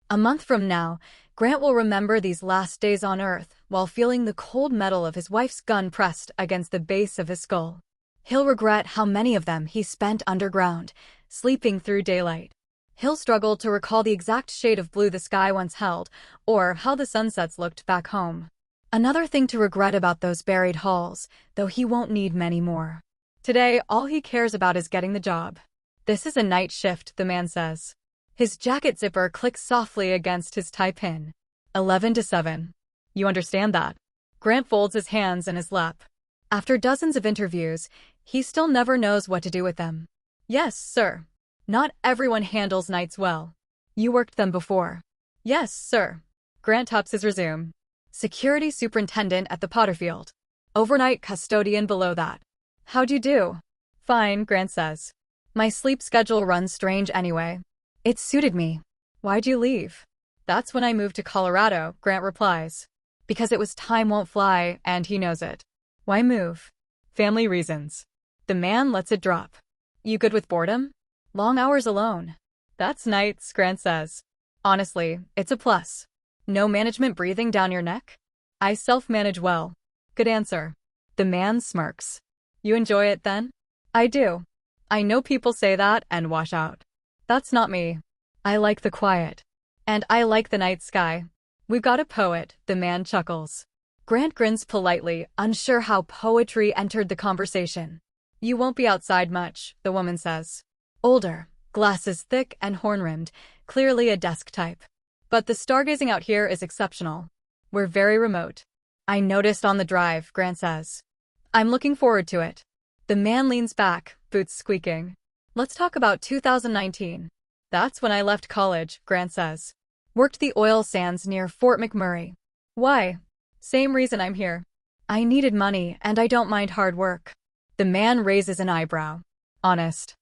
A month from now, Grant will remember these last days on Earth while feeling the cold metal of his wife's gun pressed against the base of his skull. He'll regret how many of them he spent underground, sleeping through daylight. He'll struggle to recall the exact shade of blue the sky once held, or how the sunsets looked back home. Another thing to regret about those buried halls, though he won't need many more. Today, all he cares about is getting the job. This is a night shift, the man says. His jacket zipper clicks softly against his tie pin. 11 to 7. You understand that? Grant folds his hands in his lap. After dozens of interviews, he still never knows what to do with them. Yes, sir. Not everyone handles nights well. You worked them before. Yes, sir. Grant taps his resume. Security superintendent at the Potterfield. Overnight custodian below that. How'd you do? Fine, Grant says. My sleep schedule runs strange anyway. It suited me. Why'd you leave? That's when I moved to Colorado, Grant replies. Because it was time won't fly, and he knows it. Why move? Family reasons. The man lets it drop. You good with boredom? Long hours alone. That's nights, Grant says. Honestly, it's a plus. No management breathing down your neck? I self-manage well. Good answer. The man smirks. You enjoy it then? I do. I know people say that and wash out. That's not me. I like the quiet. And I like the night sky. We've got a poet, the man chuckles. Grant grins politely, unsure how poetry entered the conversation. You won't be outside much, the woman says. Older, glasses thick and horn-rimmed, clearly a desk type. But the stargazing out here is exceptional. We're very remote. I noticed on the drive, Grant says. I'm looking forward to it. The man leans back, boots squeaking. Let's talk about 2019. That's when I left college, Grant says. Worked the oil sands near Fort McMurray. Why? Same reason I'm here. I needed money and I don't mind hard work. The man raises an eyebrow. Honest.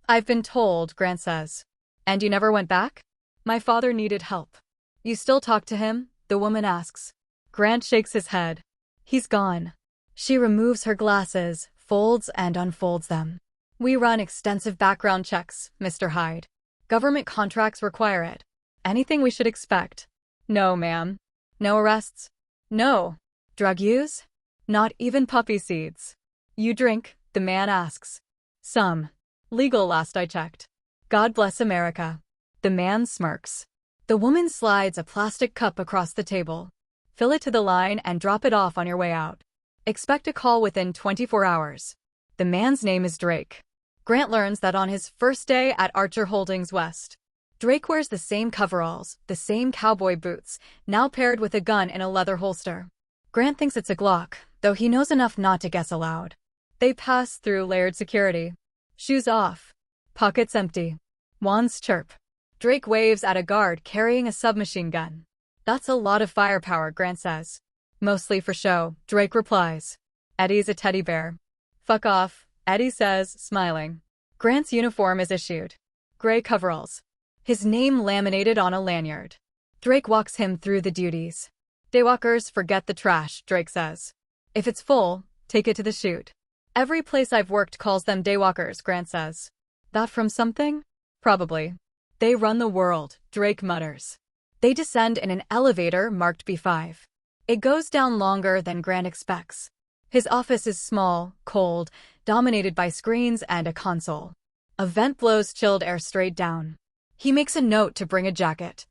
I've been told, Grant says. And you never went back? My father needed help. You still talk to him? The woman asks. Grant shakes his head. He's gone. She removes her glasses, folds and unfolds them. We run extensive background checks, Mr. Hyde. Government contracts require it. Anything we should expect? No, ma'am. No arrests? No. Drug use? Not even poppy seeds. You drink? The man asks. Some. Legal last I checked. God bless America. The man smirks. The woman slides a plastic cup across the table. Fill it to the line and drop it off on your way out. Expect a call within 24 hours. The man's name is Drake. Grant learns that on his first day at Archer Holdings West. Drake wears the same coveralls, the same cowboy boots, now paired with a gun in a leather holster. Grant thinks it's a Glock, though he knows enough not to guess aloud. They pass through layered security. Shoes off. Pockets empty. Wands chirp. Drake waves at a guard carrying a submachine gun. That's a lot of firepower, Grant says. Mostly for show, Drake replies. Eddie's a teddy bear. Fuck off, Eddie says, smiling. Grant's uniform is issued. Gray coveralls. His name laminated on a lanyard. Drake walks him through the duties. Daywalkers forget the trash, Drake says. If it's full, take it to the chute. Every place I've worked calls them daywalkers, Grant says. That from something? Probably. They run the world, Drake mutters. They descend in an elevator marked B5. It goes down longer than Grant expects. His office is small, cold, dominated by screens and a console. A vent blows chilled air straight down. He makes a note to bring a jacket.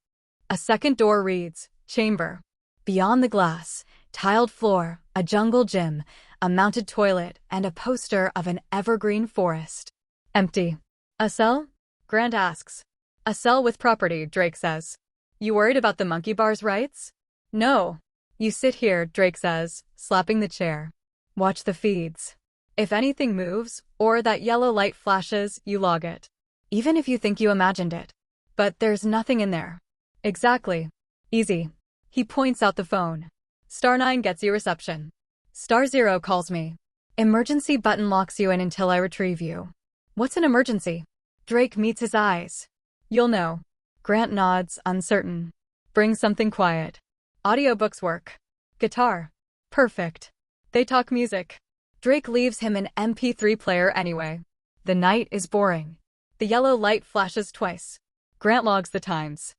A second door reads, chamber. Beyond the glass, tiled floor, a jungle gym, a mounted toilet, and a poster of an evergreen forest. Empty. A cell? Grant asks. A cell with property, Drake says. You worried about the monkey bar's rights? No. You sit here, Drake says, slapping the chair. Watch the feeds. If anything moves, or that yellow light flashes, you log it. Even if you think you imagined it. But there's nothing in there. Exactly. Easy. He points out the phone. *9 gets you reception. *0 calls me. Emergency button locks you in until I retrieve you. What's an emergency? Drake meets his eyes. You'll know. Grant nods, uncertain. Bring something quiet. Audiobooks work. Guitar. Perfect. They talk music. Drake leaves him an MP3 player anyway. The night is boring. The yellow light flashes twice. Grant logs the times.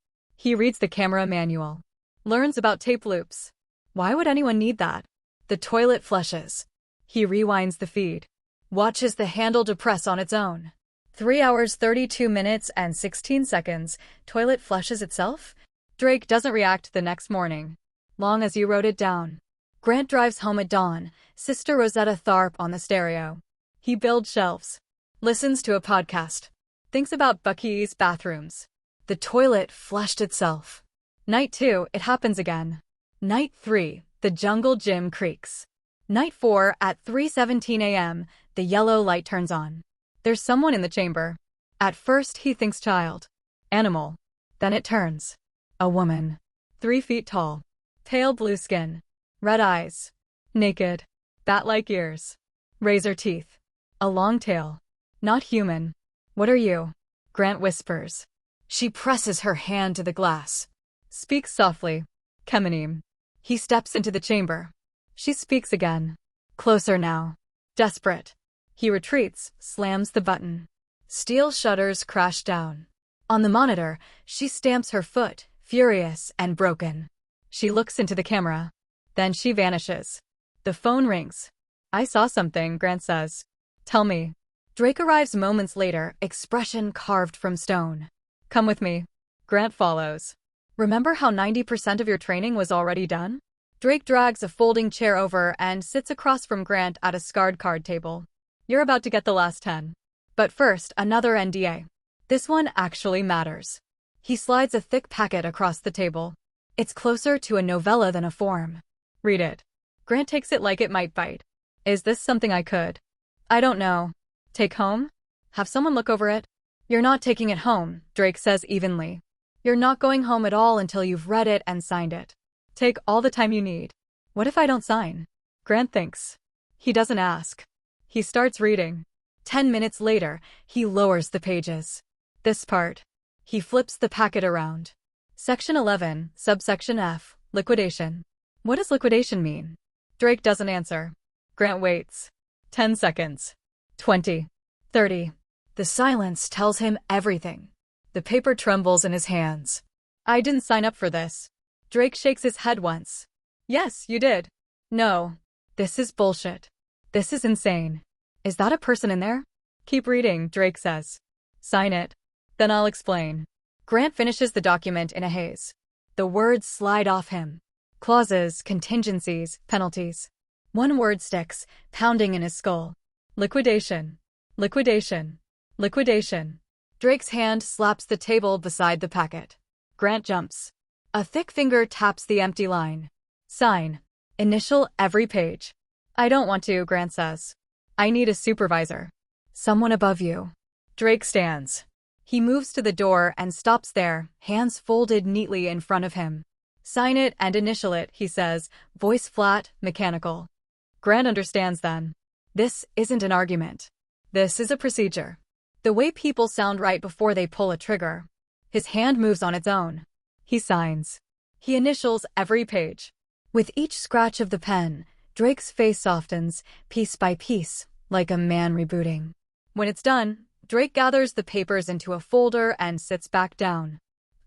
He reads the camera manual. Learns about tape loops. Why would anyone need that? The toilet flushes. He rewinds the feed. Watches the handle depress on its own. 3 hours 32 minutes and 16 seconds. Toilet flushes itself? Drake doesn't react the next morning. Long as you wrote it down. Grant drives home at dawn. Sister Rosetta Tharpe on the stereo. He builds shelves. Listens to a podcast. Thinks about Bucky's bathrooms. The toilet flushed itself. Night 2, it happens again. Night 3, the jungle gym creaks. Night 4, at 3:17 a.m., the yellow light turns on. There's someone in the chamber. At first he thinks child. Animal. Then it turns. A woman. 3 feet tall. Pale blue skin. Red eyes. Naked. Bat-like ears. Razor teeth. A long tail. Not human. What are you? Grant whispers. She presses her hand to the glass. Speaks softly. Kemonim. He steps into the chamber. She speaks again. Closer now. Desperate. He retreats, slams the button. Steel shutters crash down. On the monitor, she stamps her foot, furious and broken. She looks into the camera. Then she vanishes. The phone rings. I saw something, Grant says. Tell me. Drake arrives moments later, expression carved from stone. Come with me. Grant follows. Remember how 90% of your training was already done? Drake drags a folding chair over and sits across from Grant at a scarred card table. You're about to get the last 10. But first, another NDA. This one actually matters. He slides a thick packet across the table. It's closer to a novella than a form. Read it. Grant takes it like it might bite. Is this something I could? I don't know. Take home? Have someone look over it? You're not taking it home, Drake says evenly. You're not going home at all until you've read it and signed it. Take all the time you need. What if I don't sign? Grant thinks. He doesn't ask. He starts reading. 10 minutes later, he lowers the pages. This part. He flips the packet around. Section 11, subsection F, liquidation. What does liquidation mean? Drake doesn't answer. Grant waits. 10 seconds. 20. 30. The silence tells him everything. The paper trembles in his hands. I didn't sign up for this. Drake shakes his head once. Yes, you did. No. This is bullshit. This is insane. Is that a person in there? Keep reading, Drake says. Sign it. Then I'll explain. Grant finishes the document in a haze. The words slide off him. Clauses, contingencies, penalties. One word sticks, pounding in his skull. Liquidation. Liquidation. Liquidation. Drake's hand slaps the table beside the packet. Grant jumps. A thick finger taps the empty line. Sign. Initial every page. I don't want to, Grant says. I need a supervisor. Someone above you. Drake stands. He moves to the door and stops there, hands folded neatly in front of him. Sign it and initial it, he says, voice flat, mechanical. Grant understands then. This isn't an argument. This is a procedure. The way people sound right before they pull a trigger. His hand moves on its own. He signs. He initials every page. With each scratch of the pen, Drake's face softens, piece by piece, like a man rebooting. When it's done, Drake gathers the papers into a folder and sits back down.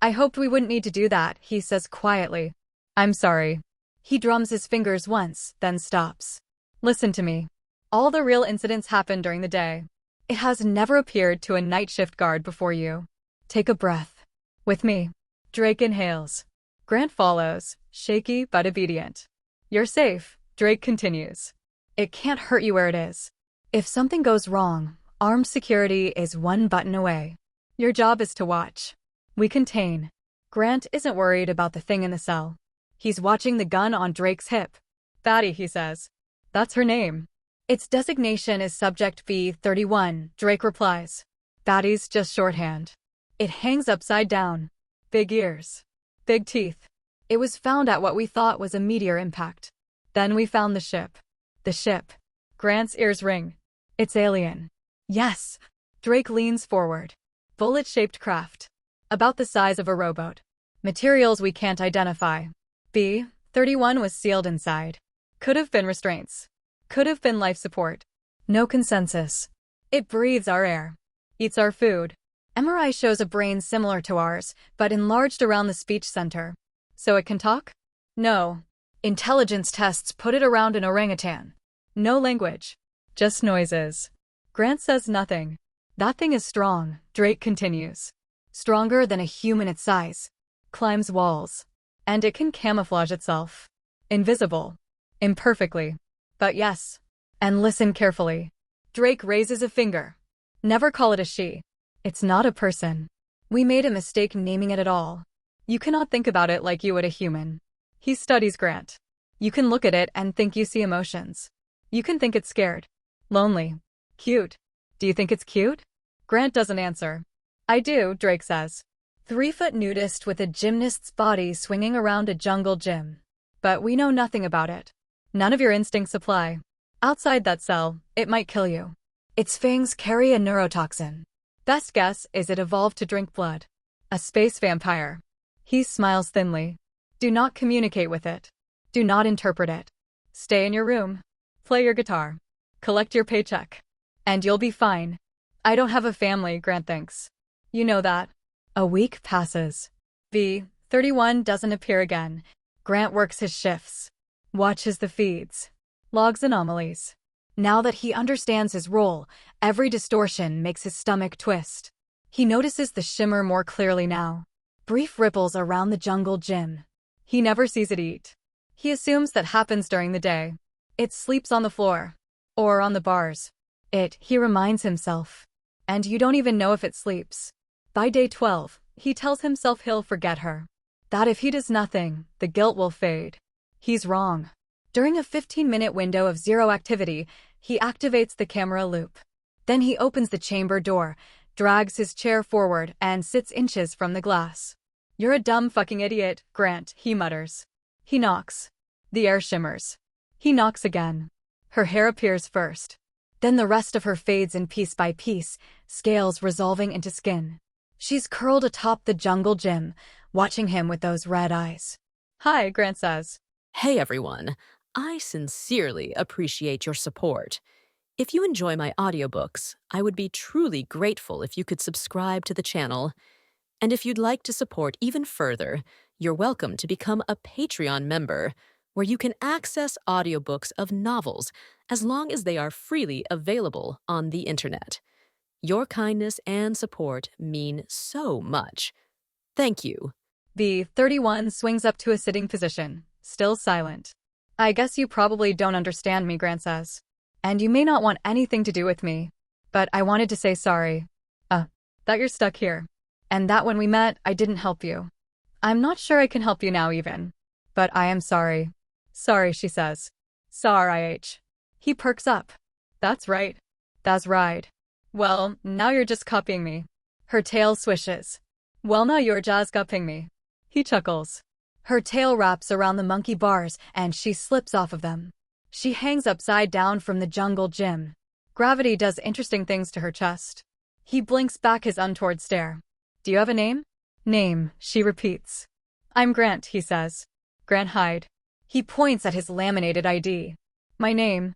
I hoped we wouldn't need to do that, he says quietly. I'm sorry. He drums his fingers once, then stops. Listen to me. All the real incidents happen during the day. It has never appeared to a night shift guard before you. Take a breath. With me. Drake inhales. Grant follows, shaky but obedient. You're safe, Drake continues. It can't hurt you where it is. If something goes wrong, armed security is one button away. Your job is to watch. We contain. Grant isn't worried about the thing in the cell. He's watching the gun on Drake's hip. Batty, he says. That's her name. Its designation is Subject B-31, Drake replies. Batty's just shorthand. It hangs upside down. Big ears. Big teeth. It was found at what we thought was a meteor impact. Then we found the ship. The ship. Grant's ears ring. It's alien. Yes. Drake leans forward. Bullet-shaped craft. About the size of a rowboat. Materials we can't identify. B-31 was sealed inside. Could have been restraints. Could have been life support. No consensus. It breathes our air. Eats our food. MRI shows a brain similar to ours, but enlarged around the speech center. So it can talk? No. Intelligence tests put it around an orangutan. No language. Just noises. Grant says nothing. That thing is strong, Drake continues. Stronger than a human its size. Climbs walls. And it can camouflage itself. Invisible. Imperfectly. But yes. And listen carefully. Drake raises a finger. Never call it a she. It's not a person. We made a mistake naming it at all. You cannot think about it like you would a human. He studies Grant. You can look at it and think you see emotions. You can think it's scared. Lonely. Cute. Do you think it's cute? Grant doesn't answer. I do, Drake says. 3-foot nudist with a gymnast's body swinging around a jungle gym. But we know nothing about it. None of your instincts apply. Outside that cell, it might kill you. Its fangs carry a neurotoxin. Best guess is it evolved to drink blood. A space vampire. He smiles thinly. Do not communicate with it. Do not interpret it. Stay in your room. Play your guitar. Collect your paycheck. And you'll be fine. I don't have a family, Grant thinks. You know that. A week passes. V31 doesn't appear again. Grant works his shifts. Watches the feeds. Logs anomalies. Now that he understands his role, every distortion makes his stomach twist. He notices the shimmer more clearly now. Brief ripples around the jungle gym. He never sees it eat. He assumes that happens during the day. It sleeps on the floor. Or on the bars. He reminds himself. And you don't even know if it sleeps. By day 12, he tells himself he'll forget her. That if he does nothing, the guilt will fade. He's wrong. During a 15-minute window of zero activity, he activates the camera loop. Then he opens the chamber door, drags his chair forward, and sits inches from the glass. You're a dumb fucking idiot, Grant, he mutters. He knocks. The air shimmers. He knocks again. Her hair appears first. Then the rest of her fades in piece by piece, scales resolving into skin. She's curled atop the jungle gym, watching him with those red eyes. Hi, Grant says. Hey everyone, I sincerely appreciate your support. If you enjoy my audiobooks, I would be truly grateful if you could subscribe to the channel. And if you'd like to support even further, you're welcome to become a Patreon member, where you can access audiobooks of novels as long as they are freely available on the internet. Your kindness and support mean so much. Thank you. V31 swings up to a sitting position, still silent. I guess you probably don't understand me, Grant says. And you may not want anything to do with me. But I wanted to say sorry. That you're stuck here. And that when we met, I didn't help you. I'm not sure I can help you now even. But I am sorry. Sorry, she says. Sorry. He perks up. That's right. That's right. Well, now you're just copying me. Her tail swishes. Well, now you're just copying me. He chuckles. Her tail wraps around the monkey bars and she slips off of them. She hangs upside down from the jungle gym. Gravity does interesting things to her chest. He blinks back his untoward stare. Do you have a name? Name, she repeats. I'm Grant, he says. Grant Hyde. He points at his laminated ID. My name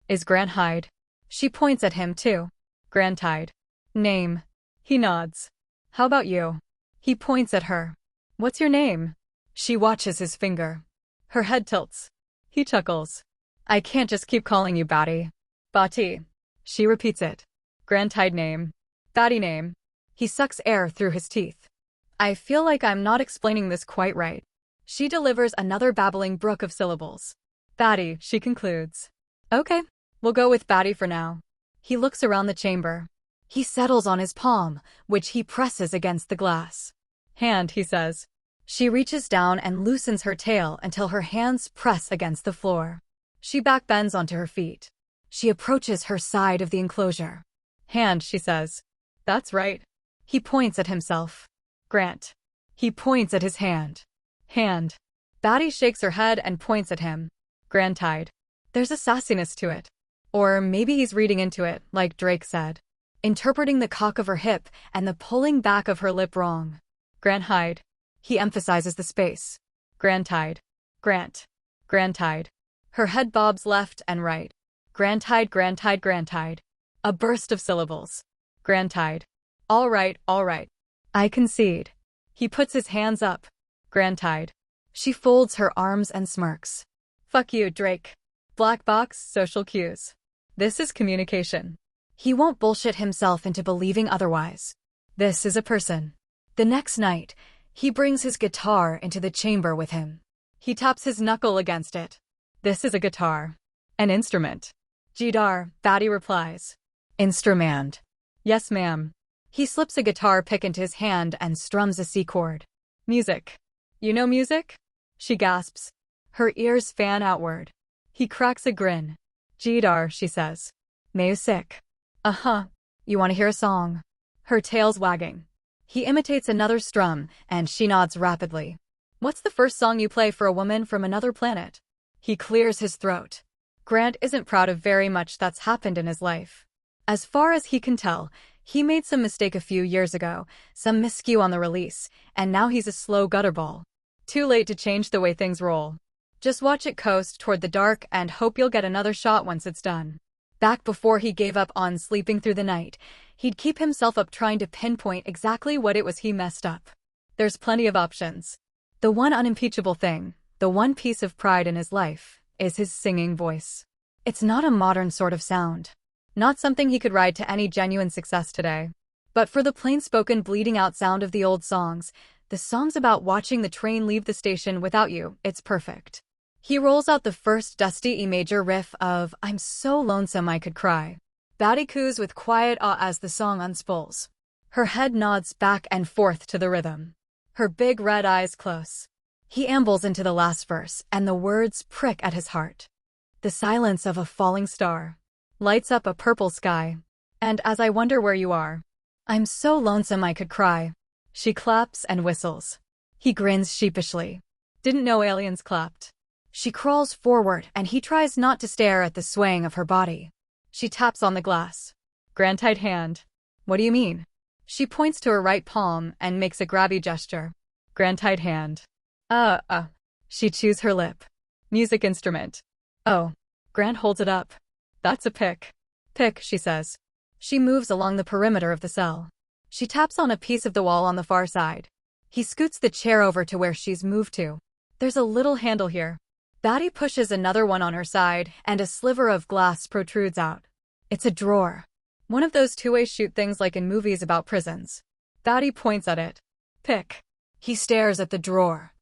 is Grant Hyde. She points at him too. Grant Hyde. Name. He nods. How about you? He points at her. What's your name? She watches his finger. Her head tilts. He chuckles. I can't just keep calling you Batty. Batty. She repeats it. Grant Hyde name. Batty name. He sucks air through his teeth. I feel like I'm not explaining this quite right. She delivers another babbling brook of syllables. Batty, she concludes. Okay, we'll go with Batty for now. He looks around the chamber. He settles on his palm, which he presses against the glass. Hand, he says. She reaches down and loosens her tail until her hands press against the floor. She backbends onto her feet. She approaches her side of the enclosure. Hand, she says. That's right. He points at himself. Grant. He points at his hand. Hand. Batty shakes her head and points at him. Grant Hyde. There's a sassiness to it. Or maybe he's reading into it, like Drake said. Interpreting the cock of her hip and the pulling back of her lip wrong. Grant Hyde. He emphasizes the space. Grant Hyde. Grant. Grant Hyde. Her head bobs left and right. Grant Hyde, Grant Hyde, Grant Hyde. A burst of syllables. Grant Hyde. All right, all right. I concede. He puts his hands up. Grant-eyed. She folds her arms and smirks. Fuck you, Drake. Black box, social cues. This is communication. He won't bullshit himself into believing otherwise. This is a person. The next night, he brings his guitar into the chamber with him. He taps his knuckle against it. This is a guitar. An instrument. Jidar, Batty replies. Instrument. Yes, ma'am. He slips a guitar pick into his hand and strums a C chord. Music. You know music? She gasps. Her ears fan outward. He cracks a grin. Jidar, she says. Music. Uh-huh. You want to hear a song? Her tail's wagging. He imitates another strum, and she nods rapidly. What's the first song you play for a woman from another planet? He clears his throat. Grant isn't proud of very much that's happened in his life. As far as he can tell, he made some mistake a few years ago, some miscue on the release, and now he's a slow gutterball. Too late to change the way things roll. Just watch it coast toward the dark and hope you'll get another shot once it's done. Back before he gave up on sleeping through the night, he'd keep himself up trying to pinpoint exactly what it was he messed up. There's plenty of options. The one unimpeachable thing, the one piece of pride in his life, is his singing voice. It's not a modern sort of sound. Not something he could ride to any genuine success today. But for the plain-spoken bleeding-out sound of the old songs, the songs about watching the train leave the station without you, it's perfect. He rolls out the first dusty E major riff of I'm so lonesome I could cry. Batty coos with quiet awe as the song unspools. Her head nods back and forth to the rhythm. Her big red eyes close. He ambles into the last verse, and the words prick at his heart. The silence of a falling star lights up a purple sky. And as I wonder where you are, I'm so lonesome I could cry. She claps and whistles. He grins sheepishly. Didn't know aliens clapped. She crawls forward and he tries not to stare at the swaying of her body. She taps on the glass. Grant-eyed hand. What do you mean? She points to her right palm and makes a grabby gesture. Grant-eyed hand. She chews her lip. Music instrument. Oh. Grant holds it up. That's a pick. Pick, she says. She moves along the perimeter of the cell. She taps on a piece of the wall on the far side. He scoots the chair over to where she's moved to. There's a little handle here. Batty pushes another one on her side, and a sliver of glass protrudes out. It's a drawer. One of those two-way shoot things like in movies about prisons. Batty points at it. Pick. He stares at the drawer.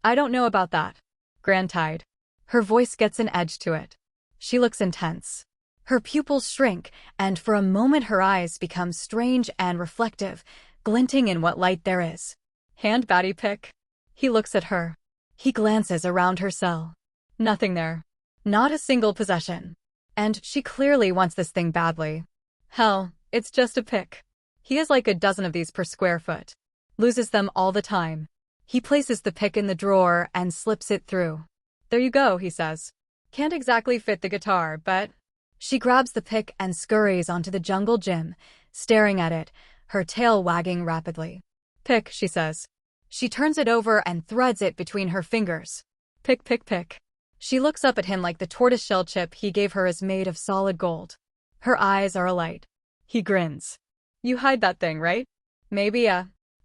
I don't know about that. Grant-eyed. Her voice gets an edge to it. She looks intense. Her pupils shrink, and for a moment her eyes become strange and reflective, glinting in what light there is. Hand Batty pick. He looks at her. He glances around her cell. Nothing there. Not a single possession. And she clearly wants this thing badly. Hell, it's just a pick. He has like a dozen of these per square foot. Loses them all the time. He places the pick in the drawer and slips it through. There you go, he says. Can't exactly fit the guitar, but... She grabs the pick and scurries onto the jungle gym, staring at it, her tail wagging rapidly. Pick, she says. She turns it over and threads it between her fingers. Pick, pick, pick. She looks up at him like the tortoiseshell chip he gave her is made of solid gold. Her eyes are alight. He grins. You hide that thing, right? Maybe,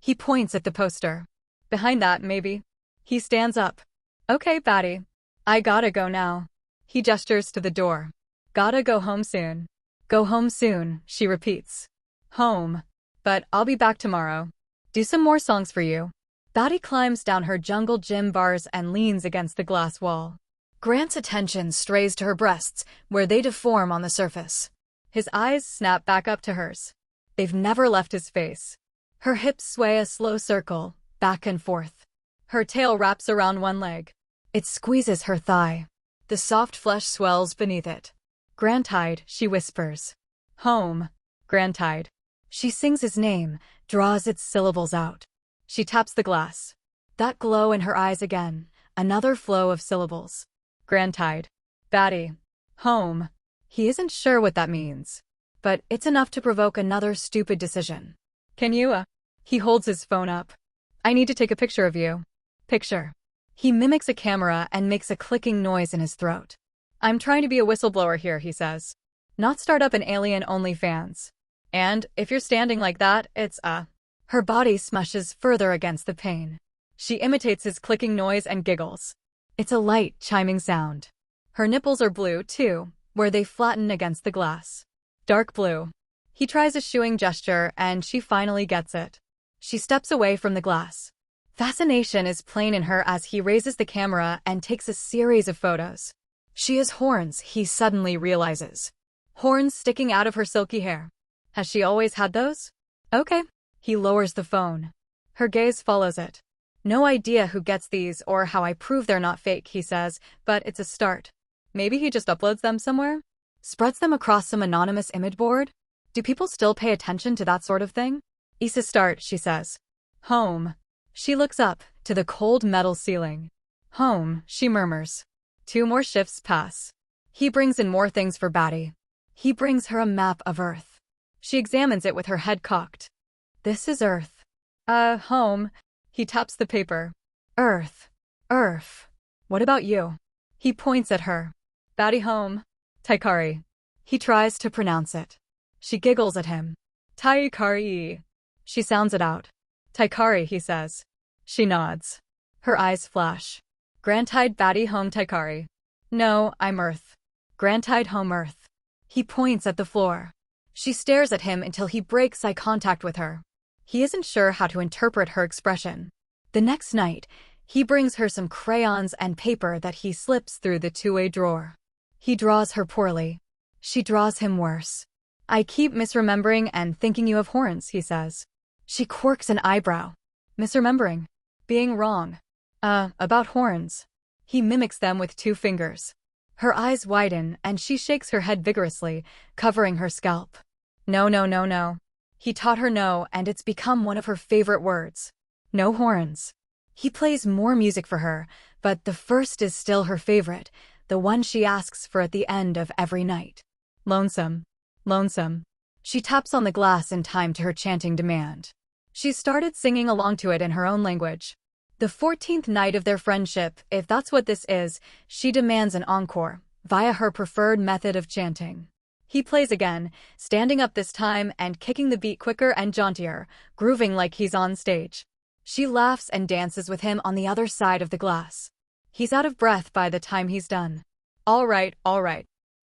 He points at the poster. Behind that, maybe. He stands up. Okay, Batty. I gotta go now. He gestures to the door. Gotta go home soon. Go home soon, she repeats. Home. But I'll be back tomorrow. Do some more songs for you. Batty climbs down her jungle gym bars and leans against the glass wall. Grant's attention strays to her breasts, where they deform on the surface. His eyes snap back up to hers. They've never left his face. Her hips sway a slow circle, back and forth. Her tail wraps around one leg. It squeezes her thigh. The soft flesh swells beneath it. Grant-eyed, she whispers. Home. Grant-eyed. She sings his name, draws its syllables out. She taps the glass. That glow in her eyes again, another flow of syllables. Grant-eyed. Batty. Home. He isn't sure what that means. But it's enough to provoke another stupid decision. Can you, He holds his phone up. I need to take a picture of you. Picture. He mimics a camera and makes a clicking noise in his throat. I'm trying to be a whistleblower here, he says. Not start up an alien OnlyFans. And if you're standing like that, it's Her body smushes further against the pane. She imitates his clicking noise and giggles. It's a light, chiming sound. Her nipples are blue, too, where they flatten against the glass. Dark blue. He tries a shooing gesture, and she finally gets it. She steps away from the glass. Fascination is plain in her as he raises the camera and takes a series of photos. She has horns, he suddenly realizes. Horns sticking out of her silky hair. Has she always had those? Okay. He lowers the phone. Her gaze follows it. No idea who gets these or how I prove they're not fake, he says, but it's a start. Maybe he just uploads them somewhere? Spreads them across some anonymous image board? Do people still pay attention to that sort of thing? It's a start, she says. Home. She looks up, to the cold metal ceiling. Home, she murmurs. 2 more shifts pass. He brings in more things for Batty. He brings her a map of Earth. She examines it with her head cocked. This is Earth. Home. He taps the paper. Earth. Earth. What about you? He points at her. Batty home. Taikari. He tries to pronounce it. She giggles at him. Taikari. She sounds it out. Taikari, he says. She nods. Her eyes flash. Grantide Batty home Taikari. No, I'm Earth. Grantide home Earth. He points at the floor. She stares at him until he breaks eye contact with her. He isn't sure how to interpret her expression. The next night, he brings her some crayons and paper that he slips through the two-way drawer. He draws her poorly. She draws him worse. I keep misremembering and thinking you have horns, he says. She quirks an eyebrow. Misremembering. Being wrong. About horns. He mimics them with 2 fingers. Her eyes widen and she shakes her head vigorously, covering her scalp. No, no, no, no. He taught her no, and it's become one of her favorite words. No horns. He plays more music for her, but the first is still her favorite, the one she asks for at the end of every night. Lonesome. Lonesome. She taps on the glass in time to her chanting demand. She started singing along to it in her own language. The 14th night of their friendship, if that's what this is, she demands an encore, via her preferred method of chanting. He plays again, standing up this time and kicking the beat quicker and jauntier, grooving like he's on stage. She laughs and dances with him on the other side of the glass. He's out of breath by the time he's done. All right.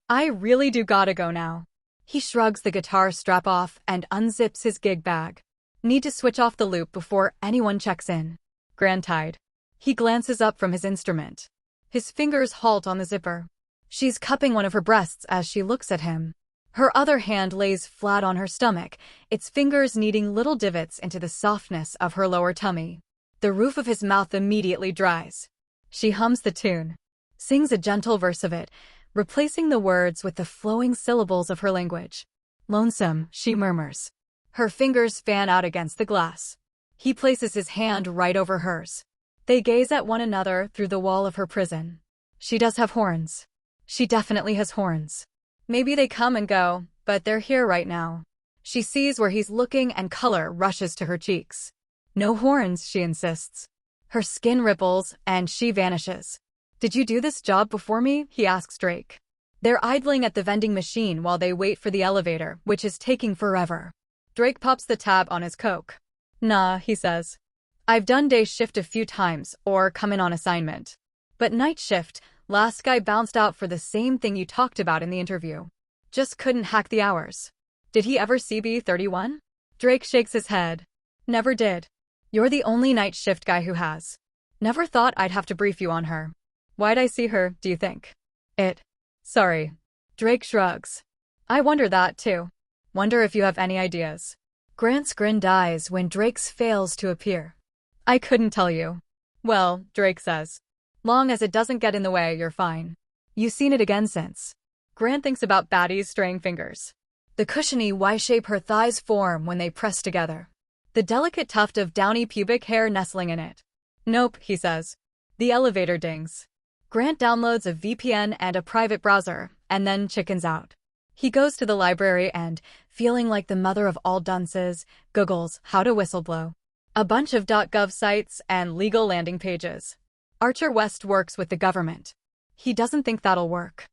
I really do gotta go now. He shrugs the guitar strap off and unzips his gig bag. Need to switch off the loop before anyone checks in. Grantide. He glances up from his instrument. His fingers halt on the zipper. She's cupping one of her breasts as she looks at him. Her other hand lays flat on her stomach, its fingers kneading little divots into the softness of her lower tummy. The roof of his mouth immediately dries. She hums the tune, sings a gentle verse of it, replacing the words with the flowing syllables of her language. Lonesome, she murmurs. Her fingers fan out against the glass. He places his hand right over hers. They gaze at one another through the wall of her prison. She does have horns. She definitely has horns. Maybe they come and go, but they're here right now. She sees where he's looking and color rushes to her cheeks. No horns, she insists. Her skin ripples, and she vanishes. Did you do this job before me? He asks Drake. They're idling at the vending machine while they wait for the elevator, which is taking forever. Drake pops the tab on his Coke. Nah, he says. I've done day shift a few times, or come in on assignment. But night shift, last guy bounced out for the same thing you talked about in the interview. Just couldn't hack the hours. Did he ever CB 31? Drake shakes his head. Never did. You're the only night shift guy who has. Never thought I'd have to brief you on her. Why'd I see her, do you think? Sorry. Drake shrugs. I wonder that, too. Wonder if you have any ideas. Grant's grin dies when Drake's fails to appear. I couldn't tell you. Well, Drake says. Long as it doesn't get in the way, you're fine. You've seen it again since. Grant thinks about Batty's straying fingers. The cushiony Y-shape her thighs form when they press together. The delicate tuft of downy pubic hair nestling in it. Nope, he says. The elevator dings. Grant downloads a VPN and a private browser, and then chickens out. He goes to the library and, feeling like the mother of all dunces, Googles how to whistleblow. A bunch of .gov sites and legal landing pages. Archer West works with the government. He doesn't think that'll work.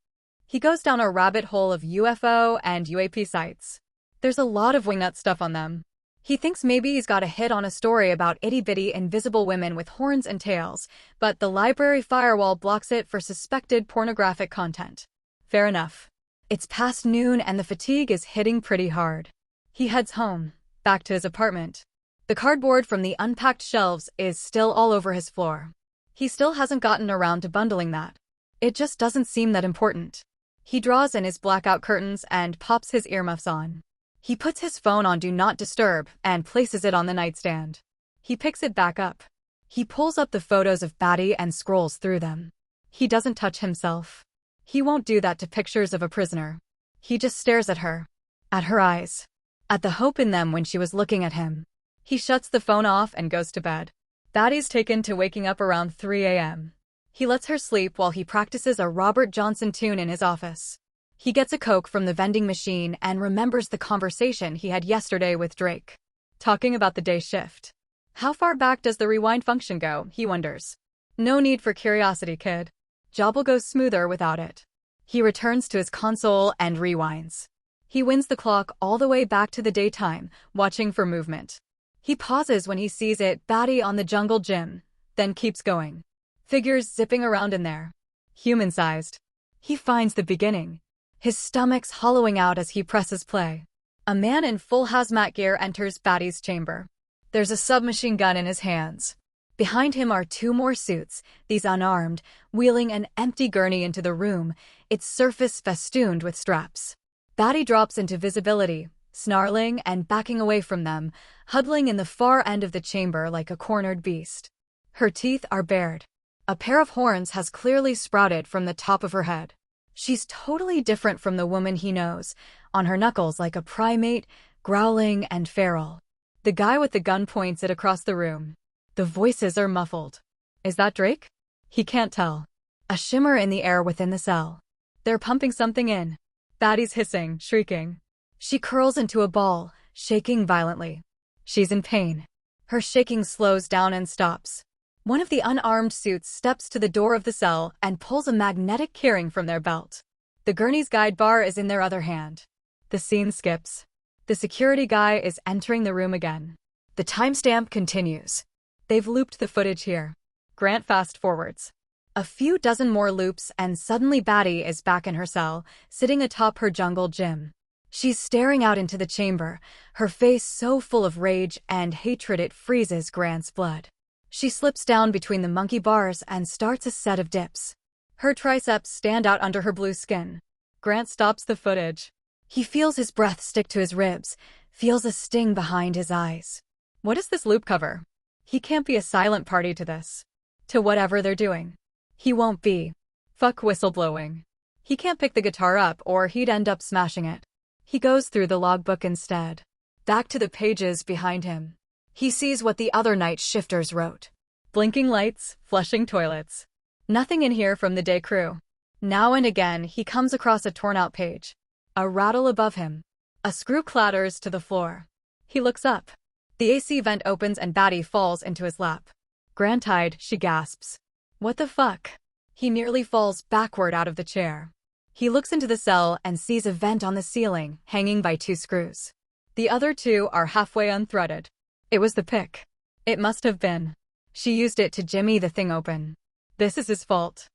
He goes down a rabbit hole of UFO and UAP sites. There's a lot of wingnut stuff on them. He thinks maybe he's got a hit on a story about itty-bitty invisible women with horns and tails, but the library firewall blocks it for suspected pornographic content. Fair enough. It's past noon and the fatigue is hitting pretty hard. He heads home, back to his apartment. The cardboard from the unpacked shelves is still all over his floor. He still hasn't gotten around to bundling that. It just doesn't seem that important. He draws in his blackout curtains and pops his earmuffs on. He puts his phone on Do Not Disturb and places it on the nightstand. He picks it back up. He pulls up the photos of Batty and scrolls through them. He doesn't touch himself. He won't do that to pictures of a prisoner. He just stares at her eyes, at the hope in them when she was looking at him. He shuts the phone off and goes to bed. Batty's taken to waking up around 3 a.m. He lets her sleep while he practices a Robert Johnson tune in his office. He gets a Coke from the vending machine and remembers the conversation he had yesterday with Drake. Talking about the day shift. How far back does the rewind function go, he wonders. No need for curiosity, kid. Job will go smoother without it. He returns to his console and rewinds. He winds the clock all the way back to the daytime, watching for movement. He pauses when he sees it Batty on the jungle gym, then keeps going. Figures zipping around in there. Human-sized. He finds the beginning. His stomach's hollowing out as he presses play. A man in full hazmat gear enters Batty's chamber. There's a submachine gun in his hands. Behind him are two more suits, these unarmed, wheeling an empty gurney into the room, its surface festooned with straps. Batty drops into visibility, snarling and backing away from them, huddling in the far end of the chamber like a cornered beast. Her teeth are bared. A pair of horns has clearly sprouted from the top of her head. She's totally different from the woman he knows, on her knuckles like a primate, growling and feral. The guy with the gun points it across the room. The voices are muffled. Is that Drake? He can't tell. A shimmer in the air within the cell. They're pumping something in. Batty's hissing, shrieking. She curls into a ball, shaking violently. She's in pain. Her shaking slows down and stops. One of the unarmed suits steps to the door of the cell and pulls a magnetic keyring from their belt. The gurney's guide bar is in their other hand. The scene skips. The security guy is entering the room again. The timestamp continues. They've looped the footage here. Grant fast-forwards. A few dozen more loops and suddenly Batty is back in her cell, sitting atop her jungle gym. She's staring out into the chamber, her face so full of rage and hatred it freezes Grant's blood. She slips down between the monkey bars and starts a set of dips. Her triceps stand out under her blue skin. Grant stops the footage. He feels his breath stick to his ribs, feels a sting behind his eyes. What does this loop cover? He can't be a silent party to this. To whatever they're doing. He won't be. Fuck whistleblowing. He can't pick the guitar up or he'd end up smashing it. He goes through the logbook instead. Back to the pages behind him. He sees what the other night shifters wrote. Blinking lights, flushing toilets. Nothing in here from the day crew. Now and again he comes across a torn-out page. A rattle above him. A screw clatters to the floor. He looks up. The AC vent opens and Batty falls into his lap. Grant-eyed, she gasps. What the fuck? He nearly falls backward out of the chair. He looks into the cell and sees a vent on the ceiling, hanging by two screws. The other two are halfway unthreaded. It was the pick. It must have been. She used it to jimmy the thing open. This is his fault.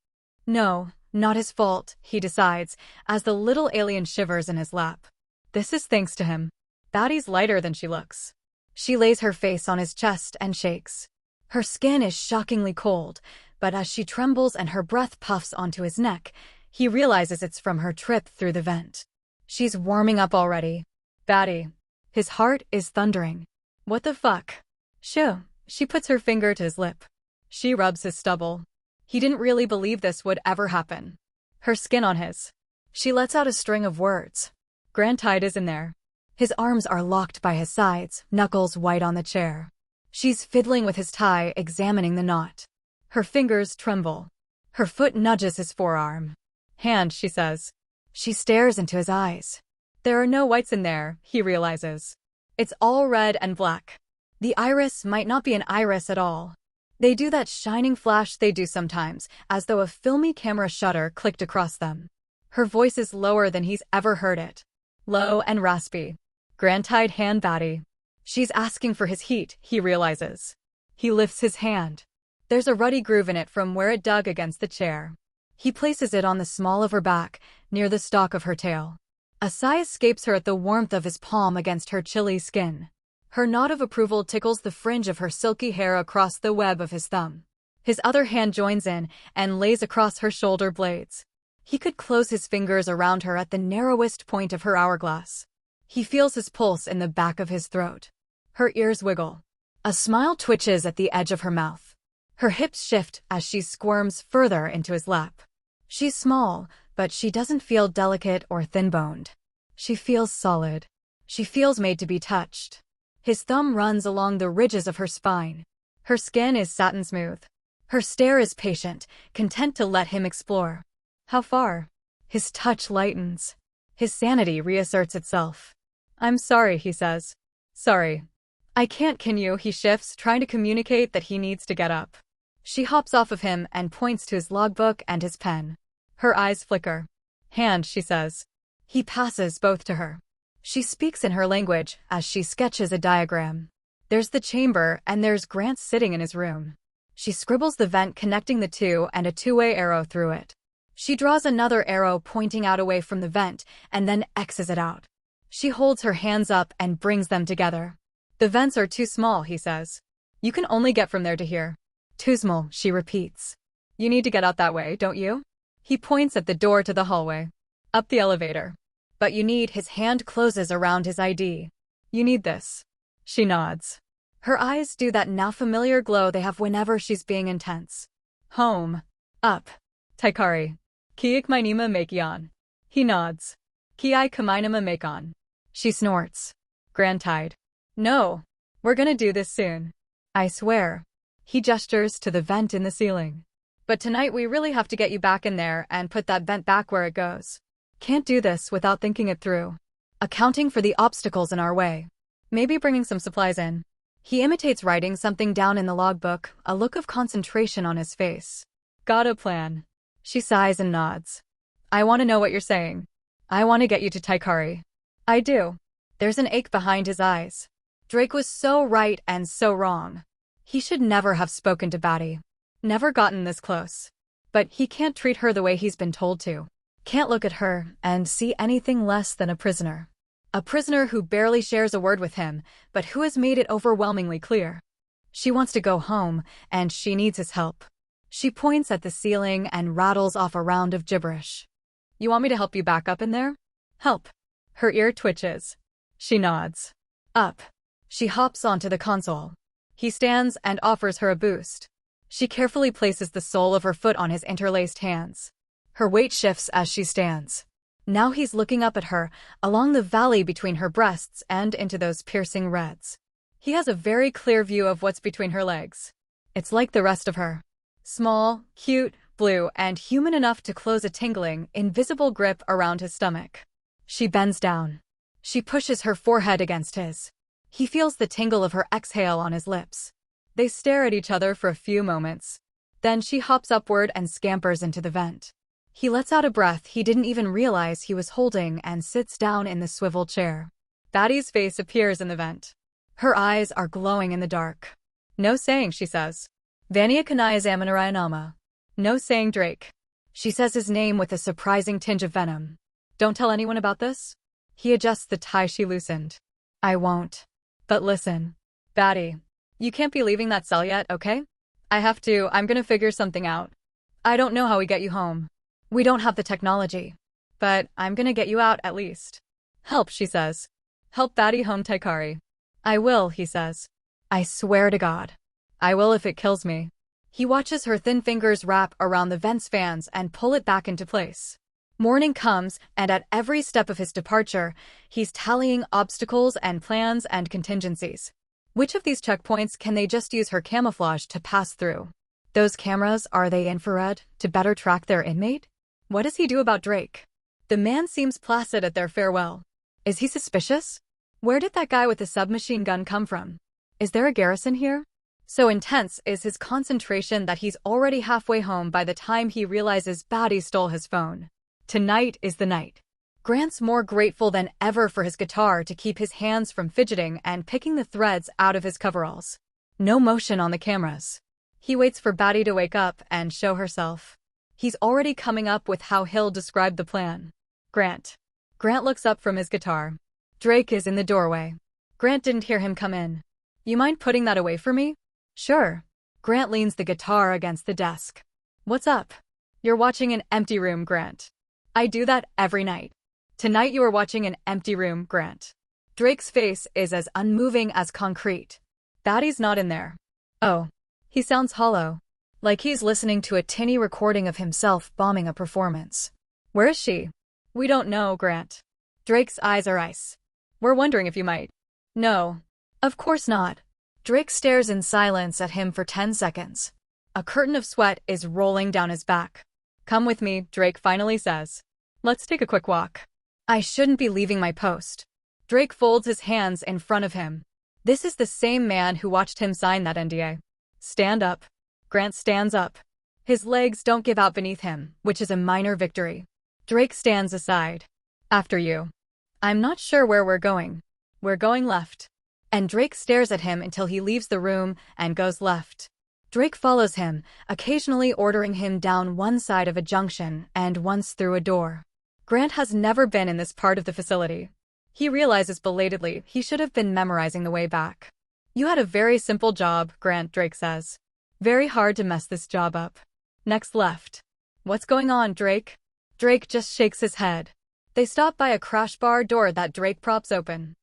No, not his fault, he decides, as the little alien shivers in his lap. This is thanks to him. Batty's lighter than she looks. She lays her face on his chest and shakes. Her skin is shockingly cold, but as she trembles and her breath puffs onto his neck, he realizes it's from her trip through the vent. She's warming up already. Batty. His heart is thundering. What the fuck? Shoo. She puts her finger to his lip. She rubs his stubble. He didn't really believe this would ever happen. Her skin on his. She lets out a string of words. Grant-eyed is in there. His arms are locked by his sides, knuckles white on the chair. She's fiddling with his tie, examining the knot. Her fingers tremble. Her foot nudges his forearm. Hand, she says. She stares into his eyes. There are no whites in there, he realizes. It's all red and black. The iris might not be an iris at all. They do that shining flash they do sometimes, as though a filmy camera shutter clicked across them. Her voice is lower than he's ever heard it. Low and raspy. Grant tied hand Batty. She's asking for his heat, he realizes. He lifts his hand. There's a ruddy groove in it from where it dug against the chair. He places it on the small of her back, near the stalk of her tail. A sigh escapes her at the warmth of his palm against her chilly skin. Her nod of approval tickles the fringe of her silky hair across the web of his thumb. His other hand joins in and lays across her shoulder blades. He could close his fingers around her at the narrowest point of her hourglass. He feels his pulse in the back of his throat. Her ears wiggle. A smile twitches at the edge of her mouth. Her hips shift as she squirms further into his lap. She's small, but she doesn't feel delicate or thin-boned. She feels solid. She feels made to be touched. His thumb runs along the ridges of her spine. Her skin is satin smooth. Her stare is patient, content to let him explore. How far? His touch lightens. His sanity reasserts itself. I'm sorry, he says. Sorry. I can't, can you? He shifts, trying to communicate that he needs to get up. She hops off of him and points to his logbook and his pen. Her eyes flicker. Hand, she says. He passes both to her. She speaks in her language as she sketches a diagram. There's the chamber and there's Grant sitting in his room. She scribbles the vent connecting the two and a two-way arrow through it. She draws another arrow pointing out away from the vent and then X's it out. She holds her hands up and brings them together. The vents are too small, he says. You can only get from there to here. Too small, she repeats. You need to get out that way, don't you? He points at the door to the hallway. Up the elevator. But you need, his hand closes around his ID. You need this. She nods. Her eyes do that now familiar glow they have whenever she's being intense. Home. Up. Taikari. Kiik mainima makion. He nods. Kiai kamainima makon. She snorts. Grand tide. No. We're gonna do this soon. I swear. He gestures to the vent in the ceiling. But tonight we really have to get you back in there and put that vent back where it goes. Can't do this without thinking it through. Accounting for the obstacles in our way. Maybe bringing some supplies in. He imitates writing something down in the logbook, a look of concentration on his face. Got a plan. She sighs and nods. I want to know what you're saying. I want to get you to Taikari. I do. There's an ache behind his eyes. Drake was so right and so wrong. He should never have spoken to Batty. Never gotten this close. But he can't treat her the way he's been told to. Can't look at her and see anything less than a prisoner. A prisoner who barely shares a word with him, but who has made it overwhelmingly clear. She wants to go home, and she needs his help. She points at the ceiling and rattles off a round of gibberish. You want me to help you back up in there? Help. Her ear twitches. She nods. Up. She hops onto the console. He stands and offers her a boost. She carefully places the sole of her foot on his interlaced hands. Her weight shifts as she stands. Now he's looking up at her, along the valley between her breasts and into those piercing reds. He has a very clear view of what's between her legs. It's like the rest of her. Small, cute, blue, and human enough to close a tingling, invisible grip around his stomach. She bends down. She pushes her forehead against his. He feels the tingle of her exhale on his lips. They stare at each other for a few moments. Then she hops upward and scampers into the vent. He lets out a breath he didn't even realize he was holding and sits down in the swivel chair. Batty's face appears in the vent. Her eyes are glowing in the dark. No saying, she says. Vania kanai examinarayanama. No saying Drake. She says his name with a surprising tinge of venom. Don't tell anyone about this? He adjusts the tie she loosened. I won't. But listen. Batty. You can't be leaving that cell yet, okay? I'm gonna figure something out. I don't know how we get you home. We don't have the technology. But I'm gonna get you out at least. Help, she says. Help Batty home Taikari. I will, he says. I swear to God. I will if it kills me. He watches her thin fingers wrap around the vent's fans and pull it back into place. Morning comes, and at every step of his departure, he's tallying obstacles and plans and contingencies. Which of these checkpoints can they just use her camouflage to pass through? Those cameras, are they infrared, to better track their inmate? What does he do about Drake? The man seems placid at their farewell. Is he suspicious? Where did that guy with the submachine gun come from? Is there a garrison here? So intense is his concentration that he's already halfway home by the time he realizes Batty stole his phone. Tonight is the night. Grant's more grateful than ever for his guitar to keep his hands from fidgeting and picking the threads out of his coveralls. No motion on the cameras. He waits for Batty to wake up and show herself. He's already coming up with how he'll describe the plan. Grant. Grant looks up from his guitar. Drake is in the doorway. Grant didn't hear him come in. You mind putting that away for me? Sure. Grant leans the guitar against the desk. What's up? You're watching an empty room, Grant. I do that every night. Tonight you are watching an empty room, Grant. Drake's face is as unmoving as concrete. Batty's not in there. Oh. He sounds hollow. Like he's listening to a tinny recording of himself bombing a performance. Where is she? We don't know, Grant. Drake's eyes are ice. We're wondering if you might. No. Of course not. Drake stares in silence at him for 10 seconds. A curtain of sweat is rolling down his back. Come with me, Drake finally says. Let's take a quick walk. I shouldn't be leaving my post. Drake folds his hands in front of him. This is the same man who watched him sign that NDA. Stand up. Grant stands up. His legs don't give out beneath him, which is a minor victory. Drake stands aside. After you. I'm not sure where we're going. We're going left. And Drake stares at him until he leaves the room and goes left. Drake follows him, occasionally ordering him down one side of a junction and once through a door. Grant has never been in this part of the facility. He realizes belatedly he should have been memorizing the way back. You had a very simple job, Grant, Drake says. Very hard to mess this job up. Next left. What's going on, Drake? Drake just shakes his head. They stop by a crash bar door that Drake props open.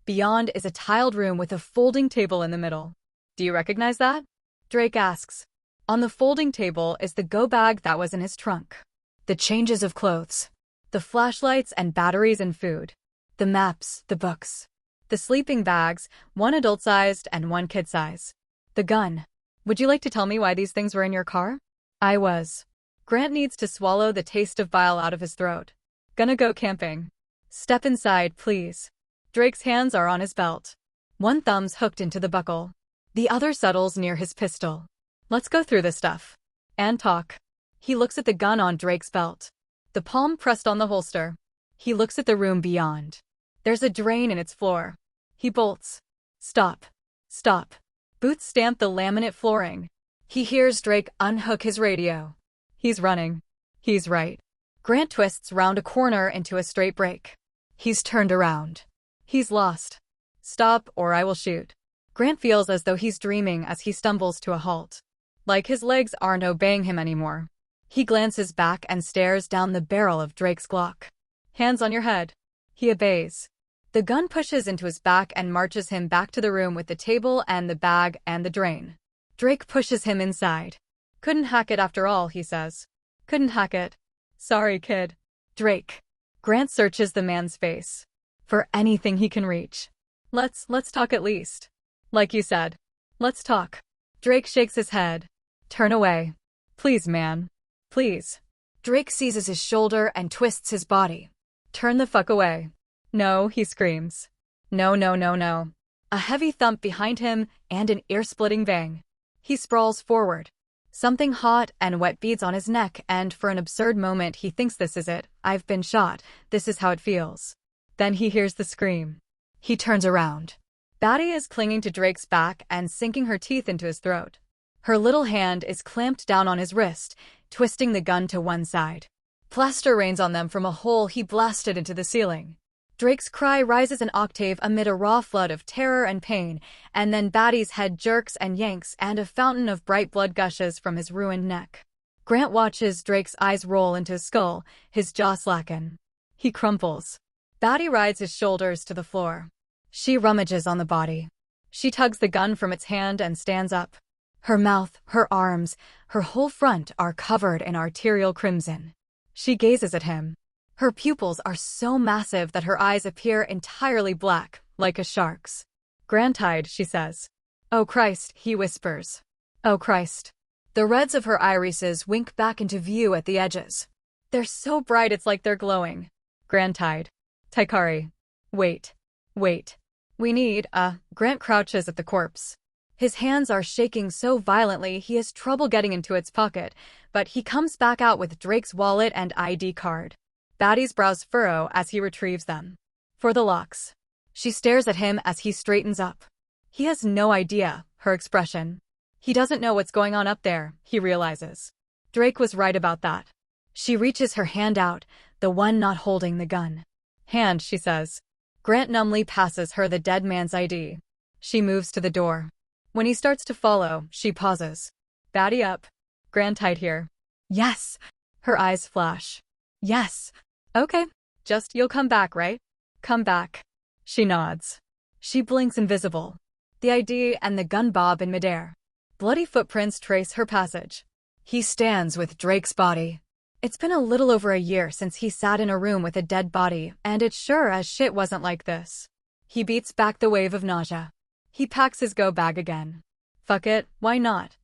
Beyond is a tiled room with a folding table in the middle. Do you recognize that? Drake asks. On the folding table is the go bag that was in his trunk. The changes of clothes. The flashlights and batteries and food. The maps, the books. The sleeping bags, one adult-sized and one kid-size. The gun. Would you like to tell me why these things were in your car? I was. Grant needs to swallow the taste of bile out of his throat. Gonna go camping. Step inside, please. Drake's hands are on his belt. One thumb's hooked into the buckle. The other settles near his pistol. Let's go through this stuff. And talk. He looks at the gun on Drake's belt. The palm pressed on the holster. He looks at the room beyond. There's a drain in its floor. He bolts. Stop. Stop. Boots stamp the laminate flooring. He hears Drake unhook his radio. He's running. He's right. Grant twists round a corner into a straight break. He's turned around. He's lost. Stop or I will shoot. Grant feels as though he's dreaming as he stumbles to a halt. Like his legs aren't obeying him anymore. He glances back and stares down the barrel of Drake's Glock. Hands on your head. He obeys. The gun pushes into his back and marches him back to the room with the table and the bag and the drain. Drake pushes him inside. Couldn't hack it after all, he says. Couldn't hack it. Sorry, kid. Drake. Grant searches the man's face. For anything he can reach. Let's talk at least. Like you said. Let's talk. Drake shakes his head. Turn away. Please, man. Please. Drake seizes his shoulder and twists his body. Turn the fuck away. No, he screams. No, no, no, no. A heavy thump behind him and an ear-splitting bang. He sprawls forward. Something hot and wet beads on his neck, and for an absurd moment he thinks this is it. I've been shot. This is how it feels. Then he hears the scream. He turns around. Batty is clinging to Drake's back and sinking her teeth into his throat. Her little hand is clamped down on his wrist, twisting the gun to one side. Plaster rains on them from a hole he blasted into the ceiling. Drake's cry rises an octave amid a raw flood of terror and pain, and then Batty's head jerks and yanks and a fountain of bright blood gushes from his ruined neck. Grant watches Drake's eyes roll into his skull, his jaw slacken. He crumples. Batty rides his shoulders to the floor. She rummages on the body. She tugs the gun from its hand and stands up. Her mouth, her arms, her whole front are covered in arterial crimson. She gazes at him. Her pupils are so massive that her eyes appear entirely black, like a shark's. Grant-eyed, she says. Oh Christ, he whispers. Oh Christ. The reds of her irises wink back into view at the edges. They're so bright it's like they're glowing. Grant-eyed. Taikari. Wait. Wait. We need, Grant crouches at the corpse. His hands are shaking so violently he has trouble getting into its pocket, but he comes back out with Drake's wallet and ID card. Batty's brows furrow as he retrieves them. For the locks. She stares at him as he straightens up. He has no idea, her expression. He doesn't know what's going on up there, he realizes. Drake was right about that. She reaches her hand out, the one not holding the gun. Hand, she says. Grant numbly passes her the dead man's ID. She moves to the door. When he starts to follow, she pauses. Batty up. Grant tight here. Yes. Her eyes flash. Yes. Okay. Just you'll come back, right? Come back. She nods. She blinks invisible. The ID and the gun bob in midair. Bloody footprints trace her passage. He stands with Drake's body. It's been a little over a year since he sat in a room with a dead body, and it sure as shit wasn't like this. He beats back the wave of nausea. He packs his go bag again. Fuck it, why not?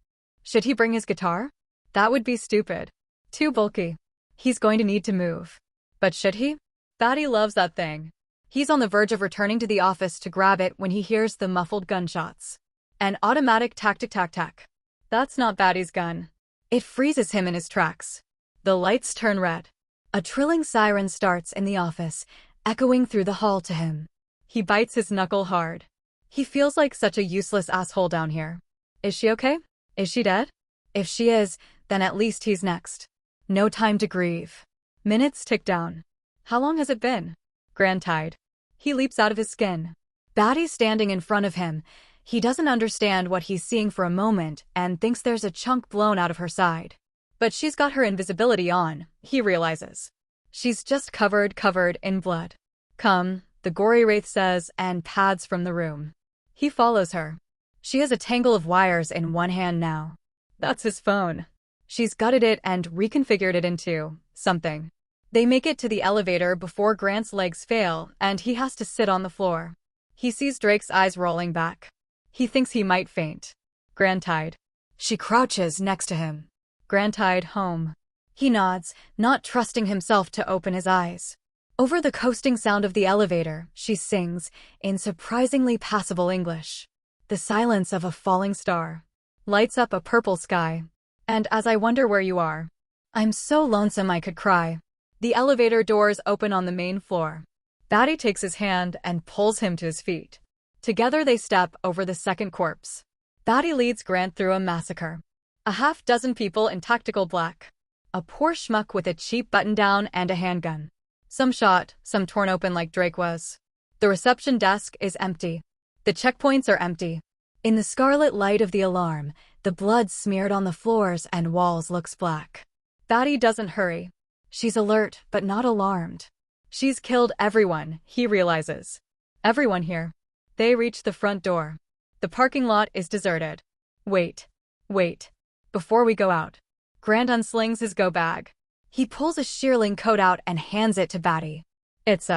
Should he bring his guitar? That would be stupid. Too bulky. He's going to need to move. But should he? Batty loves that thing. He's on the verge of returning to the office to grab it when he hears the muffled gunshots. An automatic tac-tac-tac-tac. That's not Batty's gun. It freezes him in his tracks. The lights turn red. A trilling siren starts in the office, echoing through the hall to him. He bites his knuckle hard. He feels like such a useless asshole down here. Is she okay? Is she dead? If she is, then at least he's next. No time to grieve. Minutes tick down. How long has it been? Grant tied. He leaps out of his skin. Batty's standing in front of him. He doesn't understand what he's seeing for a moment and thinks there's a chunk blown out of her side. But she's got her invisibility on, he realizes. She's just covered in blood. Come, the gory wraith says and pads from the room. He follows her. She has a tangle of wires in one hand now. That's his phone. She's gutted it and reconfigured it into something. They make it to the elevator before Grant's legs fail and he has to sit on the floor. He sees Drake's eyes rolling back. He thinks he might faint. Grant tied. She crouches next to him. Grant tied home. He nods, not trusting himself to open his eyes. Over the coasting sound of the elevator, she sings, in surprisingly passable English. The silence of a falling star lights up a purple sky. And as I wonder where you are, I'm so lonesome I could cry. The elevator doors open on the main floor. Batty takes his hand and pulls him to his feet. Together they step over the second corpse. Batty leads Grant through a massacre. A half-dozen people in tactical black. A poor schmuck with a cheap button-down and a handgun. Some shot, some torn open like Drake was. The reception desk is empty. The checkpoints are empty. In the scarlet light of the alarm, the blood smeared on the floors and walls looks black. Batty doesn't hurry. She's alert, but not alarmed. She's killed everyone, he realizes. Everyone here. They reach the front door. The parking lot is deserted. Wait. Before we go out. Grant unslings his go bag. He pulls a shearling coat out and hands it to Batty. It's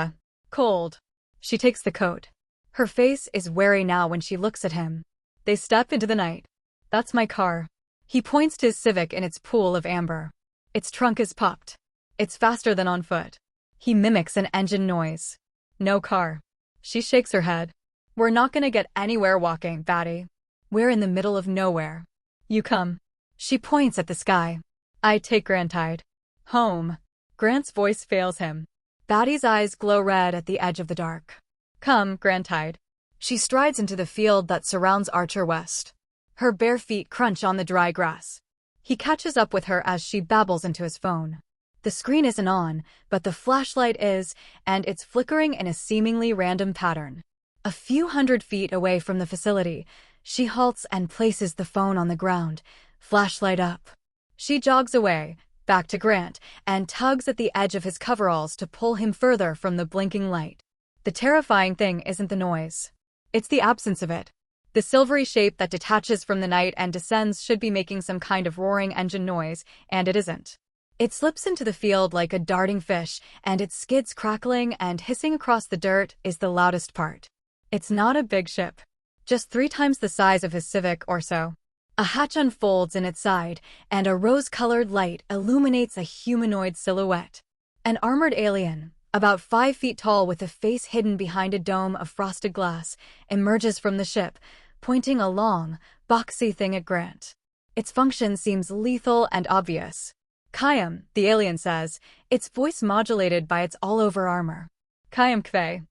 cold. She takes the coat. Her face is wary now when she looks at him. They step into the night. That's my car. He points to his Civic in its pool of amber. Its trunk is popped. It's faster than on foot. He mimics an engine noise. No car. She shakes her head. We're not gonna get anywhere walking, Batty. We're in the middle of nowhere. You come. She points at the sky. I take Grant tied. Home. Grant's voice fails him. Batty's eyes glow red at the edge of the dark. Come, Grant tied. She strides into the field that surrounds Archer West. Her bare feet crunch on the dry grass. He catches up with her as she babbles into his phone. The screen isn't on, but the flashlight is, and it's flickering in a seemingly random pattern. A few hundred feet away from the facility, she halts and places the phone on the ground, flashlight up. She jogs away, back to Grant, and tugs at the edge of his coveralls to pull him further from the blinking light. The terrifying thing isn't the noise. It's the absence of it. The silvery shape that detaches from the night and descends should be making some kind of roaring engine noise, and it isn't. It slips into the field like a darting fish, and its skids crackling and hissing across the dirt is the loudest part. It's not a big ship. Just 3 times the size of his Civic or so. A hatch unfolds in its side, and a rose-colored light illuminates a humanoid silhouette. An armored alien, about 5 feet tall with a face hidden behind a dome of frosted glass, emerges from the ship, pointing a long, boxy thing at Grant. Its function seems lethal and obvious. Kayam, the alien says, its voice modulated by its all-over armor. Kayam kve.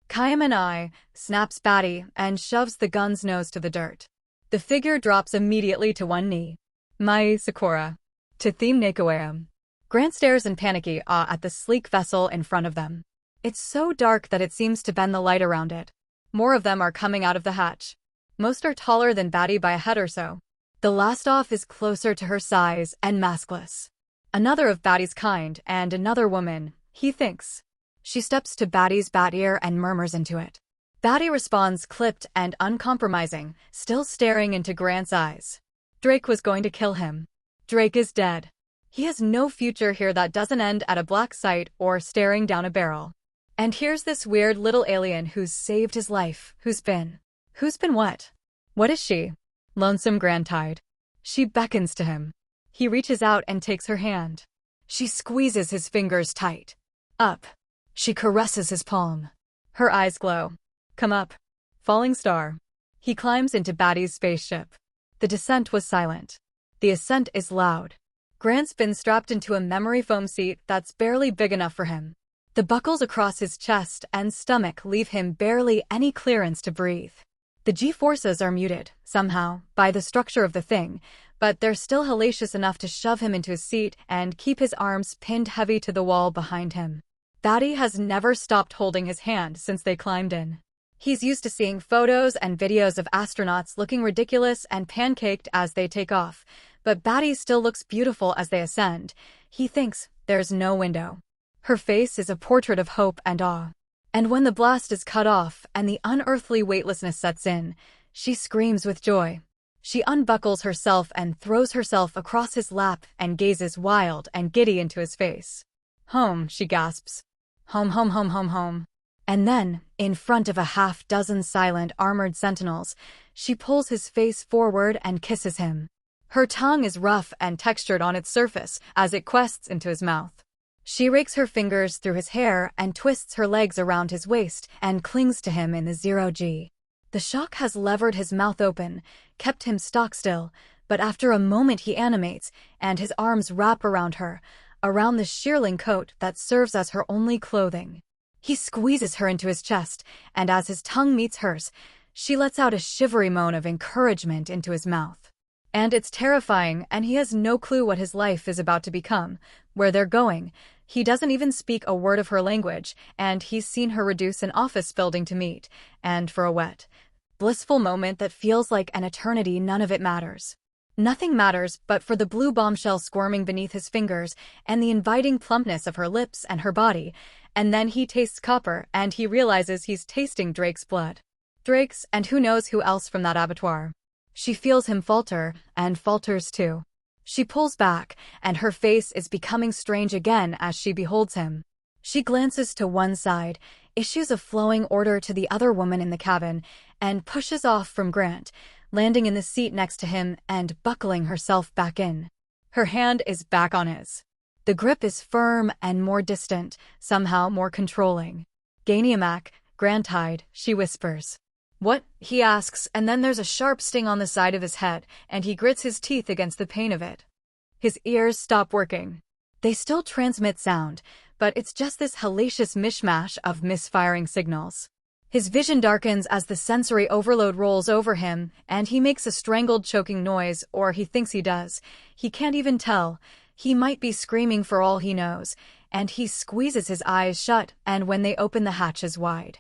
Kayam and I, snaps Batty and shoves the gun's nose to the dirt. The figure drops immediately to one knee. Mai Sakura. To theme Nakawayam. Grant stares in panicky awe at the sleek vessel in front of them. It's so dark that it seems to bend the light around it. More of them are coming out of the hatch. Most are taller than Batty by a head or so. The last off is closer to her size and maskless. Another of Batty's kind and another woman, he thinks. She steps to Batty's bat ear and murmurs into it. Batty responds clipped and uncompromising, still staring into Grant's eyes. Drake was going to kill him. Drake is dead. He has no future here that doesn't end at a black site or staring down a barrel. And here's this weird little alien who's saved his life. Who's been what? What is she? Lonesome Grant-eyed. She beckons to him. He reaches out and takes her hand. She squeezes his fingers tight. Up. She caresses his palm. Her eyes glow. Come up. Falling star. He climbs into Batty's spaceship. The descent was silent. The ascent is loud. Grant's been strapped into a memory foam seat that's barely big enough for him. The buckles across his chest and stomach leave him barely any clearance to breathe. The G-forces are muted, somehow, by the structure of the thing, but they're still hellacious enough to shove him into his seat and keep his arms pinned heavy to the wall behind him. Batty has never stopped holding his hand since they climbed in. He's used to seeing photos and videos of astronauts looking ridiculous and pancaked as they take off, but Batty still looks beautiful as they ascend. He thinks there's no window. Her face is a portrait of hope and awe. And when the blast is cut off and the unearthly weightlessness sets in, she screams with joy. She unbuckles herself and throws herself across his lap and gazes wild and giddy into his face. Home, she gasps. Home, home, home, home, home. And then, in front of a half-dozen silent, armored sentinels, she pulls his face forward and kisses him. Her tongue is rough and textured on its surface as it quests into his mouth. She rakes her fingers through his hair and twists her legs around his waist and clings to him in the 0G. The shock has levered his mouth open, kept him stock still, but after a moment he animates, and his arms wrap around her, around the shearling coat that serves as her only clothing. He squeezes her into his chest, and as his tongue meets hers, she lets out a shivery moan of encouragement into his mouth. And it's terrifying, and he has no clue what his life is about to become, where they're going. He doesn't even speak a word of her language, and he's seen her reduce an office building to meet, and for a wet, blissful moment that feels like an eternity, none of it matters. Nothing matters but for the blue bombshell squirming beneath his fingers and the inviting plumpness of her lips and her body, and then he tastes copper and he realizes he's tasting Drake's blood. Drake's and who knows who else from that abattoir. She feels him falter, and falters too. She pulls back, and her face is becoming strange again as she beholds him. She glances to one side, issues a flowing order to the other woman in the cabin, and pushes off from Grant, landing in the seat next to him and buckling herself back in. Her hand is back on his. The grip is firm and more distant, somehow more controlling. Gainiamak, Grant-eyed, she whispers. What? He asks, and then there's a sharp sting on the side of his head, and he grits his teeth against the pain of it. His ears stop working. They still transmit sound, but it's just this hellacious mishmash of misfiring signals. His vision darkens as the sensory overload rolls over him, and he makes a strangled choking noise, or he thinks he does. He can't even tell. He might be screaming for all he knows, and he squeezes his eyes shut, and when they open the hatches wide.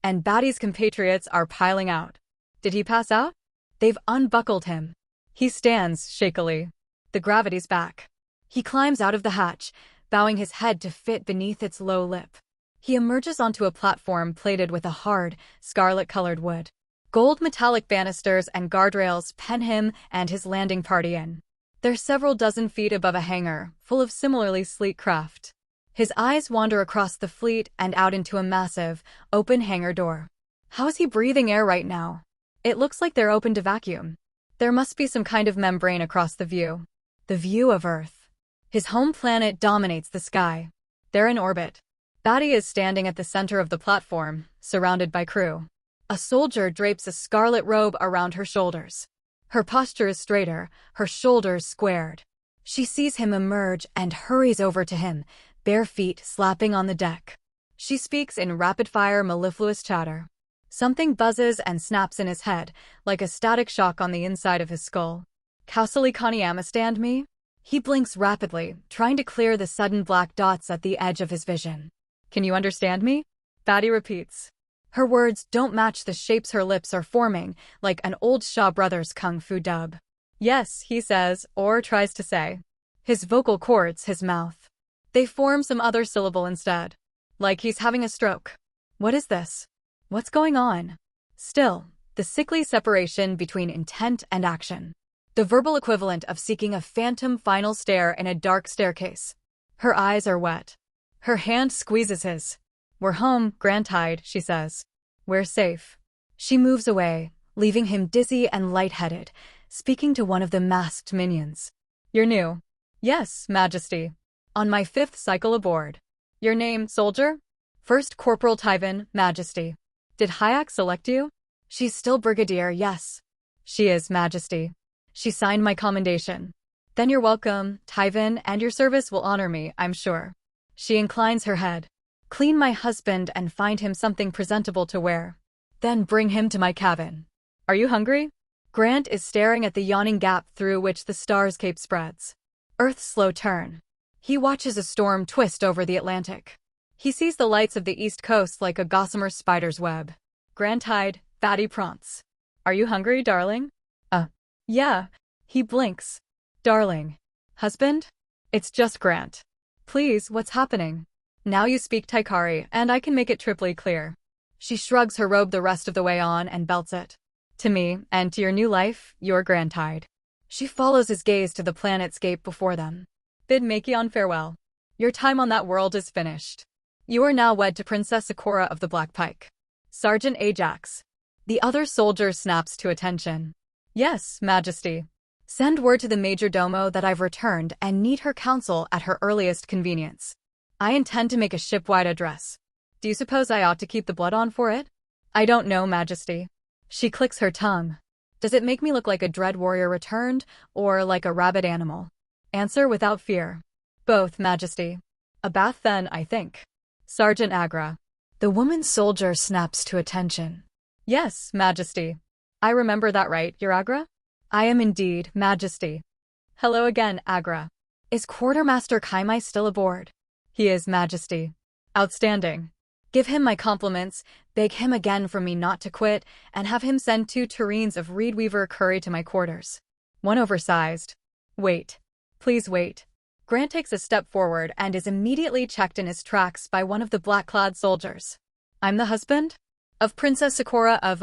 And Batty's compatriots are piling out. Did he pass out? They've unbuckled him. He stands, shakily. The gravity's back. He climbs out of the hatch, bowing his head to fit beneath its low lip. He emerges onto a platform plated with a hard, scarlet-colored wood. Gold metallic banisters and guardrails pen him and his landing party in. They're several dozen feet above a hangar, full of similarly sleek craft. His eyes wander across the fleet and out into a massive, open hangar door. How is he breathing air right now? It looks like they're open to vacuum. There must be some kind of membrane across the view. The view of Earth. His home planet dominates the sky. They're in orbit. Batty is standing at the center of the platform, surrounded by crew. A soldier drapes a scarlet robe around her shoulders. Her posture is straighter, her shoulders squared. She sees him emerge and hurries over to him, bare feet slapping on the deck. She speaks in rapid-fire mellifluous chatter. Something buzzes and snaps in his head, like a static shock on the inside of his skull. Kausali understand me? He blinks rapidly, trying to clear the sudden black dots at the edge of his vision. Can you understand me? Batty repeats. Her words don't match the shapes her lips are forming, like an old Shaw Brothers kung fu dub. Yes, he says, or tries to say. His vocal cords, his mouth. They form some other syllable instead. Like he's having a stroke. What is this? What's going on? Still, the sickly separation between intent and action. The verbal equivalent of seeking a phantom final stare in a dark staircase. Her eyes are wet. Her hand squeezes his. We're home, Grant-eyed, she says. We're safe. She moves away, leaving him dizzy and lightheaded, speaking to one of the masked minions. You're new. Yes, Majesty. On my 5th cycle aboard. Your name, soldier? First Corporal Tyven, Majesty. Did Hyak select you? She's still Brigadier, yes. She is, Majesty. She signed my commendation. Then you're welcome, Tyven, and your service will honor me, I'm sure. She inclines her head. Clean my husband and find him something presentable to wear. Then bring him to my cabin. Are you hungry? Grant is staring at the yawning gap through which the stars' cape spreads. Earth's slow turn. He watches a storm twist over the Atlantic. He sees the lights of the East Coast like a gossamer spider's web. Grant-eyed, Batty prompts. Are you hungry, darling? Yeah. He blinks. Darling. Husband? It's just Grant. Please, what's happening? Now you speak Taikari, and I can make it triply clear. She shrugs her robe the rest of the way on and belts it. To me, and to your new life, you're Grant-eyed. She follows his gaze to the planetscape before them. Bid Makion farewell. Your time on that world is finished. You are now wed to Princess Sakura of the Black Pike. Sergeant Ajax. The other soldier snaps to attention. Yes, Majesty. Send word to the Major Domo that I've returned and need her counsel at her earliest convenience. I intend to make a ship-wide address. Do you suppose I ought to keep the blood on for it? I don't know, Majesty. She clicks her tongue. Does it make me look like a dread warrior returned, or like a rabid animal? Answer without fear. Both, Majesty. A bath then, I think. Sergeant Agra. The woman soldier snaps to attention. Yes, Majesty. I remember that right, Your Agra? I am indeed, Majesty. Hello again, Agra. Is Quartermaster Kaimai still aboard? He is, Majesty. Outstanding. Give him my compliments, beg him again for me not to quit, and have him send 2 tureens of reed-weaver curry to my quarters. 1 oversized. Wait. Please wait. Grant takes a step forward and is immediately checked in his tracks by one of the black-clad soldiers. I'm the husband? Of Princess Sakura of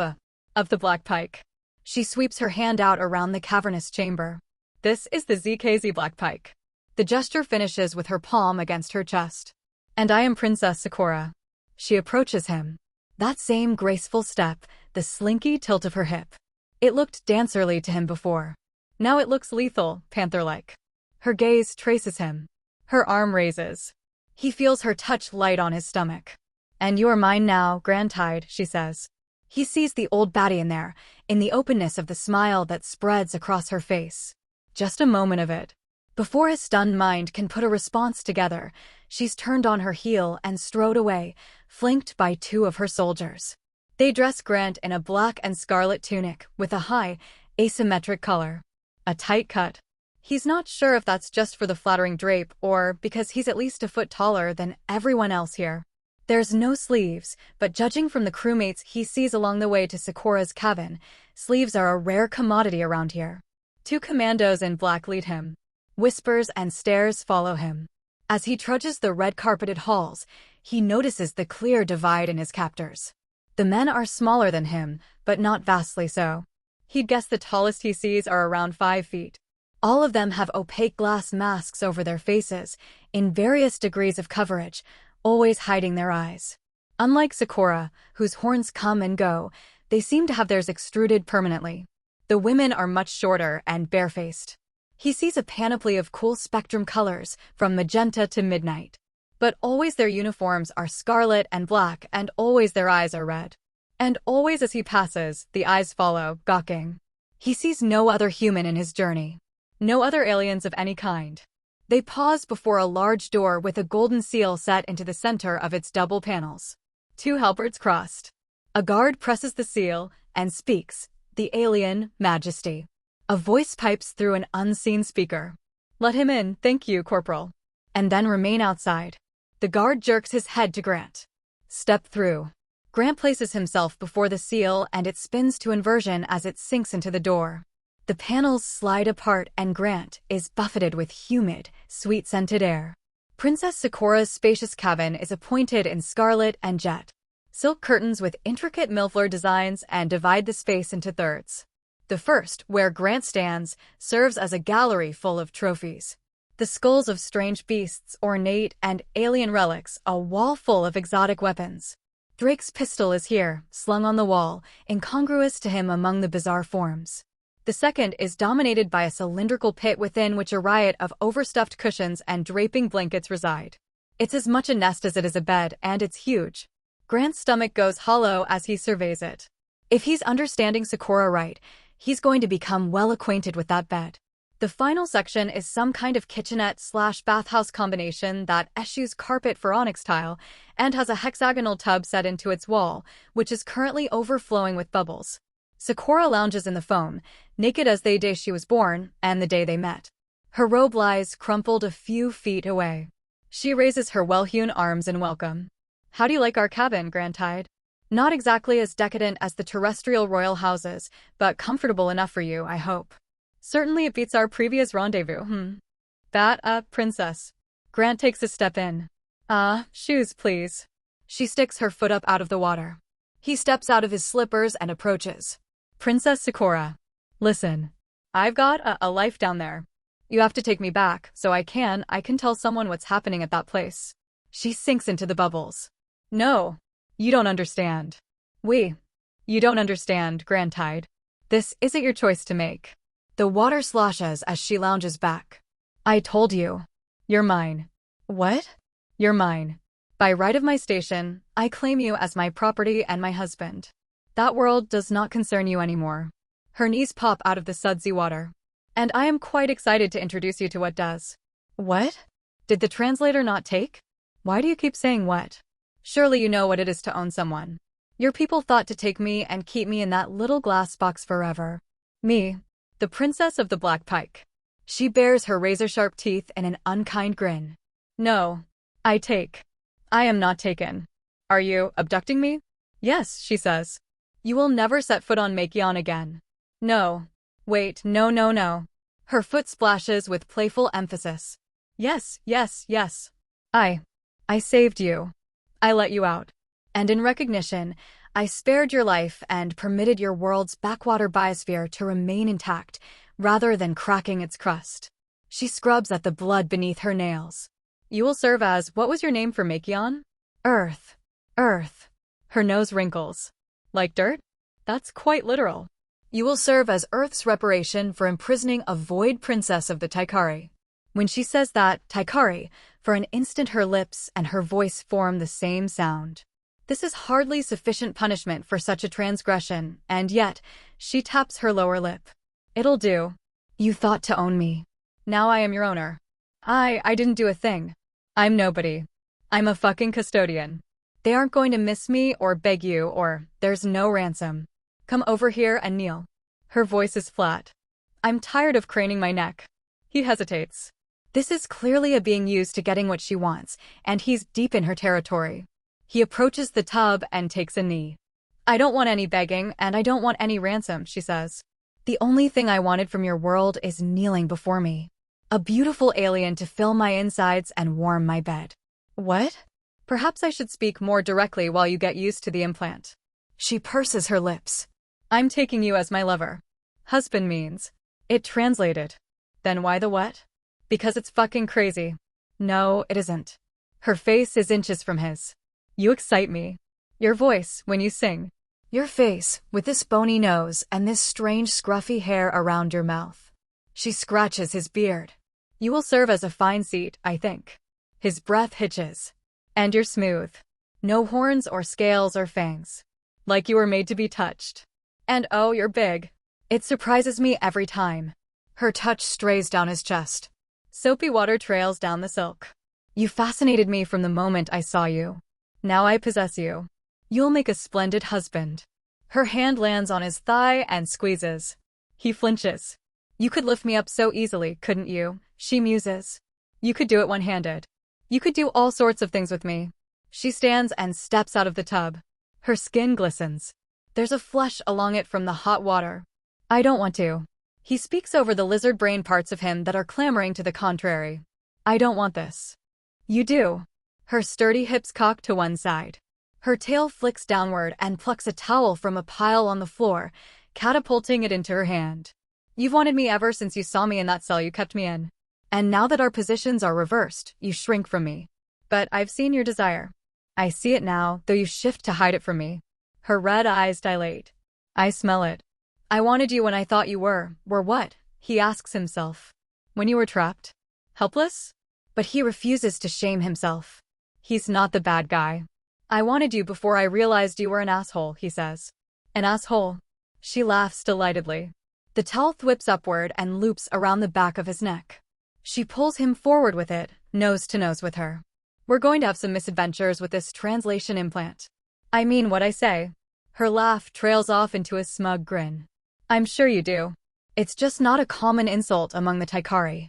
the Black Pike. She sweeps her hand out around the cavernous chamber. This is the ZKZ Black Pike. The gesture finishes with her palm against her chest. And I am Princess Sakura. She approaches him. That same graceful step, the slinky tilt of her hip. It looked dancerly to him before. Now it looks lethal, panther-like. Her gaze traces him. Her arm raises. He feels her touch light on his stomach. And you are mine now, Grant-eyed, she says. He sees the old Batty in there, in the openness of the smile that spreads across her face. Just a moment of it. Before his stunned mind can put a response together, she's turned on her heel and strode away, flanked by 2 of her soldiers. They dress Grant in a black and scarlet tunic with a high, asymmetric collar. A tight cut. He's not sure if that's just for the flattering drape or because he's at least a foot taller than everyone else here. There's no sleeves, but judging from the crewmates he sees along the way to Sakura's cabin, sleeves are a rare commodity around here. 2 commandos in black lead him. Whispers and stares follow him. As he trudges the red-carpeted halls, he notices the clear divide in his captors. The men are smaller than him, but not vastly so. He'd guess the tallest he sees are around 5 feet. All of them have opaque glass masks over their faces, in various degrees of coverage, always hiding their eyes. Unlike Sakura, whose horns come and go, they seem to have theirs extruded permanently. The women are much shorter and barefaced. He sees a panoply of cool spectrum colors, from magenta to midnight. But always their uniforms are scarlet and black, and always their eyes are red. And always as he passes, the eyes follow, gawking. He sees no other human in his journey. No other aliens of any kind. They pause before a large door with a golden seal set into the center of its double panels. Two halberds crossed. A guard presses the seal and speaks, the alien majesty. A voice pipes through an unseen speaker. Let him in, thank you, Corporal. And then remain outside. The guard jerks his head to Grant. Step through. Grant places himself before the seal and it spins to inversion as it sinks into the door. The panels slide apart and Grant is buffeted with humid, sweet-scented air. Princess Sakura's spacious cabin is appointed in scarlet and jet. Silk curtains with intricate millefleur designs and divide the space into thirds. The first, where Grant stands, serves as a gallery full of trophies. The skulls of strange beasts, ornate and alien relics, a wall full of exotic weapons. Drake's pistol is here, slung on the wall, incongruous to him among the bizarre forms. The second is dominated by a cylindrical pit within which a riot of overstuffed cushions and draping blankets reside. It's as much a nest as it is a bed, and it's huge. Grant's stomach goes hollow as he surveys it. If he's understanding Sakura right, he's going to become well acquainted with that bed. The final section is some kind of kitchenette/bathhouse combination that eschews carpet for onyx tile and has a hexagonal tub set into its wall, which is currently overflowing with bubbles. Sakura lounges in the foam, naked as the day she was born and the day they met. Her robe lies crumpled a few feet away. She raises her well-hewn arms in welcome. How do you like our cabin, Grantide? Not exactly as decadent as the terrestrial royal houses, but comfortable enough for you, I hope. Certainly it beats our previous rendezvous, Princess. Grant takes a step in. Shoes, please. She sticks her foot up out of the water. He steps out of his slippers and approaches. Princess Sakura. Listen. I've got a life down there. You have to take me back, so I can tell someone what's happening at that place. She sinks into the bubbles. No. You don't understand. You don't understand, Grantide. This isn't your choice to make. The water sloshes as she lounges back. I told you. You're mine. What? You're mine. By right of my station, I claim you as my property and my husband. That world does not concern you anymore. Her knees pop out of the sudsy water. And I am quite excited to introduce you to what does. What? Did the translator not take? Why do you keep saying what? Surely you know what it is to own someone. Your people thought to take me and keep me in that little glass box forever. Me, the princess of the Black Pike. She bares her razor-sharp teeth in an unkind grin. No, I am not taken. Are you abducting me? Yes, she says. You will never set foot on Makion again. No. Wait, no. Her foot splashes with playful emphasis. Yes. I saved you. I let you out. And in recognition, I spared your life and permitted your world's backwater biosphere to remain intact, rather than cracking its crust. She scrubs at the blood beneath her nails. You will serve as, what was your name for Makion? Earth. Her nose wrinkles. Like dirt? That's quite literal. You will serve as Earth's reparation for imprisoning a void princess of the Taikari. When she says that, Taikari, for an instant her lips and her voice form the same sound. This is hardly sufficient punishment for such a transgression, and yet, she taps her lower lip. It'll do. You thought to own me. Now I am your owner. I didn't do a thing. I'm nobody. I'm a fucking custodian. They aren't going to miss me or beg you or there's no ransom. Come over here and kneel. Her voice is flat. I'm tired of craning my neck. He hesitates. This is clearly a being used to getting what she wants, and he's deep in her territory. He approaches the tub and takes a knee. I don't want any begging, and I don't want any ransom, she says. The only thing I wanted from your world is kneeling before me. A beautiful alien to fill my insides and warm my bed. What? Perhaps I should speak more directly while you get used to the implant. She purses her lips. I'm taking you as my lover. Husband means. It translated. Then why the what? Because it's fucking crazy. No, it isn't. Her face is inches from his. You excite me. Your voice, when you sing. Your face, with this bony nose and this strange scruffy hair around your mouth. She scratches his beard. You will serve as a fine seat, I think. His breath hitches. And you're smooth. No horns or scales or fangs. Like you were made to be touched. And oh, you're big. It surprises me every time. Her touch strays down his chest. Soapy water trails down the silk. You fascinated me from the moment I saw you. Now I possess you. You'll make a splendid husband. Her hand lands on his thigh and squeezes. He flinches. You could lift me up so easily, couldn't you? She muses. You could do it one-handed. You could do all sorts of things with me. She stands and steps out of the tub. Her skin glistens. There's a flush along it from the hot water. I don't want to. He speaks over the lizard brain parts of him that are clamoring to the contrary. I don't want this. You do. Her sturdy hips cock to one side. Her tail flicks downward and plucks a towel from a pile on the floor, catapulting it into her hand. You've wanted me ever since you saw me in that cell you kept me in. And now that our positions are reversed, you shrink from me. But I've seen your desire. I see it now, though you shift to hide it from me. Her red eyes dilate. I smell it. I wanted you when I thought you were what? He asks himself. When you were trapped? Helpless? But he refuses to shame himself. He's not the bad guy. I wanted you before I realized you were an asshole, he says. An asshole? She laughs delightedly. The towel whips upward and loops around the back of his neck. She pulls him forward with it, nose to nose with her. We're going to have some misadventures with this translation implant. I mean what I say. Her laugh trails off into a smug grin. I'm sure you do. It's just not a common insult among the Taikari.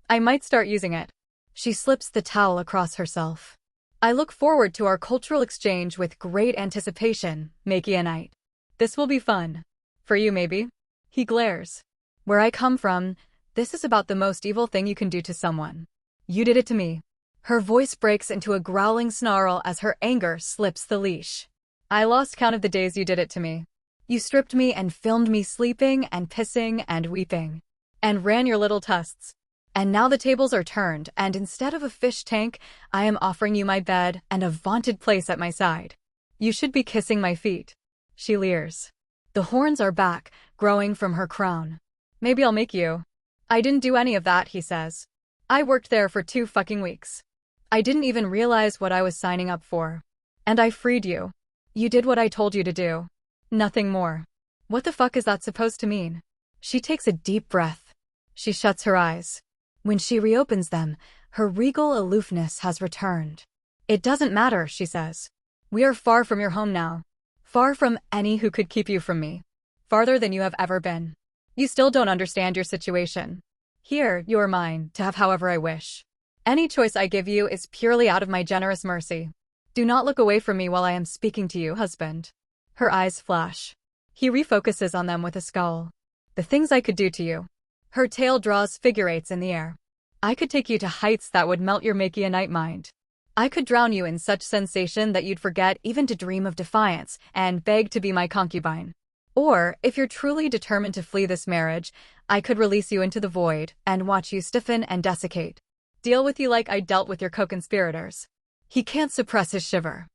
I might start using it. She slips the towel across herself. I look forward to our cultural exchange with great anticipation, Makianite. This will be fun. For you, maybe? He glares. Where I come from, this is about the most evil thing you can do to someone. You did it to me. Her voice breaks into a growling snarl as her anger slips the leash. I lost count of the days you did it to me. You stripped me and filmed me sleeping and pissing and weeping. And ran your little tests. And now the tables are turned, and instead of a fish tank, I am offering you my bed and a vaunted place at my side. You should be kissing my feet. She leers. The horns are back, growing from her crown. Maybe I'll make you. I didn't do any of that, he says. I worked there for 2 fucking weeks. I didn't even realize what I was signing up for. And I freed you. You did what I told you to do. Nothing more. What the fuck is that supposed to mean? She takes a deep breath. She shuts her eyes. When she reopens them, her regal aloofness has returned. It doesn't matter, she says. We are far from your home now. Far from any who could keep you from me. Farther than you have ever been. You still don't understand your situation. Here, you are mine, to have however I wish. Any choice I give you is purely out of my generous mercy. Do not look away from me while I am speaking to you, husband. Her eyes flash. He refocuses on them with a scowl. The things I could do to you. Her tail draws figure eights in the air. I could take you to heights that would melt your Makianite mind. I could drown you in such sensation that you'd forget even to dream of defiance and beg to be my concubine. Or, if you're truly determined to flee this marriage, I could release you into the void and watch you stiffen and desiccate. Deal with you like I dealt with your co-conspirators. He can't suppress his shiver.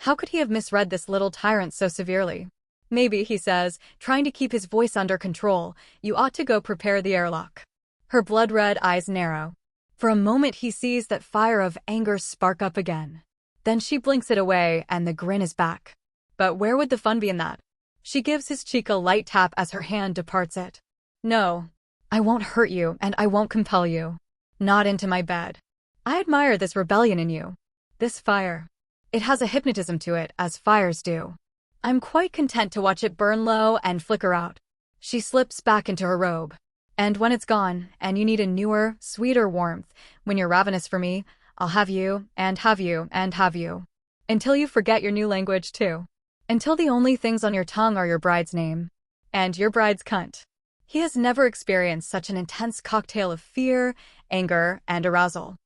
How could he have misread this little tyrant so severely? Maybe, he says, trying to keep his voice under control, you ought to go prepare the airlock. Her blood-red eyes narrow. For a moment he sees that fire of anger spark up again. Then she blinks it away and the grin is back. But where would the fun be in that? She gives his cheek a light tap as her hand departs it. No. I won't hurt you and I won't compel you. Not into my bed. I admire this rebellion in you. This fire. It has a hypnotism to it, as fires do. I'm quite content to watch it burn low and flicker out. She slips back into her robe. And when it's gone, and you need a newer, sweeter warmth, when you're ravenous for me, I'll have you, and have you, and have you. Until you forget your new language, too. Until the only things on your tongue are your bride's name. And your bride's cunt. He has never experienced such an intense cocktail of fear, anger, and arousal.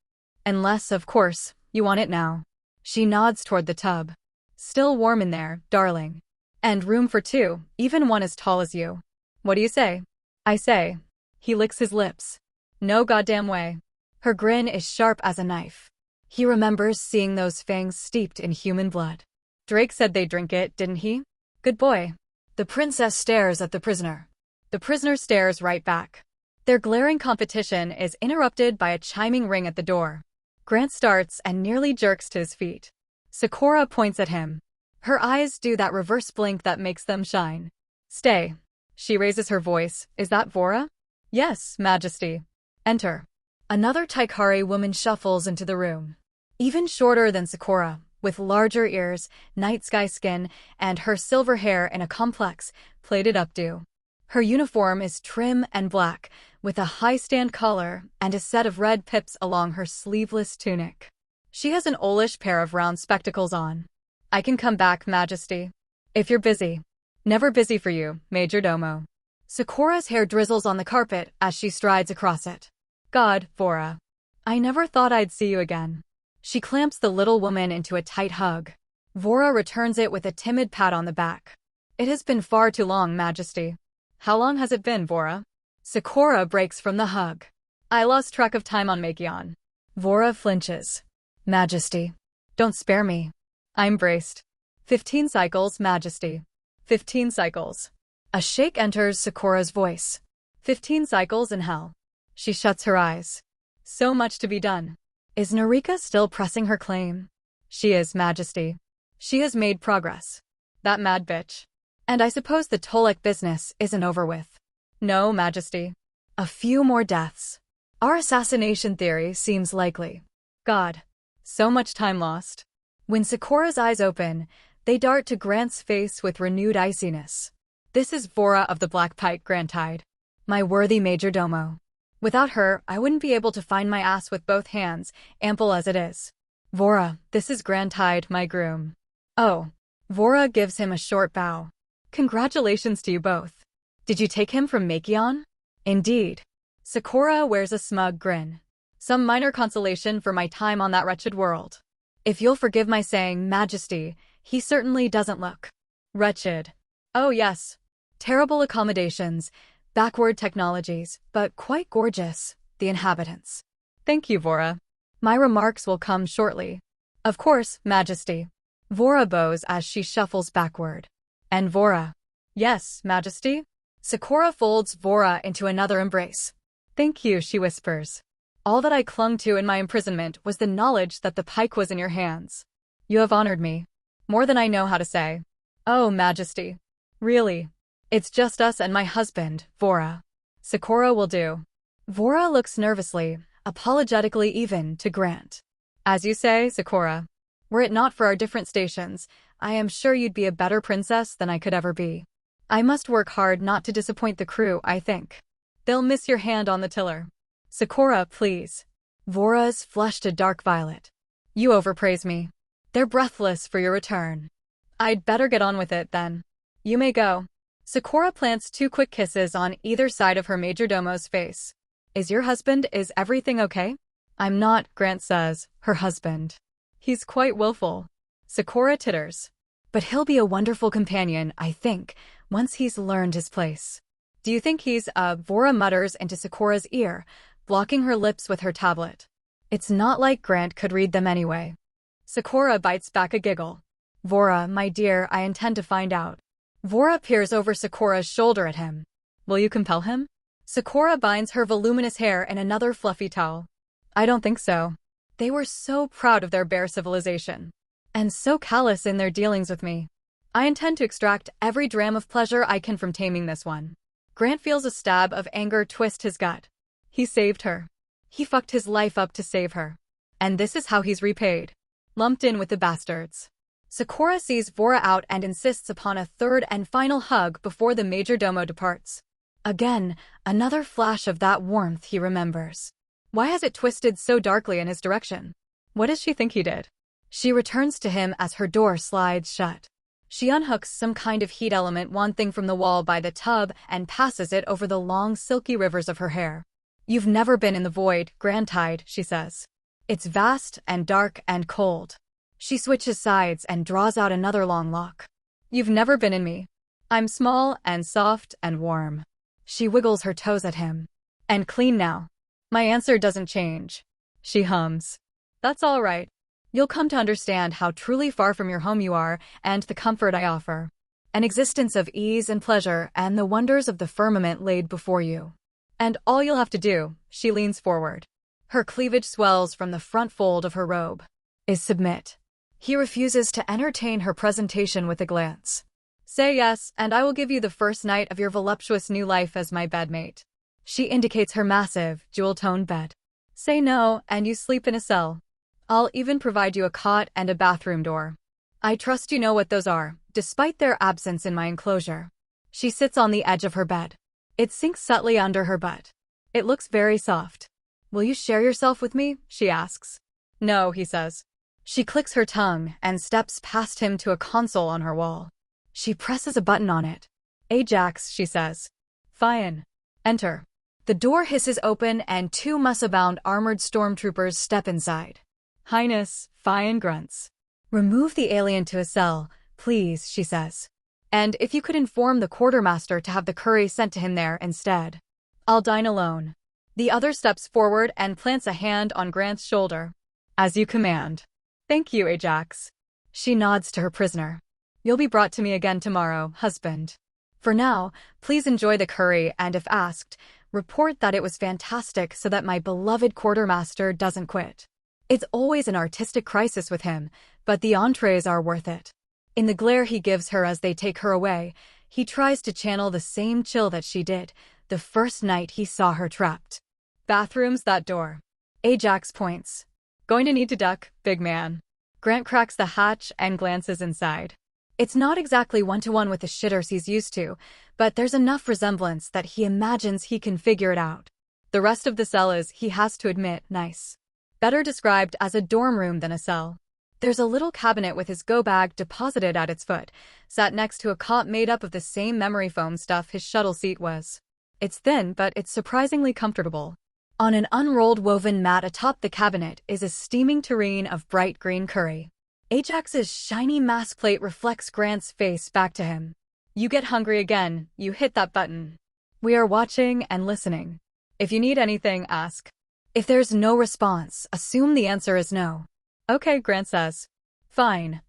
Unless, of course, you want it now. She nods toward the tub. Still warm in there, darling. And room for 2, even one as tall as you. What do you say? I say. He licks his lips. No goddamn way. Her grin is sharp as a knife. He remembers seeing those fangs steeped in human blood. Drake said they drink it, didn't he? Good boy. The princess stares at the prisoner. The prisoner stares right back. Their glaring competition is interrupted by a chiming ring at the door. Grant starts and nearly jerks to his feet. Sakura points at him. Her eyes do that reverse blink that makes them shine. Stay. She raises her voice. Is that Vora? Yes, Majesty. Enter. Another Taikari woman shuffles into the room. Even shorter than Sakura, with larger ears, night sky skin, and her silver hair in a complex, plaited updo. Her uniform is trim and black, with a high-stand collar and a set of red pips along her sleeveless tunic. She has an owlish pair of round spectacles on. I can come back, Majesty. If you're busy. Never busy for you, Major Domo. Sakura's hair drizzles on the carpet as she strides across it. God, Vora. I never thought I'd see you again. She clamps the little woman into a tight hug. Vora returns it with a timid pat on the back. It has been far too long, Majesty. How long has it been, Vora? Sakura breaks from the hug. I lost track of time on Makion. Vora flinches. Majesty. Don't spare me. I'm braced. 15 cycles, Majesty. 15 cycles. A shake enters Sakura's voice. 15 cycles in hell. She shuts her eyes. So much to be done. Is Narika still pressing her claim? She is, Majesty. She has made progress. That mad bitch. And I suppose the Tolek business isn't over with. No, Majesty. A few more deaths. Our assassination theory seems likely. God. So much time lost. When Sakura's eyes open, they dart to Grant's face with renewed iciness. This is Vora of the Black Pike, Grantide. My worthy Major Domo. Without her, I wouldn't be able to find my ass with both hands, ample as it is. Vora, this is Grantide, my groom. Oh. Vora gives him a short bow. Congratulations to you both. Did you take him from Makion? Indeed. Sakura wears a smug grin. Some minor consolation for my time on that wretched world. If you'll forgive my saying, Majesty, he certainly doesn't look wretched. Oh yes. Terrible accommodations, backward technologies, but quite gorgeous, the inhabitants. Thank you, Vora. My remarks will come shortly. Of course, Majesty. Vora bows as she shuffles backward. And Vora. Yes, Majesty? Sakura folds Vora into another embrace. Thank you, she whispers. All that I clung to in my imprisonment was the knowledge that the pike was in your hands. You have honored me. More than I know how to say. Oh, Majesty. Really. It's just us and my husband, Vora. Sakura will do. Vora looks nervously, apologetically even, to Grant. As you say, Sakura. Were it not for our different stations, I am sure you'd be a better princess than I could ever be. I must work hard not to disappoint the crew, I think. They'll miss your hand on the tiller. Sakura, please. Vora's flushed a dark violet. You overpraise me. They're breathless for your return. I'd better get on with it, then. You may go. Sakura plants 2 quick kisses on either side of her majordomo's face. Is everything okay? I'm not, Grant says, her husband. He's quite willful. Sakura titters. But he'll be a wonderful companion, I think, once he's learned his place. Do you think he's, Vora mutters into Sakura's ear, blocking her lips with her tablet. It's not like Grant could read them anyway. Sakura bites back a giggle. Vora, my dear, I intend to find out. Vora peers over Sakura's shoulder at him. Will you compel him? Sakura binds her voluminous hair in another fluffy towel. I don't think so. They were so proud of their bare civilization. And so callous in their dealings with me. I intend to extract every dram of pleasure I can from taming this one. Grant feels a stab of anger twist his gut. He saved her. He fucked his life up to save her. And this is how he's repaid. Lumped in with the bastards. Sakura sees Vora out and insists upon a third and final hug before the majordomo departs. Again, another flash of that warmth he remembers. Why has it twisted so darkly in his direction? What does she think he did? She returns to him as her door slides shut. She unhooks some kind of heat element one thing from the wall by the tub and passes it over the long silky rivers of her hair. You've never been in the void, Grantide, she says. It's vast and dark and cold. She switches sides and draws out another long lock. You've never been in me. I'm small and soft and warm. She wiggles her toes at him. And clean now. My answer doesn't change. She hums. That's all right. You'll come to understand how truly far from your home you are and the comfort I offer. An existence of ease and pleasure and the wonders of the firmament laid before you. And all you'll have to do, she leans forward. Her cleavage swells from the front fold of her robe. Is submit. He refuses to entertain her presentation with a glance. Say yes, and I will give you the first night of your voluptuous new life as my bedmate. She indicates her massive, jewel-toned bed. Say no, and you sleep in a cell. I'll even provide you a cot and a bathroom door. I trust you know what those are, despite their absence in my enclosure. She sits on the edge of her bed. It sinks subtly under her butt. It looks very soft. Will you share yourself with me? She asks. No, he says. She clicks her tongue and steps past him to a console on her wall. She presses a button on it. Ajax, she says. Fine. Enter. The door hisses open and two muscle-bound armored stormtroopers step inside. Highness, Fian grunts. Remove the alien to a cell, please, she says. And if you could inform the quartermaster to have the curry sent to him there instead. I'll dine alone. The other steps forward and plants a hand on Grant's shoulder. As you command. Thank you, Ajax. She nods to her prisoner. You'll be brought to me again tomorrow, husband. For now, please enjoy the curry and if asked, report that it was fantastic so that my beloved quartermaster doesn't quit. It's always an artistic crisis with him, but the entrees are worth it. In the glare he gives her as they take her away, he tries to channel the same chill that she did the first night he saw her trapped. Bathroom's that door. Ajax points. Going to need to duck, big man. Grant cracks the hatch and glances inside. It's not exactly one-to-one with the shitters he's used to, but there's enough resemblance that he imagines he can figure it out. The rest of the cell is, he has to admit, nice. Better described as a dorm room than a cell. There's a little cabinet with his go-bag deposited at its foot, sat next to a cot made up of the same memory foam stuff his shuttle seat was. It's thin, but it's surprisingly comfortable. On an unrolled woven mat atop the cabinet is a steaming tureen of bright green curry. Ajax's shiny mask plate reflects Grant's face back to him. You get hungry again, you hit that button. We are watching and listening. If you need anything, ask. If there's no response, assume the answer is no. Okay, Grant says. Fine.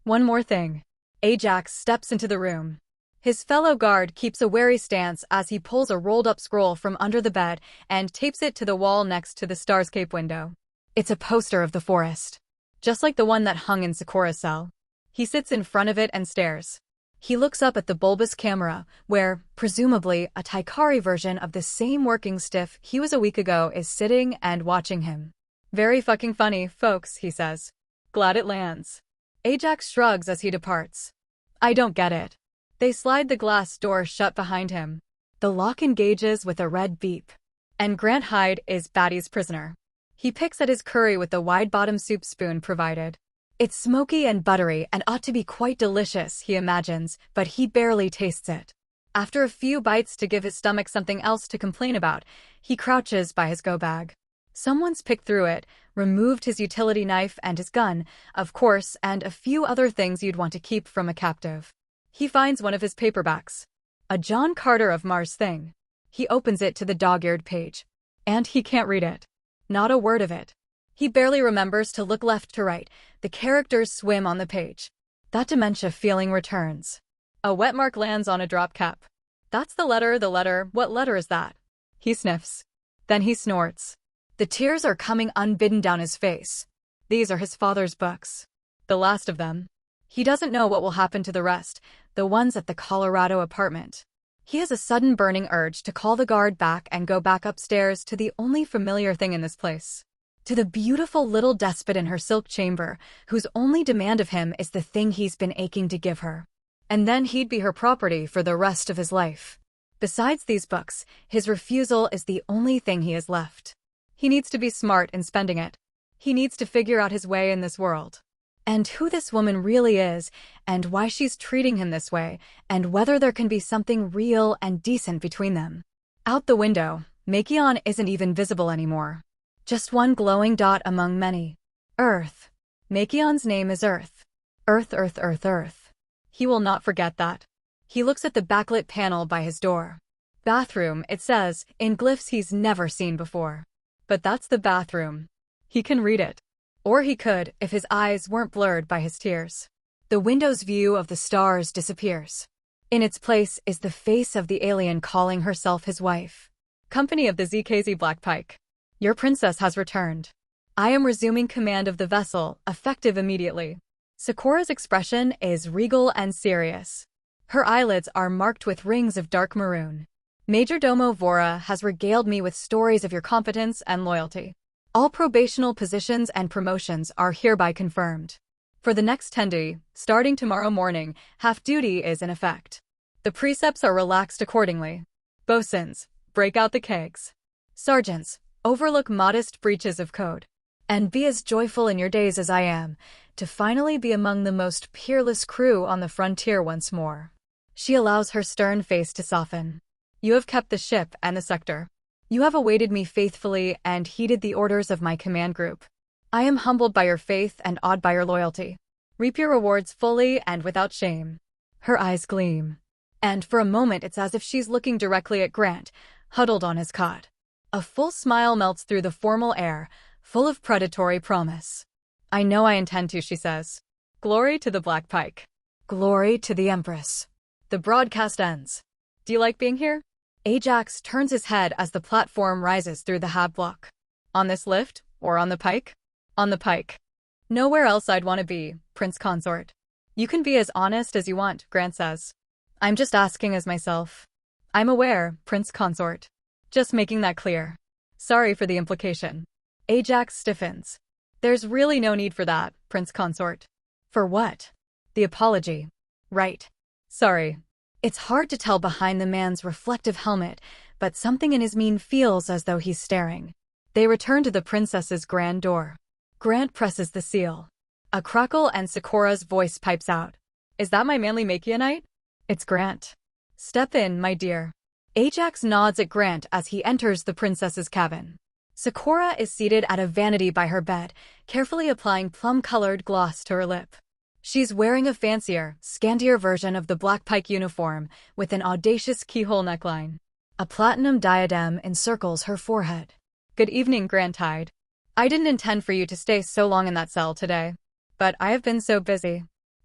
One more thing. Ajax steps into the room. His fellow guard keeps a wary stance as he pulls a rolled-up scroll from under the bed and tapes it to the wall next to the Starscape window. It's a poster of the forest. Just like the one that hung in Sakura's cell. He sits in front of it and stares. He looks up at the bulbous camera, where, presumably, a Taikari version of the same working stiff he was a week ago is sitting and watching him. Very fucking funny, folks, he says. Glad it lands. Ajax shrugs as he departs. I don't get it. They slide the glass door shut behind him. The lock engages with a red beep. And Grant Hyde is Batty's prisoner. He picks at his curry with the wide-bottom soup spoon provided. It's smoky and buttery and ought to be quite delicious, he imagines, but he barely tastes it. After a few bites to give his stomach something else to complain about, he crouches by his go-bag. Someone's picked through it, removed his utility knife and his gun, of course, and a few other things you'd want to keep from a captive. He finds one of his paperbacks. A John Carter of Mars thing. He opens it to the dog-eared page. And he can't read it. Not a word of it. He barely remembers to look left to right. The characters swim on the page. That dementia feeling returns. A wet mark lands on a drop cap. That's the letter, what letter is that? He sniffs. Then he snorts. The tears are coming unbidden down his face. These are his father's books. The last of them. He doesn't know what will happen to the rest, the ones at the Colorado apartment. He has a sudden burning urge to call the guard back and go back upstairs to the only familiar thing in this place. To the beautiful little despot in her silk chamber, whose only demand of him is the thing he's been aching to give her. And then he'd be her property for the rest of his life. Besides these books, his refusal is the only thing he has left. He needs to be smart in spending it. He needs to figure out his way in this world. And who this woman really is, and why she's treating him this way, and whether there can be something real and decent between them. Out the window, Makion isn't even visible anymore. Just one glowing dot among many. Earth. Makion's name is Earth. Earth, Earth, Earth, Earth. He will not forget that. He looks at the backlit panel by his door. Bathroom, it says, in glyphs he's never seen before. But that's the bathroom. He can read it. Or he could, if his eyes weren't blurred by his tears. The window's view of the stars disappears. In its place is the face of the alien calling herself his wife. Company of the ZKZ Black Pike. Your princess has returned. I am resuming command of the vessel, effective immediately. Sakura's expression is regal and serious. Her eyelids are marked with rings of dark maroon. Majordomo Vora has regaled me with stories of your competence and loyalty. All probational positions and promotions are hereby confirmed. For the next 10 days, starting tomorrow morning, half-duty is in effect. The precepts are relaxed accordingly. Bosuns, break out the kegs. Sergeants, overlook modest breaches of code. And be as joyful in your days as I am, to finally be among the most peerless crew on the frontier once more. She allows her stern face to soften. You have kept the ship and the sector. You have awaited me faithfully and heeded the orders of my command group. I am humbled by your faith and awed by your loyalty. Reap your rewards fully and without shame. Her eyes gleam. And for a moment it's as if she's looking directly at Grant, huddled on his cot. A full smile melts through the formal air, full of predatory promise. I know I intend to, she says. Glory to the Black Pike. Glory to the Empress. The broadcast ends. Do you like being here? Ajax turns his head as the platform rises through the hab block. On this lift, or on the pike? On the pike. Nowhere else I'd want to be, Prince Consort. You can be as honest as you want, Grant says. I'm just asking as myself. I'm aware, Prince Consort. Just making that clear. Sorry for the implication. Ajax stiffens. There's really no need for that, Prince Consort. For what? The apology. Right. Sorry. It's hard to tell behind the man's reflective helmet, but something in his mien feels as though he's staring. They return to the princess's grand door. Grant presses the seal. A crackle and Sakura's voice pipes out. Is that my manly Makianite? It's Grant. Step in, my dear. Ajax nods at Grant as he enters the princess's cabin. Sakura is seated at a vanity by her bed, carefully applying plum-colored gloss to her lip. She's wearing a fancier, scantier version of the Black Pike uniform, with an audacious keyhole neckline. A platinum diadem encircles her forehead. Good evening, Grantide. I didn't intend for you to stay so long in that cell today, but I have been so busy.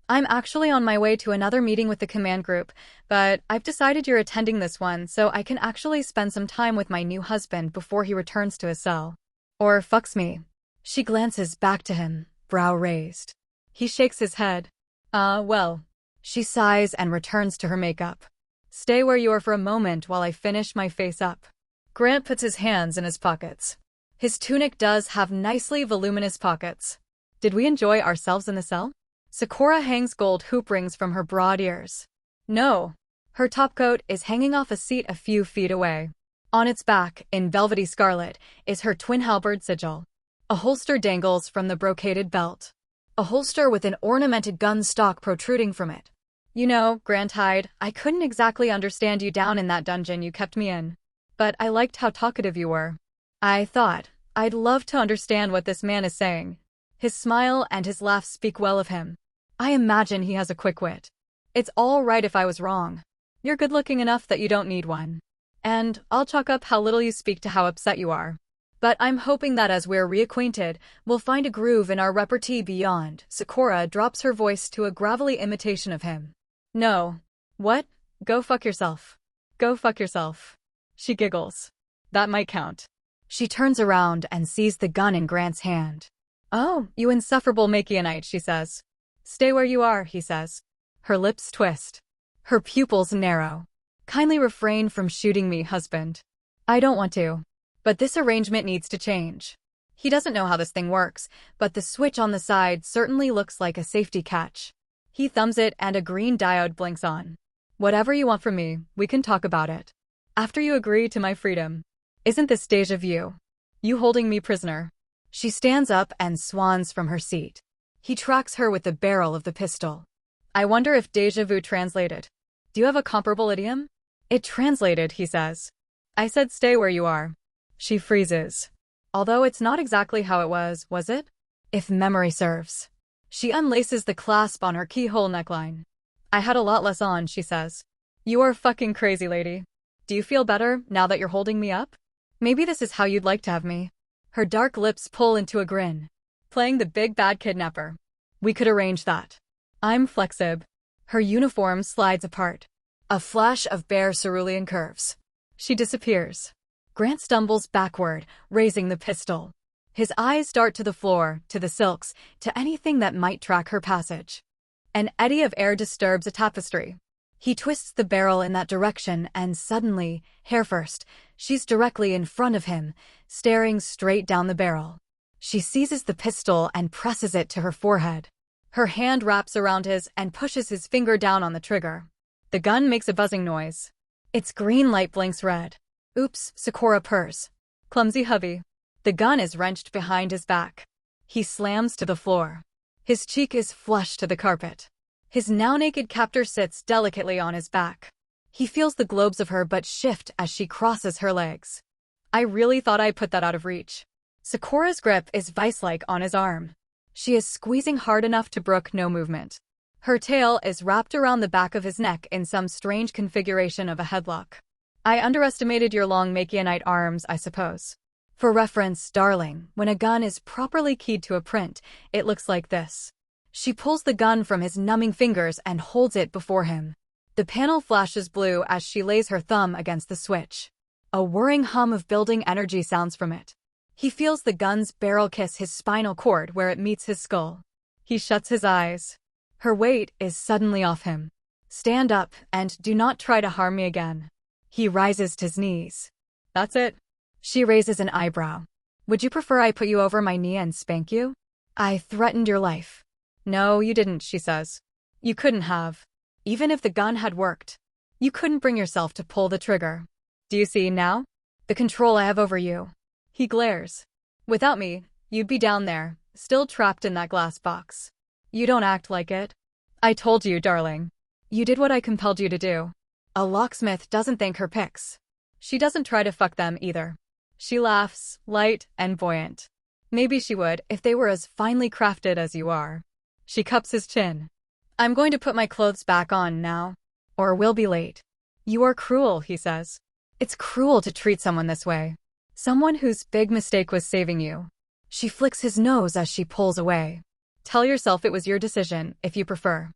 I'm actually on my way to another meeting with the command group, but I've decided you're attending this one so I can actually spend some time with my new husband before he returns to his cell. Or fucks me. She glances back to him, brow raised. He shakes his head. Well. She sighs and returns to her makeup. Stay where you are for a moment while I finish my face up. Grant puts his hands in his pockets. His tunic does have nicely voluminous pockets. Did we enjoy ourselves in the cell? Sakura hangs gold hoop rings from her broad ears. No. Her topcoat is hanging off a seat a few feet away. On its back, in velvety scarlet, is her twin halberd sigil. A holster dangles from the brocaded belt. A holster with an ornamented gun stock protruding from it. You know, Grantide, I couldn't exactly understand you down in that dungeon you kept me in. But I liked how talkative you were. I thought, I'd love to understand what this man is saying. His smile and his laugh speak well of him. I imagine he has a quick wit. It's all right if I was wrong. You're good-looking enough that you don't need one. And I'll chalk up how little you speak to how upset you are. But I'm hoping that as we're reacquainted, we'll find a groove in our repartee beyond. Sakura drops her voice to a gravelly imitation of him. No. What? Go fuck yourself. Go fuck yourself. She giggles. That might count. She turns around and sees the gun in Grant's hand. Oh, you insufferable Makianite, she says. Stay where you are, he says. Her lips twist. Her pupils narrow. Kindly refrain from shooting me, husband. I don't want to. But this arrangement needs to change. He doesn't know how this thing works, but the switch on the side certainly looks like a safety catch. He thumbs it and a green diode blinks on. Whatever you want from me, we can talk about it. After you agree to my freedom. Isn't this déjà vu? You holding me prisoner? She stands up and swans from her seat. He tracks her with the barrel of the pistol. I wonder if déjà vu translated. Do you have a comparable idiom? It translated, he says. I said stay where you are. She freezes. Although it's not exactly how it was it? If memory serves. She unlaces the clasp on her keyhole neckline. I had a lot less on, she says. You are fucking crazy, lady. Do you feel better now that you're holding me up? Maybe this is how you'd like to have me. Her dark lips pull into a grin. Playing the big bad kidnapper. We could arrange that. I'm flexib. Her uniform slides apart. A flash of bare cerulean curves. She disappears. Grant stumbles backward, raising the pistol. His eyes dart to the floor, to the silks, to anything that might track her passage. An eddy of air disturbs a tapestry. He twists the barrel in that direction and suddenly, hair first, she's directly in front of him, staring straight down the barrel. She seizes the pistol and presses it to her forehead. Her hand wraps around his and pushes his finger down on the trigger. The gun makes a buzzing noise. Its green light blinks red. Oops, Sakura purrs. Clumsy hubby. The gun is wrenched behind his back. He slams to the floor. His cheek is flush to the carpet. His now-naked captor sits delicately on his back. He feels the globes of her butt shift as she crosses her legs. I really thought I put that out of reach. Sakura's grip is vice-like on his arm. She is squeezing hard enough to brook no movement. Her tail is wrapped around the back of his neck in some strange configuration of a headlock. I underestimated your long Makianite arms, I suppose. For reference, darling, when a gun is properly keyed to a print, it looks like this. She pulls the gun from his numbing fingers and holds it before him. The panel flashes blue as she lays her thumb against the switch. A whirring hum of building energy sounds from it. He feels the gun's barrel kiss his spinal cord where it meets his skull. He shuts his eyes. Her weight is suddenly off him. Stand up and do not try to harm me again. He rises to his knees. That's it. She raises an eyebrow. Would you prefer I put you over my knee and spank you? I threatened your life. No, you didn't, she says. You couldn't have. Even if the gun had worked. You couldn't bring yourself to pull the trigger. Do you see now? The control I have over you. He glares. Without me, you'd be down there, still trapped in that glass box. You don't act like it. I told you, darling. You did what I compelled you to do. A locksmith doesn't thank her picks. She doesn't try to fuck them either. She laughs, light and buoyant. Maybe she would if they were as finely crafted as you are. She cups his chin. I'm going to put my clothes back on now, or we'll be late. You are cruel, he says. It's cruel to treat someone this way. Someone whose big mistake was saving you. She flicks his nose as she pulls away. Tell yourself it was your decision, if you prefer.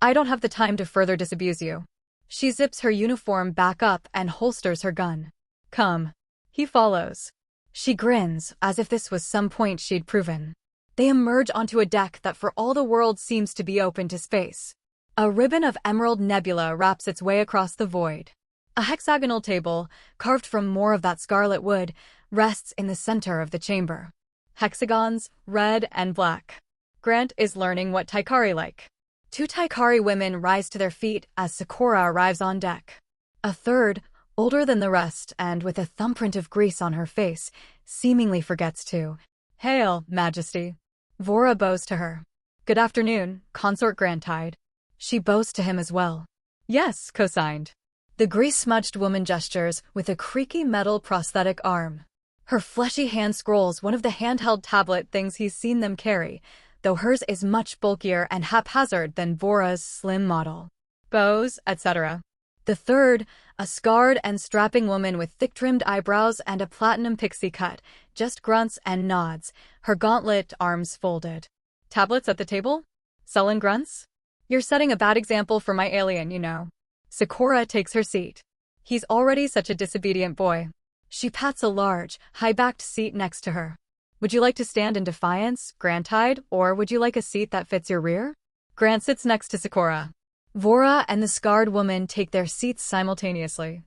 I don't have the time to further disabuse you. She zips her uniform back up and holsters her gun. Come. He follows. She grins, as if this was some point she'd proven. They emerge onto a deck that for all the world seems to be open to space. A ribbon of emerald nebula wraps its way across the void. A hexagonal table, carved from more of that scarlet wood, rests in the center of the chamber. Hexagons, red and black. Grant is learning what Taikari like. 2 Taikari women rise to their feet as Sakura arrives on deck. A third, older than the rest and with a thumbprint of grease on her face, seemingly forgets to. Hail, Majesty. Vora bows to her. Good afternoon, Consort Grantide. She bows to him as well. Yes, co-signed. The grease-smudged woman gestures with a creaky metal prosthetic arm. Her fleshy hand scrolls one of the handheld tablet things he's seen them carry, though hers is much bulkier and haphazard than Vora's slim model. Bows, etc. The third, a scarred and strapping woman with thick-trimmed eyebrows and a platinum pixie cut, just grunts and nods, her gauntlet arms folded. Tablets at the table? Sullen grunts? You're setting a bad example for my alien, you know. Sakura takes her seat. He's already such a disobedient boy. She pats a large, high-backed seat next to her. Would you like to stand in defiance, Grantide, or would you like a seat that fits your rear? Grant sits next to Sakura. Vora and the scarred woman take their seats simultaneously.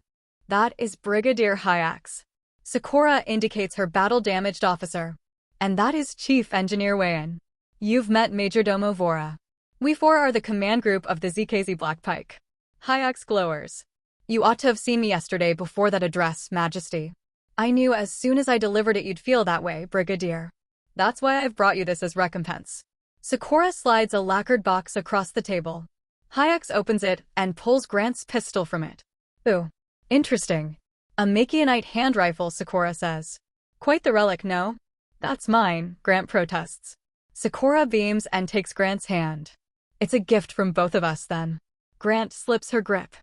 That is Brigadier Hyax. Sakura indicates her battle-damaged officer. And that is Chief Engineer Wayan. You've met Majordomo Vora. We 4 are the command group of the ZKZ Black Pike. Hyax glowers. You ought to have seen me yesterday before that address, Majesty. I knew as soon as I delivered it you'd feel that way, Brigadier. That's why I've brought you this as recompense. Sakura slides a lacquered box across the table. Hyax opens it and pulls Grant's pistol from it. Ooh, interesting. A Makianite hand rifle, Sakura says. Quite the relic, no? That's mine, Grant protests. Sakura beams and takes Grant's hand. It's a gift from both of us, then. Grant slips her grip.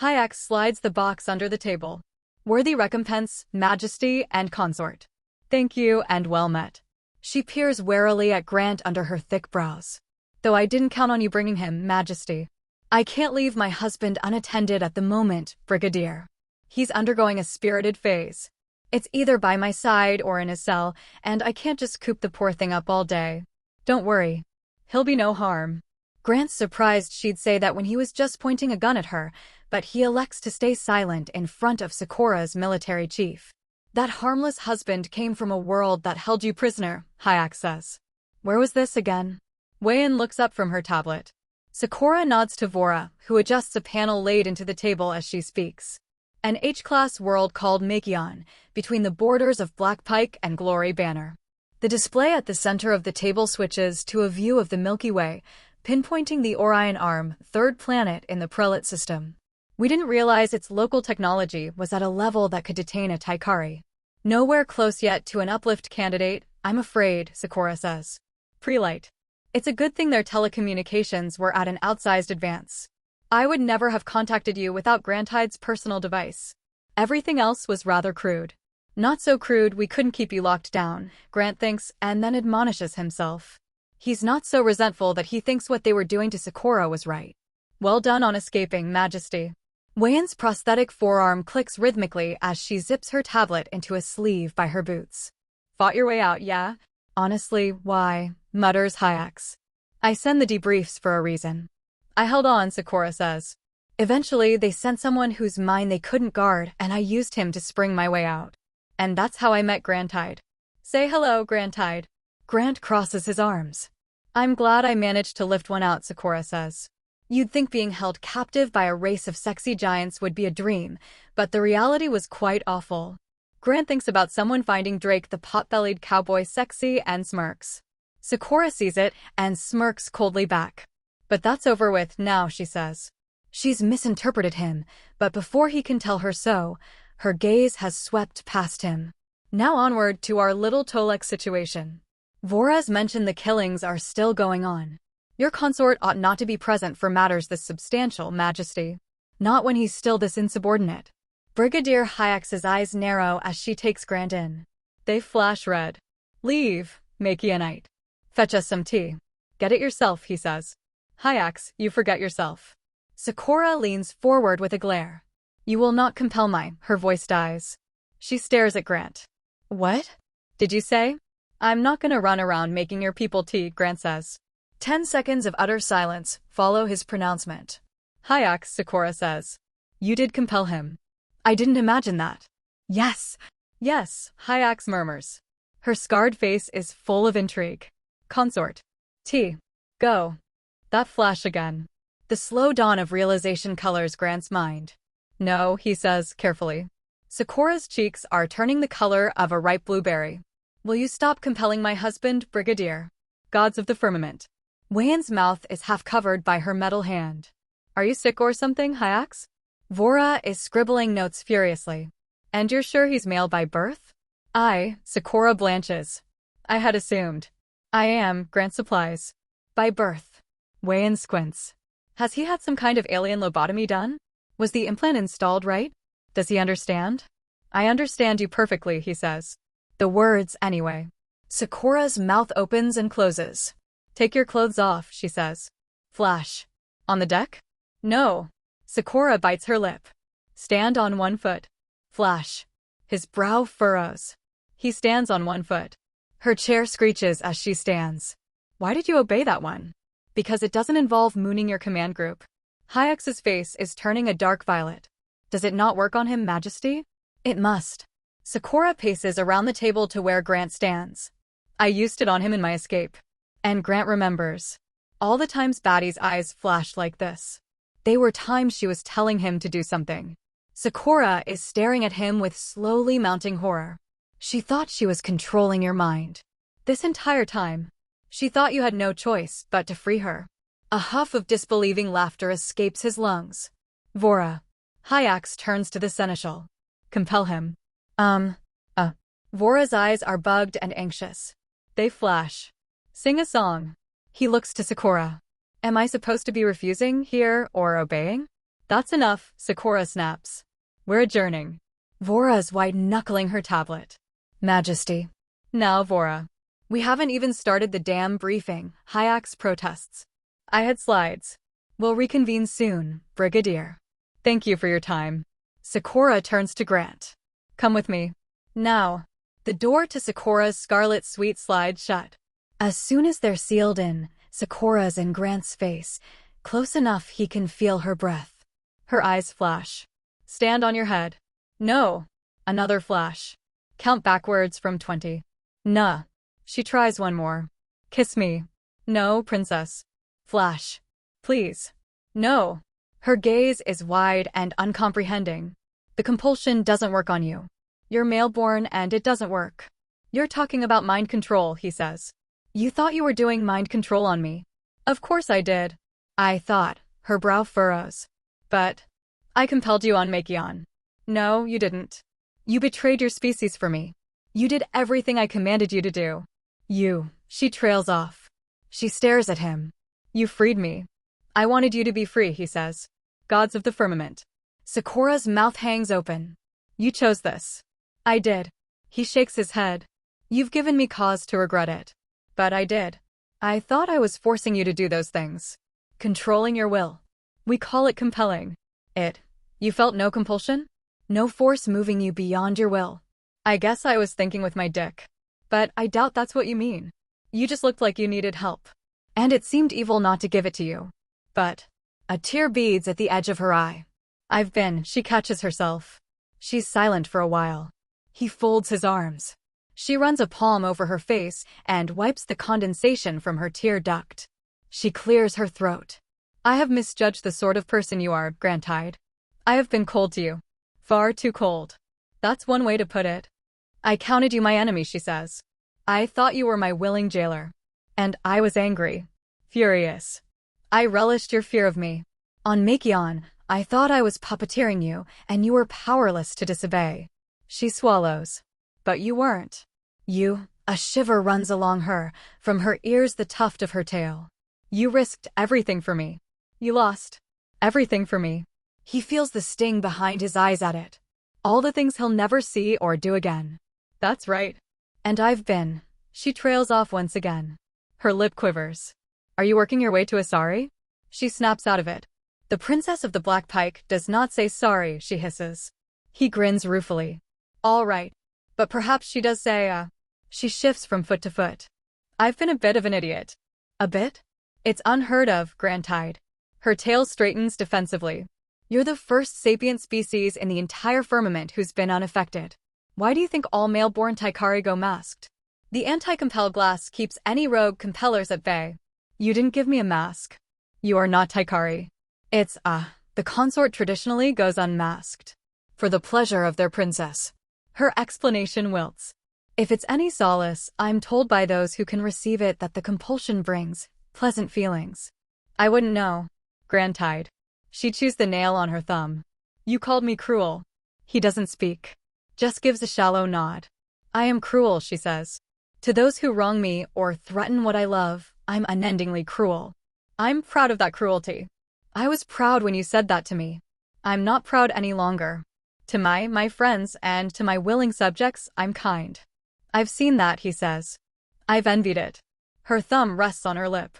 Hyax slides the box under the table. Worthy recompense, Majesty and Consort. Thank you and well met. She peers warily at Grant under her thick brows. Though I didn't count on you bringing him, Majesty. I can't leave my husband unattended at the moment, Brigadier. He's undergoing a spirited phase. It's either by my side or in his cell, and I can't just coop the poor thing up all day. Don't worry. He'll be no harm. Grant's surprised she'd say that when he was just pointing a gun at her, but he elects to stay silent in front of Sakura's military chief. That harmless husband came from a world that held you prisoner, Hayek says. Where was this again? Wei-in looks up from her tablet. Sakura nods to Vora, who adjusts a panel laid into the table as she speaks. An H-class world called Makion, between the borders of Black Pike and Glory Banner. The display at the center of the table switches to a view of the Milky Way, pinpointing the Orion Arm, third planet in the Prelate system. We didn't realize its local technology was at a level that could detain a Taikari. Nowhere close yet to an uplift candidate, I'm afraid, Sakura says. Prelite. It's a good thing their telecommunications were at an outsized advance. I would never have contacted you without Grantide's personal device. Everything else was rather crude. Not so crude we couldn't keep you locked down, Grant thinks, and then admonishes himself. He's not so resentful that he thinks what they were doing to Sakura was right. Well done on escaping, Majesty. Wei-in's prosthetic forearm clicks rhythmically as she zips her tablet into a sleeve by her boots. Fought your way out, yeah? Honestly, why? Mutters Hayek. I send the debriefs for a reason. I held on, Sakura says. Eventually, they sent someone whose mind they couldn't guard, and I used him to spring my way out. And that's how I met Grantide. Say hello, Grantide. Grant crosses his arms. I'm glad I managed to lift one out, Sakura says. You'd think being held captive by a race of sexy giants would be a dream, but the reality was quite awful. Grant thinks about someone finding Drake the pot-bellied cowboy sexy and smirks. Sakura sees it and smirks coldly back. But that's over with now, she says. She's misinterpreted him, but before he can tell her so, her gaze has swept past him. Now onward to our little Tolek situation. Vora's mentioned the killings are still going on. Your consort ought not to be present for matters this substantial, Majesty. Not when he's still this insubordinate. Brigadier Hayek's eyes narrow as she takes Grant in. They flash red. Leave, Makianite. Fetch us some tea. Get it yourself, he says. Hayek, you forget yourself. Sakura leans forward with a glare. You will not compel her voice dies. She stares at Grant. What? Did you say? I'm not gonna run around making your people tea, Grant says. 10 seconds of utter silence follow his pronouncement. Hayek, Sakura says. You did compel him. I didn't imagine that. Yes, Hayek murmurs. Her scarred face is full of intrigue. Consort. Tea. Go. That flash again. The slow dawn of realization colors Grant's mind. No, he says carefully. Sakura's cheeks are turning the color of a ripe blueberry. Will you stop compelling my husband, Brigadier? Gods of the firmament. Wei-in's mouth is half covered by her metal hand. Are you sick or something, Hayek? Vora is scribbling notes furiously. And you're sure he's male by birth? Sakura blanches. I had assumed. I am, Grant supplies. By birth. Wei-in squints. Has he had some kind of alien lobotomy done? Was the implant installed right? Does he understand? I understand you perfectly, he says. The words, anyway. Sakura's mouth opens and closes. Take your clothes off, she says. Flash. On the deck? No. Sakura bites her lip. Stand on one foot. Flash. His brow furrows. He stands on one foot. Her chair screeches as she stands. Why did you obey that one? Because it doesn't involve mooning your command group. Hayek's face is turning a dark violet. Does it not work on him, Majesty? It must. Sakura paces around the table to where Grant stands. I used it on him in my escape. And Grant remembers. All the times Batty's eyes flashed like this. They were times she was telling him to do something. Sakura is staring at him with slowly mounting horror. She thought she was controlling your mind. This entire time. She thought you had no choice but to free her. A huff of disbelieving laughter escapes his lungs. Vora. Hayek turns to the seneschal. Compel him. Vora's eyes are bugged and anxious. They flash. Sing a song. He looks to Sakura. Am I supposed to be refusing here or obeying? That's enough, Sakura snaps. We're adjourning. Vora's white-knuckling her tablet. Majesty. Now, Vora. We haven't even started the damn briefing, Hayek protests. I had slides. We'll reconvene soon, Brigadier. Thank you for your time. Sakura turns to Grant. Come with me. Now. The door to Sakura's scarlet suite slides shut. As soon as they're sealed in, Sakura's in Grant's face, close enough he can feel her breath. Her eyes flash. Stand on your head. No. Another flash. Count backwards from 20. Nah. She tries one more. Kiss me. No, princess. Flash. Please. No. Her gaze is wide and uncomprehending. The compulsion doesn't work on you. You're male-born and it doesn't work. You're talking about mind control, he says. You thought you were doing mind control on me. Of course I did. I thought. Her brow furrows. But I compelled you on Makion. No, you didn't. You betrayed your species for me. You did everything I commanded you to do. She trails off. She stares at him. You freed me. I wanted you to be free, he says. Gods of the firmament. Sakura's mouth hangs open. You chose this. I did. He shakes his head. You've given me cause to regret it. But I did. I thought I was forcing you to do those things. Controlling your will. We call it compelling. You felt no compulsion? No force moving you beyond your will. I guess I was thinking with my dick. But I doubt that's what you mean. You just looked like you needed help. And it seemed evil not to give it to you. But a tear beads at the edge of her eye. She catches herself. She's silent for a while. He folds his arms. She runs a palm over her face and wipes the condensation from her tear duct. She clears her throat. I have misjudged the sort of person you are, Grantide. I have been cold to you. Far too cold. That's one way to put it. I counted you my enemy, she says. I thought you were my willing jailer. And I was angry. Furious. I relished your fear of me. On Makion, I thought I was puppeteering you, and you were powerless to disobey. She swallows. But you weren't. A shiver runs along her, from her ears the tuft of her tail. You risked everything for me. You lost. Everything for me. He feels the sting behind his eyes at it. All the things he'll never see or do again. That's right. And I've been. She trails off once again. Her lip quivers. Are you working your way to a sorry? She snaps out of it. The princess of the Black Pike does not say sorry, she hisses. He grins ruefully. All right. But perhaps she does say, She shifts from foot to foot. I've been a bit of an idiot. A bit? It's unheard of, Grantide. Her tail straightens defensively. You're the first sapient species in the entire firmament who's been unaffected. Why do you think all male-born Taikari go masked? The anti-compel glass keeps any rogue compellers at bay. You didn't give me a mask. You are not Taikari. It's, the consort traditionally goes unmasked. For the pleasure of their princess. Her explanation wilts. If it's any solace, I'm told by those who can receive it that the compulsion brings pleasant feelings. I wouldn't know. Grantide. She chews the nail on her thumb. You called me cruel. He doesn't speak. Just gives a shallow nod. I am cruel, she says. To those who wrong me or threaten what I love, I'm unendingly cruel. I'm proud of that cruelty. I was proud when you said that to me. I'm not proud any longer. To my friends and to my willing subjects, I'm kind. I've seen that, he says. I've envied it. Her thumb rests on her lip.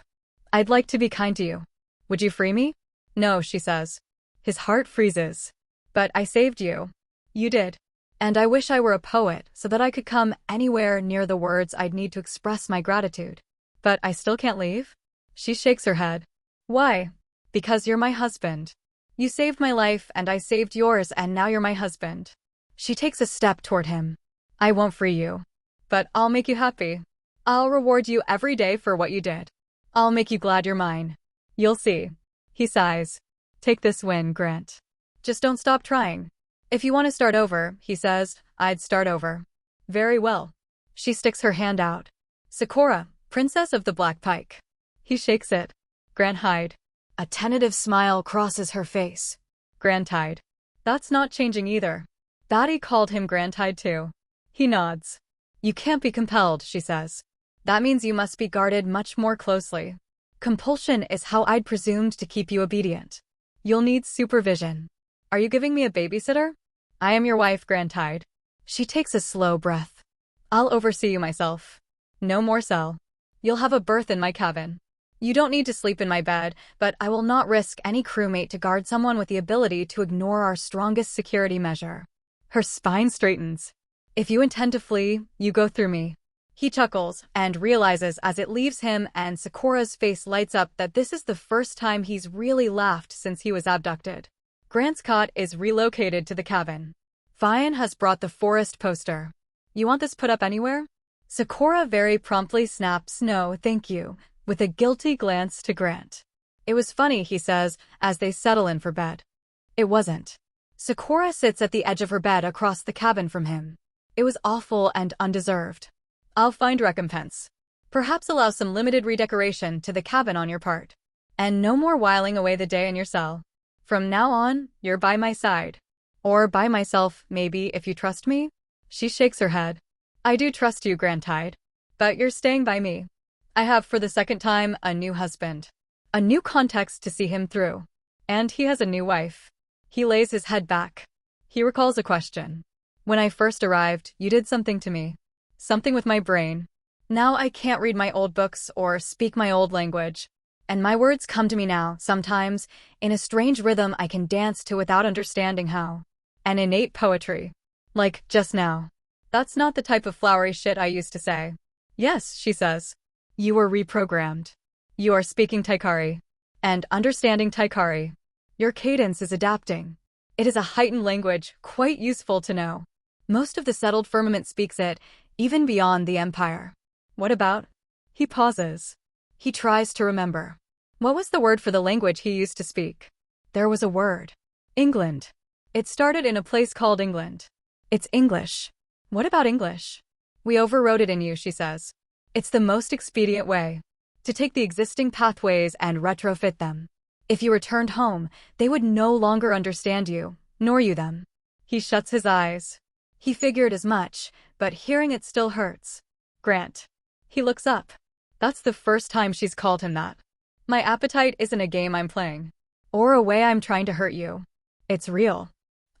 I'd like to be kind to you. Would you free me? No, she says. His heart freezes. But I saved you. You did. And I wish I were a poet so that I could come anywhere near the words I'd need to express my gratitude. But I still can't leave? She shakes her head. Why? Because you're my husband. You saved my life and I saved yours and now you're my husband. She takes a step toward him. I won't free you. But I'll make you happy. I'll reward you every day for what you did. I'll make you glad you're mine. You'll see. He sighs. Take this win, Grant. Just don't stop trying. If you want to start over, he says, I'd start over. Very well. She sticks her hand out. Sakura, princess of the Black Pike. He shakes it. Grantide. A tentative smile crosses her face. Grantide. That's not changing either. Batty called him Grantide too. He nods. You can't be compelled, she says. That means you must be guarded much more closely. Compulsion is how I'd presumed to keep you obedient. You'll need supervision. Are you giving me a babysitter? I am your wife, Grantide. She takes a slow breath. I'll oversee you myself. No more cell. You'll have a berth in my cabin. You don't need to sleep in my bed, but I will not risk any crewmate to guard someone with the ability to ignore our strongest security measure. Her spine straightens. If you intend to flee, you go through me. He chuckles and realizes as it leaves him and Sakura's face lights up that this is the first time he's really laughed since he was abducted. Grant's cot is relocated to the cabin. Vian has brought the forest poster. You want this put up anywhere? Sakura very promptly snaps no, thank you, with a guilty glance to Grant. It was funny, he says, as they settle in for bed. It wasn't. Sakura sits at the edge of her bed across the cabin from him. It was awful and undeserved. I'll find recompense. Perhaps allow some limited redecoration to the cabin on your part. And no more whiling away the day in your cell. From now on, you're by my side. Or by myself, maybe, if you trust me? She shakes her head. I do trust you, Grantide. But you're staying by me. I have, for the second time, a new husband. A new context to see him through. And he has a new wife. He lays his head back. He recalls a question. When I first arrived, you did something to me. Something with my brain. Now I can't read my old books or speak my old language. And my words come to me now, sometimes, in a strange rhythm I can dance to without understanding how. An innate poetry. Like, just now. That's not the type of flowery shit I used to say. Yes, she says. You were reprogrammed. You are speaking Taikari. And understanding Taikari. Your cadence is adapting. It is a heightened language, quite useful to know. Most of the settled firmament speaks it, even beyond the empire. What about? He pauses. He tries to remember. What was the word for the language he used to speak? There was a word. England. It started in a place called England. It's English. What about English? We overrode it in you, she says. It's the most expedient way. To take the existing pathways and retrofit them. If you returned home, they would no longer understand you, nor you them. He shuts his eyes. He figured as much, but hearing it still hurts. Grant. He looks up. That's the first time she's called him that. My appetite isn't a game I'm playing. Or a way I'm trying to hurt you. It's real.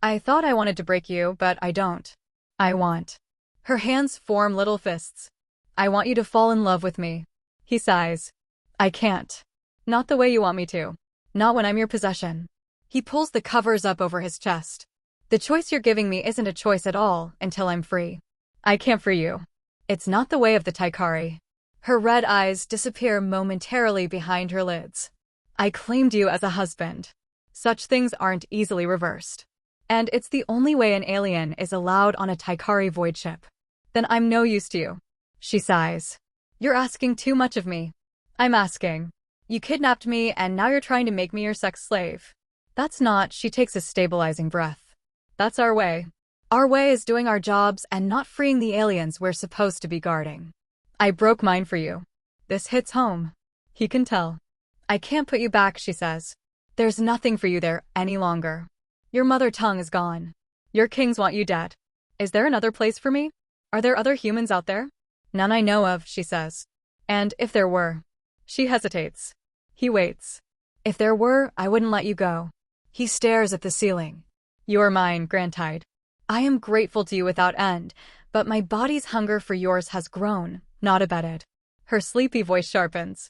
I thought I wanted to break you, but I don't. I want. Her hands form little fists. I want you to fall in love with me. He sighs. I can't. Not the way you want me to. Not when I'm your possession. He pulls the covers up over his chest. The choice you're giving me isn't a choice at all until I'm free. I can't free you. It's not the way of the Taikari. Her red eyes disappear momentarily behind her lids. I claimed you as a husband. Such things aren't easily reversed. And it's the only way an alien is allowed on a Taikari void ship. Then I'm no use to you. She sighs. You're asking too much of me. I'm asking. You kidnapped me and now you're trying to make me your sex slave. That's not, she takes a stabilizing breath. That's our way. Our way is doing our jobs and not freeing the aliens we're supposed to be guarding. I broke mine for you. This hits home. He can tell. I can't put you back, she says. There's nothing for you there any longer. Your mother tongue is gone. Your kings want you dead. Is there another place for me? Are there other humans out there? None I know of, she says. And if there were. She hesitates. He waits. If there were, I wouldn't let you go. He stares at the ceiling. You're mine, Grantide. I am grateful to you without end, but my body's hunger for yours has grown, not abated. Her sleepy voice sharpens.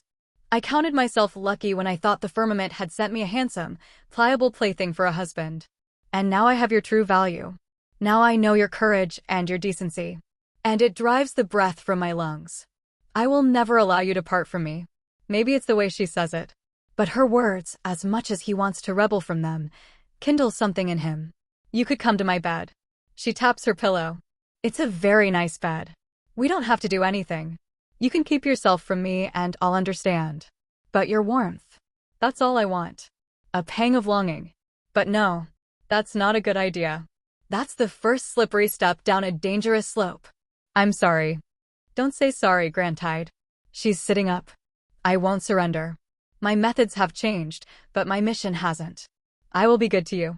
I counted myself lucky when I thought the firmament had sent me a handsome, pliable plaything for a husband. And now I have your true value. Now I know your courage and your decency. And it drives the breath from my lungs. I will never allow you to part from me. Maybe it's the way she says it. But her words, as much as he wants to rebel from them, kindle something in him. You could come to my bed. She taps her pillow. It's a very nice bed. We don't have to do anything. You can keep yourself from me and I'll understand. But your warmth. That's all I want. A pang of longing. But no, that's not a good idea. That's the first slippery step down a dangerous slope. I'm sorry. Don't say sorry, Grantide. She's sitting up. I won't surrender. My methods have changed, but my mission hasn't. I will be good to you.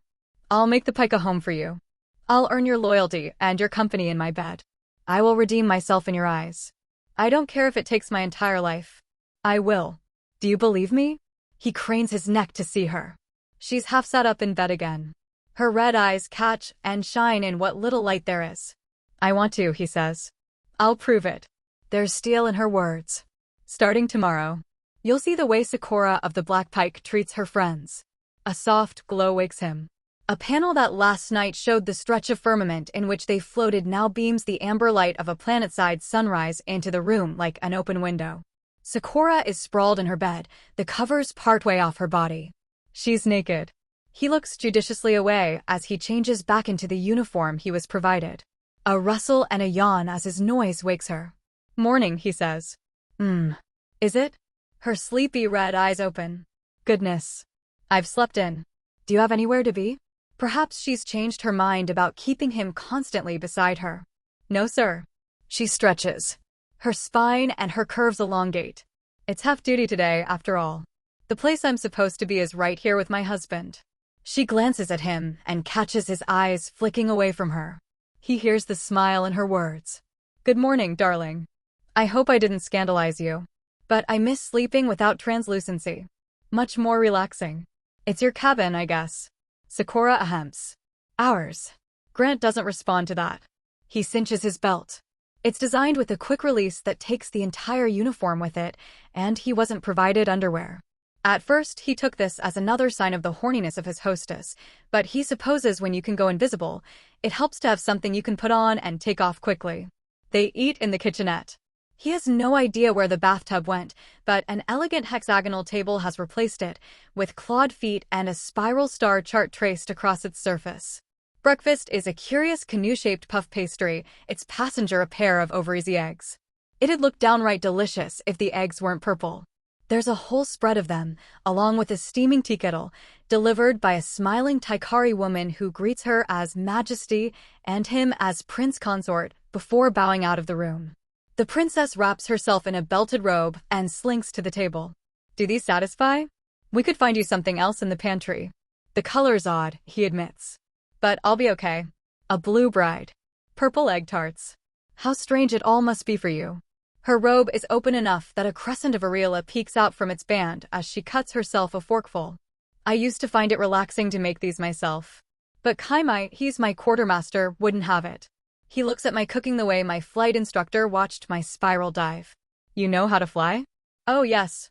I'll make the pike a home for you. I'll earn your loyalty and your company in my bed. I will redeem myself in your eyes. I don't care if it takes my entire life. I will. Do you believe me? He cranes his neck to see her. She's half sat up in bed again. Her red eyes catch and shine in what little light there is. I want to, he says. I'll prove it. There's steel in her words. Starting tomorrow, you'll see the way Sakura of the Black Pike treats her friends. A soft glow wakes him. A panel that last night showed the stretch of firmament in which they floated now beams the amber light of a planet-sized sunrise into the room like an open window. Sakura is sprawled in her bed, the covers partway off her body. She's naked. He looks judiciously away as he changes back into the uniform he was provided. A rustle and a yawn as his noise wakes her. "Morning," he says. Is it?" Her sleepy red eyes open. "Goodness. I've slept in. Do you have anywhere to be?" Perhaps she's changed her mind about keeping him constantly beside her. "No, sir." She stretches. Her spine and her curves elongate. "It's half duty today, after all. The place I'm supposed to be is right here with my husband." She glances at him and catches his eyes flicking away from her. He hears the smile in her words. "Good morning, darling. I hope I didn't scandalize you. But I miss sleeping without translucency. Much more relaxing. It's your cabin, I guess." Sakura ahems. "Ours." Grant doesn't respond to that. He cinches his belt. It's designed with a quick release that takes the entire uniform with it, and he wasn't provided underwear. At first, he took this as another sign of the horniness of his hostess, but he supposes when you can go invisible, it helps to have something you can put on and take off quickly. They eat in the kitchenette. He has no idea where the bathtub went, but an elegant hexagonal table has replaced it, with clawed feet and a spiral star chart traced across its surface. Breakfast is a curious canoe-shaped puff pastry, its passenger a pair of over-easy eggs. It'd look downright delicious if the eggs weren't purple. There's a whole spread of them, along with a steaming tea kettle, delivered by a smiling Taikari woman who greets her as Majesty and him as Prince Consort before bowing out of the room. The princess wraps herself in a belted robe and slinks to the table. "Do these satisfy? We could find you something else in the pantry." "The color's odd," he admits. "But I'll be okay." A blue bride. Purple egg tarts. How strange it all must be for you. Her robe is open enough that a crescent of areola peeks out from its band as she cuts herself a forkful. "I used to find it relaxing to make these myself. But Kaimai, he's my quartermaster, wouldn't have it. He looks at my cooking the way my flight instructor watched my spiral dive." "You know how to fly?" "Oh yes.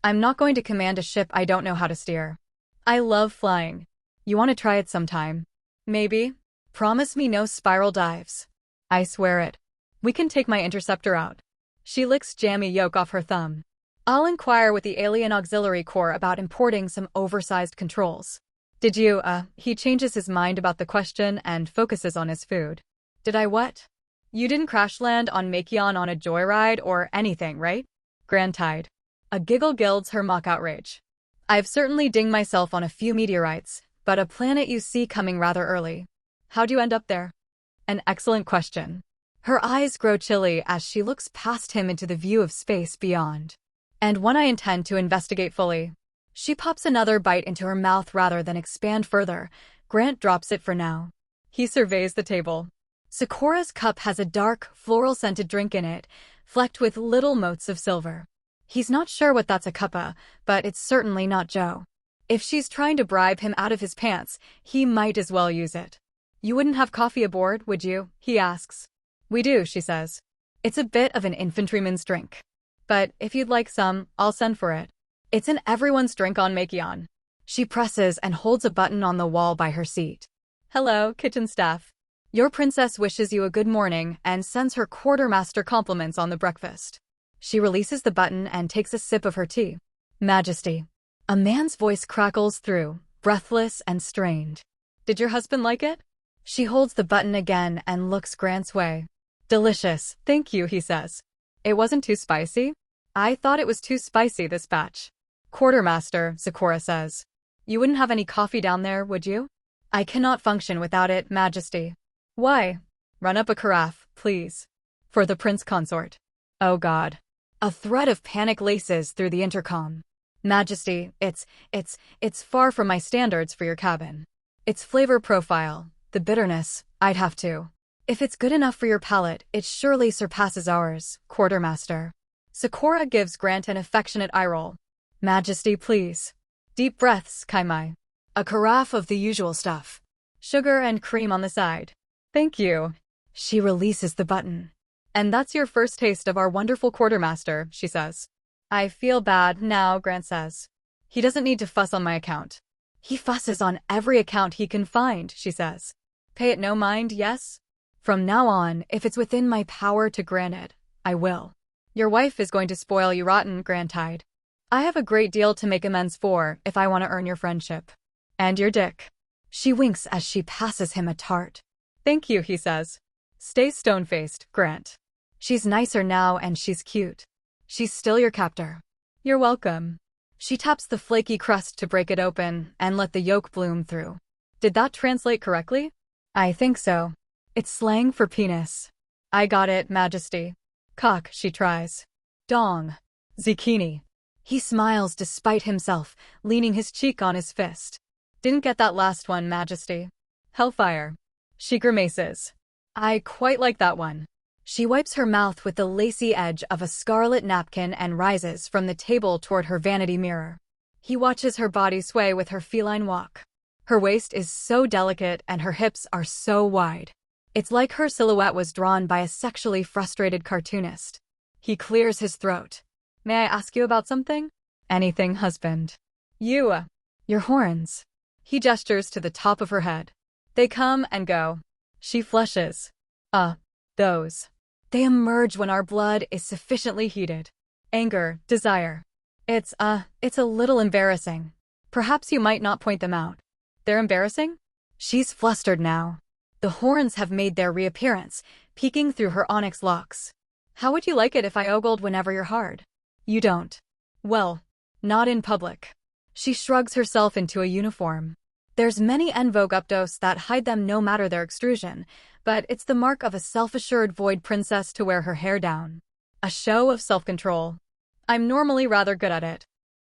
I'm not going to command a ship I don't know how to steer. I love flying. You want to try it sometime?" "Maybe. Promise me no spiral dives." "I swear it. We can take my interceptor out." She licks jammy yolk off her thumb. "I'll inquire with the Alien Auxiliary Corps about importing some oversized controls." "Did you, He changes his mind about the question and focuses on his food. "Did I what? You didn't crash land on Makion on a joyride or anything, right?" Grant-eyed. A giggle gilds her mock outrage. "I've certainly dinged myself on a few meteorites, but a planet you see coming rather early." "How'd you end up there?" "An excellent question." Her eyes grow chilly as she looks past him into the view of space beyond. "And one I intend to investigate fully." She pops another bite into her mouth rather than expand further. Grant drops it for now. He surveys the table. Sakura's cup has a dark, floral-scented drink in it, flecked with little motes of silver. He's not sure what that's a cuppa, but it's certainly not Joe. If she's trying to bribe him out of his pants, he might as well use it. "You wouldn't have coffee aboard, would you?" he asks. "We do," she says. "It's a bit of an infantryman's drink. But if you'd like some, I'll send for it. It's in everyone's drink on Makion." She presses and holds a button on the wall by her seat. "Hello, kitchen staff. Your princess wishes you a good morning and sends her quartermaster compliments on the breakfast." She releases the button and takes a sip of her tea. "Majesty." A man's voice crackles through, breathless and strained. "Did your husband like it?" She holds the button again and looks Grant's way. "Delicious, thank you," he says. "It wasn't too spicy?" "I thought it was too spicy this batch." "Quartermaster," Sakura says. "You wouldn't have any coffee down there, would you?" "I cannot function without it, Majesty." "Why?" "Run up a carafe, please. For the Prince Consort." "Oh God." A thread of panic laces through the intercom. "Majesty, it's far from my standards for your cabin. Its flavor profile, the bitterness, I'd have to. If it's good enough for your palate, it surely surpasses ours, Quartermaster." Sakura gives Grant an affectionate eye roll. "Majesty, please." Deep breaths, Kaimai. A carafe of the usual stuff. Sugar and cream on the side. "Thank you." She releases the button. "And that's your first taste of our wonderful quartermaster," she says. "I feel bad now," Grant says. "He doesn't need to fuss on my account." He fusses on every account he can find, she says. Pay it no mind, yes? From now on, if it's within my power to grant it, I will. Your wife is going to spoil you rotten, Grantide. I have a great deal to make amends for if I want to earn your friendship. And your dick. She winks as she passes him a tart. Thank you, he says. Stay stone-faced, Grant. She's nicer now and she's cute. She's still your captor. You're welcome. She taps the flaky crust to break it open and let the yolk bloom through. Did that translate correctly? I think so. It's slang for penis. I got it, Majesty. Cock, she tries. Dong. Zucchini. He smiles despite himself, leaning his cheek on his fist. Didn't get that last one, Majesty. Hellfire. She grimaces. I quite like that one. She wipes her mouth with the lacy edge of a scarlet napkin and rises from the table toward her vanity mirror. He watches her body sway with her feline walk. Her waist is so delicate and her hips are so wide. It's like her silhouette was drawn by a sexually frustrated cartoonist. He clears his throat. May I ask you about something? Anything, husband. Your horns. He gestures to the top of her head. They come and go. She flushes. Those. They emerge when our blood is sufficiently heated. Anger, desire. It's a little embarrassing. Perhaps you might not point them out. They're embarrassing? She's flustered now. The horns have made their reappearance, peeking through her onyx locks. How would you like it if I ogled whenever you're hard? You don't. Well, not in public. She shrugs herself into a uniform. There's many en vogue updos that hide them no matter their extrusion, but it's the mark of a self-assured void princess to wear her hair down. A show of self-control. I'm normally rather good at it.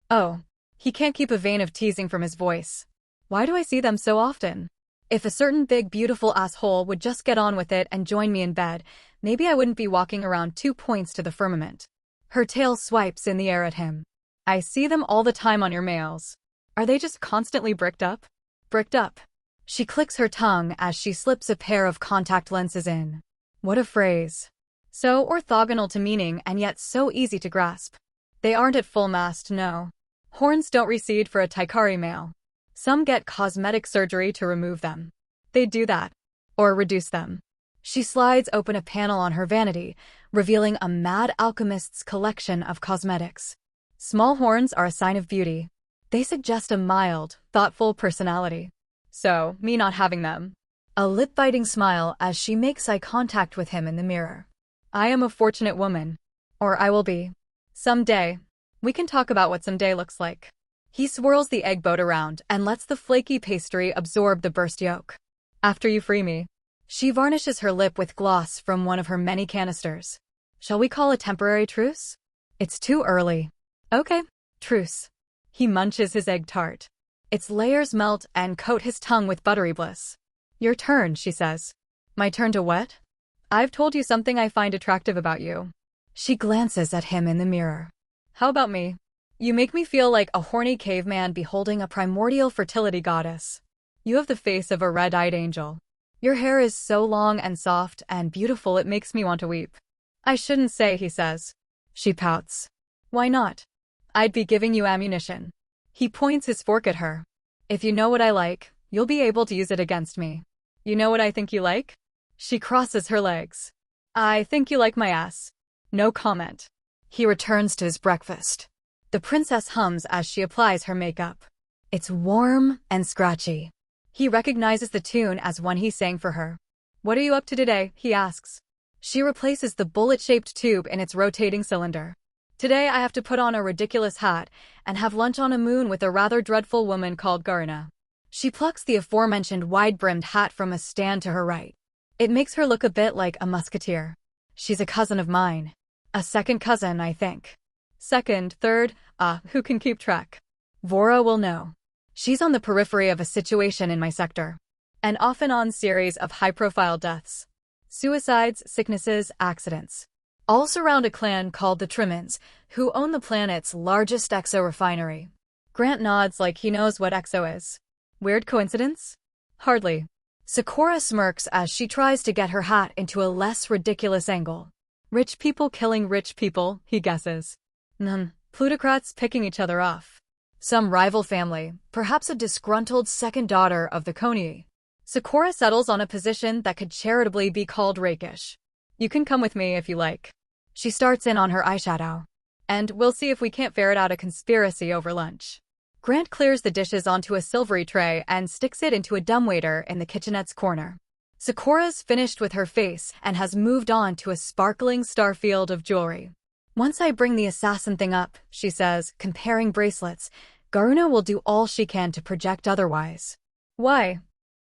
Oh, he can't keep a vein of teasing from his voice. Why do I see them so often? If a certain big beautiful asshole would just get on with it and join me in bed, maybe I wouldn't be walking around 2 points to the firmament. Her tail swipes in the air at him. I see them all the time on your mails. Are they just constantly bricked up? Bricked up. She clicks her tongue as she slips a pair of contact lenses in. What a phrase. So orthogonal to meaning and yet so easy to grasp. They aren't at full mast, no. Horns don't recede for a Taikari male. Some get cosmetic surgery to remove them. They do that. Or reduce them. She slides open a panel on her vanity, revealing a mad alchemist's collection of cosmetics. Small horns are a sign of beauty. They suggest a mild, thoughtful personality. So, me not having them. A lip-biting smile as she makes eye contact with him in the mirror. I am a fortunate woman. Or I will be. Someday. We can talk about what someday looks like. He swirls the egg boat around and lets the flaky pastry absorb the burst yolk. After you free me. She varnishes her lip with gloss from one of her many canisters. Shall we call a temporary truce? It's too early. Okay, truce. He munches his egg tart. Its layers melt and coat his tongue with buttery bliss. Your turn, she says. My turn to what? I've told you something I find attractive about you. She glances at him in the mirror. How about me? You make me feel like a horny caveman beholding a primordial fertility goddess. You have the face of a red-eyed angel. Your hair is so long and soft and beautiful it makes me want to weep. I shouldn't say, he says. She pouts. Why not? I'd be giving you ammunition. He points his fork at her. If you know what I like, you'll be able to use it against me. You know what I think you like? She crosses her legs. I think you like my ass. No comment. He returns to his breakfast. The princess hums as she applies her makeup. It's warm and scratchy. He recognizes the tune as one he sang for her. What are you up to today? He asks. She replaces the bullet-shaped tube in its rotating cylinder. Today I have to put on a ridiculous hat and have lunch on a moon with a rather dreadful woman called Garna. She plucks the aforementioned wide-brimmed hat from a stand to her right. It makes her look a bit like a musketeer. She's a cousin of mine. A second cousin, I think. Second, third, who can keep track? Vora will know. She's on the periphery of a situation in my sector. An off-and-on series of high-profile deaths. Suicides, sicknesses, accidents. All surround a clan called the Trimmins, who own the planet's largest exo refinery. Grant nods like he knows what exo is. Weird coincidence? Hardly. Sakura smirks as she tries to get her hat into a less ridiculous angle. Rich people killing rich people, he guesses. Plutocrats picking each other off. Some rival family, perhaps a disgruntled second daughter of the Konyi. Sakura settles on a position that could charitably be called rakish. You can come with me if you like. She starts in on her eyeshadow. And we'll see if we can't ferret out a conspiracy over lunch. Grant clears the dishes onto a silvery tray and sticks it into a dumbwaiter in the kitchenette's corner. Sakura's finished with her face and has moved on to a sparkling starfield of jewelry. Once I bring the assassin thing up, she says, comparing bracelets, Garuna will do all she can to project otherwise. Why?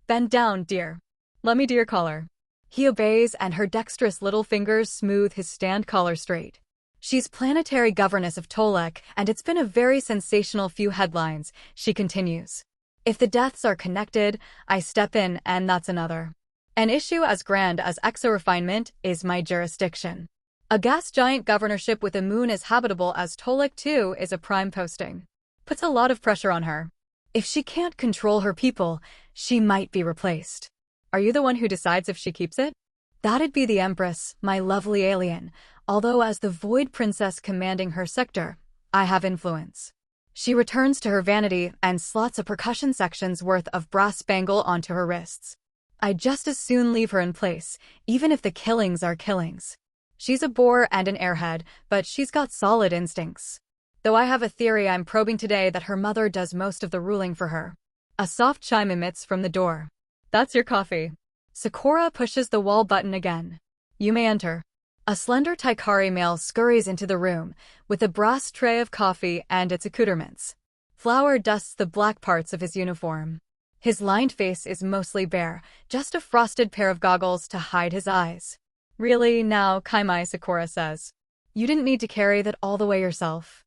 Bend down, dear. Let me do your collar. He obeys and her dexterous little fingers smooth his stand collar straight. She's planetary governess of Tolek, and it's been a very sensational few headlines, she continues. If the deaths are connected, I step in and that's another. An issue as grand as exo-refinement is my jurisdiction. A gas giant governorship with a moon as habitable as Tolek 2 is a prime posting. Puts a lot of pressure on her. If she can't control her people, she might be replaced. Are you the one who decides if she keeps it? That'd be the Empress, my lovely alien, although as the Void Princess commanding her sector, I have influence. She returns to her vanity and slots a percussion section's worth of brass spangle onto her wrists. I'd just as soon leave her in place, even if the killings are killings. She's a bore and an airhead, but she's got solid instincts. Though I have a theory I'm probing today that her mother does most of the ruling for her. A soft chime emits from the door. That's your coffee. Sakura pushes the wall button again. You may enter. A slender Taikari male scurries into the room, with a brass tray of coffee and its accoutrements. Flour dusts the black parts of his uniform. His lined face is mostly bare, just a frosted pair of goggles to hide his eyes. Really, now, Kaimai, Sakura says. You didn't need to carry that all the way yourself.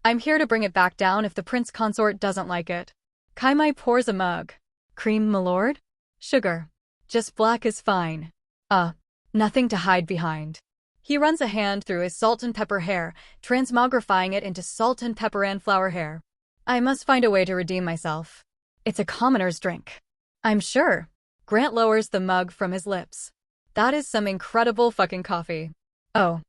I'm here to bring it back down if the prince consort doesn't like it. Kaimai pours a mug. Cream, milord? Sugar. Just black is fine. Nothing to hide behind. He runs a hand through his salt and pepper hair, transmogrifying it into salt and pepper and flower hair. I must find a way to redeem myself. It's a commoner's drink. I'm sure. Grant lowers the mug from his lips. That is some incredible fucking coffee. Oh,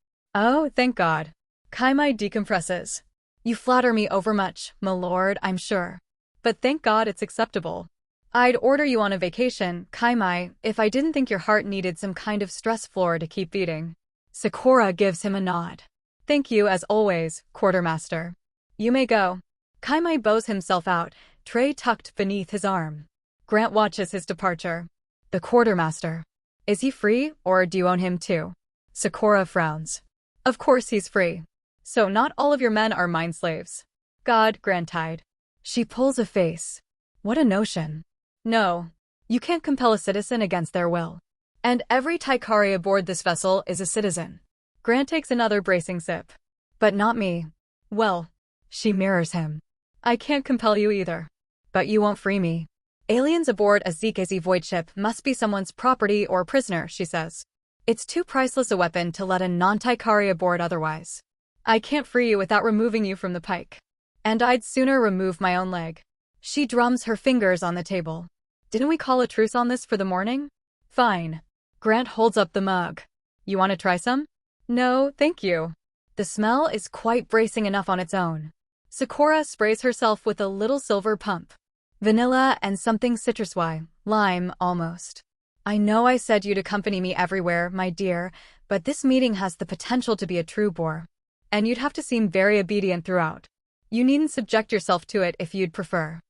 thank God. Kaimai decompresses. You flatter me overmuch, my lord, I'm sure. But thank God it's acceptable. I'd order you on a vacation, Kaimai, if I didn't think your heart needed some kind of stress floor to keep beating. Sakura gives him a nod. Thank you as always, quartermaster. You may go. Kaimai bows himself out, tray tucked beneath his arm. Grant watches his departure. The quartermaster. Is he free, or do you own him too? Sakura frowns. Of course he's free. So not all of your men are mine slaves. God, Grantide. She pulls a face. What a notion. No. You can't compel a citizen against their will. And every Taikari aboard this vessel is a citizen. Grant takes another bracing sip. But not me. Well. She mirrors him. I can't compel you either. But you won't free me. Aliens aboard a ZKZ void ship must be someone's property or prisoner, she says. It's too priceless a weapon to let a non-Taikari aboard otherwise. I can't free you without removing you from the pike. And I'd sooner remove my own leg. She drums her fingers on the table. Didn't we call a truce on this for the morning? Fine. Grant holds up the mug. You want to try some? No, thank you. The smell is quite bracing enough on its own. Sakura sprays herself with a little silver pump. Vanilla and something citrusy, lime almost. I know I said you'd accompany me everywhere, my dear, but this meeting has the potential to be a true bore. And you'd have to seem very obedient throughout. You needn't subject yourself to it if you'd prefer.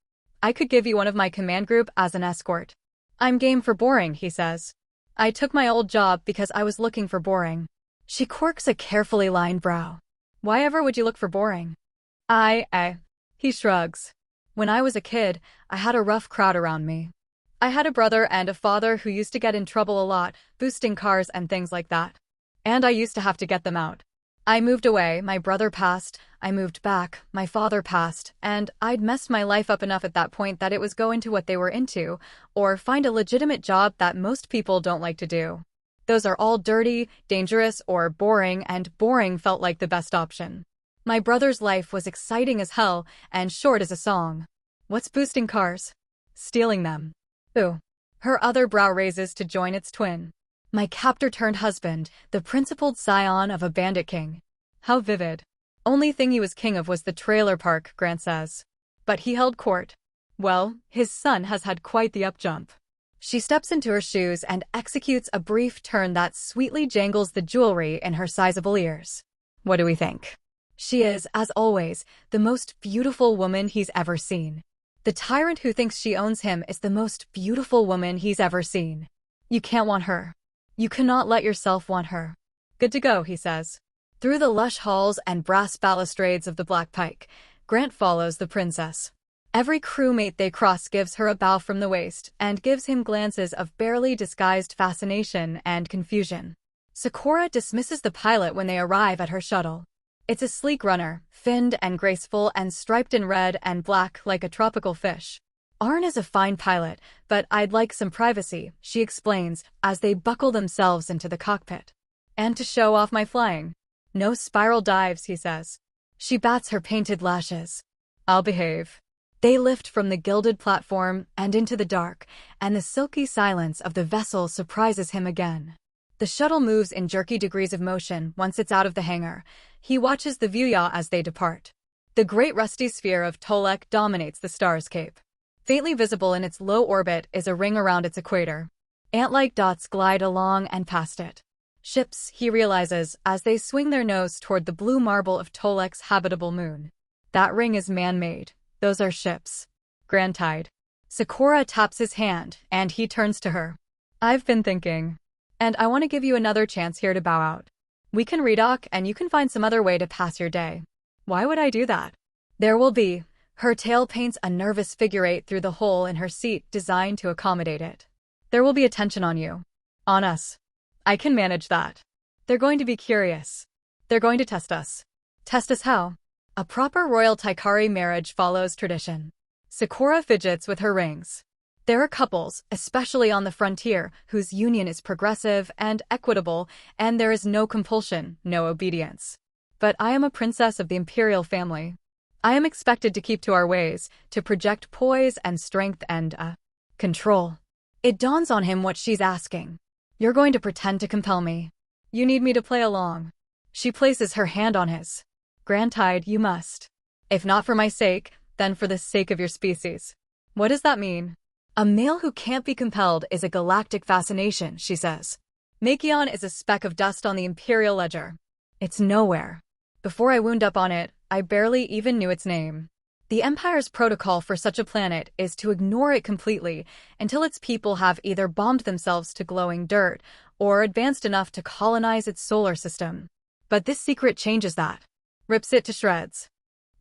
I could give you one of my command group as an escort. I'm game for boring, he says. I took my old job because I was looking for boring. She quirks a carefully lined brow. Why ever would you look for boring? He shrugs. When I was a kid, I had a rough crowd around me. I had a brother and a father who used to get in trouble a lot, boosting cars and things like that. And I used to have to get them out. I moved away, my brother passed, I moved back, my father passed, and I'd messed my life up enough at that point that it was go into what they were into, or find a legitimate job that most people don't like to do. Those are all dirty, dangerous, or boring, and boring felt like the best option. My brother's life was exciting as hell, and short as a song. What's boosting cars? Stealing them. Ooh. Her other brow raises to join its twin. My captor-turned-husband, the principled scion of a bandit king. How vivid. Only thing he was king of was the trailer park, Grant says. but he held court. Well, his son has had quite the upjump. She steps into her shoes and executes a brief turn that sweetly jangles the jewelry in her sizable ears. What do we think? She is, as always, the most beautiful woman he's ever seen. The tyrant who thinks she owns him is the most beautiful woman he's ever seen. You can't want her. You cannot let yourself want her. Good to go, he says. Through the lush halls and brass balustrades of the Black Pike, Grant follows the princess. Every crewmate they cross gives her a bow from the waist and gives him glances of barely disguised fascination and confusion. Sakura dismisses the pilot when they arrive at her shuttle. It's a sleek runner, finned and graceful and striped in red and black like a tropical fish. Arn is a fine pilot, but I'd like some privacy, she explains, as they buckle themselves into the cockpit. And to show off my flying. No spiral dives, he says. She bats her painted lashes. I'll behave. They lift from the gilded platform and into the dark, and the silky silence of the vessel surprises him again. The shuttle moves in jerky degrees of motion once it's out of the hangar. He watches the view as they depart. The great rusty sphere of Tolek dominates the star's cape. Faintly visible in its low orbit is a ring around its equator. Ant-like dots glide along and past it. Ships, he realizes, as they swing their nose toward the blue marble of Tolek's habitable moon. That ring is man-made. Those are ships. Grand Tide. Sakura taps his hand, and he turns to her. I've been thinking. And I want to give you another chance here to bow out. We can redock, and you can find some other way to pass your day. Why would I do that? There will be. Her tail paints a nervous figure eight through the hole in her seat designed to accommodate it. There will be attention on you. On us. I can manage that. They're going to be curious. They're going to test us. Test us how? A proper royal Taikari marriage follows tradition. Sakura fidgets with her rings. There are couples, especially on the frontier, whose union is progressive and equitable, and there is no compulsion, no obedience. But I am a princess of the imperial family. I am expected to keep to our ways, to project poise and strength and, control. It dawns on him what she's asking. You're going to pretend to compel me. You need me to play along. She places her hand on his. Grand Tide, you must. If not for my sake, then for the sake of your species. What does that mean? A male who can't be compelled is a galactic fascination, she says. Makion is a speck of dust on the imperial ledger. It's nowhere. Before I wound up on it, I barely even knew its name. The Empire's protocol for such a planet is to ignore it completely until its people have either bombed themselves to glowing dirt or advanced enough to colonize its solar system. But this secret changes that. Rips it to shreds.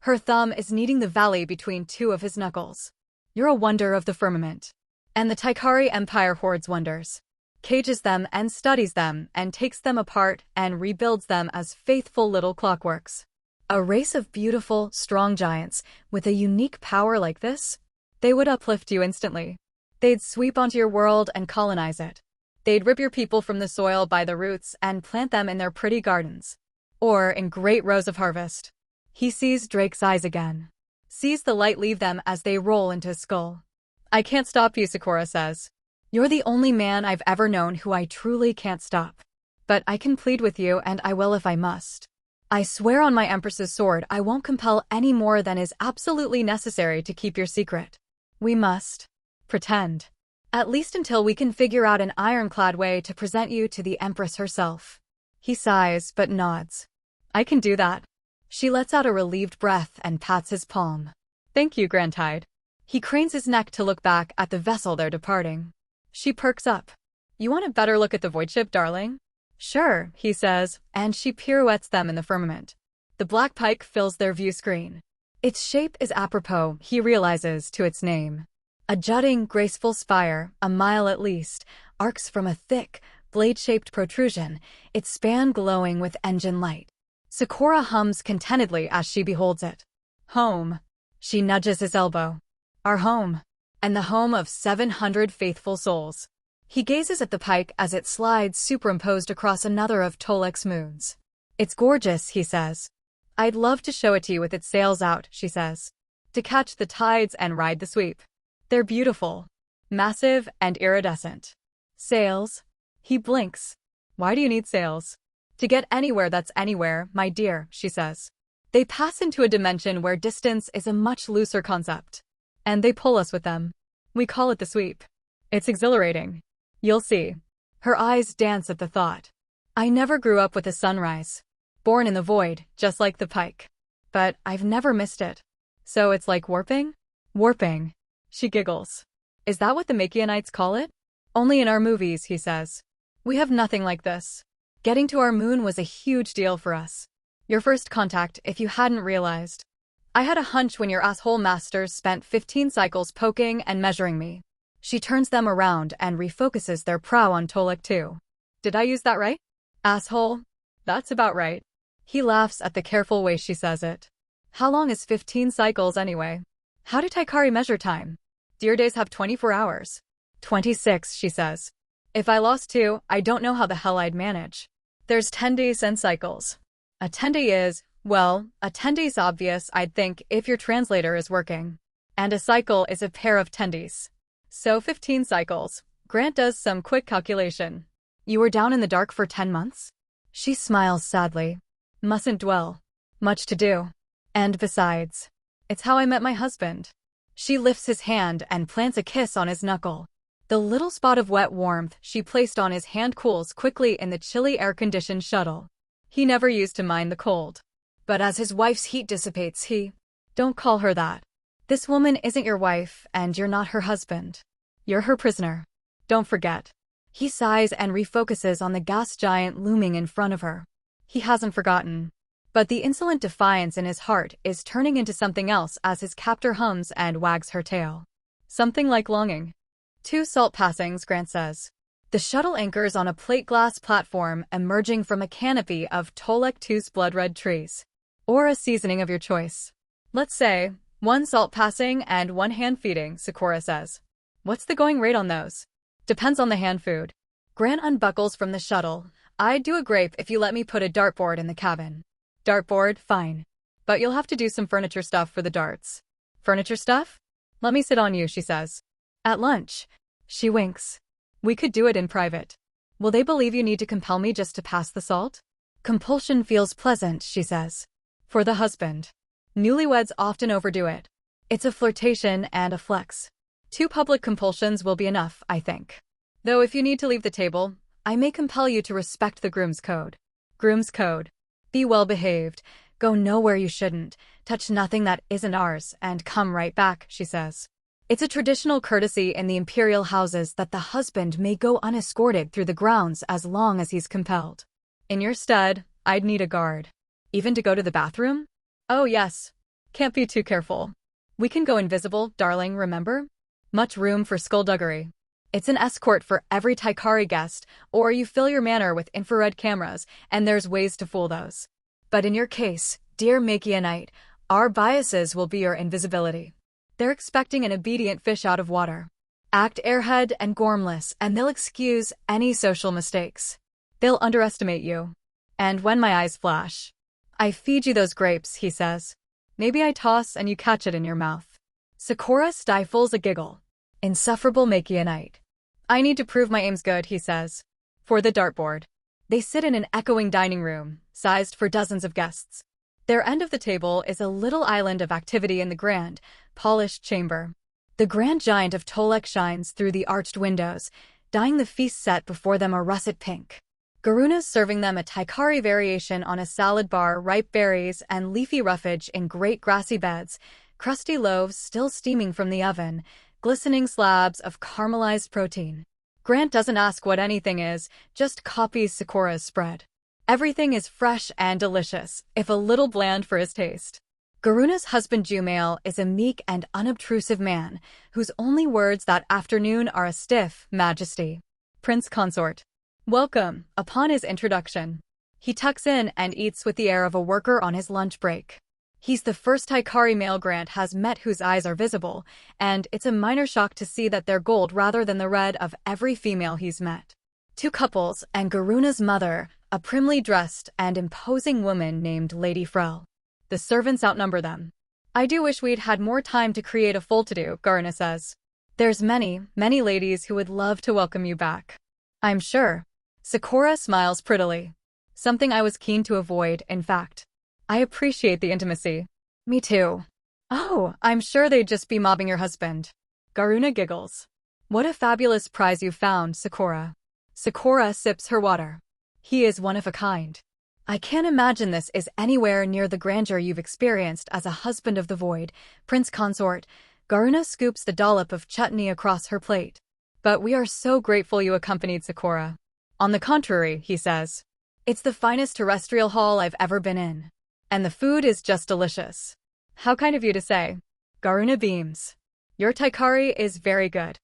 Her thumb is kneading the valley between two of his knuckles. You're a wonder of the firmament. And the Taikari Empire hoards wonders. Cages them and studies them and takes them apart and rebuilds them as faithful little clockworks. A race of beautiful, strong giants with a unique power like this? They would uplift you instantly. They'd sweep onto your world and colonize it. They'd rip your people from the soil by the roots and plant them in their pretty gardens. Or in great rows of harvest. He sees Drake's eyes again. Sees the light leave them as they roll into his skull. I can't stop you, Sakura says. You're the only man I've ever known who I truly can't stop. But I can plead with you, and I will if I must. I swear on my Empress's sword I won't compel any more than is absolutely necessary to keep your secret. We must. Pretend. At least until we can figure out an ironclad way to present you to the Empress herself. He sighs, but nods. I can do that. She lets out a relieved breath and pats his palm. Thank you, Grand Tide. He cranes his neck to look back at the vessel they're departing. She perks up. You want a better look at the void ship, darling? Sure, he says, and she pirouettes them in the firmament. The Black Pike fills their view screen. Its shape is apropos, he realizes, to its name. A jutting, graceful spire, a mile at least, arcs from a thick, blade-shaped protrusion, its span glowing with engine light. Sakura hums contentedly as she beholds it. Home. She nudges his elbow. Our home. And the home of 700 faithful souls. He gazes at the pike as it slides superimposed across another of Tolek's moons. It's gorgeous, he says. I'd love to show it to you with its sails out, she says. To catch the tides and ride the sweep. They're beautiful. Massive and iridescent. Sails? He blinks. Why do you need sails? To get anywhere that's anywhere, my dear, she says. They pass into a dimension where distance is a much looser concept. And they pull us with them. We call it the sweep. It's exhilarating. You'll see. Her eyes dance at the thought. I never grew up with the sunrise. Born in the void, just like the pike. But I've never missed it. So it's like warping? Warping. She giggles. Is that what the Makianites call it? Only in our movies, he says. We have nothing like this. Getting to our moon was a huge deal for us. Your first contact, if you hadn't realized. I had a hunch when your asshole masters spent 15 cycles poking and measuring me. She turns them around and refocuses their prow on Tolek too. Did I use that right? Asshole? That's about right. He laughs at the careful way she says it. How long is 15 cycles anyway? How do Taikari measure time? Deer days have 24 hours. 26, she says. If I lost 2, I don't know how the hell I'd manage. There's 10 days and cycles. A 10-day is, well, a 10-day's obvious, I'd think, if your translator is working. And a cycle is a pair of 10 days. So 15 cycles. Grant does some quick calculation. You were down in the dark for 10 months? She smiles sadly. Mustn't dwell. Much to do. And besides, it's how I met my husband. She lifts his hand and plants a kiss on his knuckle. The little spot of wet warmth she placed on his hand cools quickly in the chilly air-conditioned shuttle. He never used to mind the cold. But as his wife's heat dissipates, don't call her that. This woman isn't your wife, and you're not her husband. You're her prisoner. Don't forget. He sighs and refocuses on the gas giant looming in front of her. He hasn't forgotten. But the insolent defiance in his heart is turning into something else as his captor hums and wags her tail. Something like longing. 2 salt passings, Grant says. The shuttle anchors on a plate glass platform emerging from a canopy of Tolek 2's blood-red trees. Or a seasoning of your choice. Let's say, 1 salt passing and 1 hand feeding, Sakura says. What's the going rate on those? Depends on the hand food. Grant unbuckles from the shuttle. I'd do a grape if you let me put a dartboard in the cabin. Dartboard, fine. But you'll have to do some furniture stuff for the darts. Furniture stuff? Let me sit on you, she says. At lunch. She winks. We could do it in private. Will they believe you need to compel me just to pass the salt? Compulsion feels pleasant, she says. For the husband. Newlyweds often overdo it. It's a flirtation and a flex. 2 public compulsions will be enough, I think. Though if you need to leave the table, I may compel you to respect the groom's code. Groom's code. Be well behaved, go nowhere you shouldn't, touch nothing that isn't ours, and come right back, she says. It's a traditional courtesy in the imperial houses that the husband may go unescorted through the grounds as long as he's compelled. In your stead, I'd need a guard. Even to go to the bathroom? Oh yes. Can't be too careful. We can go invisible, darling, remember? Much room for skullduggery. It's an escort for every Taikari guest, or you fill your manor with infrared cameras, and there's ways to fool those. But in your case, dear Makianite, our biases will be your invisibility. They're expecting an obedient fish out of water. Act airhead and gormless, and they'll excuse any social mistakes. They'll underestimate you. And when my eyes flash, I feed you those grapes, he says. Maybe I toss and you catch it in your mouth. Sakura stifles a giggle. Insufferable Makianite. I need to prove my aim's good, he says. For the dartboard. They sit in an echoing dining room, sized for dozens of guests. Their end of the table is a little island of activity in the grand, polished chamber. The grand giant of Tolek shines through the arched windows, dyeing the feast set before them a russet pink. Garuna's serving them a Taikari variation on a salad bar, ripe berries and leafy roughage in great grassy beds, crusty loaves still steaming from the oven, glistening slabs of caramelized protein. Grant doesn't ask what anything is, just copies Sakura's spread. Everything is fresh and delicious, if a little bland for his taste. Garuna's husband Jumail is a meek and unobtrusive man, whose only words that afternoon are a stiff majesty. Prince Consort. Welcome, upon his introduction. He tucks in and eats with the air of a worker on his lunch break. He's the first Taikari male Grant has met whose eyes are visible, and it's a minor shock to see that they're gold rather than the red of every female he's met. 2 couples, and Garuna's mother, a primly dressed and imposing woman named Lady Frel. The servants outnumber them. I do wish we'd had more time to create a full to-do, Garuna says. There's many, many ladies who would love to welcome you back. I'm sure. Sakura smiles prettily. Something I was keen to avoid, in fact. I appreciate the intimacy. Me too. Oh, I'm sure they'd just be mobbing your husband. Garuna giggles. What a fabulous prize you found, Sakura. Sakura sips her water. He is one of a kind. I can't imagine this is anywhere near the grandeur you've experienced as a husband of the void, Prince Consort. Garuna scoops the dollop of chutney across her plate. But we are so grateful you accompanied Sakura. On the contrary, he says. It's the finest terrestrial hall I've ever been in. And the food is just delicious. How kind of you to say. Garuna beams. Your taikari is very good.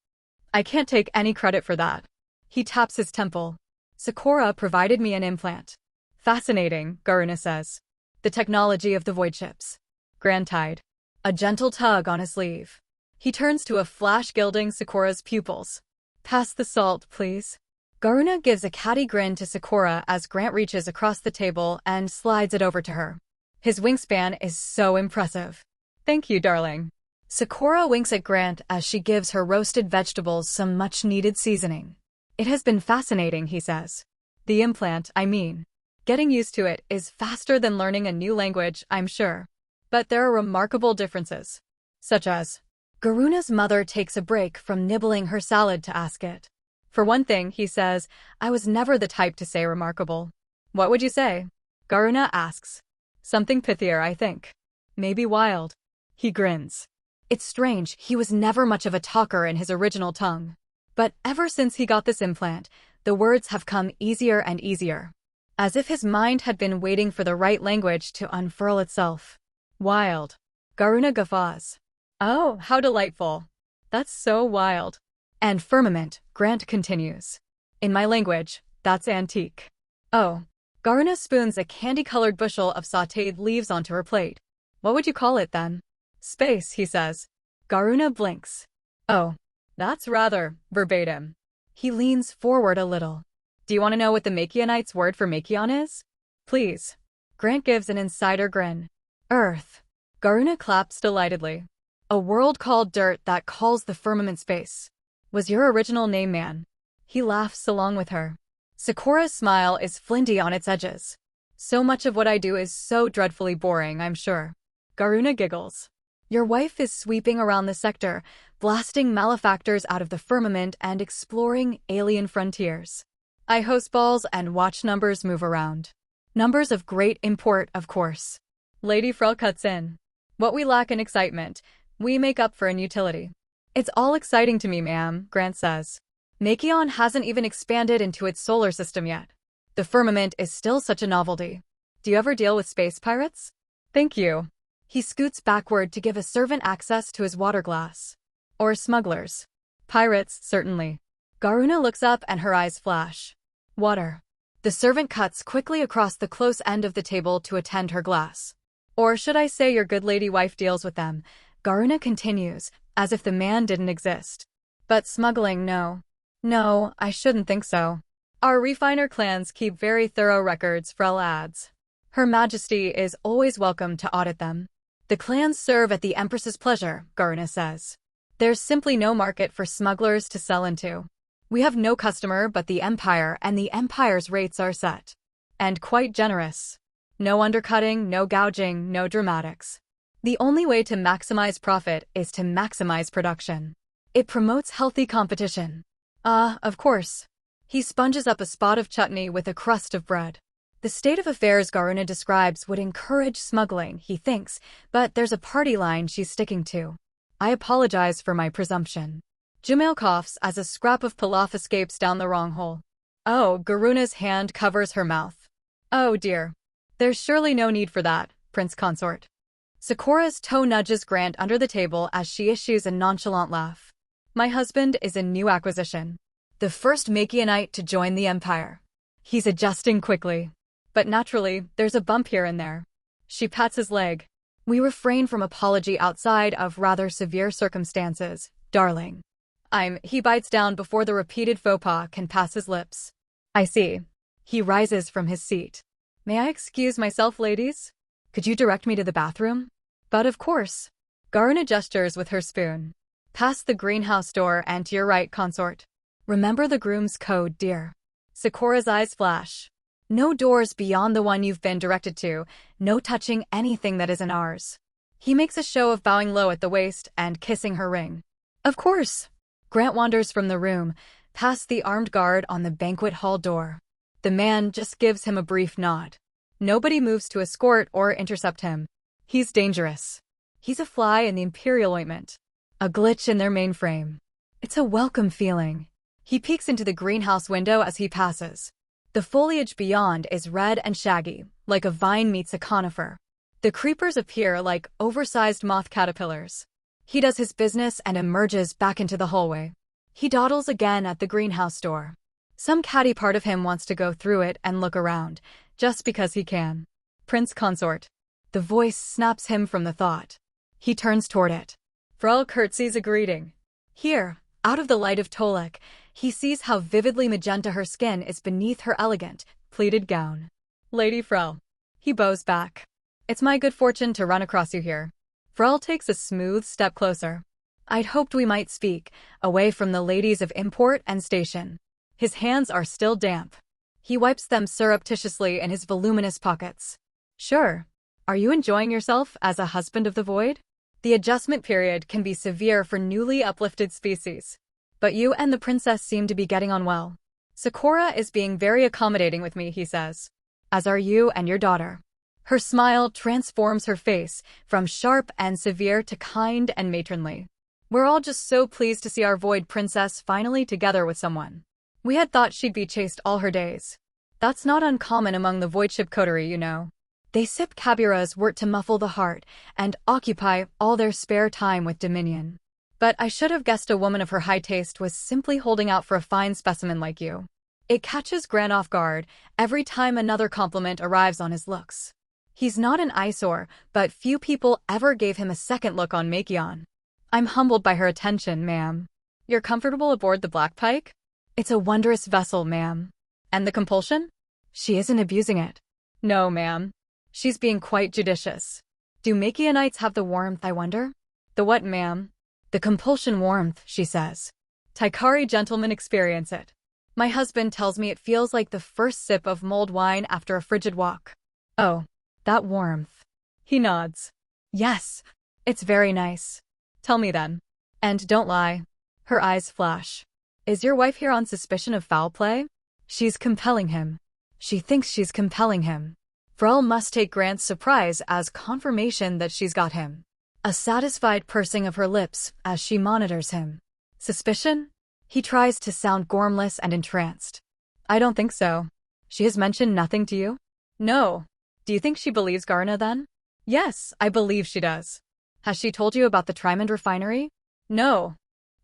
I can't take any credit for that. He taps his temple. Sakura provided me an implant. Fascinating, Garuna says. The technology of the void chips. Grand-tide. A gentle tug on his sleeve. He turns to a flash gilding Sakura's pupils. Pass the salt, please. Garuna gives a catty grin to Sakura as Grant reaches across the table and slides it over to her. His wingspan is so impressive. Thank you, darling. Sakura winks at Grant as she gives her roasted vegetables some much-needed seasoning. It has been fascinating, he says. The implant, I mean. Getting used to it is faster than learning a new language, I'm sure. But there are remarkable differences. Such as, Garuna's mother takes a break from nibbling her salad to ask it. For one thing, he says, I was never the type to say remarkable. What would you say? Garuna asks. Something pithier, I think. Maybe wild. He grins. It's strange, he was never much of a talker in his original tongue. But ever since he got this implant, the words have come easier and easier. As if his mind had been waiting for the right language to unfurl itself. Wild. Garuna guffaws. Oh, how delightful. That's so wild. And firmament, Grant continues. In my language, that's antique. Oh. Garuna spoons a candy-colored bushel of sautéed leaves onto her plate. What would you call it then? Space, he says. Garuna blinks. Oh. That's rather verbatim. He leans forward a little. Do you want to know what the Makionites' word for Makion is? Please. Grant gives an insider grin. Earth. Garuna claps delightedly. A world called dirt that calls the firmament space. Was your original name, man? He laughs along with her. Sakura's smile is flinty on its edges. So much of what I do is so dreadfully boring, I'm sure. Garuna giggles. Your wife is sweeping around the sector, blasting malefactors out of the firmament and exploring alien frontiers. I host balls and watch numbers move around. Numbers of great import, of course. Lady Frel cuts in. What we lack in excitement, we make up for in utility. It's all exciting to me, ma'am, Grant says. Makion hasn't even expanded into its solar system yet. The firmament is still such a novelty. Do you ever deal with space pirates? Thank you. He scoots backward to give a servant access to his water glass. Or smugglers. Pirates, certainly. Garuna looks up and her eyes flash. Water. The servant cuts quickly across the close end of the table to attend her glass. Or should I say your good lady wife deals with them? Garuna continues, as if the man didn't exist. But smuggling, no. No, I shouldn't think so. Our refiner clans keep very thorough records, Frel adds. Her Majesty is always welcome to audit them. The clans serve at the Empress's pleasure, Garuna says. There's simply no market for smugglers to sell into. We have no customer but the Empire, and the Empire's rates are set. And quite generous. No undercutting, no gouging, no dramatics. The only way to maximize profit is to maximize production. It promotes healthy competition. Of course. He sponges up a spot of chutney with a crust of bread. The state of affairs Garuna describes would encourage smuggling, he thinks, but there's a party line she's sticking to. I apologize for my presumption. Jumail coughs as a scrap of pilaf escapes down the wrong hole. Oh, Garuna's hand covers her mouth. Oh dear. There's surely no need for that, Prince Consort. Sakura's toe nudges Grant under the table as she issues a nonchalant laugh. My husband is a new acquisition. The first Makionite to join the Empire. He's adjusting quickly. But naturally, there's a bump here and there. She pats his leg. We refrain from apology outside of rather severe circumstances, darling. He bites down before the repeated faux pas can pass his lips. I see. He rises from his seat. May I excuse myself, ladies? Could you direct me to the bathroom? But of course. Garuna gestures with her spoon. Past the greenhouse door and to your right, consort. Remember the groom's code, dear. Sakura's eyes flash. No doors beyond the one you've been directed to, no touching anything that isn't ours. He makes a show of bowing low at the waist and kissing her ring. Of course. Grant wanders from the room, past the armed guard on the banquet hall door. The man just gives him a brief nod. Nobody moves to escort or intercept him. He's dangerous. He's a fly in the imperial ointment. A glitch in their mainframe. It's a welcome feeling. He peeks into the greenhouse window as he passes. The foliage beyond is red and shaggy, like a vine meets a conifer. The creepers appear like oversized moth caterpillars. He does his business and emerges back into the hallway. He dawdles again at the greenhouse door. Some catty part of him wants to go through it and look around, just because he can. Prince Consort. The voice snaps him from the thought. He turns toward it. Frau curtsies a greeting. Here, out of the light of Tolek, he sees how vividly magenta her skin is beneath her elegant, pleated gown. Lady Frau. He bows back. It's my good fortune to run across you here. Frau takes a smooth step closer. I'd hoped we might speak, away from the ladies of import and station. His hands are still damp. He wipes them surreptitiously in his voluminous pockets. Sure. Are you enjoying yourself as a husband of the void? The adjustment period can be severe for newly uplifted species. But you and the princess seem to be getting on well. Sakura is being very accommodating with me, he says. As are you and your daughter. Her smile transforms her face from sharp and severe to kind and matronly. We're all just so pleased to see our void princess finally together with someone. We had thought she'd be chaste all her days. That's not uncommon among the voidship coterie, you know. They sip Kabira's wort to muffle the heart and occupy all their spare time with dominion. But I should have guessed a woman of her high taste was simply holding out for a fine specimen like you. It catches Grant off guard every time another compliment arrives on his looks. He's not an eyesore, but few people ever gave him a second look on Makion. I'm humbled by her attention, ma'am. You're comfortable aboard the Black Pike? It's a wondrous vessel, ma'am. And the compulsion? She isn't abusing it. No, ma'am. She's being quite judicious. Do Makionites have the warmth, I wonder? The what, ma'am? The compulsion warmth, she says. Taikari gentlemen experience it. My husband tells me it feels like the first sip of mulled wine after a frigid walk. Oh, that warmth. He nods. Yes, it's very nice. Tell me then. And don't lie. Her eyes flash. Is your wife here on suspicion of foul play? She's compelling him. She thinks she's compelling him. Frau must take Grant's surprise as confirmation that she's got him. A satisfied pursing of her lips as she monitors him. Suspicion? He tries to sound gormless and entranced. I don't think so. She has mentioned nothing to you? No. Do you think she believes Garna then? Yes, I believe she does. Has she told you about the Trimond refinery? No.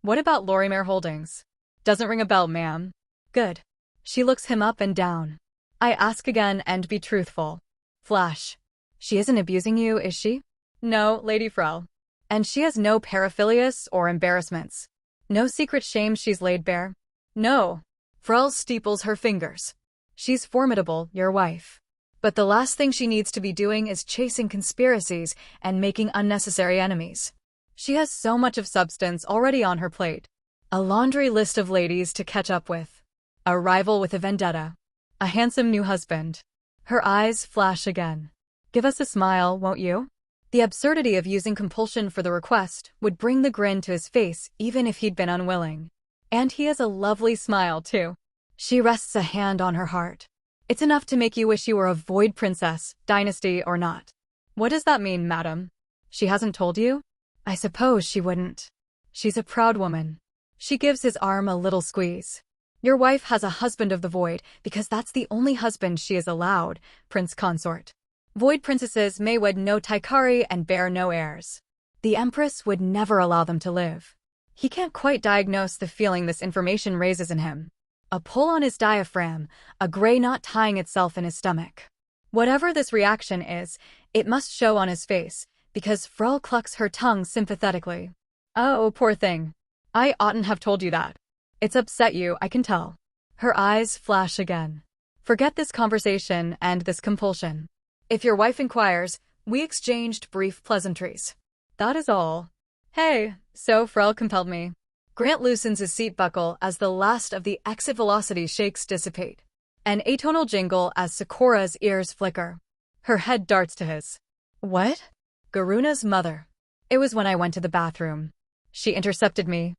What about Lorimer Holdings? Doesn't ring a bell, ma'am. Good. She looks him up and down. I ask again and be truthful. Flash. She isn't abusing you, is she? No, Lady Frau. And she has no paraphilias or embarrassments. No secret shame she's laid bare? No. Frau steeples her fingers. She's formidable, your wife. But the last thing she needs to be doing is chasing conspiracies and making unnecessary enemies. She has so much of substance already on her plate. A laundry list of ladies to catch up with. A rival with a vendetta. A handsome new husband. Her eyes flash again. Give us a smile, won't you? The absurdity of using compulsion for the request would bring the grin to his face even if he'd been unwilling. And he has a lovely smile, too. She rests a hand on her heart. It's enough to make you wish you were a void princess, dynasty or not. What does that mean, madam? She hasn't told you? I suppose she wouldn't. She's a proud woman. She gives his arm a little squeeze. Your wife has a husband of the void because that's the only husband she is allowed, Prince Consort. Void princesses may wed no Taikari and bear no heirs. The Empress would never allow them to live. He can't quite diagnose the feeling this information raises in him. A pull on his diaphragm, a gray knot tying itself in his stomach. Whatever this reaction is, it must show on his face, because Frau clucks her tongue sympathetically. Oh, poor thing. I oughtn't have told you that. It's upset you, I can tell. Her eyes flash again. Forget this conversation and this compulsion. If your wife inquires, we exchanged brief pleasantries. That is all. Hey, so Frau compelled me. Grant loosens his seat buckle as the last of the exit velocity shakes dissipate. An atonal jingle as Sakura's ears flicker. Her head darts to his. What? Garuna's mother. It was when I went to the bathroom. She intercepted me.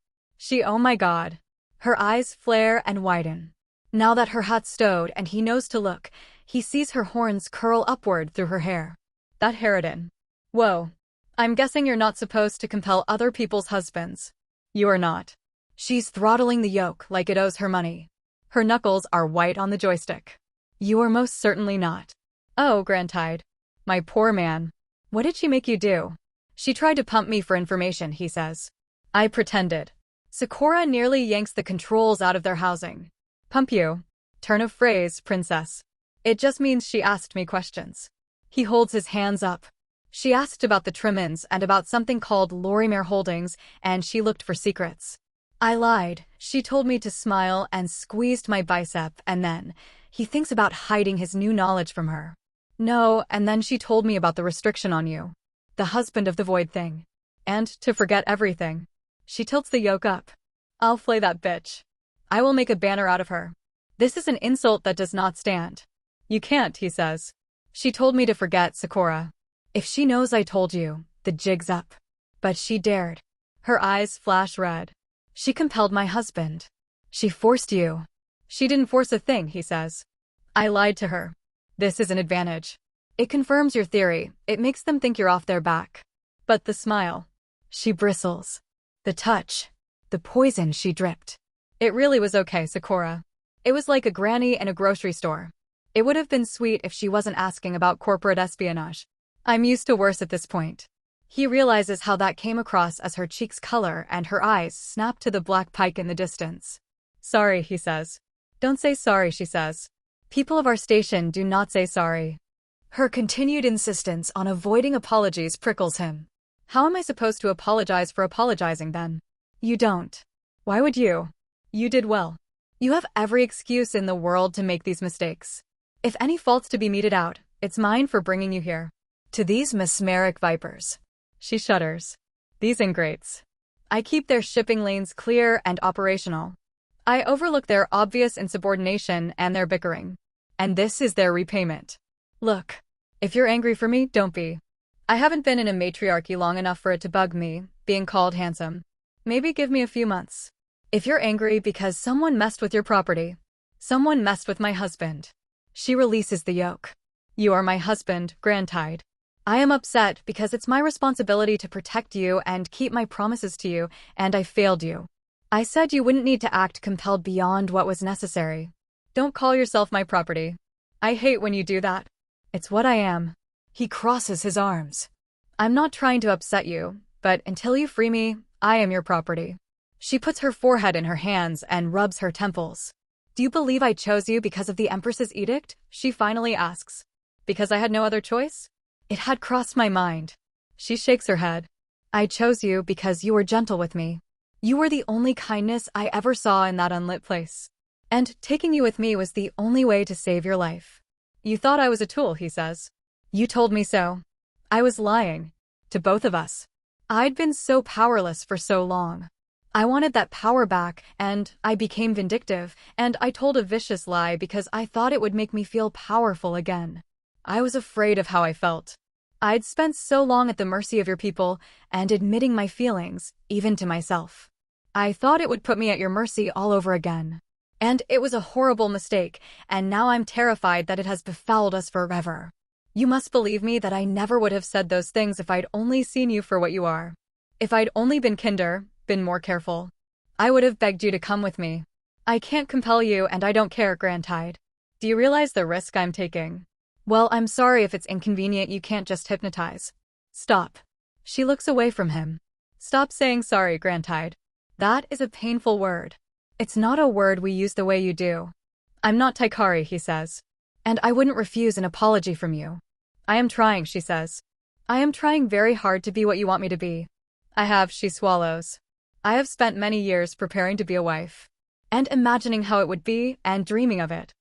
Oh my god. Her eyes flare and widen. Now that her hat's stowed and he knows to look, he sees her horns curl upward through her hair. That Harridan. Whoa. I'm guessing you're not supposed to compel other people's husbands. You are not. She's throttling the yoke like it owes her money. Her knuckles are white on the joystick. You are most certainly not. Oh, Grantide. My poor man. What did she make you do? She tried to pump me for information, he says. I pretended. Sakura nearly yanks the controls out of their housing. Pump you. Turn of phrase, princess. It just means she asked me questions. He holds his hands up. She asked about the Trimmins and about something called Lorimere Holdings, and she looked for secrets. I lied. She told me to smile and squeezed my bicep, and then he thinks about hiding his new knowledge from her. No, and then she told me about the restriction on you. The husband of the void thing. And to forget everything. She tilts the yoke up. I'll flay that bitch. I will make a banner out of her. This is an insult that does not stand. You can't, he says. She told me to forget, Sakura. If she knows I told you, the jig's up. But she dared. Her eyes flash red. She compelled my husband. She forced you. She didn't force a thing, he says. I lied to her. This is an advantage. It confirms your theory. It makes them think you're off their back. But the smile. She bristles. The touch. The poison she dripped. It really was okay, Sakura. It was like a granny in a grocery store. It would have been sweet if she wasn't asking about corporate espionage. I'm used to worse at this point. He realizes how that came across as her cheeks color and her eyes snap to the black pike in the distance. Sorry, he says. Don't say sorry, she says. People of our station do not say sorry. Her continued insistence on avoiding apologies prickles him. How am I supposed to apologize for apologizing then? You don't. Why would you? You did well. You have every excuse in the world to make these mistakes. If any fault's to be meted out, it's mine for bringing you here. To these mesmeric vipers. She shudders. These ingrates. I keep their shipping lanes clear and operational. I overlook their obvious insubordination and their bickering. And this is their repayment. Look. If you're angry for me, don't be. I haven't been in a matriarchy long enough for it to bug me, being called handsome. Maybe give me a few months. If you're angry because someone messed with your property. Someone messed with my husband. She releases the yoke. You are my husband, Grantide. I am upset because it's my responsibility to protect you and keep my promises to you, and I failed you. I said you wouldn't need to act compelled beyond what was necessary. Don't call yourself my property. I hate when you do that. It's what I am. He crosses his arms. I'm not trying to upset you, but until you free me, I am your property. She puts her forehead in her hands and rubs her temples. Do you believe I chose you because of the Empress's edict? She finally asks. Because I had no other choice? It had crossed my mind. She shakes her head. I chose you because you were gentle with me. You were the only kindness I ever saw in that unlit place. And taking you with me was the only way to save your life. You thought I was a tool, he says. You told me so. I was lying. To both of us. I'd been so powerless for so long. I wanted that power back, and I became vindictive, and I told a vicious lie because I thought it would make me feel powerful again. I was afraid of how I felt. I'd spent so long at the mercy of your people, and admitting my feelings, even to myself. I thought it would put me at your mercy all over again. And it was a horrible mistake, and now I'm terrified that it has befouled us forever. You must believe me that I never would have said those things if I'd only seen you for what you are. If I'd only been kinder, been more careful. I would have begged you to come with me. I can't compel you, and I don't care, Grantide. Do you realize the risk I'm taking? Well, I'm sorry if it's inconvenient. You can't just hypnotize. Stop. She looks away from him. Stop saying sorry, Grantide. That is a painful word. It's not a word we use the way you do. I'm not Taikari, he says. And I wouldn't refuse an apology from you. I am trying, she says. I am trying very hard to be what you want me to be. I have, she swallows. I have spent many years preparing to be a wife. And imagining how it would be, and dreaming of it.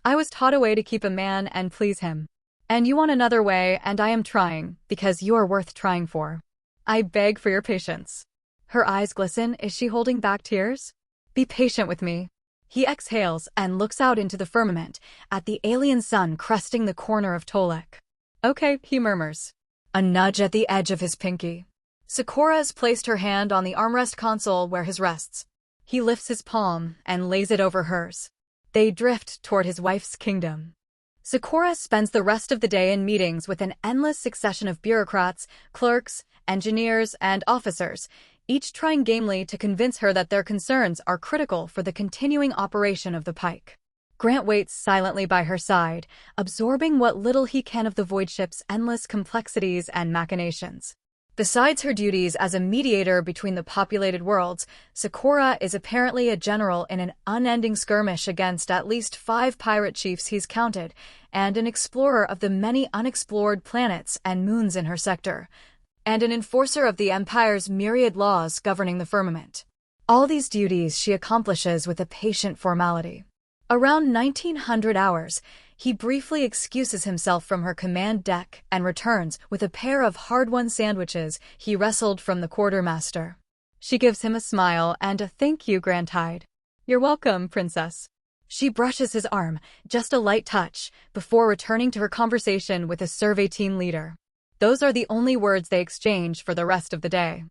I was taught a way to keep a man and please him. And you want another way, and I am trying, because you are worth trying for. I beg for your patience. Her eyes glisten. Is she holding back tears? Be patient with me. He exhales and looks out into the firmament, at the alien sun cresting the corner of Tolek. Okay, he murmurs. A nudge at the edge of his pinky. Sakura has placed her hand on the armrest console where his rests. He lifts his palm and lays it over hers. They drift toward his wife's kingdom. Sakura spends the rest of the day in meetings with an endless succession of bureaucrats, clerks, engineers, and officers, each trying gamely to convince her that their concerns are critical for the continuing operation of the pike. Grant waits silently by her side, absorbing what little he can of the void ship's endless complexities and machinations. Besides her duties as a mediator between the populated worlds, Sakura is apparently a general in an unending skirmish against at least 5 pirate chiefs he's counted, and an explorer of the many unexplored planets and moons in her sector, and an enforcer of the Empire's myriad laws governing the firmament. All these duties she accomplishes with a patient formality. Around 1900 hours, he briefly excuses himself from her command deck and returns with a pair of hard-won sandwiches he wrestled from the quartermaster. She gives him a smile and a "Thank you, Grantide." "You're welcome, princess." She brushes his arm, just a light touch, before returning to her conversation with a survey team leader. Those are the only words they exchange for the rest of the day.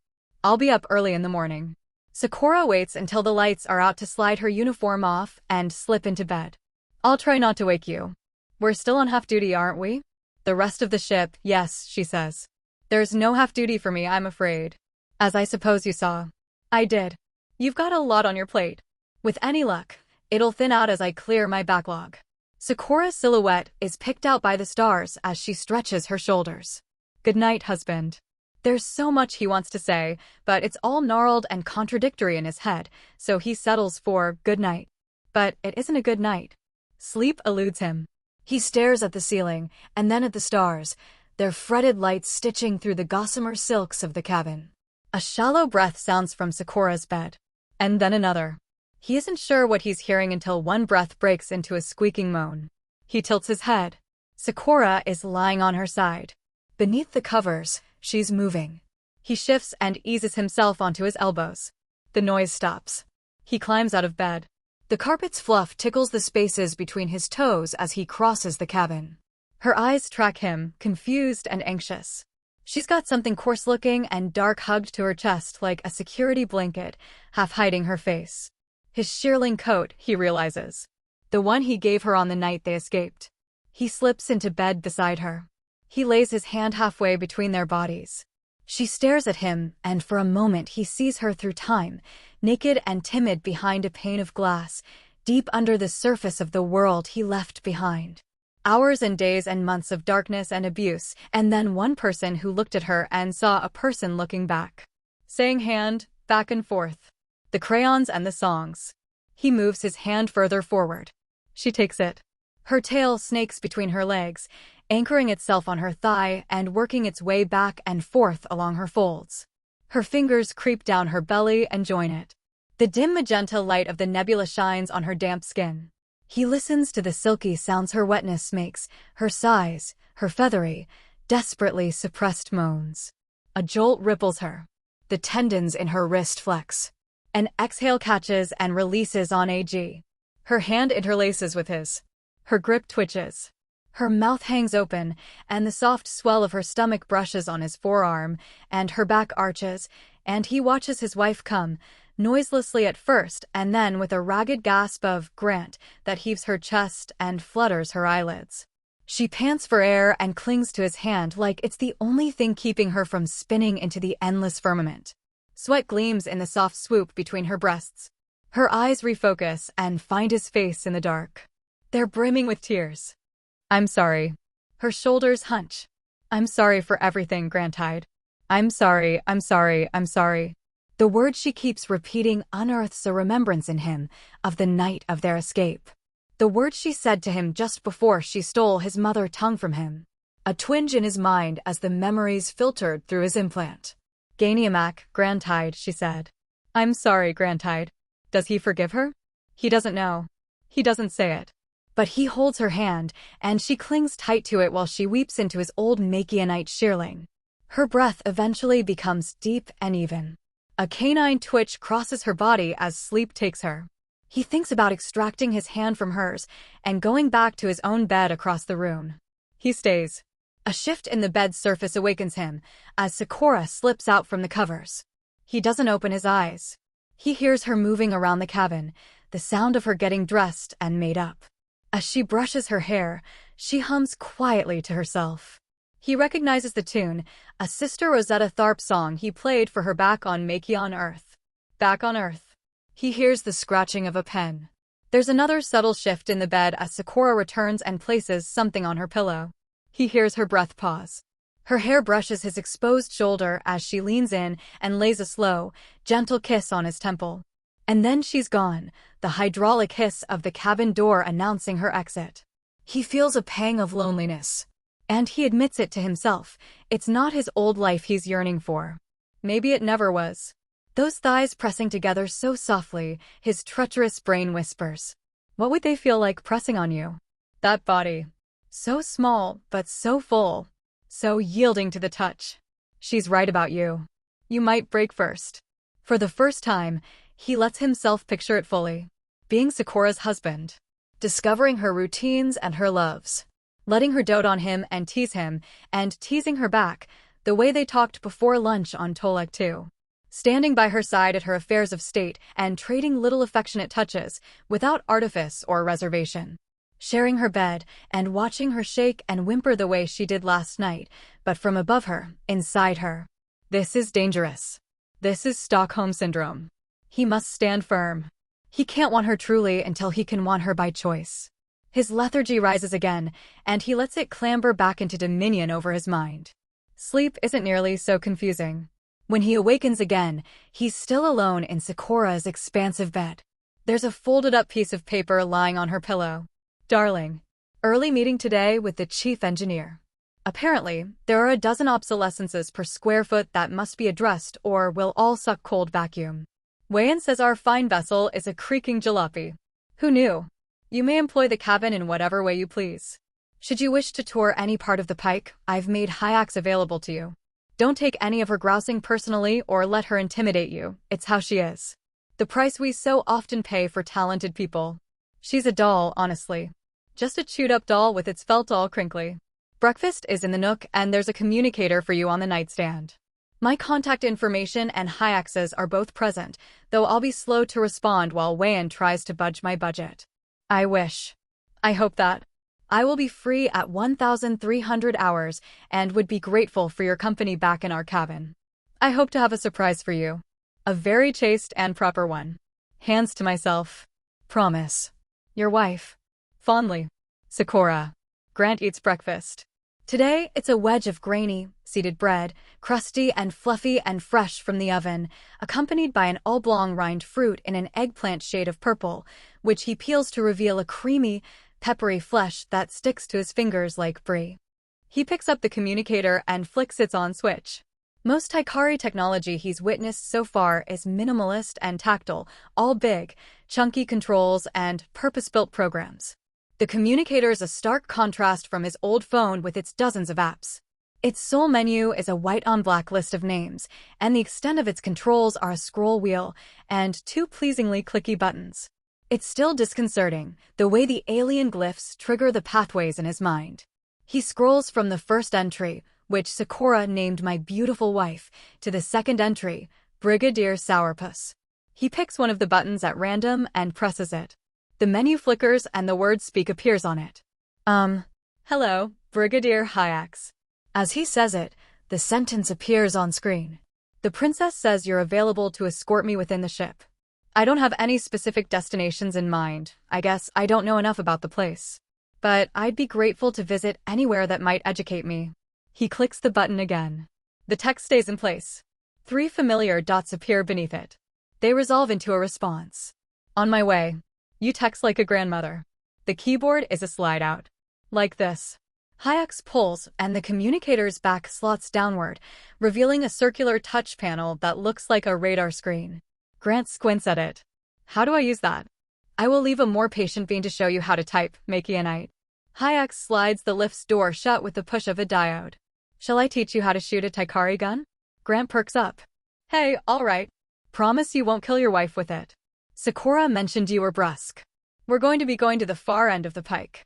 "I'll be up early in the morning." Sakura waits until the lights are out to slide her uniform off and slip into bed. "I'll try not to wake you. We're still on half-duty, aren't we?" "The rest of the ship, yes," she says. "There's no half-duty for me, I'm afraid." "As I suppose you saw." "I did. You've got a lot on your plate. With any luck, it'll thin out as I clear my backlog." Sakura's silhouette is picked out by the stars as she stretches her shoulders. "Good night, husband." There's so much he wants to say, but it's all gnarled and contradictory in his head, so he settles for good night. But it isn't a good night. Sleep eludes him. He stares at the ceiling, and then at the stars, their fretted lights stitching through the gossamer silks of the cabin. A shallow breath sounds from Sakura's bed. And then another. He isn't sure what he's hearing until one breath breaks into a squeaking moan. He tilts his head. Sakura is lying on her side. Beneath the covers, she's moving. He shifts and eases himself onto his elbows. The noise stops. He climbs out of bed. The carpet's fluff tickles the spaces between his toes as he crosses the cabin. Her eyes track him, confused and anxious. She's got something coarse-looking and dark hugged to her chest like a security blanket, half hiding her face. His shearling coat, he realizes. The one he gave her on the night they escaped. He slips into bed beside her. He lays his hand halfway between their bodies. She stares at him, and for a moment he sees her through time, naked and timid behind a pane of glass, deep under the surface of the world he left behind. Hours and days and months of darkness and abuse, and then one person who looked at her and saw a person looking back. Saying hand, back and forth. The crayons and the songs. He moves his hand further forward. She takes it. Her tail snakes between her legs, anchoring itself on her thigh and working its way back and forth along her folds. Her fingers creep down her belly and join it. The dim magenta light of the nebula shines on her damp skin. He listens to the silky sounds her wetness makes, her sighs, her feathery, desperately suppressed moans. A jolt ripples her. The tendons in her wrist flex. An exhale catches and releases on AG. Her hand interlaces with his. Her grip twitches. Her mouth hangs open, and the soft swell of her stomach brushes on his forearm, and her back arches, and he watches his wife come, noiselessly at first, and then with a ragged gasp of "Grant" that heaves her chest and flutters her eyelids. She pants for air and clings to his hand like it's the only thing keeping her from spinning into the endless firmament. Sweat gleams in the soft swoop between her breasts. Her eyes refocus and find his face in the dark. They're brimming with tears. "I'm sorry." Her shoulders hunch. "I'm sorry for everything, Grantide. I'm sorry, I'm sorry, I'm sorry." The word she keeps repeating unearths a remembrance in him of the night of their escape. The word she said to him just before she stole his mother tongue from him. A twinge in his mind as the memories filtered through his implant. "Gainiamak, Grantide," she said. "I'm sorry, Grantide." Does he forgive her? He doesn't know. He doesn't say it. But he holds her hand, and she clings tight to it while she weeps into his old Makianite shearling. Her breath eventually becomes deep and even. A canine twitch crosses her body as sleep takes her. He thinks about extracting his hand from hers and going back to his own bed across the room. He stays. A shift in the bed's surface awakens him as Sakura slips out from the covers. He doesn't open his eyes. He hears her moving around the cabin, the sound of her getting dressed and made up. As she brushes her hair, she hums quietly to herself. He recognizes the tune, a Sister Rosetta Tharpe song he played for her back on Makey on Earth. Back on Earth. He hears the scratching of a pen. There's another subtle shift in the bed as Sakura returns and places something on her pillow. He hears her breath pause. Her hair brushes his exposed shoulder as she leans in and lays a slow, gentle kiss on his temple. And then she's gone, the hydraulic hiss of the cabin door announcing her exit. He feels a pang of loneliness. And he admits it to himself, it's not his old life he's yearning for. Maybe it never was. Those thighs pressing together so softly, his treacherous brain whispers. What would they feel like pressing on you? That body. So small, but so full. So yielding to the touch. She's right about you. You might break first. For the first time, he lets himself picture it fully. Being Sakura's husband. Discovering her routines and her loves. Letting her dote on him and teasing her back, the way they talked before lunch on Tolek 2. Standing by her side at her affairs of state and trading little affectionate touches, without artifice or reservation. Sharing her bed and watching her shake and whimper the way she did last night, but from above her, inside her. This is dangerous. This is Stockholm Syndrome. He must stand firm. He can't want her truly until he can want her by choice. His lethargy rises again, and he lets it clamber back into dominion over his mind. Sleep isn't nearly so confusing. When he awakens again, he's still alone in Sakura's expansive bed. There's a folded-up piece of paper lying on her pillow. Darling. Early meeting today with the chief engineer. Apparently, there are a dozen obsolescences per square foot that must be addressed or we'll all suck cold vacuum. Wayan says our fine vessel is a creaking jalopy. Who knew? You may employ the cabin in whatever way you please. Should you wish to tour any part of the pike, I've made Hyaks available to you. Don't take any of her grousing personally or let her intimidate you, it's how she is. The price we so often pay for talented people. She's a doll, honestly. Just a chewed-up doll with its felt all crinkly. Breakfast is in the nook and there's a communicator for you on the nightstand. My contact information and Hyaks's are both present, though I'll be slow to respond while Wayan tries to budge my budget. I wish. I hope that. I will be free at 1,300 hours and would be grateful for your company back in our cabin. I hope to have a surprise for you. A very chaste and proper one. Hands to myself. Promise. Your wife. Fondly. Sakura. Grant eats breakfast. Today, it's a wedge of grainy, seeded bread, crusty and fluffy and fresh from the oven, accompanied by an oblong rind fruit in an eggplant shade of purple, which he peels to reveal a creamy, peppery flesh that sticks to his fingers like brie. He picks up the communicator and flicks its on switch. Most Hikari technology he's witnessed so far is minimalist and tactile, all big, chunky controls and purpose-built programs. The communicator is a stark contrast from his old phone with its dozens of apps. Its sole menu is a white-on-black list of names, and the extent of its controls are a scroll wheel and two pleasingly clicky buttons. It's still disconcerting, the way the alien glyphs trigger the pathways in his mind. He scrolls from the first entry, which Sakura named My Beautiful Wife, to the second entry, Brigadier Sourpuss. He picks one of the buttons at random and presses it. The menu flickers and the word Speak appears on it. Hello, Brigadier Hyaks. As he says it, the sentence appears on screen. The princess says you're available to escort me within the ship. I don't have any specific destinations in mind. I guess I don't know enough about the place. But I'd be grateful to visit anywhere that might educate me. He clicks the button again. The text stays in place. 3 familiar dots appear beneath it. They resolve into a response. On my way. You text like a grandmother. The keyboard is a slide-out. Like this. Hyaks pulls, and the communicator's back slots downward, revealing a circular touch panel that looks like a radar screen. Grant squints at it. How do I use that? I will leave a more patient being to show you how to type, Makianite. Hyaks slides the lift's door shut with the push of a diode. Shall I teach you how to shoot a Taikari gun? Grant perks up. Hey, all right. Promise you won't kill your wife with it. Sakura mentioned you were brusque. We're going to be going to the far end of the pike.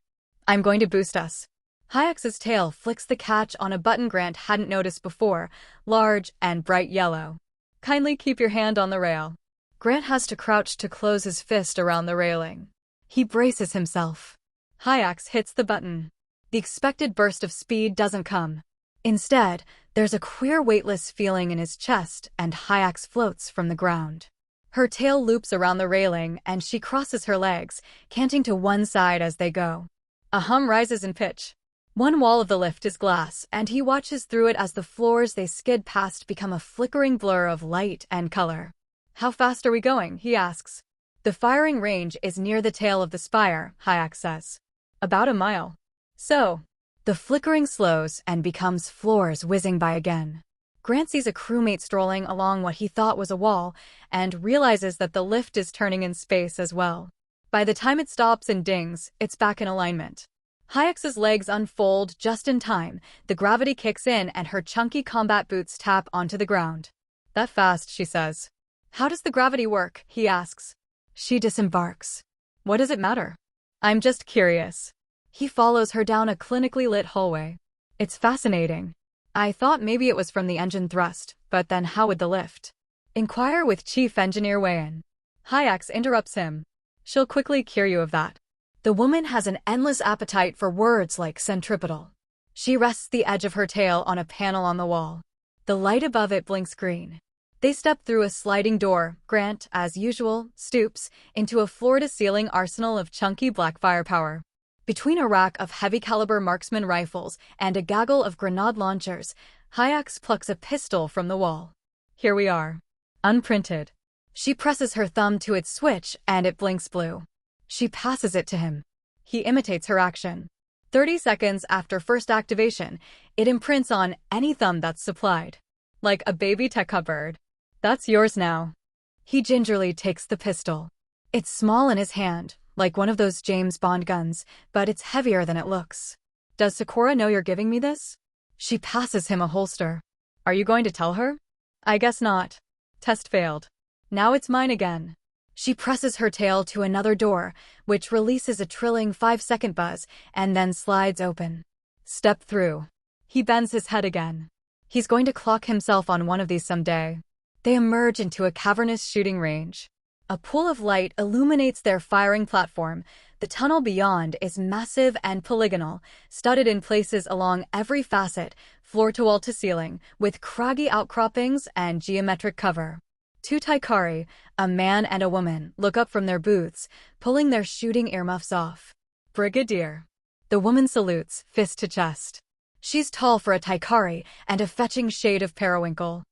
I'm going to boost us. Hyak's tail flicks the catch on a button Grant hadn't noticed before, large and bright yellow. Kindly keep your hand on the rail. Grant has to crouch to close his fist around the railing. He braces himself. Hyax hits the button. The expected burst of speed doesn't come. Instead, there's a queer weightless feeling in his chest and Hyax floats from the ground. Her tail loops around the railing and she crosses her legs, canting to one side as they go. A hum rises in pitch. One wall of the lift is glass, and he watches through it as the floors they skid past become a flickering blur of light and color. How fast are we going? He asks. The firing range is near the tail of the spire, Hyax says. About a mile. So, the flickering slows and becomes floors whizzing by again. Grant sees a crewmate strolling along what he thought was a wall, and realizes that the lift is turning in space as well. By the time it stops and dings, it's back in alignment. Hyax's legs unfold just in time, the gravity kicks in and her chunky combat boots tap onto the ground. That fast, she says. How does the gravity work? He asks. She disembarks. What does it matter? I'm just curious. He follows her down a clinically lit hallway. It's fascinating. I thought maybe it was from the engine thrust, but then how would the lift? Inquire with Chief Engineer Wayan. Hyax interrupts him. She'll quickly cure you of that. The woman has an endless appetite for words like centripetal. She rests the edge of her tail on a panel on the wall. The light above it blinks green. They step through a sliding door. Grant, as usual, stoops into a floor-to-ceiling arsenal of chunky black firepower. Between a rack of heavy-caliber marksman rifles and a gaggle of grenade launchers, Hyax plucks a pistol from the wall. Here we are. Unprinted. She presses her thumb to its switch and it blinks blue. She passes it to him. He imitates her action. 30 seconds after first activation, it imprints on any thumb that's supplied. Like a baby Tekka bird. That's yours now. He gingerly takes the pistol. It's small in his hand, like one of those James Bond guns, but it's heavier than it looks. Does Sakura know you're giving me this? She passes him a holster. Are you going to tell her? I guess not. Test failed. Now it's mine again. She presses her tail to another door, which releases a trilling 5-second buzz, and then slides open. Step through. He bends his head again. He's going to clock himself on one of these someday. They emerge into a cavernous shooting range. A pool of light illuminates their firing platform. The tunnel beyond is massive and polygonal, studded in places along every facet, floor to wall to ceiling, with craggy outcroppings and geometric cover. Two Taikari, a man and a woman, look up from their booths, pulling their shooting earmuffs off. Brigadier. The woman salutes, fist to chest. She's tall for a Taikari and a fetching shade of periwinkle.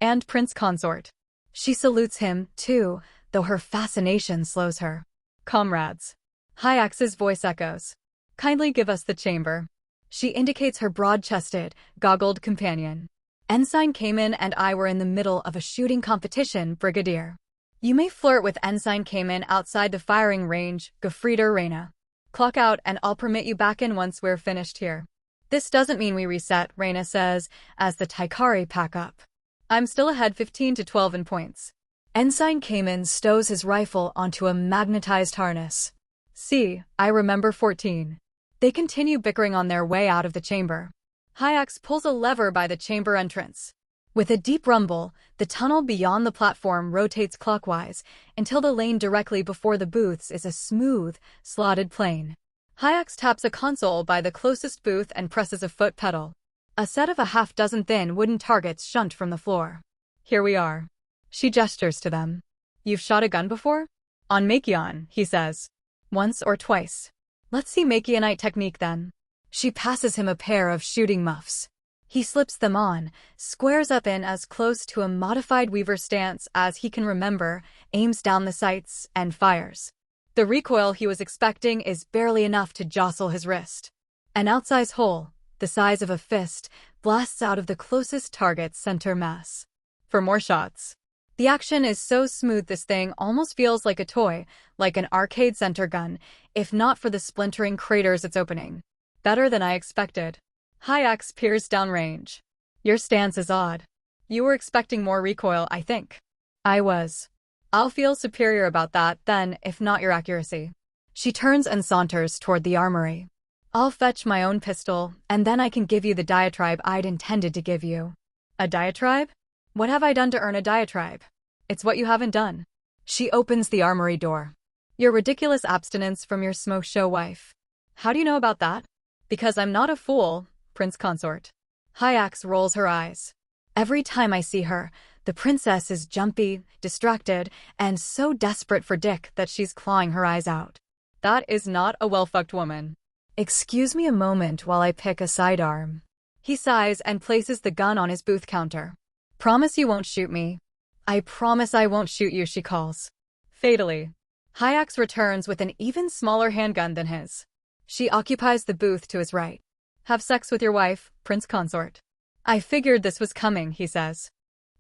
And Prince Consort. She salutes him, too, though her fascination slows her. Comrades. Hyax's voice echoes. Kindly give us the chamber. She indicates her broad-chested, goggled companion. Ensign Cayman and I were in the middle of a shooting competition, Brigadier. You may flirt with Ensign Cayman outside the firing range, Gefriter Reyna. Clock out and I'll permit you back in once we're finished here. This doesn't mean we reset, Reyna says, as the Taikari pack up. I'm still ahead 15-12 in points. Ensign Cayman stows his rifle onto a magnetized harness. See, I remember 14. They continue bickering on their way out of the chamber. Hyax pulls a lever by the chamber entrance. With a deep rumble, the tunnel beyond the platform rotates clockwise until the lane directly before the booths is a smooth, slotted plane. Hyax taps a console by the closest booth and presses a foot pedal. A set of a half-dozen thin wooden targets shunt from the floor. Here we are. She gestures to them. You've shot a gun before? On Makion, he says. Once or twice. Let's see Makionite technique then. She passes him a pair of shooting muffs. He slips them on, squares up in as close to a modified Weaver stance as he can remember, aims down the sights, and fires. The recoil he was expecting is barely enough to jostle his wrist. An outsized hole, the size of a fist, blasts out of the closest target's center mass. For more shots. The action is so smooth this thing almost feels like a toy, like an arcade center gun, if not for the splintering craters it's opening. Better than I expected. Hyax peers downrange. Your stance is odd. You were expecting more recoil, I think. I was. I'll feel superior about that then, if not your accuracy. She turns and saunters toward the armory. I'll fetch my own pistol, and then I can give you the diatribe I'd intended to give you. A diatribe? What have I done to earn a diatribe? It's what you haven't done. She opens the armory door. Your ridiculous abstinence from your smoke show wife. How do you know about that? Because I'm not a fool, Prince Consort. Hyax rolls her eyes. Every time I see her, the princess is jumpy, distracted, and so desperate for dick that she's clawing her eyes out. That is not a well-fucked woman. Excuse me a moment while I pick a sidearm. He sighs and places the gun on his booth counter. Promise you won't shoot me. I promise I won't shoot you, she calls. Fatally. Hyax returns with an even smaller handgun than his. She occupies the booth to his right. Have sex with your wife, Prince Consort. I figured this was coming, he says.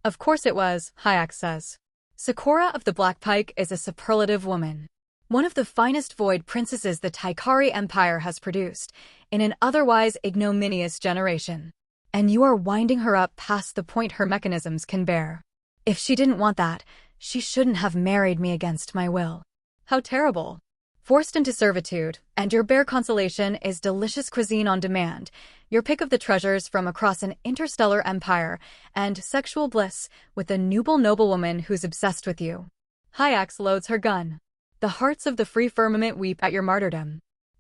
Of course it was, Hyax says. Sakura of the Black Pike is a superlative woman. One of the finest void princesses the Taikari Empire has produced, in an otherwise ignominious generation. And you are winding her up past the point her mechanisms can bear. If she didn't want that, she shouldn't have married me against my will. How terrible. Forced into servitude, and your bare consolation is delicious cuisine on demand, your pick of the treasures from across an interstellar empire, and sexual bliss with a noble noblewoman who's obsessed with you. Hyax loads her gun. The hearts of the free firmament weep at your martyrdom.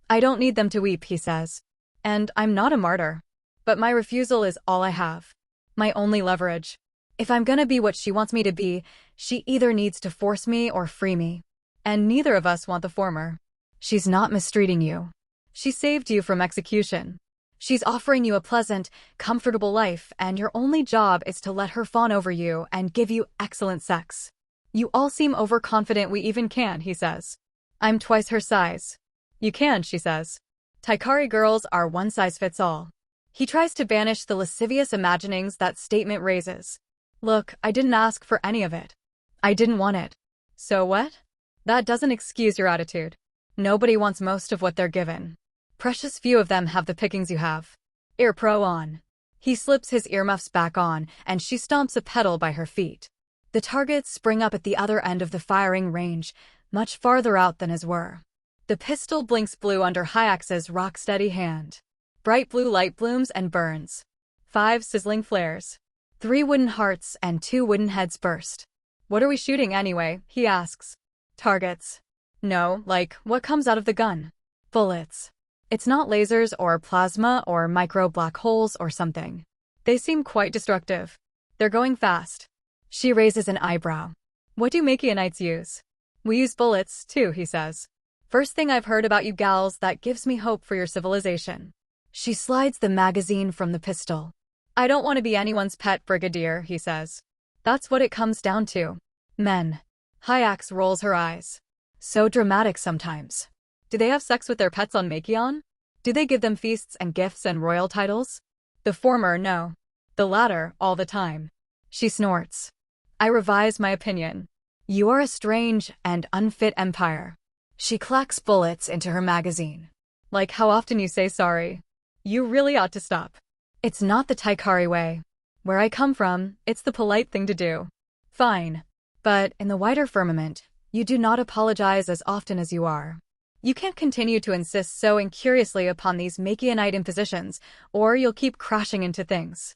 I don't need them to weep, he says. And I'm not a martyr. But my refusal is all I have. My only leverage. If I'm gonna be what she wants me to be, she either needs to force me or free me. And neither of us want the former. She's not mistreating you. She saved you from execution. She's offering you a pleasant, comfortable life, and your only job is to let her fawn over you and give you excellent sex. You all seem overconfident we even can, he says. I'm twice her size. You can, she says. Taikari girls are one size fits all. He tries to banish the lascivious imaginings that statement raises. Look, I didn't ask for any of it. I didn't want it. So what? That doesn't excuse your attitude. Nobody wants most of what they're given. Precious few of them have the pickings you have. Ear pro on. He slips his earmuffs back on, and she stomps a pedal by her feet. The targets spring up at the other end of the firing range, much farther out than his were. The pistol blinks blue under Hyax's rock-steady hand. Bright blue light blooms and burns. 5 sizzling flares. 3 wooden hearts and 2 wooden heads burst. What are we shooting anyway? He asks. Targets. No, like, what comes out of the gun? Bullets. It's not lasers or plasma or micro black holes or something. They seem quite destructive. They're going fast. She raises an eyebrow. What do Makianites use? We use bullets, too, he says. First thing I've heard about you gals that gives me hope for your civilization. She slides the magazine from the pistol. I don't want to be anyone's pet, Brigadier, he says. That's what it comes down to. Men. Hyax rolls her eyes. So dramatic sometimes. Do they have sex with their pets on Makion? Do they give them feasts and gifts and royal titles? The former, no. The latter, all the time. She snorts. I revise my opinion. You are a strange and unfit empire. She clacks bullets into her magazine. Like how often you say sorry. You really ought to stop. It's not the Taikari way. Where I come from, it's the polite thing to do. Fine. But in the wider firmament, you do not apologize as often as you are. You can't continue to insist so incuriously upon these Makianite impositions, or you'll keep crashing into things.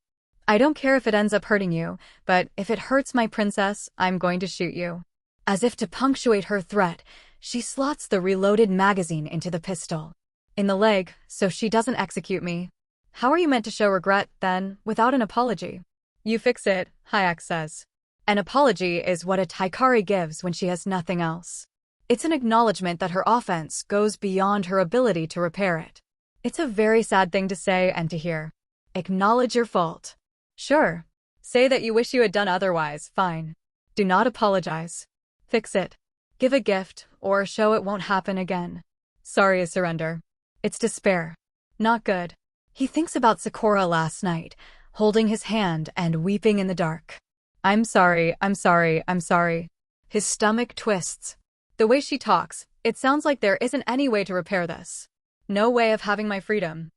I don't care if it ends up hurting you, but if it hurts my princess, I'm going to shoot you. As if to punctuate her threat, she slots the reloaded magazine into the pistol. In the leg, so she doesn't execute me. How are you meant to show regret, then, without an apology? You fix it, Hyax says. An apology is what a Taikari gives when she has nothing else. It's an acknowledgement that her offense goes beyond her ability to repair it. It's a very sad thing to say and to hear. Acknowledge your fault. Sure. Say that you wish you had done otherwise, fine. Do not apologize. Fix it. Give a gift, or show it won't happen again. Sorry is surrender. It's despair. Not good. He thinks about Sakura last night, holding his hand and weeping in the dark. I'm sorry, I'm sorry, I'm sorry. His stomach twists. The way she talks, it sounds like there isn't any way to repair this. No way of having my freedom.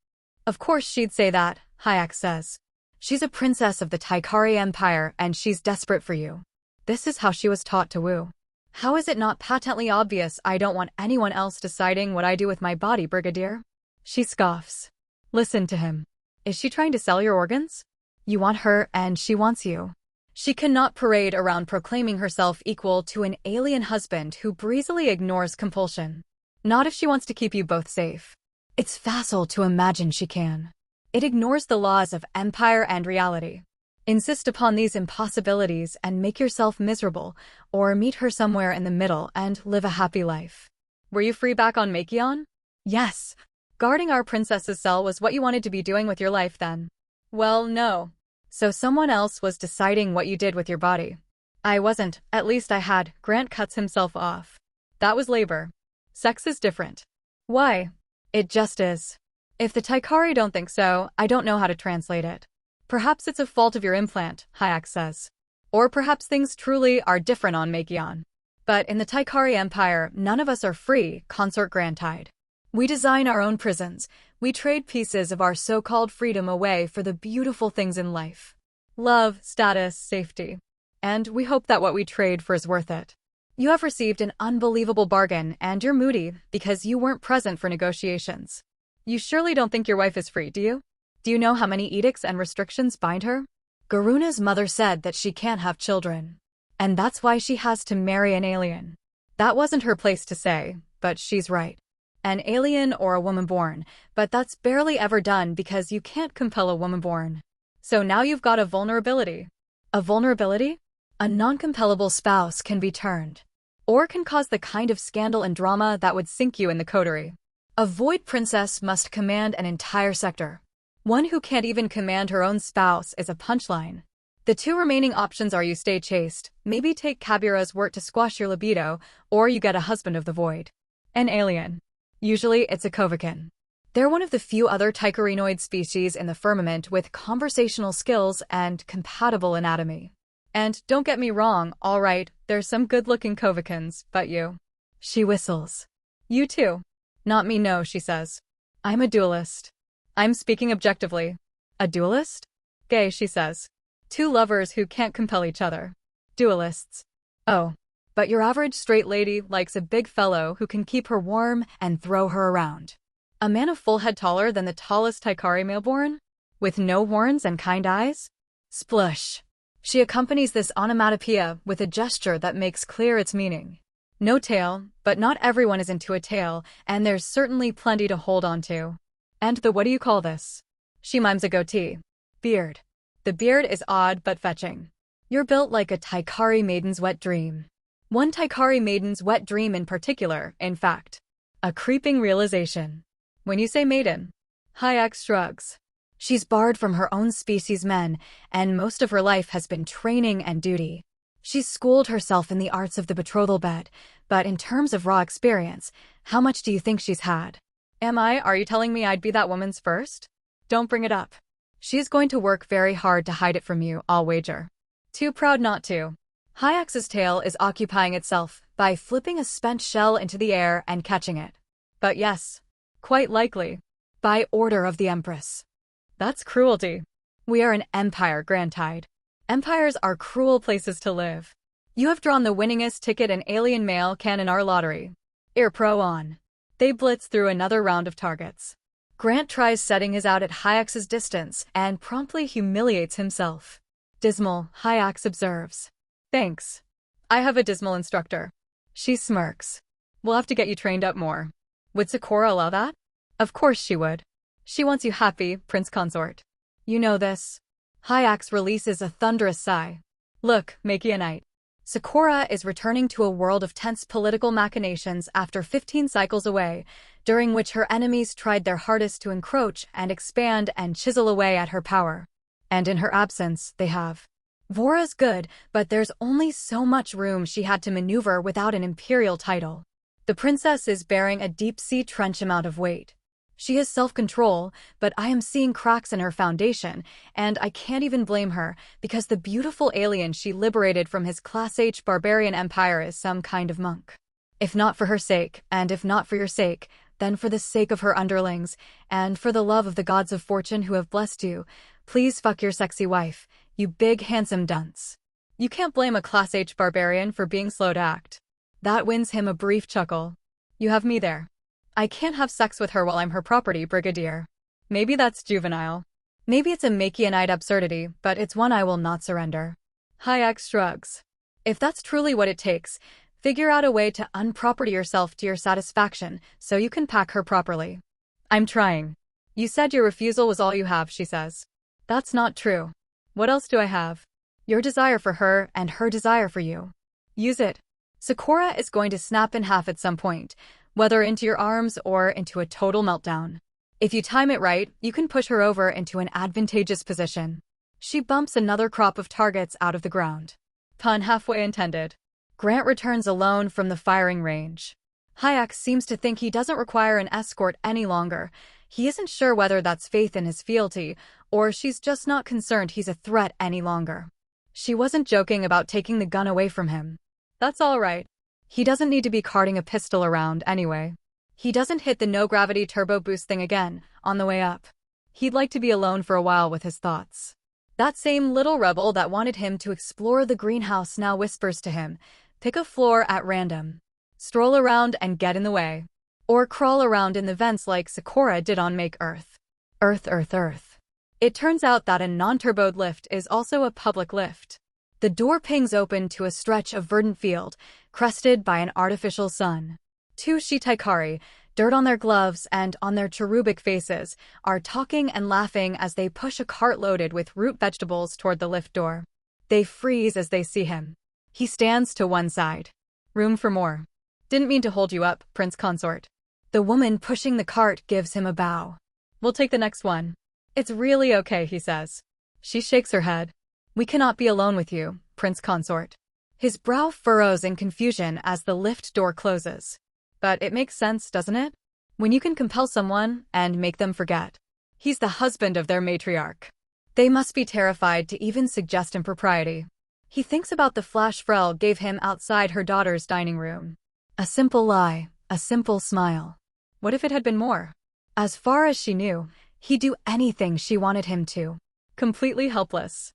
Of course she'd say that, Hyax says. She's a princess of the Taikari Empire and she's desperate for you. This is how she was taught to woo. How is it not patently obvious I don't want anyone else deciding what I do with my body, Brigadier? She scoffs. Listen to him. Is she trying to sell your organs? You want her and she wants you. She cannot parade around proclaiming herself equal to an alien husband who breezily ignores compulsion. Not if she wants to keep you both safe. It's facile to imagine she can. It ignores the laws of empire and reality. Insist upon these impossibilities and make yourself miserable, or meet her somewhere in the middle and live a happy life. Were you free back on Makion? Yes. Guarding our princess's cell was what you wanted to be doing with your life then. Well, no. So someone else was deciding what you did with your body. I wasn't, at least I had. Grant cuts himself off. That was labor. Sex is different. Why? It just is. If the Taikari don't think so, I don't know how to translate it. Perhaps it's a fault of your implant, Hayek says. Or perhaps things truly are different on Makion. But in the Taikari Empire, none of us are free, Consort Grantide. We design our own prisons. We trade pieces of our so-called freedom away for the beautiful things in life. Love, status, safety. And we hope that what we trade for is worth it. You have received an unbelievable bargain, and you're moody because you weren't present for negotiations. You surely don't think your wife is free, do you? Do you know how many edicts and restrictions bind her? Garuna's mother said that she can't have children. And that's why she has to marry an alien. That wasn't her place to say, but she's right. An alien or a woman born, but that's barely ever done because you can't compel a woman born. So now you've got a vulnerability. A vulnerability? A non-compellable spouse can be turned. Or can cause the kind of scandal and drama that would sink you in the coterie. A void princess must command an entire sector. One who can't even command her own spouse is a punchline. The two remaining options are you stay chaste, maybe take Kabira's wort to squash your libido, or you get a husband of the void. An alien. Usually it's a Kovakin. They're one of the few other Taikarinoid species in the firmament with conversational skills and compatible anatomy. And don't get me wrong, all right, there's some good-looking Kovakins, but you. She whistles. You too. Not me, no, she says. I'm a duelist. I'm speaking objectively. A duelist? Gay, she says. Two lovers who can't compel each other. Duelists. Oh. But your average straight lady likes a big fellow who can keep her warm and throw her around. A man a full head taller than the tallest Taikari male-born? With no horns and kind eyes? Splush. She accompanies this onomatopoeia with a gesture that makes clear its meaning. No tail, but not everyone is into a tail, and there's certainly plenty to hold on to. And the what do you call this? She mimes a goatee. Beard. The beard is odd but fetching. You're built like a Taikari maiden's wet dream. One Taikari maiden's wet dream in particular, in fact. A creeping realization. When you say maiden, Hayek shrugs. She's barred from her own species' men, and most of her life has been training and duty. She's schooled herself in the arts of the betrothal bed, but in terms of raw experience, how much do you think she's had? Are you telling me I'd be that woman's first? Don't bring it up. She's going to work very hard to hide it from you, I'll wager. Too proud not to. Hayek's tail is occupying itself by flipping a spent shell into the air and catching it. But yes, quite likely, by order of the Empress. That's cruelty. We are an empire, Grantide. Empires are cruel places to live. You have drawn the winningest ticket an alien male can in our lottery. Pro on. They blitz through another round of targets. Grant tries setting his out at Hayek's distance and promptly humiliates himself. Dismal, Hayek observes. Thanks. I have a dismal instructor. She smirks. We'll have to get you trained up more. Would Sakura allow that? Of course she would. She wants you happy, Prince Consort. You know this. Hayek releases a thunderous sigh. Look, Makianite. Sakura is returning to a world of tense political machinations after 15 cycles away, during which her enemies tried their hardest to encroach and expand and chisel away at her power. And in her absence, they have. Vora's good, but there's only so much room she had to maneuver without an imperial title. The princess is bearing a deep-sea trench amount of weight. She has self-control, but I am seeing cracks in her foundation, and I can't even blame her, because the beautiful alien she liberated from his Class H barbarian empire is some kind of monk. If not for her sake, and if not for your sake, then for the sake of her underlings, and for the love of the gods of fortune who have blessed you, please fuck your sexy wife, you big handsome dunce. You can't blame a Class H barbarian for being slow to act. That wins him a brief chuckle. You have me there. I can't have sex with her while I'm her property, Brigadier. Maybe that's juvenile. Maybe it's a Machianite absurdity, but it's one I will not surrender. Hayek shrugs. If that's truly what it takes, figure out a way to unproperty yourself to your satisfaction so you can pack her properly. I'm trying. You said your refusal was all you have, she says. That's not true. What else do I have? Your desire for her and her desire for you. Use it. Sakura is going to snap in half at some point, whether into your arms or into a total meltdown. If you time it right, you can push her over into an advantageous position. She bumps another crop of targets out of the ground. Pun halfway intended. Grant returns alone from the firing range. Hayek seems to think he doesn't require an escort any longer. He isn't sure whether that's faith in his fealty, or she's just not concerned he's a threat any longer. She wasn't joking about taking the gun away from him. That's all right. He doesn't need to be carting a pistol around anyway. He doesn't hit the no-gravity turbo boost thing again on the way up. He'd like to be alone for a while with his thoughts. That same little rebel that wanted him to explore the greenhouse now whispers to him, pick a floor at random. Stroll around and get in the way. Or crawl around in the vents like Sakura did on Make Earth. Earth. It turns out that a non-turboed lift is also a public lift. The door pings open to a stretch of verdant field, crested by an artificial sun. Two Shitaikari, dirt on their gloves and on their cherubic faces, are talking and laughing as they push a cart loaded with root vegetables toward the lift door. They freeze as they see him. He stands to one side. Room for more. Didn't mean to hold you up, Prince Consort. The woman pushing the cart gives him a bow. We'll take the next one. It's really okay, he says. She shakes her head. We cannot be alone with you, Prince Consort. His brow furrows in confusion as the lift door closes. But it makes sense, doesn't it? When you can compel someone and make them forget. He's the husband of their matriarch. They must be terrified to even suggest impropriety. He thinks about the flash Frel gave him outside her daughter's dining room. A simple lie, a simple smile. What if it had been more? As far as she knew, he'd do anything she wanted him to. Completely helpless.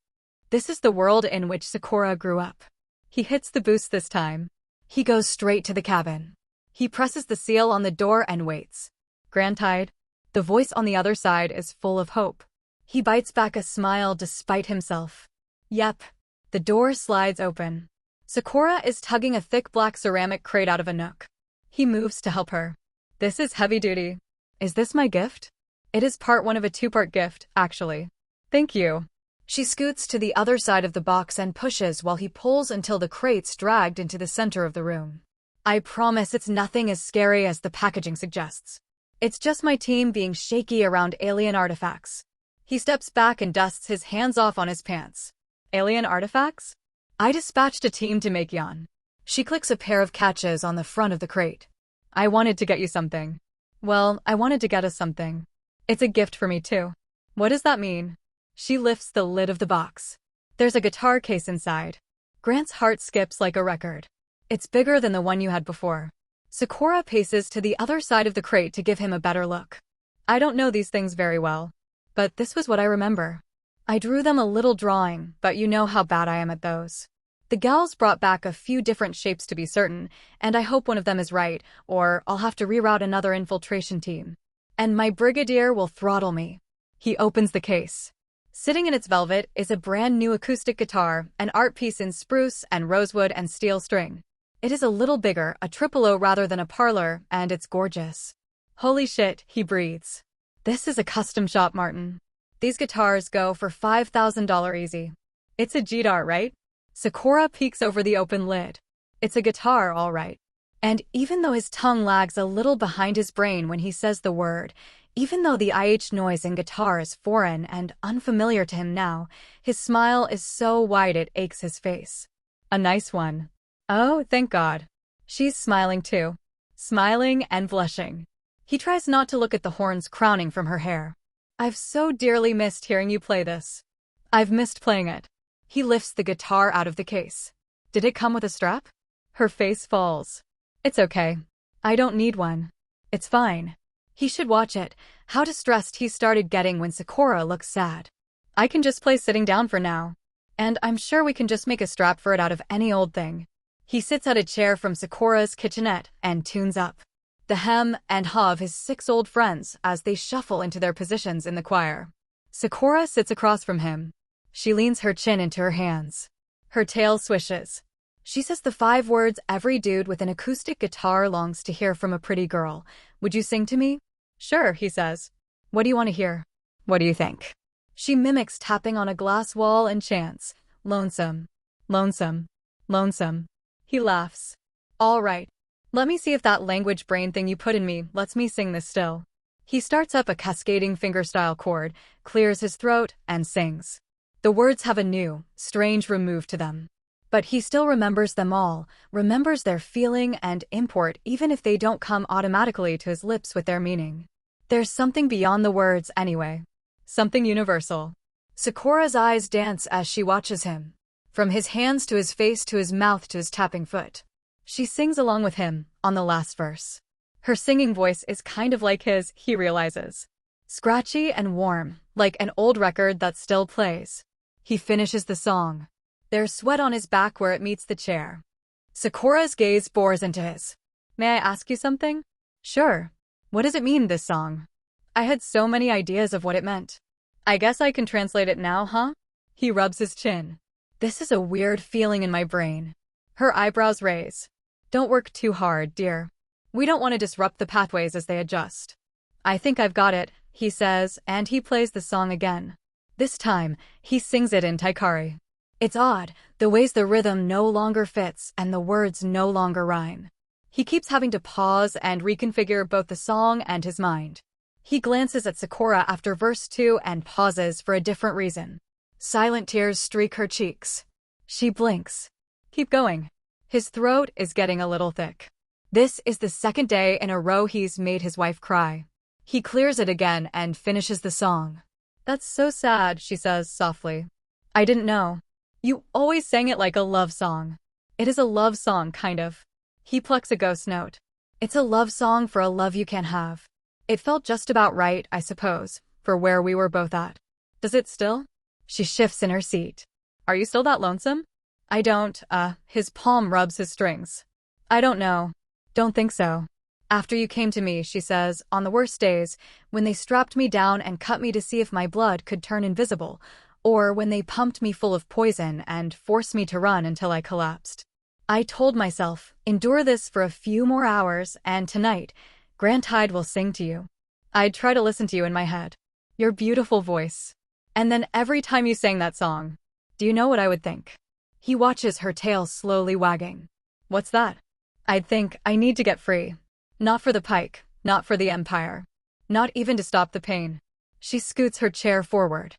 This is the world in which Sakura grew up. He hits the boost this time. He goes straight to the cabin. He presses the seal on the door and waits. Grantide. The voice on the other side is full of hope. He bites back a smile despite himself. Yep. The door slides open. Sakura is tugging a thick black ceramic crate out of a nook. He moves to help her. This is heavy duty. Is this my gift? It is part one of a two-part gift, actually. Thank you. She scoots to the other side of the box and pushes while he pulls until the crate's dragged into the center of the room. I promise it's nothing as scary as the packaging suggests. It's just my team being shaky around alien artifacts. He steps back and dusts his hands off on his pants. Alien artifacts? I dispatched a team to make Yan. She clicks a pair of catches on the front of the crate. I wanted to get you something. Well, I wanted to get us something. It's a gift for me too. What does that mean? She lifts the lid of the box. There's a guitar case inside. Grant's heart skips like a record. It's bigger than the one you had before. Sakura paces to the other side of the crate to give him a better look. I don't know these things very well, but this was what I remember. I drew them a little drawing, but you know how bad I am at those. The gals brought back a few different shapes to be certain, and I hope one of them is right, or I'll have to reroute another infiltration team. And my brigadier will throttle me. He opens the case. Sitting in its velvet is a brand new acoustic guitar, an art piece in spruce and rosewood and steel string. It is a little bigger, a triple O rather than a parlor, and it's gorgeous. Holy shit, he breathes. This is a custom shop, Martin. These guitars go for $5,000 easy. It's a G-Dart, right? Sakura peeks over the open lid. It's a guitar, all right. And even though his tongue lags a little behind his brain when he says the word, even though the IH noise in guitar is foreign and unfamiliar to him now, his smile is so wide it aches his face. A nice one. Oh, thank God. She's smiling too. Smiling and blushing. He tries not to look at the horns crowning from her hair. I've so dearly missed hearing you play this. I've missed playing it. He lifts the guitar out of the case. Did it come with a strap? Her face falls. It's okay. I don't need one. It's fine. He should watch it. How distressed he started getting when Sakura looks sad. I can just play sitting down for now. And I'm sure we can just make a strap for it out of any old thing. He sits at a chair from Sakura's kitchenette and tunes up the hem and haw of his 6 old friends as they shuffle into their positions in the choir. Sakura sits across from him. She leans her chin into her hands. Her tail swishes. She says the 5 words every dude with an acoustic guitar longs to hear from a pretty girl. Would you sing to me? Sure, he says. What do you want to hear? What do you think? She mimics tapping on a glass wall and chants, lonesome, lonesome, lonesome. He laughs. All right. Let me see if that language brain thing you put in me lets me sing this still. He starts up a cascading fingerstyle chord, clears his throat, and sings. The words have a new, strange remove to them. But he still remembers them all, remembers their feeling and import even if they don't come automatically to his lips with their meaning. There's something beyond the words anyway. Something universal. Sakura's eyes dance as she watches him. From his hands to his face to his mouth to his tapping foot. She sings along with him on the last verse. Her singing voice is kind of like his, he realizes. Scratchy and warm, like an old record that still plays. He finishes the song. There's sweat on his back where it meets the chair. Sakura's gaze bores into his. May I ask you something? Sure. What does it mean, this song? I had so many ideas of what it meant. I guess I can translate it now, huh? He rubs his chin. This is a weird feeling in my brain. Her eyebrows raise. Don't work too hard, dear. We don't want to disrupt the pathways as they adjust. I think I've got it, he says, and he plays the song again. This time, he sings it in Taikari. It's odd, the ways the rhythm no longer fits and the words no longer rhyme. He keeps having to pause and reconfigure both the song and his mind. He glances at Sakura after verse 2 and pauses for a different reason. Silent tears streak her cheeks. She blinks. Keep going. His throat is getting a little thick. This is the 2nd day in a row he's made his wife cry. He clears it again and finishes the song. That's so sad, she says softly. I didn't know. You always sang it like a love song. It is a love song, kind of. He plucks a ghost note. It's a love song for a love you can't have. It felt just about right, I suppose, for where we were both at. Does it still? She shifts in her seat. Are you still that lonesome? I don't, his palm rubs his strings. I don't know. Don't think so. After you came to me, she says, on the worst days, when they strapped me down and cut me to see if my blood could turn invisible, or when they pumped me full of poison and forced me to run until I collapsed. I told myself, endure this for a few more hours, and tonight, Grantide will sing to you. I'd try to listen to you in my head. Your beautiful voice. And then every time you sang that song, do you know what I would think? He watches her tail slowly wagging. What's that? I'd think, I need to get free. Not for the pike, not for the Empire. Not even to stop the pain. She scoots her chair forward.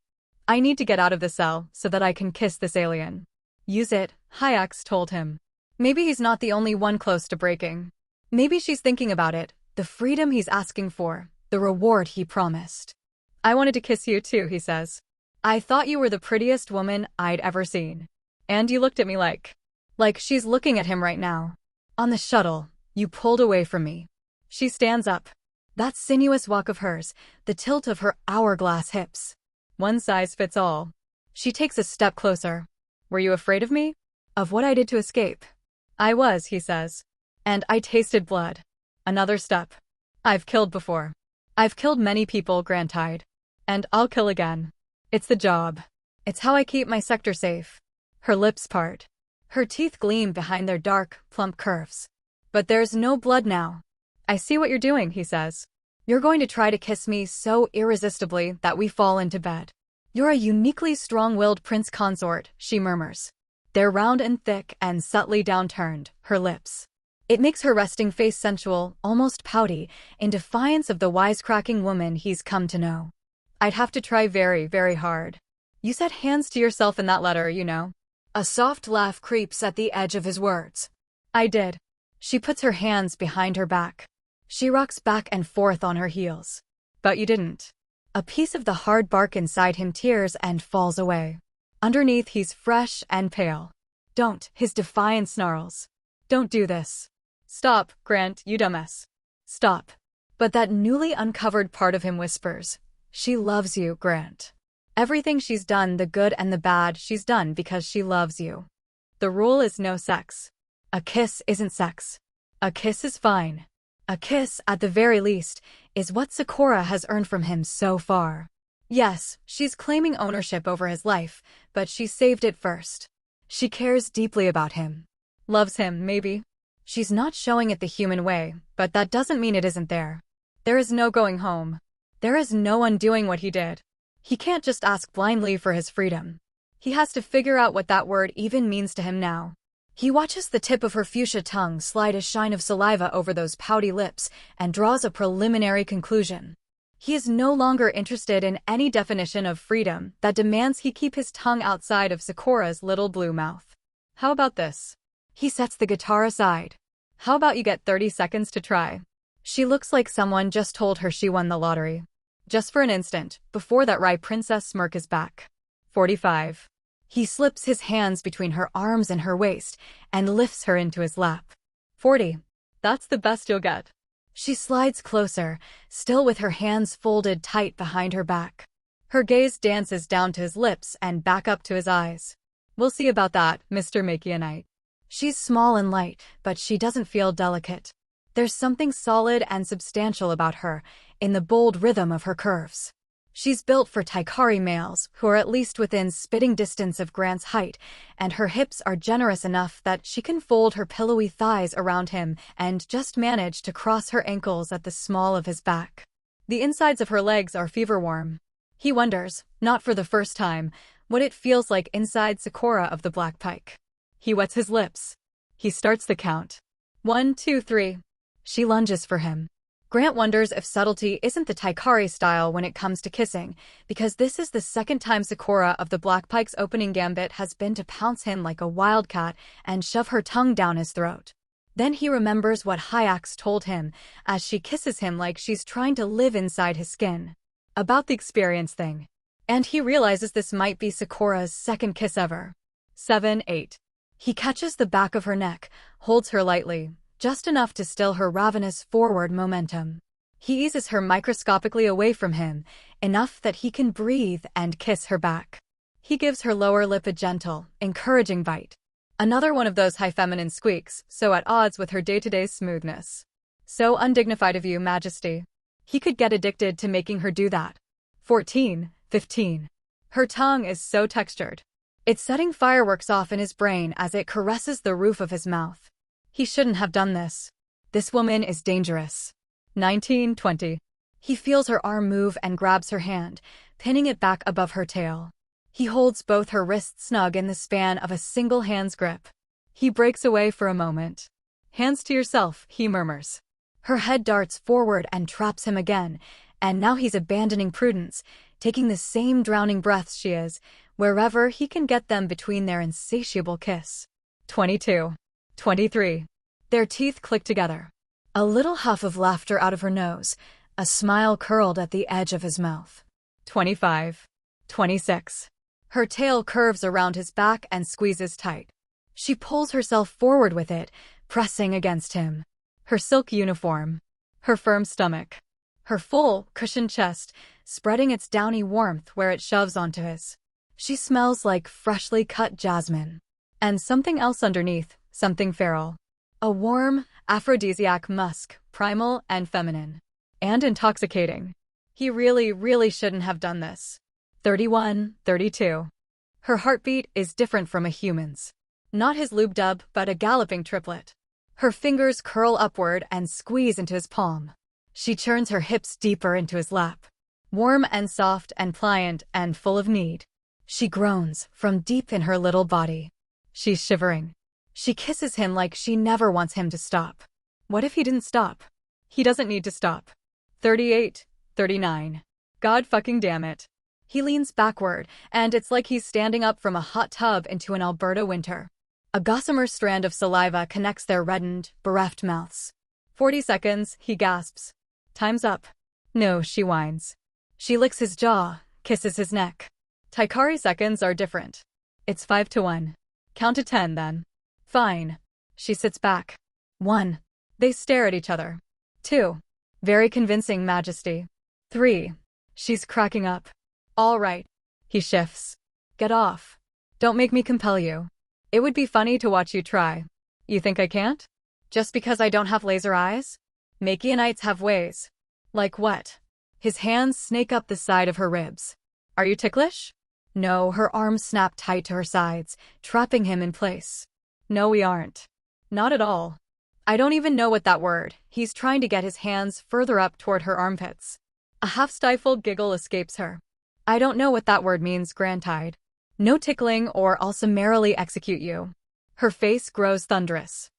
I need to get out of the cell so that I can kiss this alien. Use it, Hyak's told him. Maybe he's not the only one close to breaking. Maybe she's thinking about it, the freedom he's asking for, the reward he promised. I wanted to kiss you too, he says. I thought you were the prettiest woman I'd ever seen. And you looked at me like she's looking at him right now. On the shuttle, you pulled away from me. She stands up. That sinuous walk of hers, the tilt of her hourglass hips. One size fits all. She takes a step closer. Were you afraid of me? Of what I did to escape? I was, he says. And I tasted blood. Another step. I've killed before. I've killed many people, Grantide. And I'll kill again. It's the job. It's how I keep my sector safe. Her lips part. Her teeth gleam behind their dark, plump curves. But there's no blood now. I see what you're doing, he says. You're going to try to kiss me so irresistibly that we fall into bed. You're a uniquely strong-willed prince consort, she murmurs. They're round and thick and subtly downturned, her lips. It makes her resting face sensual, almost pouty, in defiance of the wisecracking woman he's come to know. I'd have to try very, very hard. You said hands to yourself in that letter, you know. A soft laugh creeps at the edge of his words. I did. She puts her hands behind her back. She rocks back and forth on her heels. But you didn't. A piece of the hard bark inside him tears and falls away. Underneath, he's fresh and pale. Don't, his defiant snarls. Don't do this. Stop, Grant, you dumbass. Stop. But that newly uncovered part of him whispers, she loves you, Grant. Everything she's done, the good and the bad, she's done because she loves you. The rule is no sex. A kiss isn't sex. A kiss is fine. A kiss, at the very least, is what Sakura has earned from him so far. Yes, she's claiming ownership over his life, but she saved it first. She cares deeply about him. Loves him, maybe. She's not showing it the human way, but that doesn't mean it isn't there. There is no going home. There is no undoing what he did. He can't just ask blindly for his freedom. He has to figure out what that word even means to him now. He watches the tip of her fuchsia tongue slide a shine of saliva over those pouty lips and draws a preliminary conclusion. He is no longer interested in any definition of freedom that demands he keep his tongue outside of Sakura's little blue mouth. How about this? He sets the guitar aside. How about you get 30 seconds to try? She looks like someone just told her she won the lottery. Just for an instant, before that wry princess smirk is back. 45. He slips his hands between her arms and her waist and lifts her into his lap. 40. That's the best you'll get. She slides closer, still with her hands folded tight behind her back. Her gaze dances down to his lips and back up to his eyes. We'll see about that, Mr. Makianite. She's small and light, but she doesn't feel delicate. There's something solid and substantial about her, in the bold rhythm of her curves. She's built for Taikari males, who are at least within spitting distance of Grant's height, and her hips are generous enough that she can fold her pillowy thighs around him and just manage to cross her ankles at the small of his back. The insides of her legs are fever-warm. He wonders, not for the first time, what it feels like inside Sakura of the Black Pike. He wets his lips. He starts the count. 1, 2, 3. She lunges for him. Grant wonders if subtlety isn't the Taikari style when it comes to kissing, because this is the second time Sakura of the Black Pike's opening gambit has been to pounce him like a wildcat and shove her tongue down his throat. Then he remembers what Hyak's told him, as she kisses him like she's trying to live inside his skin. About the experience thing. And he realizes this might be Sakura's second kiss ever. 7, 8. He catches the back of her neck, holds her lightly, just enough to still her ravenous forward momentum. He eases her microscopically away from him, enough that he can breathe and kiss her back. He gives her lower lip a gentle, encouraging bite. Another one of those high feminine squeaks, so at odds with her day-to-day smoothness. So undignified of you, Majesty. He could get addicted to making her do that. 14, 15. Her tongue is so textured. It's setting fireworks off in his brain as it caresses the roof of his mouth. He shouldn't have done this. This woman is dangerous. 19, 20. He feels her arm move and grabs her hand, pinning it back above her tail. He holds both her wrists snug in the span of a single hand's grip. He breaks away for a moment. Hands to yourself, he murmurs. Her head darts forward and traps him again, and now he's abandoning prudence, taking the same drowning breaths she is, wherever he can get them between their insatiable kiss. 22. 23. Their teeth click together. A little huff of laughter out of her nose, a smile curled at the edge of his mouth. 25. 26. Her tail curves around his back and squeezes tight. She pulls herself forward with it, pressing against him. Her silk uniform. Her firm stomach. Her full, cushioned chest, spreading its downy warmth where it shoves onto his. She smells like freshly cut jasmine. And something else underneath, something feral. A warm, aphrodisiac musk, primal and feminine. And intoxicating. He really shouldn't have done this. 31, 32. Her heartbeat is different from a human's. Not his lube-dub, but a galloping triplet. Her fingers curl upward and squeeze into his palm. She churns her hips deeper into his lap. Warm and soft and pliant and full of need. She groans from deep in her little body. She's shivering. She kisses him like she never wants him to stop. What if he didn't stop? He doesn't need to stop. 38, 39. God fucking damn it. He leans backward, and it's like he's standing up from a hot tub into an Alberta winter. A gossamer strand of saliva connects their reddened, bereft mouths. 40 seconds, he gasps. Time's up. No, she whines. She licks his jaw, kisses his neck. Taikari seconds are different. It's 5 to 1. Count to 10 then. Fine. She sits back. 1. They stare at each other. 2. Very convincing, Majesty. 3. She's cracking up. All right. He shifts. Get off. Don't make me compel you. It would be funny to watch you try. You think I can't? Just because I don't have laser eyes? Makianites have ways. Like what? His hands snake up the side of her ribs. Are you ticklish? No, her arms snap tight to her sides, trapping him in place. No, we aren't. Not at all. I don't even know what that word. He's trying to get his hands further up toward her armpits. A half-stifled giggle escapes her. I don't know what that word means, Grantide. No tickling or I'll summarily execute you. Her face grows thunderous.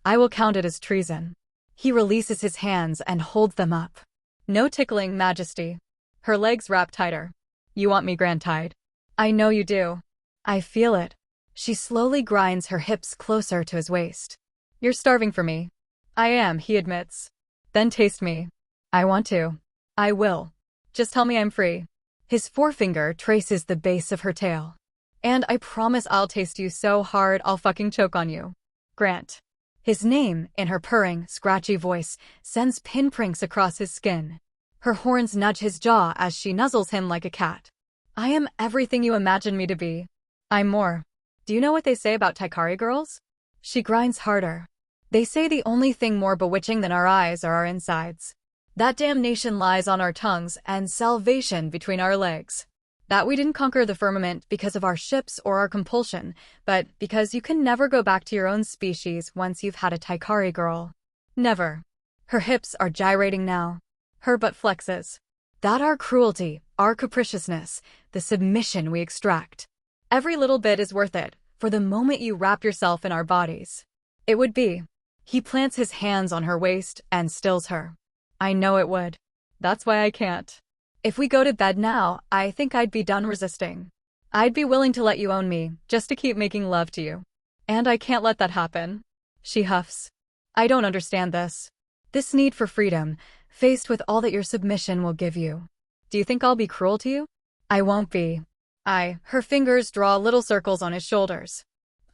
I will count it as treason. He releases his hands and holds them up. No tickling, Majesty. Her legs wrap tighter. You want me, Grantide? I know you do. I feel it. She slowly grinds her hips closer to his waist. You're starving for me. I am, he admits. Then taste me. I want to. I will. Just tell me I'm free. His forefinger traces the base of her tail. And I promise I'll taste you so hard I'll fucking choke on you. Grant. His name, in her purring, scratchy voice, sends pinpricks across his skin. Her horns nudge his jaw as she nuzzles him like a cat. I am everything you imagine me to be. I'm more. Do you know what they say about Taikari girls? She grinds harder. They say the only thing more bewitching than our eyes are our insides. That damnation lies on our tongues and salvation between our legs. That we didn't conquer the firmament because of our ships or our compulsion, but because you can never go back to your own species once you've had a Taikari girl. Never. Her hips are gyrating now. Her butt flexes. That our cruelty, our capriciousness, the submission we extract. Every little bit is worth it, for the moment you wrap yourself in our bodies. It would be. He plants his hands on her waist and stills her. I know it would. That's why I can't. If we go to bed now, I think I'd be done resisting. I'd be willing to let you own me, just to keep making love to you. And I can't let that happen. She huffs. I don't understand this. This need for freedom, faced with all that your submission will give you. Do you think I'll be cruel to you? I won't be. Her fingers draw little circles on his shoulders.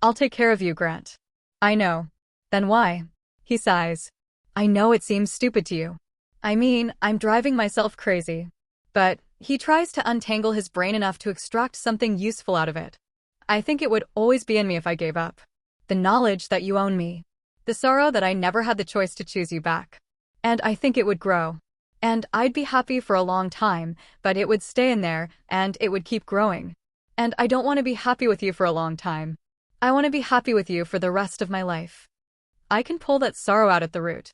I'll take care of you, Grant. I know. Then why? He sighs. I know it seems stupid to you. I mean, I'm driving myself crazy. But he tries to untangle his brain enough to extract something useful out of it. I think it would always be in me if I gave up. The knowledge that you own me. The sorrow that I never had the choice to choose you back. And I think it would grow. And I'd be happy for a long time, but it would stay in there, and it would keep growing. And I don't want to be happy with you for a long time. I want to be happy with you for the rest of my life. I can pull that sorrow out at the root.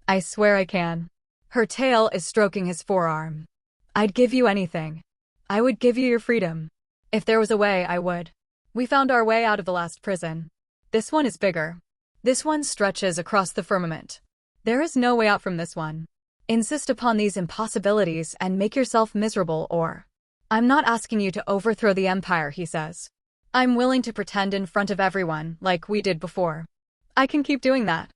I swear I can. Her tail is stroking his forearm. I'd give you anything. I would give you your freedom. If there was a way, I would. We found our way out of the last prison. This one is bigger. This one stretches across the firmament. There is no way out from this one. Insist upon these impossibilities and make yourself miserable or... I'm not asking you to overthrow the empire, he says. I'm willing to pretend in front of everyone, like we did before. I can keep doing that.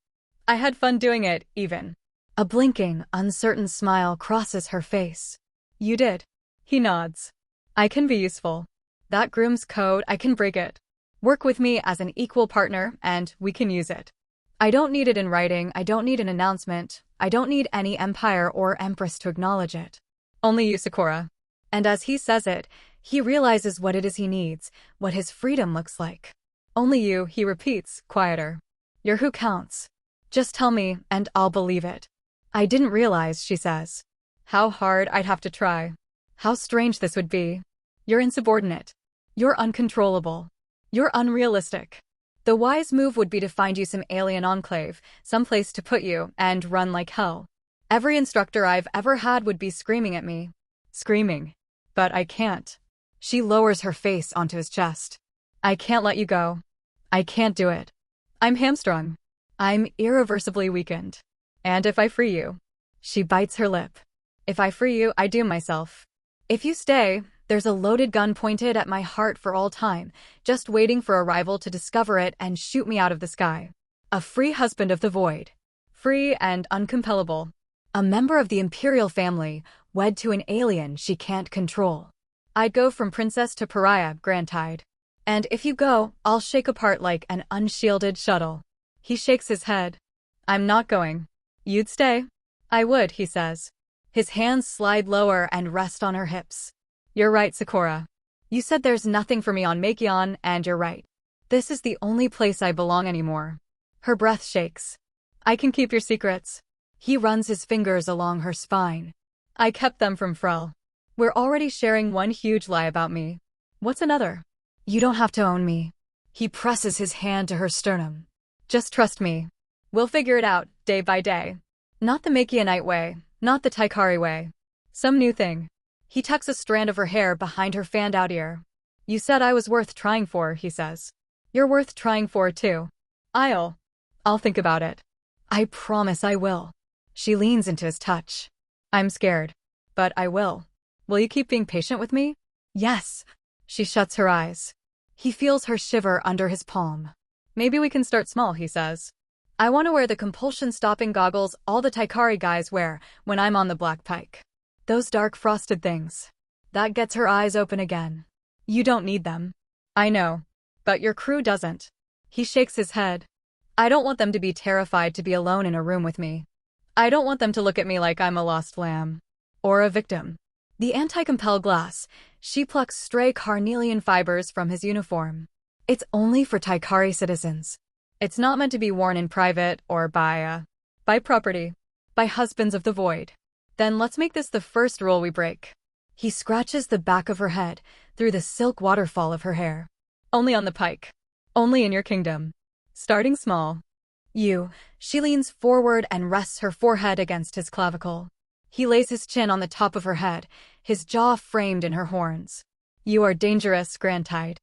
I had fun doing it, even. A blinking, uncertain smile crosses her face. You did. He nods. I can be useful. That groom's code, I can break it. Work with me as an equal partner, and we can use it. I don't need it in writing, I don't need an announcement, I don't need any empire or empress to acknowledge it. Only you, Sakura. And as he says it, he realizes what it is he needs, what his freedom looks like. Only you, he repeats, quieter. You're who counts. Just tell me, and I'll believe it. I didn't realize, she says. How hard I'd have to try. How strange this would be. You're insubordinate. You're uncontrollable. You're unrealistic. The wise move would be to find you some alien enclave, some place to put you, and run like hell. Every instructor I've ever had would be screaming at me. Screaming. But I can't. She lowers her face onto his chest. I can't let you go. I can't do it. I'm hamstrung. I'm irreversibly weakened. And if I free you... She bites her lip. If I free you, I doom myself. If you stay, there's a loaded gun pointed at my heart for all time, just waiting for a rival to discover it and shoot me out of the sky. A free husband of the void. Free and uncompellable. A member of the imperial family, wed to an alien she can't control. I'd go from princess to pariah, Grantide. And if you go, I'll shake apart like an unshielded shuttle. He shakes his head. I'm not going. You'd stay? I would, he says. His hands slide lower and rest on her hips. You're right, Sakura. You said there's nothing for me on Makion, and you're right. This is the only place I belong anymore. Her breath shakes. I can keep your secrets. He runs his fingers along her spine. I kept them from Frel. We're already sharing one huge lie about me. What's another? You don't have to own me. He presses his hand to her sternum. Just trust me. We'll figure it out, day by day. Not the Makianite way, not the Taikari way. Some new thing. He tucks a strand of her hair behind her fanned-out ear. You said I was worth trying for, he says. You're worth trying for, too. I'll think about it. I promise I will. She leans into his touch. I'm scared. But I will. Will you keep being patient with me? Yes. She shuts her eyes. He feels her shiver under his palm. Maybe we can start small, he says. I want to wear the compulsion-stopping goggles all the Taikari guys wear when I'm on the Black Pike. Those dark frosted things. That gets her eyes open again. You don't need them. I know. But your crew doesn't. He shakes his head. I don't want them to be terrified to be alone in a room with me. I don't want them to look at me like I'm a lost lamb. Or a victim. The anti-compel glass. She plucks stray carnelian fibers from his uniform. It's only for Taikari citizens. It's not meant to be worn in private or by property. By husbands of the void. Then let's make this the first rule we break. He scratches the back of her head through the silk waterfall of her hair. Only on the pike. Only in your kingdom. Starting small. She leans forward and rests her forehead against his clavicle. He lays his chin on the top of her head, his jaw framed in her horns. You are dangerous, Grantide.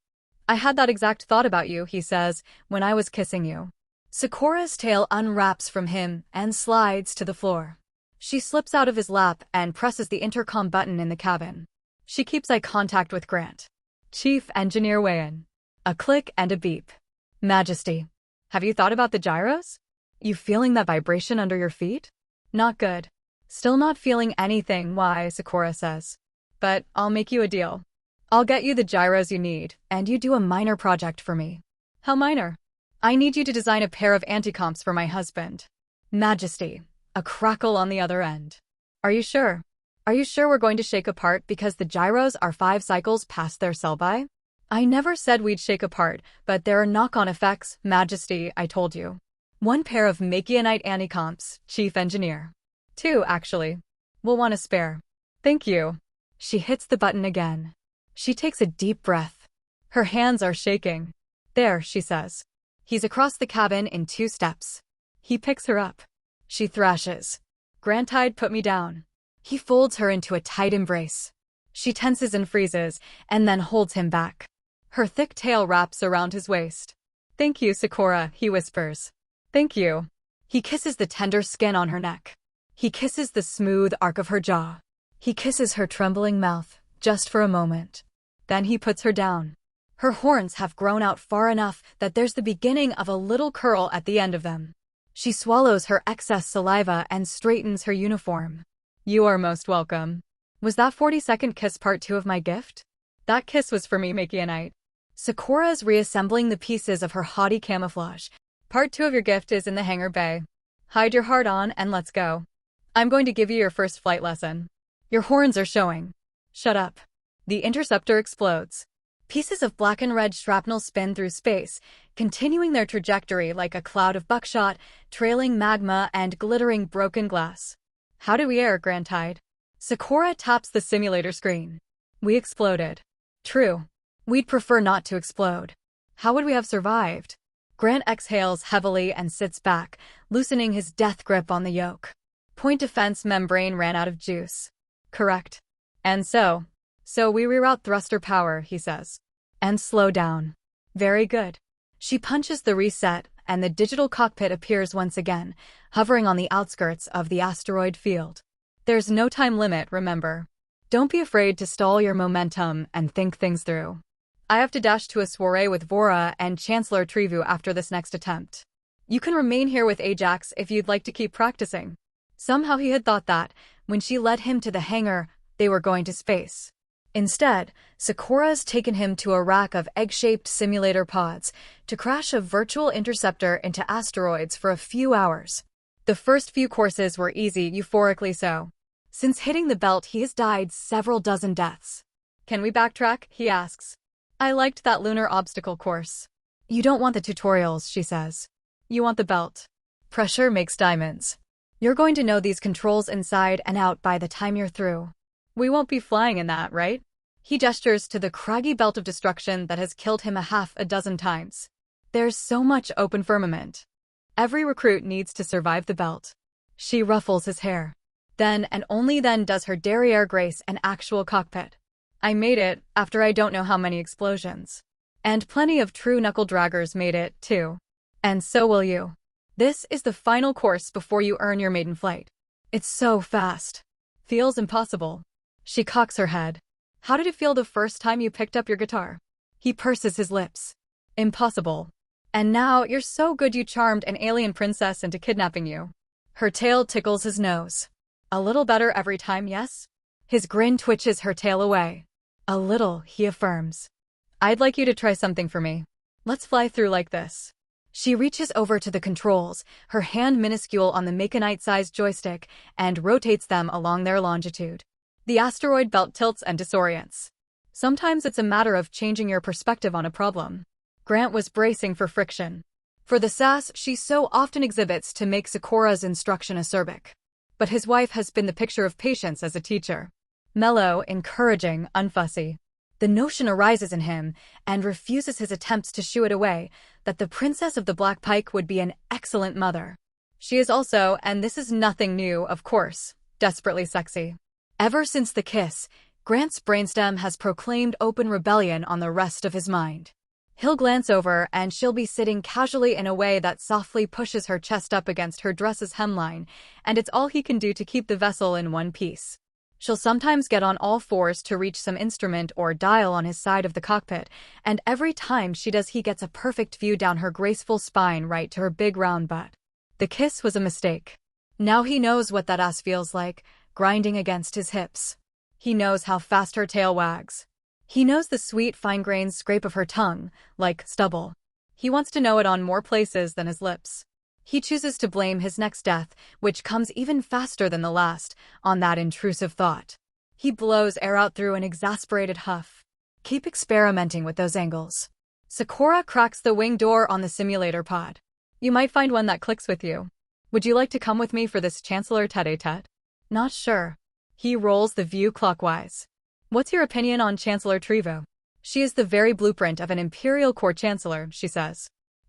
I had that exact thought about you, he says, when I was kissing you. Sakura's tail unwraps from him and slides to the floor. She slips out of his lap and presses the intercom button in the cabin. She keeps eye contact with Grant. Chief Engineer Wayan. A click and a beep. Majesty. Have you thought about the gyros? You feeling that vibration under your feet? Not good. Still not feeling anything, why, Sakura says. But I'll make you a deal. I'll get you the gyros you need, and you do a minor project for me. How minor? I need you to design a pair of anti-comps for my husband. Majesty. A crackle on the other end. Are you sure? Are you sure we're going to shake apart because the gyros are 5 cycles past their sell-by? I never said we'd shake apart, but there are knock-on effects, Majesty, I told you. 1 pair of Makianite anti-comps, Chief Engineer. 2, actually. We'll want a spare. Thank you. She hits the button again. She takes a deep breath. Her hands are shaking. There, she says. He's across the cabin in 2 steps. He picks her up. She thrashes. Grantide, put me down. He folds her into a tight embrace. She tenses and freezes, and then holds him back. Her thick tail wraps around his waist. Thank you, Sakura, he whispers. Thank you. He kisses the tender skin on her neck. He kisses the smooth arc of her jaw. He kisses her trembling mouth, just for a moment. Then he puts her down. Her horns have grown out far enough that there's the beginning of a little curl at the end of them. She swallows her excess saliva and straightens her uniform. You are most welcome. Was that 40-second kiss part 2 of my gift? That kiss was for me, Makianite. Sakura's reassembling the pieces of her haughty camouflage. Part 2 of your gift is in the hangar bay. Hide your heart on and let's go. I'm going to give you your first flight lesson. Your horns are showing. Shut up. The interceptor explodes. Pieces of black and red shrapnel spin through space, continuing their trajectory like a cloud of buckshot, trailing magma and glittering broken glass. How do we air, Grantide? Sakura taps the simulator screen. We exploded. True. We'd prefer not to explode. How would we have survived? Grant exhales heavily and sits back, loosening his death grip on the yoke. Point defense membrane ran out of juice. Correct. And so we reroute thruster power, he says. And slow down. Very good. She punches the reset, and the digital cockpit appears once again, hovering on the outskirts of the asteroid field. There's no time limit, remember. Don't be afraid to stall your momentum and think things through. I have to dash to a soiree with Vora and Chancellor Trevu after this next attempt. You can remain here with Ajax if you'd like to keep practicing. Somehow he had thought that, when she led him to the hangar, they were going to space. Instead, Sakura's taken him to a rack of egg-shaped simulator pods to crash a virtual interceptor into asteroids for a few hours. The first few courses were easy, euphorically so. Since hitting the belt, he has died several dozen deaths. Can we backtrack? He asks. I liked that lunar obstacle course. You don't want the tutorials, she says. You want the belt. Pressure makes diamonds. You're going to know these controls inside and out by the time you're through. We won't be flying in that, right? He gestures to the craggy belt of destruction that has killed him a half a dozen times. There's so much open firmament. Every recruit needs to survive the belt. She ruffles his hair. Then and only then does her derriere grace an actual cockpit. I made it after I don't know how many explosions. And plenty of true knuckle-draggers made it, too. And so will you. This is the final course before you earn your maiden flight. It's so fast. Feels impossible. She cocks her head. How did it feel the first time you picked up your guitar? He purses his lips. Impossible. And now you're so good you charmed an alien princess into kidnapping you. Her tail tickles his nose. A little better every time, yes? His grin twitches her tail away. A little, he affirms. I'd like you to try something for me. Let's fly through like this. She reaches over to the controls, her hand minuscule on the Maconite-sized joystick, and rotates them along their longitude. The asteroid belt tilts and disorients. Sometimes it's a matter of changing your perspective on a problem. Grant was bracing for friction. For the sass she so often exhibits to make Sakura's instruction acerbic. But his wife has been the picture of patience as a teacher. Mellow, encouraging, unfussy. The notion arises in him, and refuses his attempts to shoo it away, that the Princess of the Black Pike would be an excellent mother. She is also, and this is nothing new, of course, desperately sexy. Ever since the kiss, Grant's brainstem has proclaimed open rebellion on the rest of his mind. He'll glance over and she'll be sitting casually in a way that softly pushes her chest up against her dress's hemline, and it's all he can do to keep the vessel in one piece. She'll sometimes get on all fours to reach some instrument or dial on his side of the cockpit, and every time she does he gets a perfect view down her graceful spine right to her big round butt. The kiss was a mistake. Now he knows what that ass feels like, grinding against his hips. He knows how fast her tail wags. He knows the sweet fine-grained scrape of her tongue, like stubble. He wants to know it on more places than his lips. He chooses to blame his next death, which comes even faster than the last, on that intrusive thought. He blows air out through an exasperated huff. Keep experimenting with those angles. Sakura cracks the wing door on the simulator pod. You might find one that clicks with you. Would you like to come with me for this Chancellor tete-a-tete? Not sure. He rolls the view clockwise. What's your opinion on Chancellor Trevo? She is the very blueprint of an Imperial Court Chancellor, she says.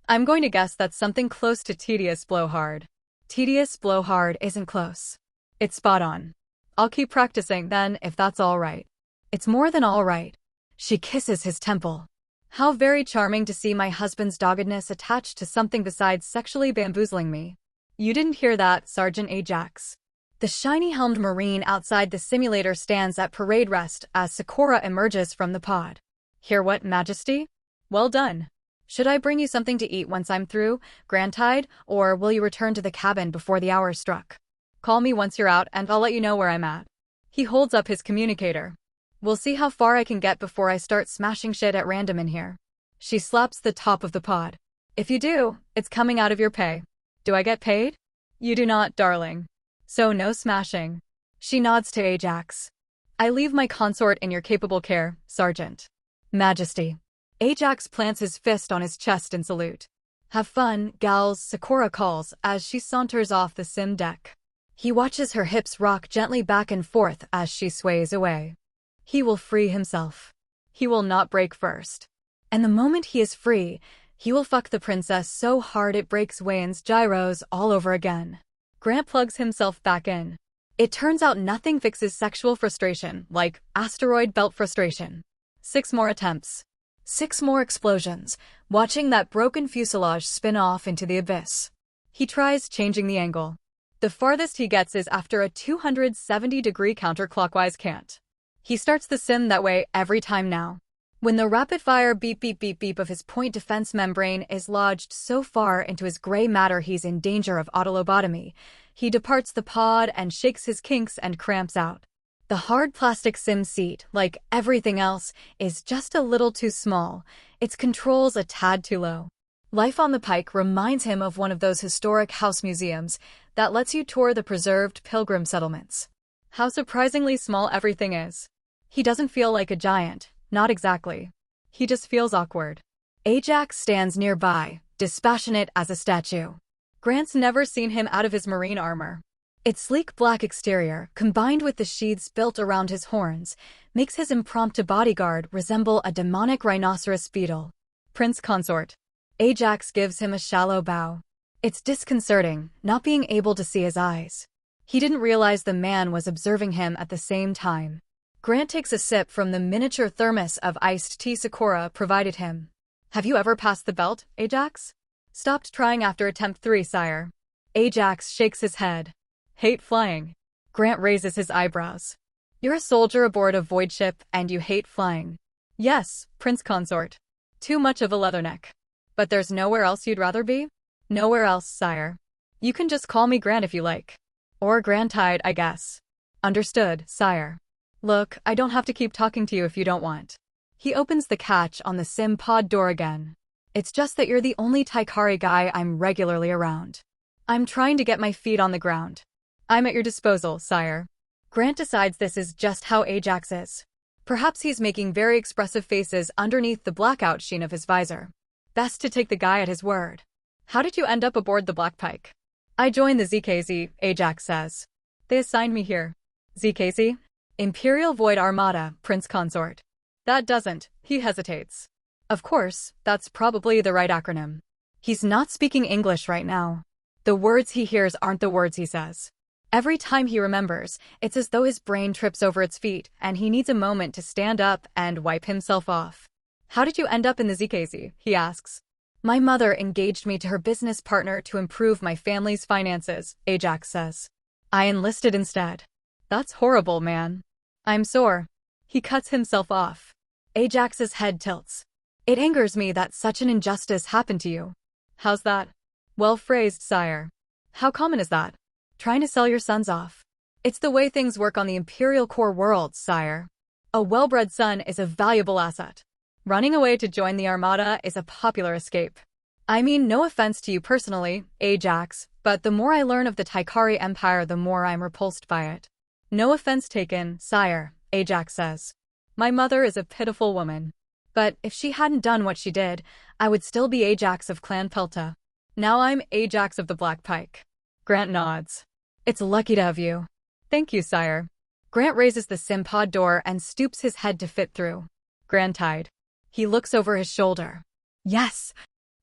I'm going to guess that's something close to tedious blowhard. Tedious blowhard isn't close. It's spot on. I'll keep practicing then, if that's all right. It's more than all right. She kisses his temple. How very charming to see my husband's doggedness attached to something besides sexually bamboozling me. You didn't hear that, Sergeant Ajax. The shiny-helmed Marine outside the simulator stands at parade rest as Sakura emerges from the pod. Hear what, Majesty? Well done. Should I bring you something to eat once I'm through, Grantide, or will you return to the cabin before the hour struck? Call me once you're out and I'll let you know where I'm at. He holds up his communicator. We'll see how far I can get before I start smashing shit at random in here. She slaps the top of the pod. If you do, it's coming out of your pay. Do I get paid? You do not, darling. So no smashing. She nods to Ajax. I leave my consort in your capable care, Sergeant. Majesty. Ajax plants his fist on his chest in salute. Have fun, gals, Sakura calls as she saunters off the sim deck. He watches her hips rock gently back and forth as she sways away. He will free himself. He will not break first. And the moment he is free, he will fuck the princess so hard it breaks Wayne's gyros all over again. Grant plugs himself back in. It turns out nothing fixes sexual frustration like asteroid belt frustration. 6 more attempts. 6 more explosions, watching that broken fuselage spin off into the abyss. He tries changing the angle. The farthest he gets is after a 270-degree counterclockwise cant. He starts the sim that way every time now. When the rapid-fire beep-beep-beep-beep of his point defense membrane is lodged so far into his gray matter he's in danger of autolobotomy, he departs the pod and shakes his kinks and cramps out. The hard plastic sim seat, like everything else, is just a little too small, its controls a tad too low. Life on the Pike reminds him of one of those historic house museums that lets you tour the preserved pilgrim settlements. How surprisingly small everything is. He doesn't feel like a giant, not exactly. He just feels awkward. Ajax stands nearby, dispassionate as a statue. Grant's never seen him out of his marine armor. Its sleek black exterior, combined with the sheaths built around his horns, makes his impromptu bodyguard resemble a demonic rhinoceros beetle. Prince Consort. Ajax gives him a shallow bow. It's disconcerting, not being able to see his eyes. He didn't realize the man was observing him at the same time. Grant takes a sip from the miniature thermos of iced tea Sakura provided him. Have you ever passed the belt, Ajax? Stopped trying after attempt 3, sire. Ajax shakes his head. Hate flying. Grant raises his eyebrows. You're a soldier aboard a void ship and you hate flying. Yes, Prince Consort. Too much of a leatherneck. But there's nowhere else you'd rather be? Nowhere else, sire. You can just call me Grant if you like. Or Grantide, I guess. Understood, sire. Look, I don't have to keep talking to you if you don't want. He opens the catch on the sim pod door again. It's just that you're the only Taikari guy I'm regularly around. I'm trying to get my feet on the ground. I'm at your disposal, sire. Grant decides this is just how Ajax is. Perhaps he's making very expressive faces underneath the blackout sheen of his visor. Best to take the guy at his word. How did you end up aboard the Black Pike? I joined the ZKZ, Ajax says. They assigned me here. ZKZ? Imperial Void Armada, Prince Consort. That doesn't, he hesitates. Of course, that's probably the right acronym. He's not speaking English right now. The words he hears aren't the words he says. Every time he remembers, it's as though his brain trips over its feet and he needs a moment to stand up and wipe himself off. How did you end up in the ZKZ? He asks. My mother engaged me to her business partner to improve my family's finances, Ajax says. I enlisted instead. That's horrible, man. I'm sore. He cuts himself off. Ajax's head tilts. It angers me that such an injustice happened to you. How's that? Well phrased, sire. How common is that? Trying to sell your sons off. It's the way things work on the Imperial Core world, sire. A well-bred son is a valuable asset. Running away to join the Armada is a popular escape. I mean, no offense to you personally, Ajax, but the more I learn of the Taikari Empire, the more I'm repulsed by it. No offense taken, sire, Ajax says. My mother is a pitiful woman. But if she hadn't done what she did, I would still be Ajax of Clan Pelta. Now I'm Ajax of the Black Pike. Grant nods. It's lucky to have you. Thank you, sire. Grant raises the sim pod door and stoops his head to fit through. Grantide. He looks over his shoulder. Yes.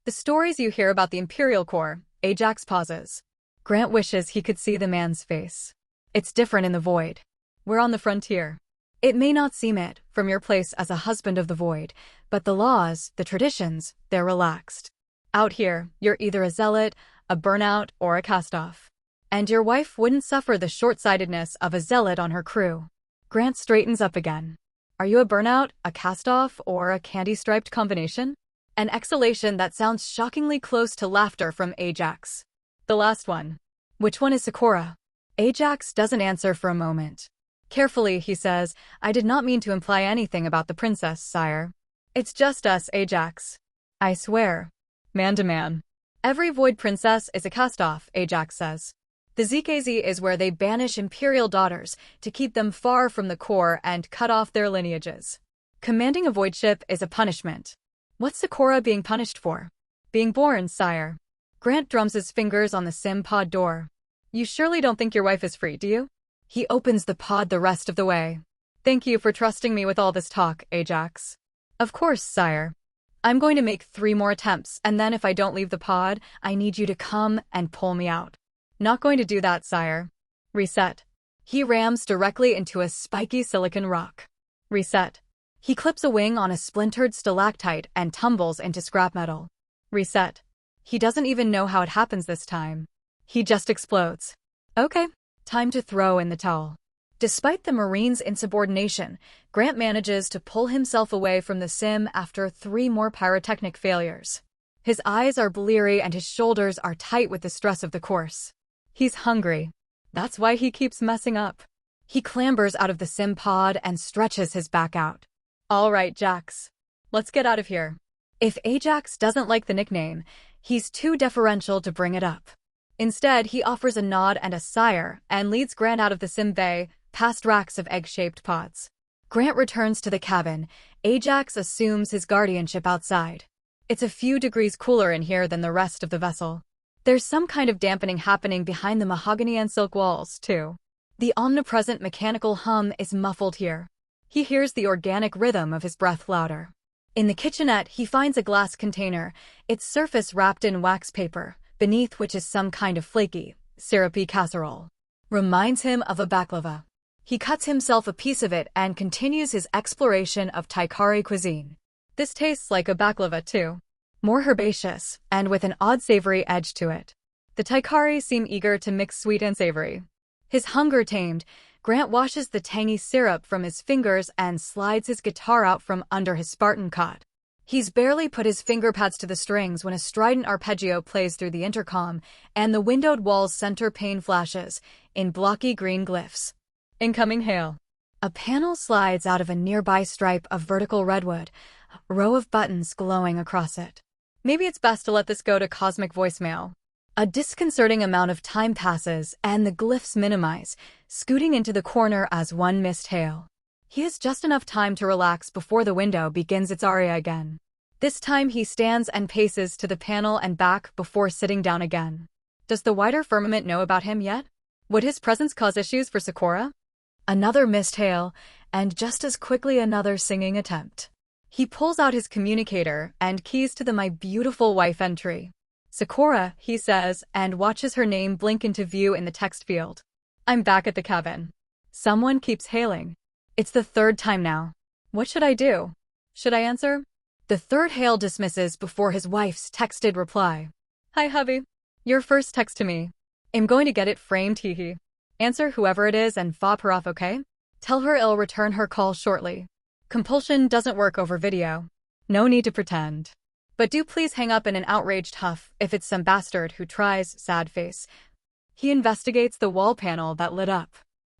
The stories you hear about the Imperial Core, Ajax pauses. Grant wishes he could see the man's face. It's different in the void. We're on the frontier. It may not seem it, from your place as a husband of the void, but the laws, the traditions, they're relaxed. Out here, you're either a zealot, a burnout, or a cast-off. And your wife wouldn't suffer the short-sightedness of a zealot on her crew. Grant straightens up again. Are you a burnout, a cast-off, or a candy-striped combination? An exhalation that sounds shockingly close to laughter from Ajax. The last one. Which one is Sakura? Ajax doesn't answer for a moment. Carefully, he says, I did not mean to imply anything about the princess, sire. It's just us, Ajax. I swear. Man to man. Every void princess is a cast-off, Ajax says. The ZKZ is where they banish imperial daughters to keep them far from the core and cut off their lineages. Commanding a void ship is a punishment. What's Sakura being punished for? Being born, sire. Grant drums his fingers on the sim pod door. You surely don't think your wife is free, do you? He opens the pod the rest of the way. Thank you for trusting me with all this talk, Ajax. Of course, sire. I'm going to make 3 more attempts, and then if I don't leave the pod, I need you to come and pull me out. Not going to do that, sire. Reset. He rams directly into a spiky silicon rock. Reset. He clips a wing on a splintered stalactite and tumbles into scrap metal. Reset. He doesn't even know how it happens this time. He just explodes. Okay, time to throw in the towel. Despite the Marine's insubordination, Grant manages to pull himself away from the sim after 3 more pyrotechnic failures. His eyes are bleary and his shoulders are tight with the stress of the course. He's hungry. That's why he keeps messing up. He clambers out of the sim pod and stretches his back out. All right, Jax. Let's get out of here. If Ajax doesn't like the nickname, he's too deferential to bring it up. Instead, he offers a nod and a sire and leads Grant out of the sim bay, past racks of egg-shaped pods. Grant returns to the cabin. Ajax assumes his guardianship outside. It's a few degrees cooler in here than the rest of the vessel. There's some kind of dampening happening behind the mahogany and silk walls, too. The omnipresent mechanical hum is muffled here. He hears the organic rhythm of his breath louder. In the kitchenette, he finds a glass container, its surface wrapped in wax paper, beneath which is some kind of flaky, syrupy casserole. Reminds him of a baklava. He cuts himself a piece of it and continues his exploration of Taikari cuisine. This tastes like a baklava too. More herbaceous, and with an odd savory edge to it. The Taikari seem eager to mix sweet and savory. His hunger tamed, Grant washes the tangy syrup from his fingers and slides his guitar out from under his Spartan cot. He's barely put his finger pads to the strings when a strident arpeggio plays through the intercom, and the windowed wall's center pane flashes, in blocky green glyphs. Incoming hail. A panel slides out of a nearby stripe of vertical redwood, a row of buttons glowing across it. Maybe it's best to let this go to cosmic voicemail. A disconcerting amount of time passes, and the glyphs minimize, scooting into the corner as one missed hail. He has just enough time to relax before the window begins its aria again. This time he stands and paces to the panel and back before sitting down again. Does the wider firmament know about him yet? Would his presence cause issues for Sakura? Another missed hail, and just as quickly another singing attempt. He pulls out his communicator and keys to the "My beautiful wife" entry. Sakura, he says, and watches her name blink into view in the text field. I'm back at the cabin. Someone keeps hailing. It's the third time now. What should I do? Should I answer? The third hail dismisses before his wife's texted reply. Hi, hubby. Your first text to me. I'm going to get it framed, hee. Answer whoever it is and fob her off, okay? Tell her I'll return her call shortly. Compulsion doesn't work over video. No need to pretend. But do please hang up in an outraged huff if it's some bastard who tries, sad face. He investigates the wall panel that lit up.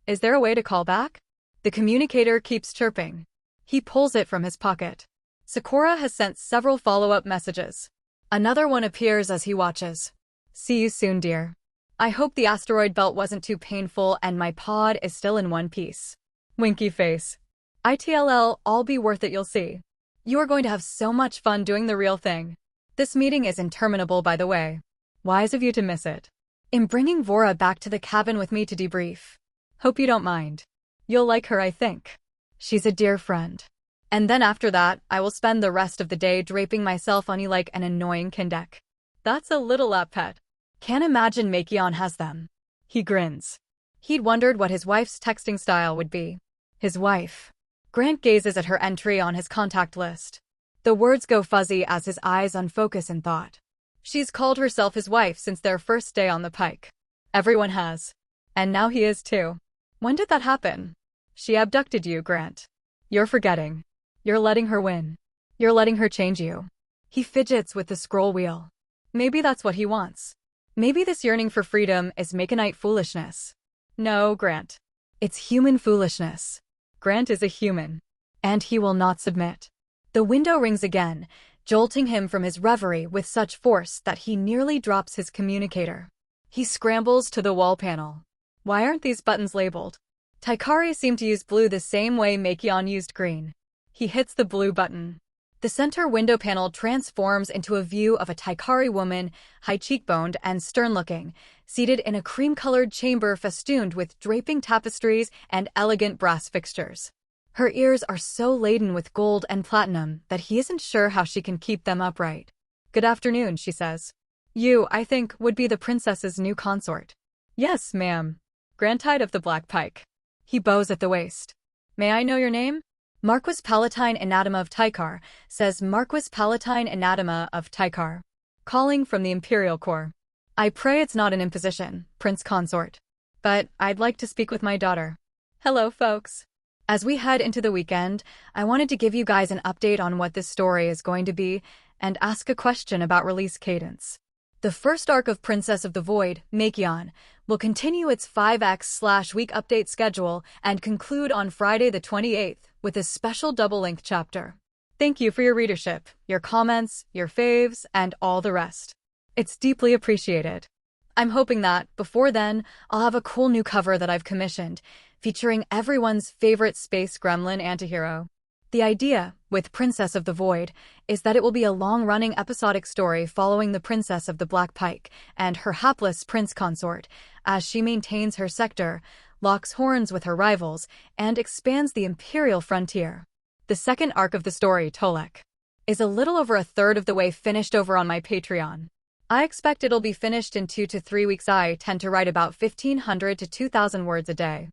Is there a way to call back? The communicator keeps chirping. He pulls it from his pocket. Sakura has sent several follow-up messages. Another one appears as he watches. See you soon, dear. I hope the asteroid belt wasn't too painful and my pod is still in one piece. Winky face. ITLL, all be worth it, you'll see. You are going to have so much fun doing the real thing. This meeting is interminable, by the way. Wise of you to miss it. I'm bringing Vora back to the cabin with me to debrief. Hope you don't mind. You'll like her, I think. She's a dear friend. And then after that, I will spend the rest of the day draping myself on you like an annoying kindek. That's a little lap pet. Can't imagine Makion has them. He grins. He'd wondered what his wife's texting style would be. His wife. Grant gazes at her entry on his contact list. The words go fuzzy as his eyes unfocus in thought. She's called herself his wife since their first day on the pike. Everyone has. And now he is too. When did that happen? She abducted you, Grant. You're forgetting. You're letting her win. You're letting her change you. He fidgets with the scroll wheel. Maybe that's what he wants. Maybe this yearning for freedom is Maconite foolishness. No, Grant. It's human foolishness. Grant is a human. And he will not submit. The window rings again, jolting him from his reverie with such force that he nearly drops his communicator. He scrambles to the wall panel. Why aren't these buttons labeled? Taikari seemed to use blue the same way Makion used green. He hits the blue button. The center window panel transforms into a view of a Taikari woman, high cheekboned and stern-looking, seated in a cream-colored chamber festooned with draping tapestries and elegant brass fixtures. Her ears are so laden with gold and platinum that he isn't sure how she can keep them upright. Good afternoon, she says. You, I think, would be the princess's new consort. Yes, ma'am. Grantide of the Black Pike. He bows at the waist. May I know your name? Marquis Palatine Anatema of Taikar, says Marquis Palatine Anatema of Taikar. Calling from the Imperial Corps. I pray it's not an imposition, Prince Consort. But I'd like to speak with my daughter. Hello, folks. As we head into the weekend, I wanted to give you guys an update on what this story is going to be and ask a question about release cadence. The first arc of Princess of the Void, Makion, will continue its 5x/week update schedule and conclude on Friday the 28th with a special double-length chapter. Thank you for your readership, your comments, your faves, and all the rest. It's deeply appreciated. I'm hoping that, before then, I'll have a cool new cover that I've commissioned, featuring everyone's favorite space gremlin antihero. The idea, with Princess of the Void is that it will be a long-running episodic story following the Princess of the Black Pike and her hapless prince consort as she maintains her sector, locks horns with her rivals, and expands the imperial frontier. The second arc of the story, Tolek, is a little over a third of the way finished over on my Patreon. I expect it'll be finished in 2 to 3 weeks. I tend to write about 1,500 to 2,000 words a day.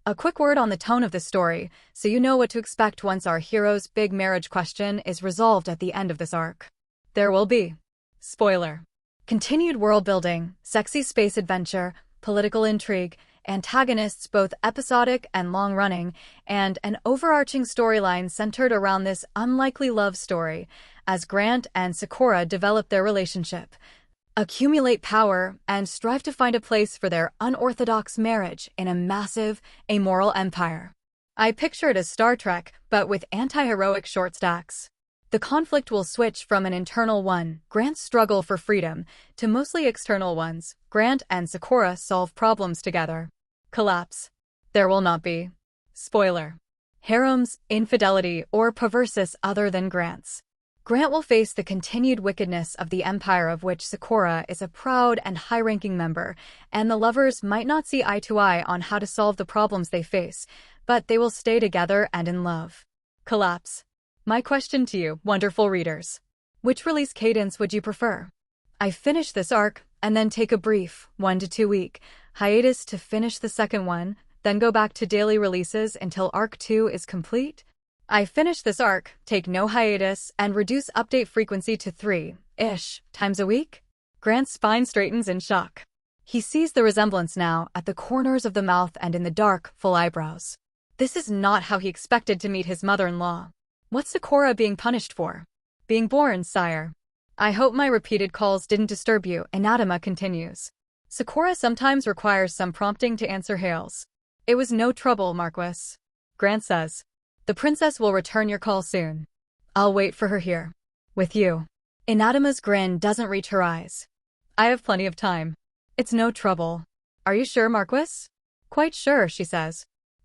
A quick word on the tone of the story, so you know what to expect once our hero's big marriage question is resolved at the end of this arc. There will be, spoiler, continued world building, sexy space adventure, political intrigue, antagonists both episodic and long-running, and an overarching storyline centered around this unlikely love story as Grant and Sakura develop their relationship, accumulate power, and strive to find a place for their unorthodox marriage in a massive, amoral empire. I picture it as Star Trek, but with anti-heroic short stacks. The conflict will switch from an internal one, Grant's struggle for freedom, to mostly external ones, Grant and Sakura solve problems together. Collapse. There will not be, spoiler, harems, infidelity, or perverseness other than Grant's. Grant will face the continued wickedness of the empire of which Sakura is a proud and high-ranking member, and the lovers might not see eye to eye on how to solve the problems they face, but they will stay together and in love. Collapse. My question to you, wonderful readers. Which release cadence would you prefer? I finish this arc, and then take a brief 1 to 2 week hiatus to finish the second one, then go back to daily releases until Arc 2 is complete? I finish this arc, take no hiatus, and reduce update frequency to 3-ish times a week? Grant's spine straightens in shock. He sees the resemblance now at the corners of the mouth and in the dark, full eyebrows. This is not how he expected to meet his mother-in-law. What's Sakura being punished for? Being born, sire. I hope my repeated calls didn't disturb you, Inadama continues. Sakura sometimes requires some prompting to answer hails. It was no trouble, Marquis. Grant says. The princess will return your call soon. I'll wait for her here. With you. Inadama's grin doesn't reach her eyes. I have plenty of time. It's no trouble. Are you sure, Marquis? Quite sure, she says.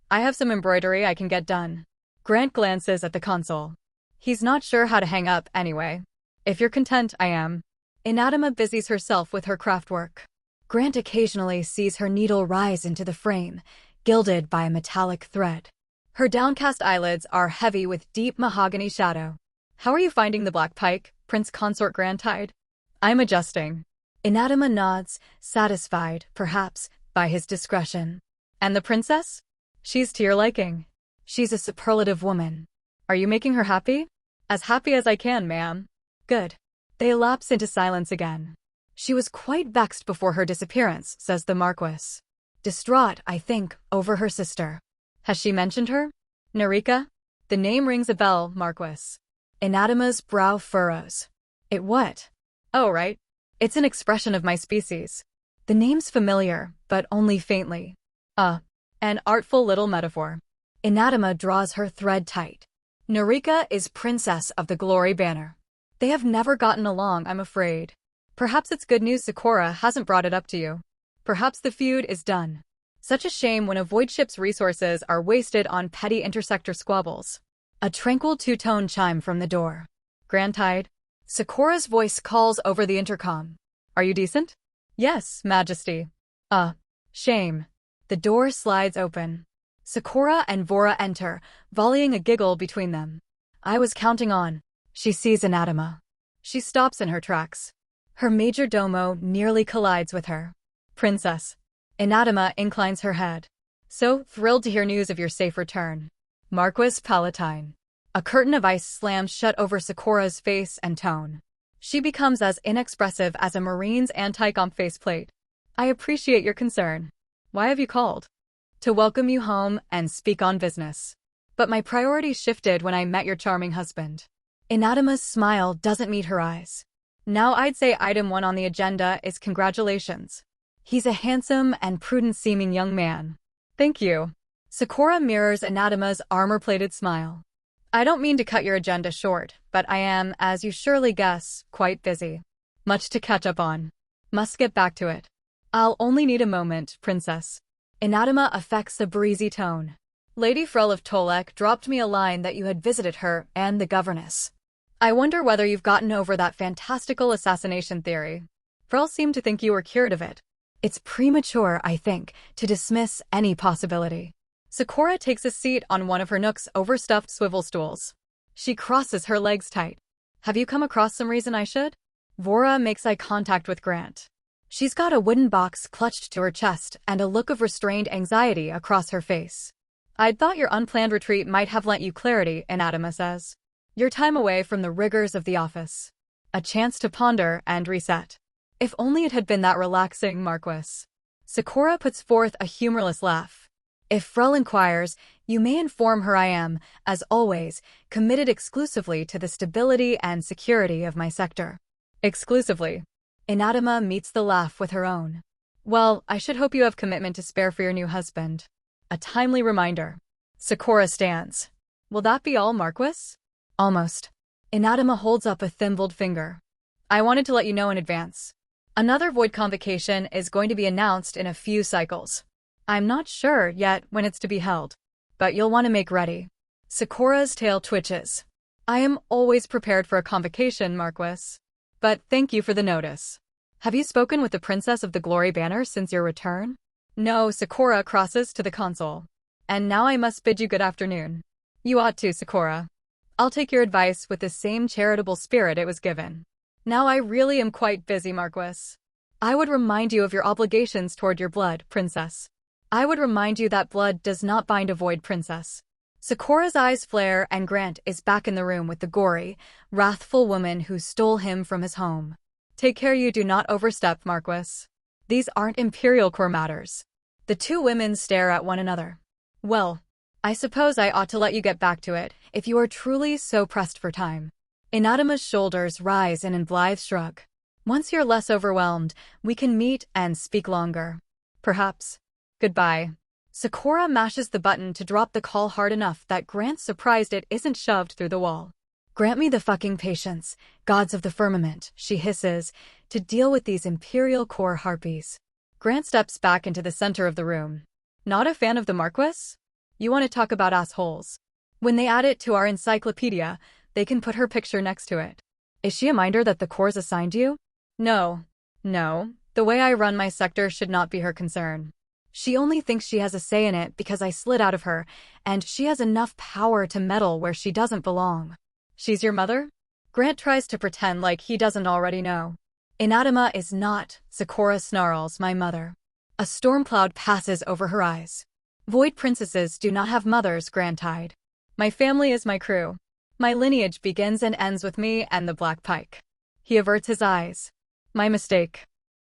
I have some embroidery I can get done. Grant glances at the console. He's not sure how to hang up, anyway. If you're content, I am. Inadama busies herself with her craftwork. Grant occasionally sees her needle rise into the frame, gilded by a metallic thread. Her downcast eyelids are heavy with deep mahogany shadow. How are you finding the Black Pike, Prince Consort Grantide? I'm adjusting. Inadama nods, satisfied, perhaps, by his discretion. And the princess? She's to your liking. She's a superlative woman. Are you making her happy? As happy as I can, ma'am. Good. They lapse into silence again. She was quite vexed before her disappearance, says the Marquis. Distraught, I think, over her sister. Has she mentioned her? Narika? The name rings a bell, Marquis. Inadama's brow furrows. It what? Oh, right. It's an expression of my species. The name's familiar, but only faintly. An artful little metaphor. Inadama draws her thread tight. Narika is princess of the Glory Banner. They have never gotten along, I'm afraid. Perhaps it's good news Sakura hasn't brought it up to you. Perhaps the feud is done. Such a shame when a void ship's resources are wasted on petty intersector squabbles. A tranquil two-tone chime from the door. Grantide. Sakura's voice calls over the intercom. Are you decent? Yes, Majesty. Shame. The door slides open. Sakura and Vora enter, volleying a giggle between them. I was counting on. She sees Inadama. She stops in her tracks. Her major domo nearly collides with her. Princess. Inadama inclines her head. So thrilled to hear news of your safe return. Marquis Palatine. A curtain of ice slams shut over Sakura's face and tone. She becomes as inexpressive as a Marine's anti-comp faceplate. I appreciate your concern. Why have you called? To welcome you home and speak on business. But my priorities shifted when I met your charming husband. Inadama's smile doesn't meet her eyes. Now I'd say item 1 on the agenda is congratulations. He's a handsome and prudent-seeming young man. Thank you. Sakura mirrors Inadama's armor-plated smile. I don't mean to cut your agenda short, but I am, as you surely guess, quite busy. Much to catch up on. Must get back to it. I'll only need a moment, princess. Inadama affects a breezy tone. Lady Frel of Tolek dropped me a line that you had visited her and the governess. I wonder whether you've gotten over that fantastical assassination theory. Frel seemed to think you were cured of it. It's premature, I think, to dismiss any possibility. Sakura takes a seat on one of her Nook's overstuffed swivel stools. She crosses her legs tight. Have you come across some reason I should? Vora makes eye contact with Grant. She's got a wooden box clutched to her chest and a look of restrained anxiety across her face. I'd thought your unplanned retreat might have lent you clarity, Inadima says. Your time away from the rigors of the office. A chance to ponder and reset. If only it had been that relaxing, Marquis. Sakura puts forth a humorless laugh. If Frel inquires, you may inform her I am, as always, committed exclusively to the stability and security of my sector. Exclusively. Inadima meets the laugh with her own. Well, I should hope you have commitment to spare for your new husband. A timely reminder. Sakura stands. Will that be all, Marquis? Almost. Inadima holds up a thimbled finger. I wanted to let you know in advance. Another void convocation is going to be announced in a few cycles. I'm not sure yet when it's to be held, but you'll want to make ready. Sakura's tail twitches. I am always prepared for a convocation, Marquis. But thank you for the notice. Have you spoken with the Princess of the Glory Banner since your return? No, Sakura crosses to the console. And now I must bid you good afternoon. You ought to, Sakura. I'll take your advice with the same charitable spirit it was given. Now I really am quite busy, Marquis. I would remind you of your obligations toward your blood, Princess. I would remind you that blood does not bind a void princess. Sakura's eyes flare and Grant is back in the room with the gory, wrathful woman who stole him from his home. Take care you do not overstep, Marquis. These aren't Imperial Corps matters. The two women stare at one another. Well, I suppose I ought to let you get back to it, if you are truly so pressed for time. Inadima's shoulders rise in a blithe shrug. Once you're less overwhelmed, we can meet and speak longer. Perhaps. Goodbye. Sakura mashes the button to drop the call hard enough that Grant's surprised it isn't shoved through the wall. Grant me the fucking patience, gods of the firmament, she hisses, to deal with these Imperial Corps harpies. Grant steps back into the center of the room. Not a fan of the Marquis? You want to talk about assholes? When they add it to our encyclopedia, they can put her picture next to it. Is she a minder that the Corps assigned you? No. No, the way I run my sector should not be her concern. She only thinks she has a say in it because I slid out of her, and she has enough power to meddle where she doesn't belong. She's your mother? Grant tries to pretend like he doesn't already know. Inadima is not, Sakura snarls, my mother. A storm cloud passes over her eyes. Void princesses do not have mothers, Grant tied. My family is my crew. My lineage begins and ends with me and the Black Pike. He averts his eyes. My mistake.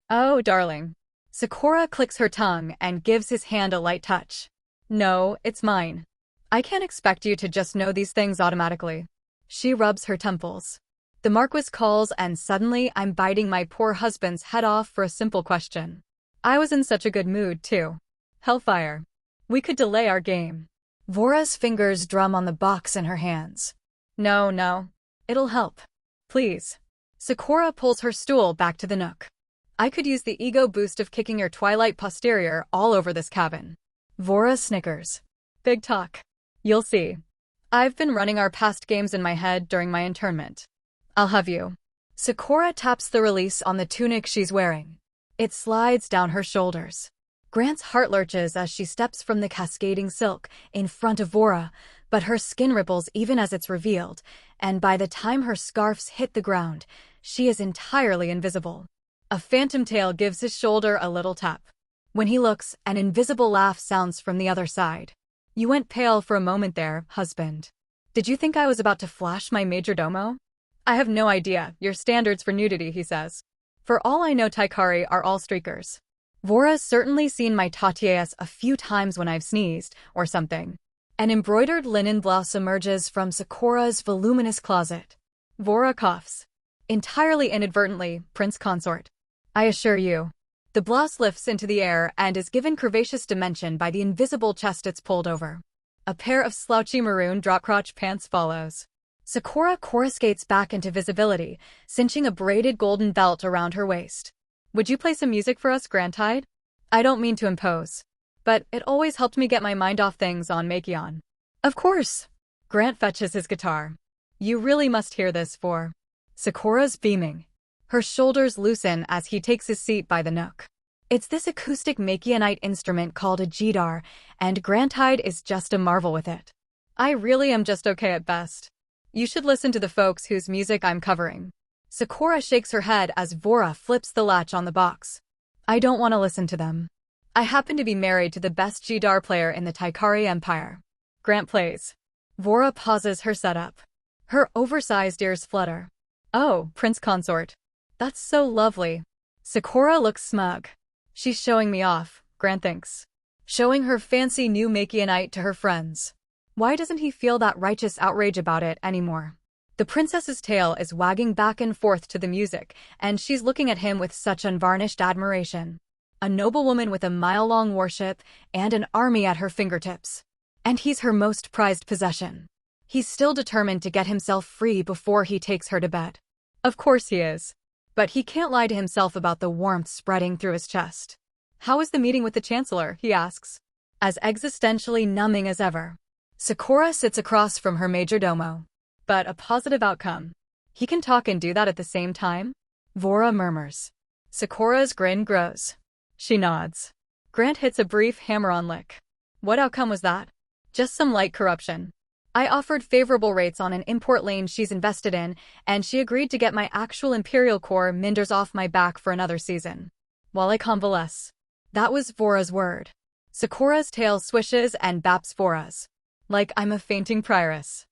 Oh, darling. Sakura clicks her tongue and gives his hand a light touch. No, it's mine. I can't expect you to just know these things automatically. She rubs her temples. The Marquis calls and suddenly I'm biting my poor husband's head off for a simple question. I was in such a good mood, too. Hellfire. We could delay our game. Vora's fingers drum on the box in her hands. No. It'll help. Please. Sakura pulls her stool back to the Nook. I could use the ego boost of kicking your twilight posterior all over this cabin. Vora snickers. Big talk. You'll see. I've been running our past games in my head during my internment. I'll have you. Sakura taps the release on the tunic she's wearing. It slides down her shoulders. Grant's heart lurches as she steps from the cascading silk in front of Vora, but her skin ripples even as it's revealed, and by the time her scarves hit the ground, she is entirely invisible. A phantom tail gives his shoulder a little tap. When he looks, an invisible laugh sounds from the other side. You went pale for a moment there, husband. Did you think I was about to flash my majordomo? I have no idea your standards for nudity, he says. For all I know, Taikari are all streakers. Vora's certainly seen my Tatias a few times when I've sneezed, or something. An embroidered linen blouse emerges from Sakura's voluminous closet. Vora coughs. Entirely inadvertently, Prince Consort. I assure you. The blouse lifts into the air and is given curvaceous dimension by the invisible chest it's pulled over. A pair of slouchy maroon drop-crotch pants follows. Sakura coruscates back into visibility, cinching a braided golden belt around her waist. Would you play some music for us, Grantide? I don't mean to impose. but it always helped me get my mind off things on Makion. Of course. Grant fetches his guitar. You really must hear this for. Sakura's beaming. Her shoulders loosen as he takes his seat by the nook. It's this acoustic Makionite instrument called a jidar, and Grantide is just a marvel with it. I really am just okay at best. You should listen to the folks whose music I'm covering. Sakura shakes her head as Vora flips the latch on the box. I don't want to listen to them. I happen to be married to the best jidar player in the Taikari Empire. Grant plays. Vora pauses her setup. Her oversized ears flutter. Oh, Prince Consort. That's so lovely. Sakura looks smug. She's showing me off, Grant thinks. Showing her fancy new Makionite to her friends. Why doesn't he feel that righteous outrage about it anymore? The princess's tail is wagging back and forth to the music, and she's looking at him with such unvarnished admiration. A noblewoman with a mile-long warship and an army at her fingertips. And he's her most prized possession. He's still determined to get himself free before he takes her to bed. Of course he is. But he can't lie to himself about the warmth spreading through his chest. How is the meeting with the Chancellor, he asks. As existentially numbing as ever. Sakura sits across from her majordomo. But a positive outcome. He can talk and do that at the same time? Vora murmurs. Sakura's grin grows. She nods. Grant hits a brief hammer-on lick. What outcome was that? Just some light corruption. I offered favorable rates on an import lane she's invested in, and she agreed to get my actual Imperial Corps minders off my back for another season. While I convalesce. That was Vora's word. Sakura's tail swishes and baps Vora's. Like I'm a fainting prioress.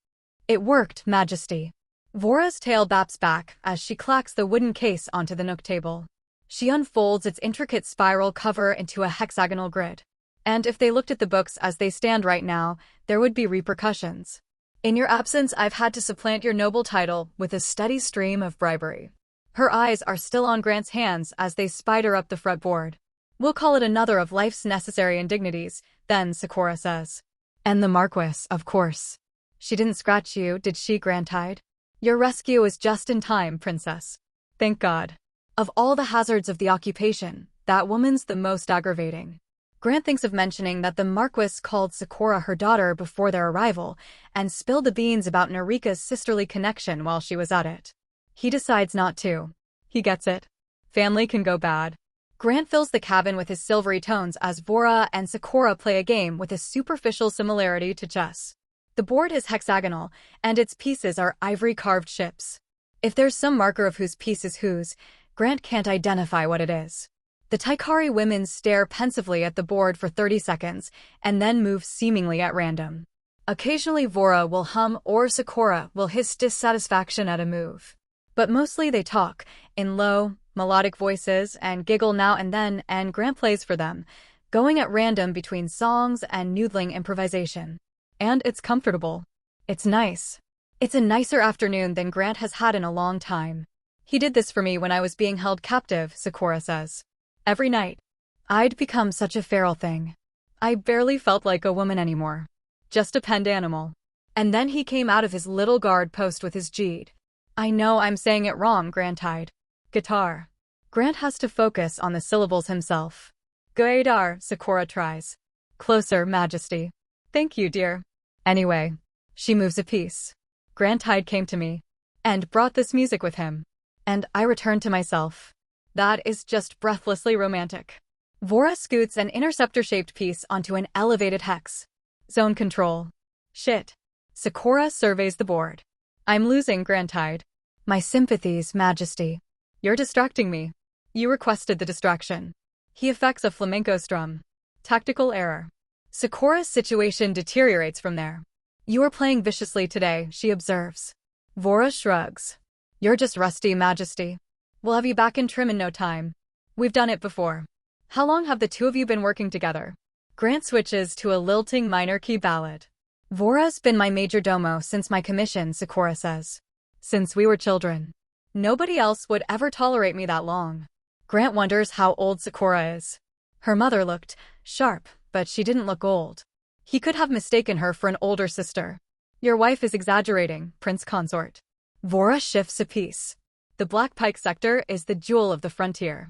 It worked, Majesty. Vora's tail baps back as she clacks the wooden case onto the nook table. She unfolds its intricate spiral cover into a hexagonal grid. And if they looked at the books as they stand right now, there would be repercussions. In your absence, I've had to supplant your noble title with a steady stream of bribery. Her eyes are still on Grant's hands as they spider up the fretboard. We'll call it another of life's necessary indignities, then, Sakura says. And the Marquis, of course. She didn't scratch you, did she, Grantide? Your rescue is just in time, Princess. Thank God. Of all the hazards of the occupation, that woman's the most aggravating. Grant thinks of mentioning that the Marquis called Sakura her daughter before their arrival and spilled the beans about Narika's sisterly connection while she was at it. He decides not to. He gets it. Family can go bad. Grant fills the cabin with his silvery tones as Vora and Sakura play a game with a superficial similarity to chess. The board is hexagonal, and its pieces are ivory-carved ships. If there's some marker of whose piece is whose, Grant can't identify what it is. The Taikari women stare pensively at the board for 30 seconds, and then move seemingly at random. Occasionally Vora will hum or Sakura will hiss dissatisfaction at a move. But mostly they talk, in low, melodic voices, and giggle now and then, and Grant plays for them, going at random between songs and noodling improvisation. And it's comfortable. It's nice. It's a nicer afternoon than Grant has had in a long time. He did this for me when I was being held captive, Sakura says. Every night. I'd become such a feral thing. I barely felt like a woman anymore. Just a penned animal. And then he came out of his little guard post with his jeed. I know I'm saying it wrong, Grantide. Guitar. Grant has to focus on the syllables himself. Gaidar, Sakura tries. Closer, Majesty. Thank you, dear. Anyway. She moves a piece. Grantide came to me. And brought this music with him. And I returned to myself. That is just breathlessly romantic. Vora scoots an interceptor-shaped piece onto an elevated hex. Zone control. Shit. Sakura surveys the board. I'm losing, Grantide. My sympathies, Majesty. You're distracting me. You requested the distraction. He affects a flamenco strum. Tactical error. Sakura's situation deteriorates from there. You are playing viciously today, she observes. Vora shrugs. You're just rusty, Majesty. We'll have you back in trim in no time. We've done it before. How long have the two of you been working together? Grant switches to a lilting minor key ballad. Vora's been my majordomo since my commission, Sakura says. Since we were children. Nobody else would ever tolerate me that long. Grant wonders how old Sakura is. Her mother looked sharp, but she didn't look old. He could have mistaken her for an older sister. Your wife is exaggerating, Prince Consort. Vora shifts a piece. The Black Pike sector is the jewel of the frontier.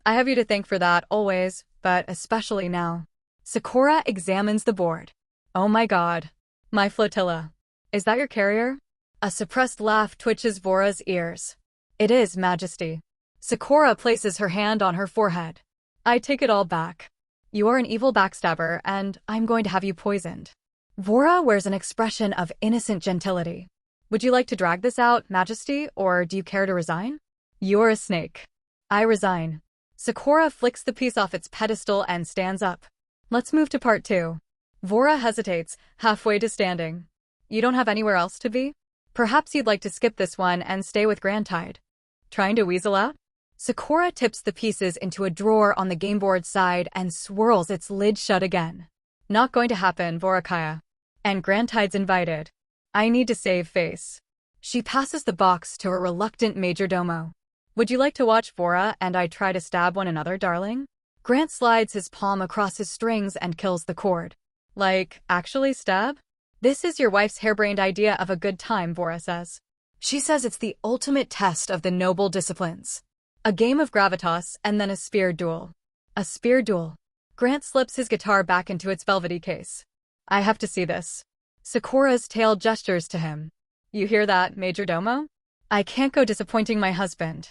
I have you to thank for that always, but especially now. Sakura examines the board. Oh my god. My flotilla. Is that your carrier? A suppressed laugh twitches Vora's ears. It is, Majesty. Sakura places her hand on her forehead. I take it all back. You are an evil backstabber, and I'm going to have you poisoned. Vora wears an expression of innocent gentility. Would you like to drag this out, Majesty, or do you care to resign? You're a snake. I resign. Sakura flicks the piece off its pedestal and stands up. Let's move to part 2. Vora hesitates, halfway to standing. You don't have anywhere else to be? Perhaps you'd like to skip this one and stay with Grantide. Trying to weasel out? Sakura tips the pieces into a drawer on the game board side and swirls its lid shut again. Not going to happen, Vorakaya. And Grantide's invited. I need to save face. She passes the box to a reluctant majordomo. Would you like to watch Vora and I try to stab one another, darling? Grant slides his palm across his strings and kills the cord. Like, actually stab? This is your wife's harebrained idea of a good time, Vora says. She says it's the ultimate test of the noble disciplines. A game of gravitas and then a spear duel. A spear duel. Grant slips his guitar back into its velvety case. I have to see this. Sakura's tail gestures to him. You hear that, majordomo? I can't go disappointing my husband.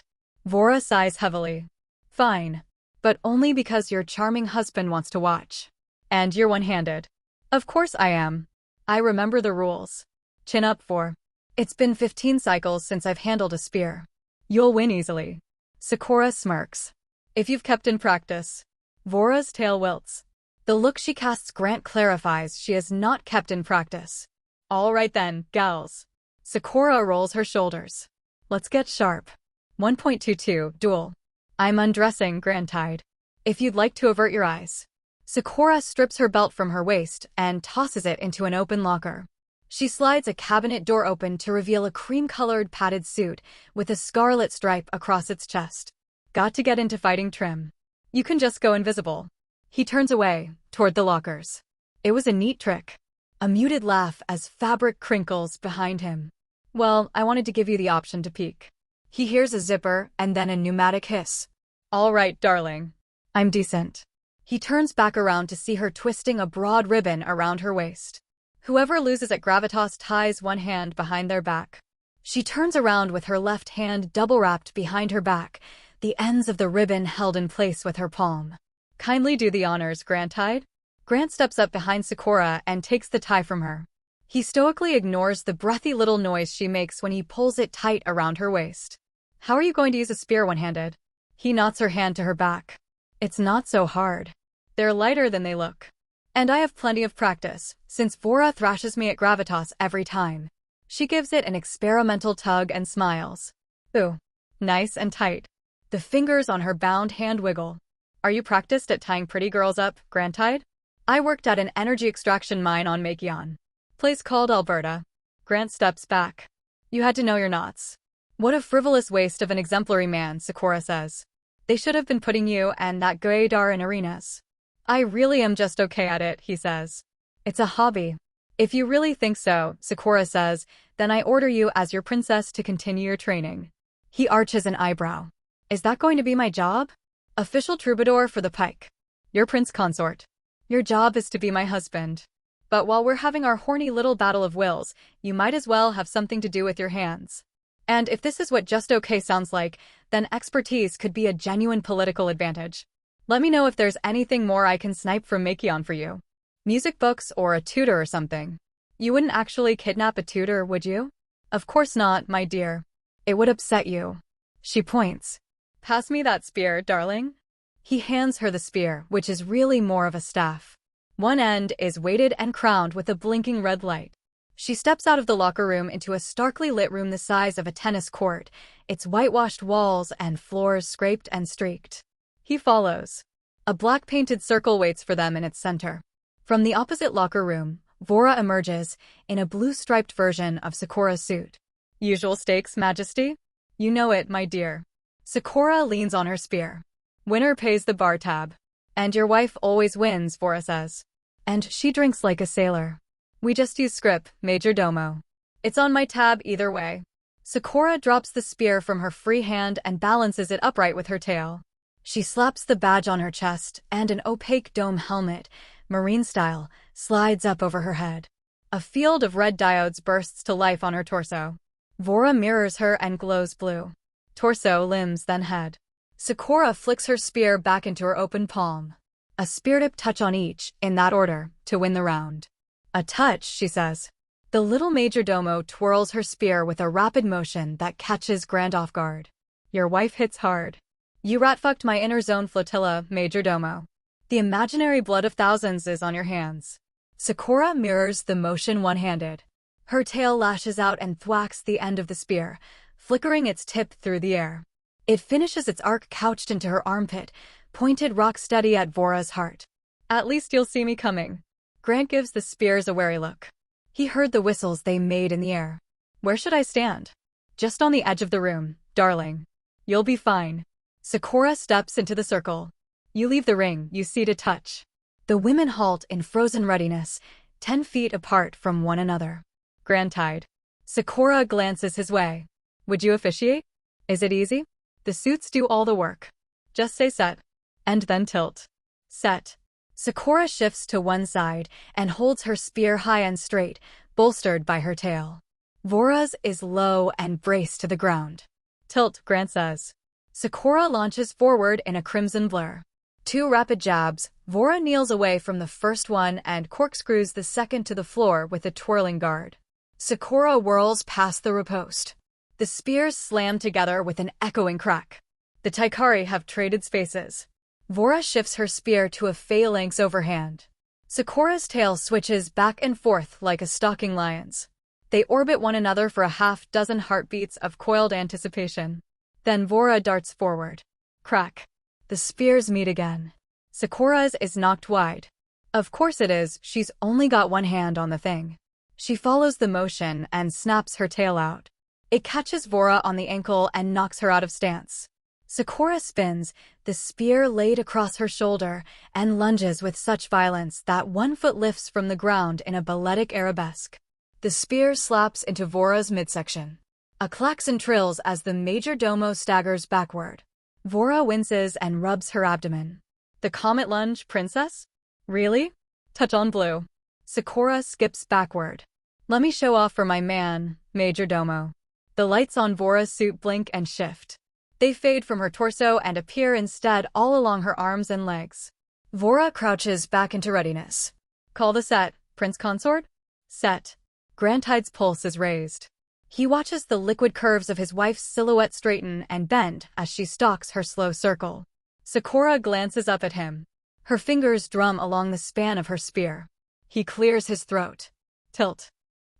Vora sighs heavily. Fine. But only because your charming husband wants to watch. And you're one-handed. Of course I am. I remember the rules. Chin up, Vor. It's been 15 cycles since I've handled a spear. You'll win easily. Sakura smirks. If you've kept in practice. Vora's tail wilts. The look she casts Grant clarifies she has not kept in practice. All right then, gals. Sakura rolls her shoulders. Let's get sharp. 1.22 Duel. I'm undressing, Grantide. If you'd like to avert your eyes. Sakura strips her belt from her waist and tosses it into an open locker. She slides a cabinet door open to reveal a cream-colored padded suit with a scarlet stripe across its chest. Got to get into fighting trim. You can just go invisible. He turns away, toward the lockers. It was a neat trick. A muted laugh as fabric crinkles behind him. Well, I wanted to give you the option to peek. He hears a zipper and then a pneumatic hiss. All right, darling. I'm decent. He turns back around to see her twisting a broad ribbon around her waist. Whoever loses at Gravitas ties one hand behind their back. She turns around with her left hand double-wrapped behind her back, the ends of the ribbon held in place with her palm. Kindly do the honors, Grantide. Grant steps up behind Sakura and takes the tie from her. He stoically ignores the breathy little noise she makes when he pulls it tight around her waist. How are you going to use a spear one-handed? He knots her hand to her back. It's not so hard. They're lighter than they look. And I have plenty of practice, since Vora thrashes me at Gravitas every time. She gives it an experimental tug and smiles. Ooh, nice and tight. The fingers on her bound hand wiggle. Are you practiced at tying pretty girls up, Grantide? I worked at an energy extraction mine on Makion. Place called Alberta. Grant steps back. You had to know your knots. What a frivolous waste of an exemplary man, Sakura says. They should have been putting you and that Gaydar in arenas. I really am just okay at it, he says. It's a hobby. If you really think so, Sakura says, then I order you as your princess to continue your training. He arches an eyebrow. Is that going to be my job? Official troubadour for the pike. Your prince consort. Your job is to be my husband. But while we're having our horny little battle of wills, you might as well have something to do with your hands. And if this is what just okay sounds like, then expertise could be a genuine political advantage. Let me know if there's anything more I can snipe from Makion for you. Music books or a tutor or something. You wouldn't actually kidnap a tutor, would you? Of course not, my dear. It would upset you. She points. Pass me that spear, darling. He hands her the spear, which is really more of a staff. One end is weighted and crowned with a blinking red light. She steps out of the locker room into a starkly lit room the size of a tennis court, its whitewashed walls and floors scraped and streaked. He follows. A black-painted circle waits for them in its center. From the opposite locker room, Vora emerges in a blue-striped version of Sakura's suit. Usual stakes, Majesty? You know it, my dear. Sakura leans on her spear. Winner pays the bar tab. And your wife always wins, Vora says. And she drinks like a sailor. We just use script, major domo. It's on my tab either way. Sakura drops the spear from her free hand and balances it upright with her tail. She slaps the badge on her chest and an opaque dome helmet, marine style, slides up over her head. A field of red diodes bursts to life on her torso. Vora mirrors her and glows blue. Torso, limbs, then head. Sakura flicks her spear back into her open palm. A spear tip touch on each, in that order, to win the round. A touch, she says. The little majordomo twirls her spear with a rapid motion that catches Grant off guard. Your wife hits hard. You rat-fucked my inner zone flotilla, majordomo. The imaginary blood of thousands is on your hands. Sakura mirrors the motion one-handed. Her tail lashes out and thwacks the end of the spear, flickering its tip through the air. It finishes its arc couched into her armpit, pointed rock steady at Vora's heart. At least you'll see me coming. Grant gives the spears a wary look. He heard the whistles they made in the air. Where should I stand? Just on the edge of the room, darling. You'll be fine. Sakura steps into the circle. You leave the ring, you see to touch. The women halt in frozen readiness, 10 feet apart from one another. Grant tied. Sakura glances his way. Would you officiate? Is it easy? The suits do all the work. Just say set. And then tilt. Set. Sakura shifts to one side and holds her spear high and straight, bolstered by her tail. Vora's is low and braced to the ground. Tilt, Grant says. Sakura launches forward in a crimson blur. 2 rapid jabs, Vora kneels away from the first one and corkscrews the second to the floor with a twirling guard. Sakura whirls past the riposte. The spears slam together with an echoing crack. The Taikari have traded spaces. Vora shifts her spear to a phalanx overhand. Sakura's tail switches back and forth like a stalking lion's. They orbit one another for a half-dozen heartbeats of coiled anticipation. Then Vora darts forward. Crack. The spears meet again. Sakura's is knocked wide. Of course it is, she's only got one hand on the thing. She follows the motion and snaps her tail out. It catches Vora on the ankle and knocks her out of stance. Sakura spins, the spear laid across her shoulder, and lunges with such violence that one foot lifts from the ground in a balletic arabesque. The spear slaps into Vora's midsection. A klaxon trills as the majordomo staggers backward. Vora winces and rubs her abdomen. The comet lunge, princess? Really? Touch on blue. Sakura skips backward. Let me show off for my man, majordomo. The lights on Vora's suit blink and shift. They fade from her torso and appear instead all along her arms and legs. Vora crouches back into readiness. Call the set, Prince Consort? Set. Grant Hyde's pulse is raised. He watches the liquid curves of his wife's silhouette straighten and bend as she stalks her slow circle. Sakura glances up at him. Her fingers drum along the span of her spear. He clears his throat. Tilt.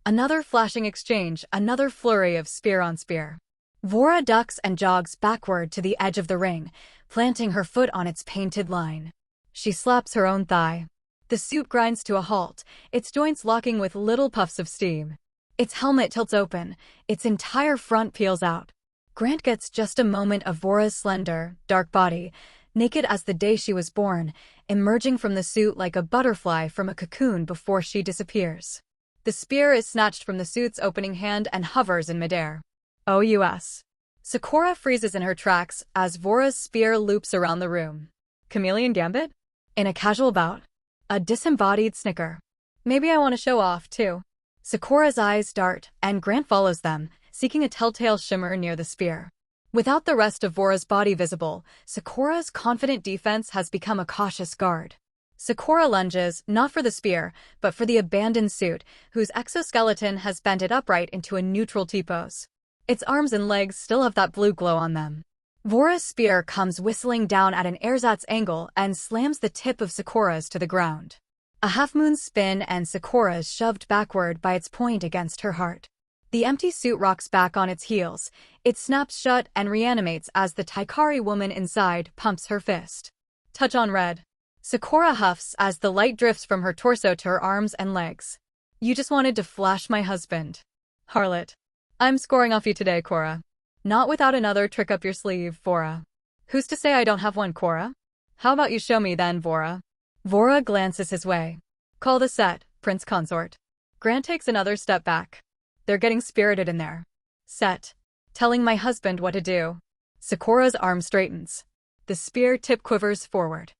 Another flashing exchange, another flurry of spear on spear. Vora ducks and jogs backward to the edge of the ring, planting her foot on its painted line. She slaps her own thigh. The suit grinds to a halt, its joints locking with little puffs of steam. Its helmet tilts open, its entire front peels out. Grant gets just a moment of Vora's slender, dark body, naked as the day she was born, emerging from the suit like a butterfly from a cocoon before she disappears. The spear is snatched from the suit's opening hand and hovers in midair. OUS. Sakura freezes in her tracks as Vora's spear loops around the room. Chameleon Gambit? In a casual bout. A disembodied snicker. Maybe I want to show off, too. Sakura's eyes dart, and Grant follows them, seeking a telltale shimmer near the spear. Without the rest of Vora's body visible, Sakura's confident defense has become a cautious guard. Sakura lunges, not for the spear, but for the abandoned suit, whose exoskeleton has bent it upright into a neutral T-pose. Its arms and legs still have that blue glow on them. Vora's spear comes whistling down at an ersatz angle and slams the tip of Sakura's to the ground. A half-moon spin and Sakura's shoved backward by its point against her heart. The empty suit rocks back on its heels. It snaps shut and reanimates as the Taikari woman inside pumps her fist. Touch on red. Sakura huffs as the light drifts from her torso to her arms and legs. You just wanted to flash my husband. Harlot. I'm scoring off you today, Cora. Not without another trick up your sleeve, Vora. Who's to say I don't have one, Cora? How about you show me then, Vora? Vora glances his way. Call the set, Prince Consort. Grant takes another step back. They're getting spirited in there. Set. Telling my husband what to do. Sakura's arm straightens. The spear tip quivers forward.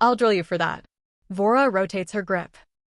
I'll drill you for that. Vora rotates her grip.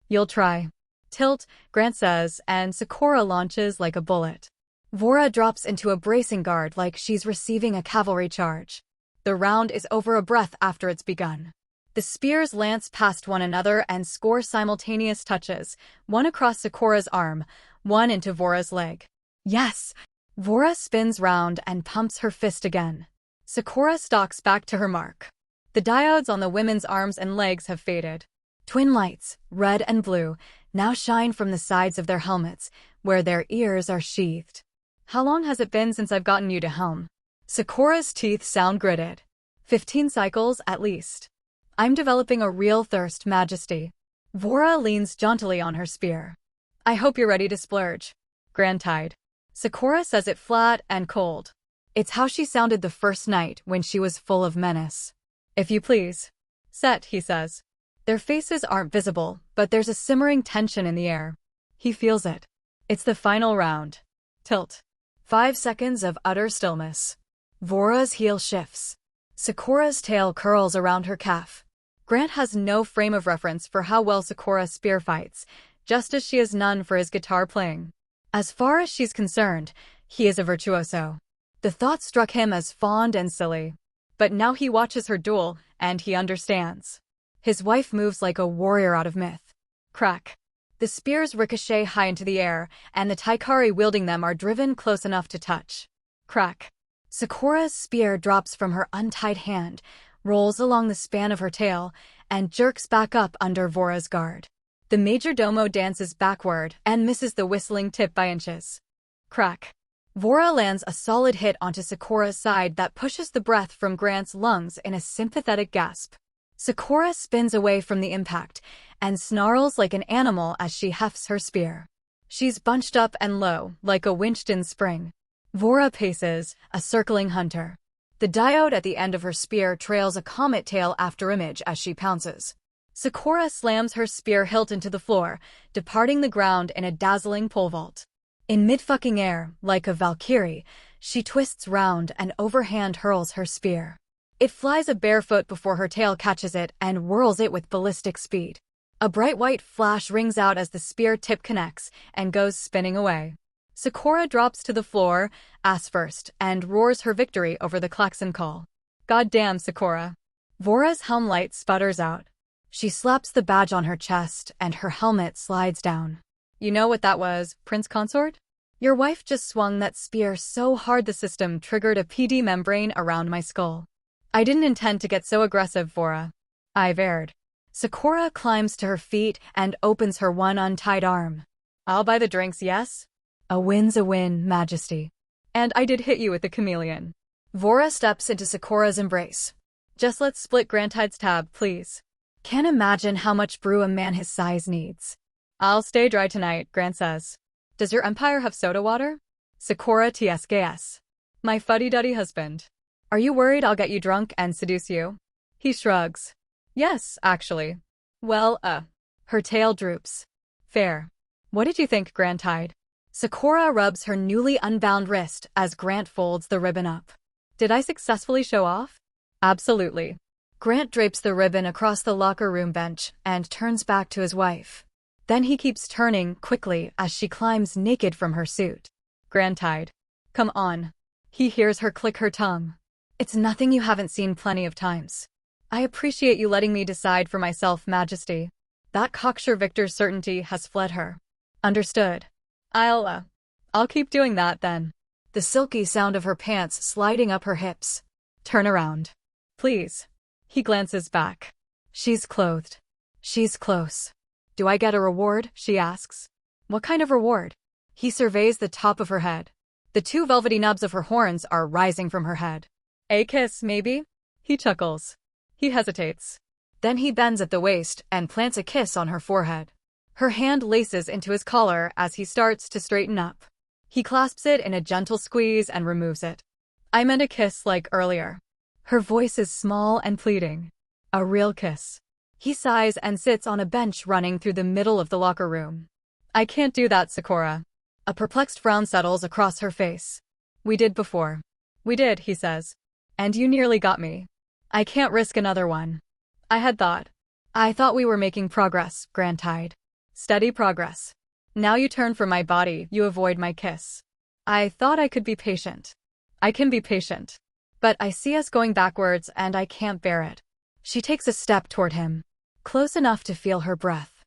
You'll try. Tilt, Grant says, and Sakura launches like a bullet. Vora drops into a bracing guard like she's receiving a cavalry charge. The round is over a breath after it's begun. The spears lance past one another and score simultaneous touches, one across Sakura's arm, one into Vora's leg. Yes! Vora spins round and pumps her fist again. Sakura stalks back to her mark. The diodes on the women's arms and legs have faded. Twin lights, red and blue, now shine from the sides of their helmets, where their ears are sheathed. How long has it been since I've gotten you to helm? Sakura's teeth sound gritted. 15 cycles, at least. I'm developing a real thirst, Majesty. Vora leans jauntily on her spear. I hope you're ready to splurge. Grantide. Sakura says it flat and cold. It's how she sounded the first night when she was full of menace. If you please. Set, he says. Their faces aren't visible, but there's a simmering tension in the air. He feels it. It's the final round. Tilt. 5 seconds of utter stillness. Vora's heel shifts. Sakura's tail curls around her calf. Grant has no frame of reference for how well Sakura spear fights, just as she has none for his guitar playing. As far as she's concerned, he is a virtuoso. The thought struck him as fond and silly. But now he watches her duel, and he understands. His wife moves like a warrior out of myth. Crack. The spears ricochet high into the air, and the Taikari wielding them are driven close enough to touch. Crack. Sakura's spear drops from her untied hand, rolls along the span of her tail, and jerks back up under Vora's guard. The majordomo dances backward and misses the whistling tip by inches. Crack. Vora lands a solid hit onto Sakura's side that pushes the breath from Grant's lungs in a sympathetic gasp. Sakura spins away from the impact and snarls like an animal as she hefts her spear. She's bunched up and low, like a winched-in spring. Vora paces, a circling hunter. The diode at the end of her spear trails a comet tail after image as she pounces. Sakura slams her spear hilt into the floor, departing the ground in a dazzling pole vault. In mid-fucking air, like a valkyrie, she twists round and overhand hurls her spear. It flies a bare foot before her tail catches it and whirls it with ballistic speed. A bright white flash rings out as the spear tip connects and goes spinning away. Sakura drops to the floor, ass first, and roars her victory over the klaxon call. Goddamn, Sakura. Vora's helm light sputters out. She slaps the badge on her chest, and her helmet slides down. You know what that was, Prince Consort? Your wife just swung that spear so hard the system triggered a PD membrane around my skull. I didn't intend to get so aggressive, Vora. I've erred. Sakura climbs to her feet and opens her one untied arm. I'll buy the drinks, yes? A win's a win, Majesty. And I did hit you with the chameleon. Vora steps into Sakura's embrace. Just let's split Grantide's tab, please. Can't imagine how much brew a man his size needs. I'll stay dry tonight, Grant says. Does your empire have soda water? Sakura TSKS. My fuddy-duddy husband. Are you worried I'll get you drunk and seduce you? He shrugs. Yes, actually. Well, Her tail droops. Fair. What did you think, Grantide? Sakura rubs her newly unbound wrist as Grant folds the ribbon up. Did I successfully show off? Absolutely. Grant drapes the ribbon across the locker room bench and turns back to his wife. Then he keeps turning quickly as she climbs naked from her suit. Grantide. Come on. He hears her click her tongue. It's nothing you haven't seen plenty of times. I appreciate you letting me decide for myself, Majesty. That cocksure Victor's certainty has fled her. Understood. I'll keep doing that then. The silky sound of her pants sliding up her hips. Turn around. Please. He glances back. She's clothed. She's close. Do I get a reward? She asks. What kind of reward? He surveys the top of her head. The 2 velvety nubs of her horns are rising from her head. A kiss, maybe? He chuckles. He hesitates. Then he bends at the waist and plants a kiss on her forehead. Her hand laces into his collar as he starts to straighten up. He clasps it in a gentle squeeze and removes it. I meant a kiss like earlier. Her voice is small and pleading. A real kiss. He sighs and sits on a bench running through the middle of the locker room. I can't do that, Sakura. A perplexed frown settles across her face. We did before. We did, he says. And you nearly got me. I can't risk another one. I had thought. I thought we were making progress, Grantide. Steady progress. Now you turn from my body, you avoid my kiss. I thought I could be patient. I can be patient. But I see us going backwards and I can't bear it. She takes a step toward him. Close enough to feel her breath.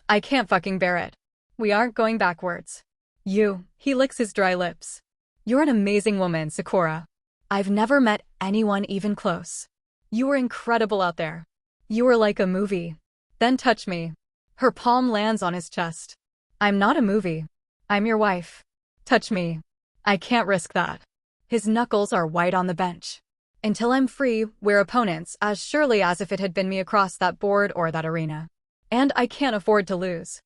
I can't fucking bear it. We aren't going backwards. He licks his dry lips. You're an amazing woman, Sakura. I've never met anyone even close. You were incredible out there. You were like a movie. Then touch me. Her palm lands on his chest. I'm not a movie. I'm your wife. Touch me. I can't risk that. His knuckles are white on the bench. Until I'm free, we're opponents, as surely as if it had been me across that board or that arena. And I can't afford to lose.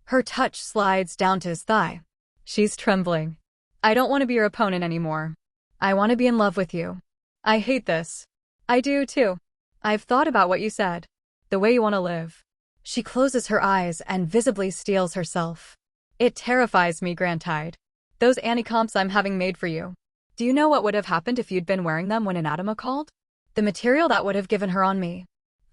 Her touch slides down to his thigh. She's trembling. I don't want to be your opponent anymore. I want to be in love with you. I hate this. I do too. I've thought about what you said. The way you want to live. She closes her eyes and visibly steels herself. It terrifies me, Grantide. Those anti-comps I'm having made for you. Do you know what would have happened if you'd been wearing them when Anatoma called? The material that would have given her on me.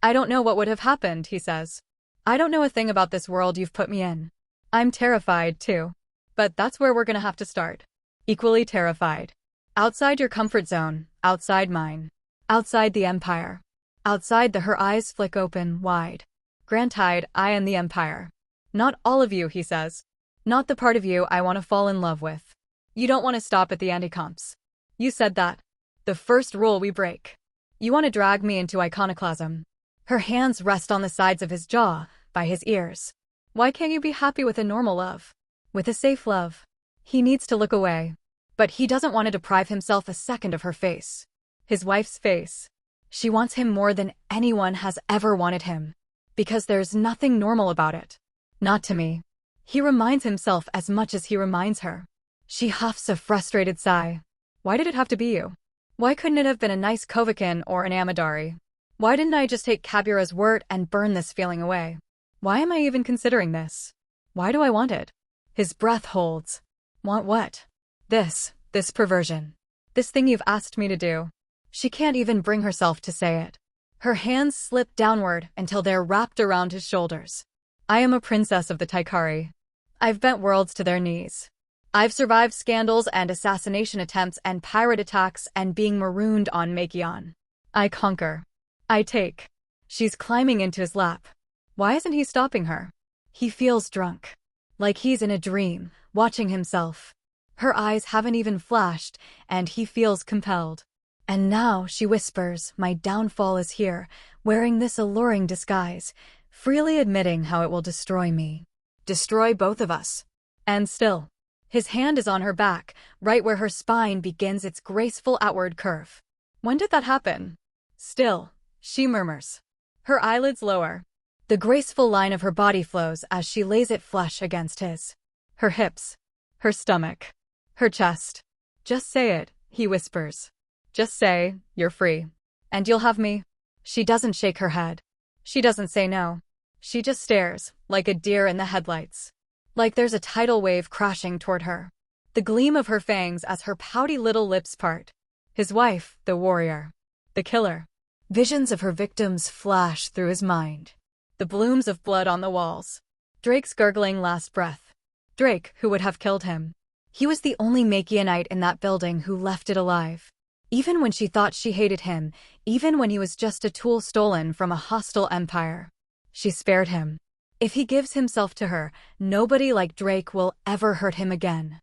I don't know what would have happened, he says. I don't know a thing about this world you've put me in. I'm terrified, too. But that's where we're gonna have to start. Equally terrified. Outside your comfort zone, outside mine. Outside the Empire. Outside her eyes flick open, wide. Grantide, I am the Empire. Not all of you, he says. Not the part of you I want to fall in love with. You don't want to stop at the anti-comps. You said that. The first rule we break. You want to drag me into iconoclasm. Her hands rest on the sides of his jaw, by his ears. Why can't you be happy with a normal love? With a safe love? He needs to look away. But he doesn't want to deprive himself a second of her face. His wife's face. She wants him more than anyone has ever wanted him. Because there's nothing normal about it. Not to me. He reminds himself as much as he reminds her. She huffs a frustrated sigh. Why did it have to be you? Why couldn't it have been a nice Kovakin or an Amadari? Why didn't I just take Kabura's word and burn this feeling away? Why am I even considering this? Why do I want it? His breath holds. Want what? This perversion. This thing you've asked me to do. She can't even bring herself to say it. Her hands slip downward until they're wrapped around his shoulders. I am a princess of the Taikari. I've bent worlds to their knees. I've survived scandals and assassination attempts and pirate attacks and being marooned on Makion. I conquer. I take. She's climbing into his lap. Why isn't he stopping her? He feels drunk. Like he's in a dream, watching himself. Her eyes haven't even flashed, and he feels compelled. And now, she whispers, my downfall is here, wearing this alluring disguise, freely admitting how it will destroy me. Destroy both of us. And still. His hand is on her back, right where her spine begins its graceful outward curve. When did that happen? Still, she murmurs. Her eyelids lower. The graceful line of her body flows as she lays it flush against his. Her hips. Her stomach. Her chest. Just say it, he whispers. Just say, you're free. And you'll have me. She doesn't shake her head. She doesn't say no. She just stares, like a deer in the headlights. Like there's a tidal wave crashing toward her. The gleam of her fangs as her pouty little lips part. His wife, the warrior. The killer. Visions of her victims flash through his mind. The blooms of blood on the walls. Drake's gurgling last breath. Drake, who would have killed him. He was the only Makionite in that building who left it alive. Even when she thought she hated him, even when he was just a tool stolen from a hostile empire. She spared him. If he gives himself to her, nobody like Drake will ever hurt him again.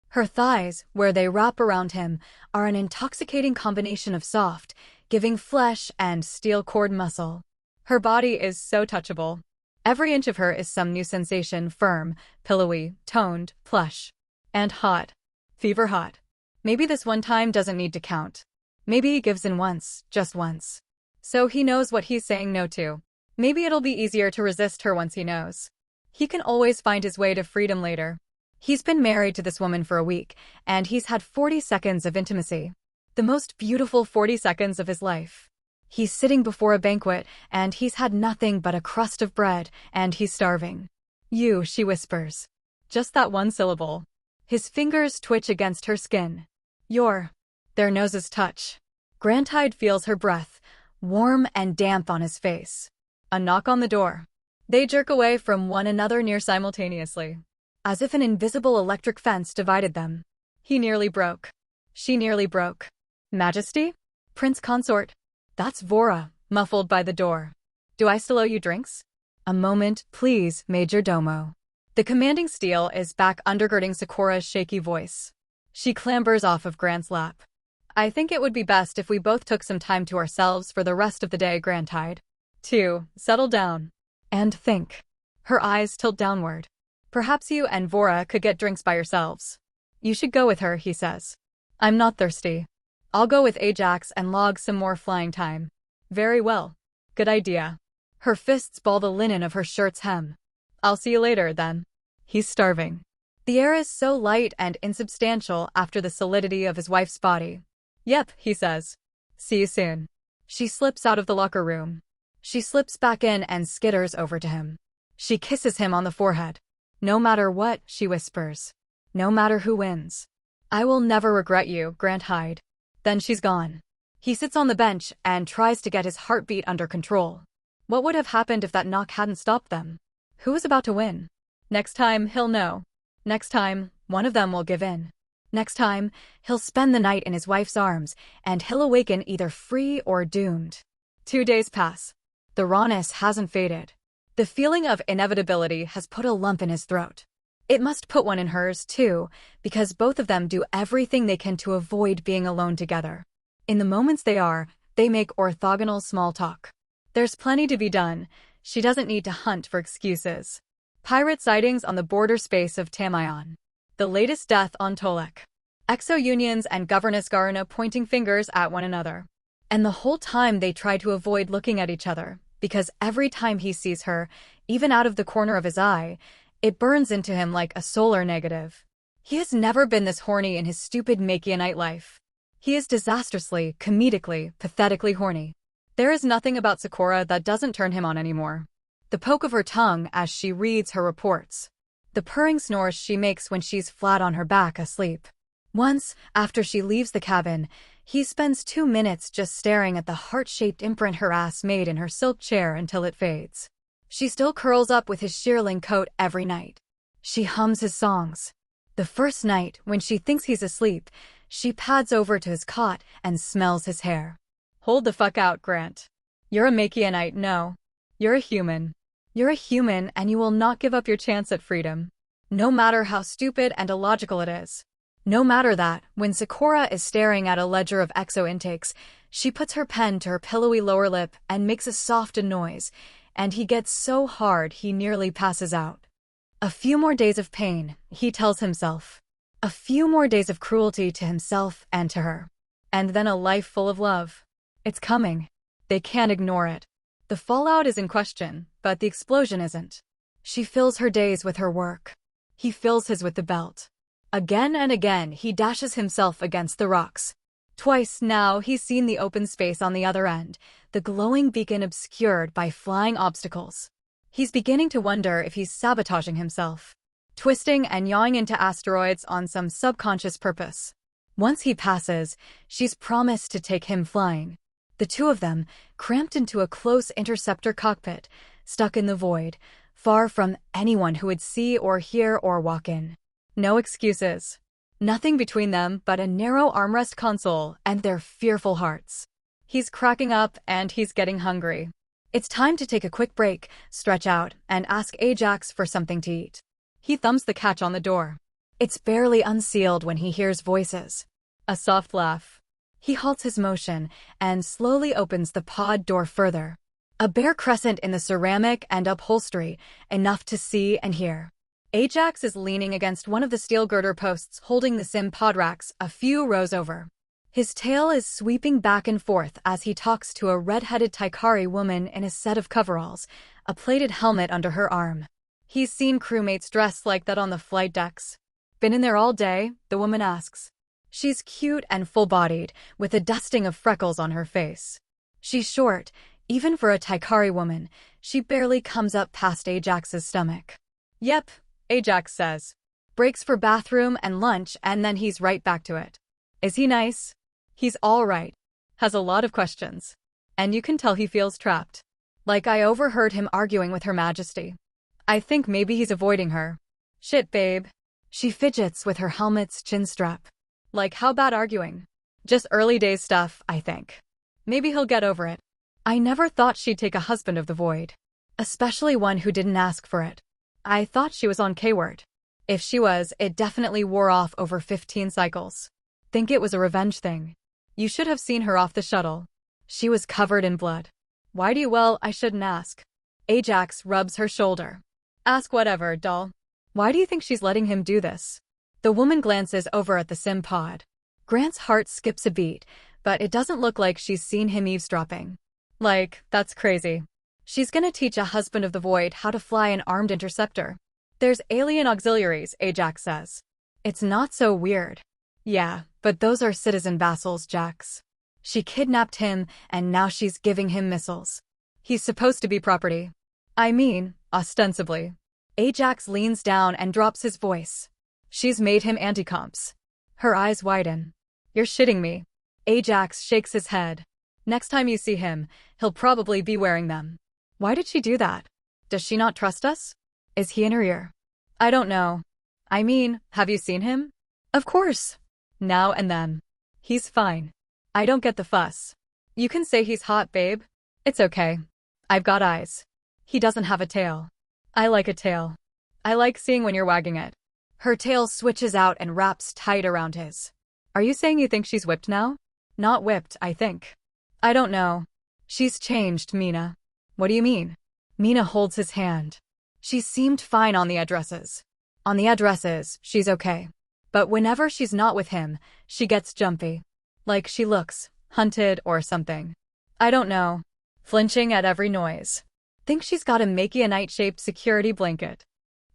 Her thighs, where they wrap around him, are an intoxicating combination of soft, giving flesh and steel cord muscle. Her body is so touchable. Every inch of her is some new sensation, firm, pillowy, toned, plush. And hot. Fever hot. Maybe this one time doesn't need to count. Maybe he gives in once, just once. So he knows what he's saying no to. Maybe it'll be easier to resist her once he knows. He can always find his way to freedom later. He's been married to this woman for a week, and he's had 40 seconds of intimacy. The most beautiful 40 seconds of his life. He's sitting before a banquet, and he's had nothing but a crust of bread, and he's starving. You, she whispers. Just that one syllable. His fingers twitch against her skin. Their noses touch. Grantide feels her breath, warm and damp on his face. A knock on the door. They jerk away from one another near simultaneously, as if an invisible electric fence divided them. He nearly broke. She nearly broke. Majesty? Prince consort. That's Vora, muffled by the door. Do I still owe you drinks? A moment, please, Major Domo. The commanding steel is back undergirding Sakura's shaky voice. She clambers off of Grant's lap. I think it would be best if we both took some time to ourselves for the rest of the day, Grant Hyde. 2. Settle down. And think. Her eyes tilt downward. Perhaps you and Vora could get drinks by yourselves. You should go with her, he says. I'm not thirsty. I'll go with Ajax and log some more flying time. Very well. Good idea. Her fists ball the linen of her shirt's hem. I'll see you later, then. He's starving. The air is so light and insubstantial after the solidity of his wife's body. Yep, he says. See you soon. She slips out of the locker room. She slips back in and skitters over to him. She kisses him on the forehead. No matter what, she whispers. No matter who wins. I will never regret you, Grant Hyde. Then she's gone. He sits on the bench and tries to get his heartbeat under control. What would have happened if that knock hadn't stopped them? Who was about to win? Next time, he'll know. Next time, one of them will give in. Next time, he'll spend the night in his wife's arms, and he'll awaken either free or doomed. 2 days pass. The rawness hasn't faded. The feeling of inevitability has put a lump in his throat. It must put one in hers, too, because both of them do everything they can to avoid being alone together. In the moments they make orthogonal small talk. There's plenty to be done. She doesn't need to hunt for excuses. Pirate sightings on the border space of Tamayon. The latest death on Tolek. Exo-unions and Governess Garuna pointing fingers at one another. And the whole time they try to avoid looking at each other, because every time he sees her, even out of the corner of his eye, it burns into him like a solar negative. He has never been this horny in his stupid Makianite life. He is disastrously, comedically, pathetically horny. There is nothing about Sakura that doesn't turn him on anymore. The poke of her tongue as she reads her reports. The purring snores she makes when she's flat on her back asleep. Once, after she leaves the cabin, he spends 2 minutes just staring at the heart-shaped imprint her ass made in her silk chair until it fades. She still curls up with his shearling coat every night. She hums his songs. The first night, when she thinks he's asleep, she pads over to his cot and smells his hair. Hold the fuck out, Grant. You're a Makianite, no. You're a human. You're a human and you will not give up your chance at freedom. No matter how stupid and illogical it is. No matter that, when Sakura is staring at a ledger of exo intakes, she puts her pen to her pillowy lower lip and makes a soft noise, and he gets so hard he nearly passes out. A few more days of pain, he tells himself. A few more days of cruelty to himself and to her. And then a life full of love. It's coming. They can't ignore it. The fallout is in question, but the explosion isn't. She fills her days with her work. He fills his with the belt. Again and again he dashes himself against the rocks. Twice now he's seen the open space on the other end, the glowing beacon obscured by flying obstacles. He's beginning to wonder if he's sabotaging himself, twisting and yawing into asteroids on some subconscious purpose. Once he passes, she's promised to take him flying. The two of them, cramped into a close interceptor cockpit, stuck in the void, far from anyone who would see or hear or walk in. No excuses. Nothing between them but a narrow armrest console and their fearful hearts. He's cracking up and he's getting hungry. It's time to take a quick break, stretch out, and ask Ajax for something to eat. He thumbs the catch on the door. It's barely unsealed when he hears voices. A soft laugh. He halts his motion and slowly opens the pod door further. A bare crescent in the ceramic and upholstery, enough to see and hear. Ajax is leaning against one of the steel girder posts holding the sim pod racks a few rows over. His tail is sweeping back and forth as he talks to a red-headed Taikari woman in a set of coveralls, a plated helmet under her arm. He's seen crewmates dressed like that on the flight decks. Been in there all day? The woman asks. She's cute and full-bodied, with a dusting of freckles on her face. She's short, even for a Taikari woman. She barely comes up past Ajax's stomach. Yep, Ajax says. Breaks for bathroom and lunch and then he's right back to it. Is he nice? He's all right. Has a lot of questions. And you can tell he feels trapped. Like I overheard him arguing with Her Majesty. I think maybe he's avoiding her. Shit, babe. She fidgets with her helmet's chin strap. Like, how bad arguing? Just early days stuff, I think. Maybe he'll get over it. I never thought she'd take a husband of the void. Especially one who didn't ask for it. I thought she was on K-word. If she was, it definitely wore off over 15 cycles. Think it was a revenge thing. You should have seen her off the shuttle. She was covered in blood. Why do you? Well, I shouldn't ask. Ajax rubs her shoulder. Ask whatever, doll. Why do you think she's letting him do this? The woman glances over at the sim pod. Grant's heart skips a beat, but it doesn't look like she's seen him eavesdropping. Like, that's crazy. She's gonna teach a husband of the void how to fly an armed interceptor. There's alien auxiliaries, Ajax says. It's not so weird. Yeah, but those are citizen vassals, Jax. She kidnapped him, and now she's giving him missiles. He's supposed to be property. I mean, ostensibly. Ajax leans down and drops his voice. She's made him anti-comps. Her eyes widen. You're shitting me. Ajax shakes his head. Next time you see him, he'll probably be wearing them. Why did she do that? Does she not trust us? Is he in her ear? I don't know. I mean, have you seen him? Of course. Now and then. He's fine. I don't get the fuss. You can say he's hot, babe. It's okay. I've got eyes. He doesn't have a tail. I like a tail. I like seeing when you're wagging it. Her tail switches out and wraps tight around his. Are you saying you think she's whipped now? Not whipped, I think. I don't know. She's changed, Mina. What do you mean? Mina holds his hand. She seemed fine on the addresses. On the addresses, she's okay. But whenever she's not with him, she gets jumpy. Like she looks hunted or something. I don't know. Flinching at every noise. Think she's got a Makianite-shaped security blanket.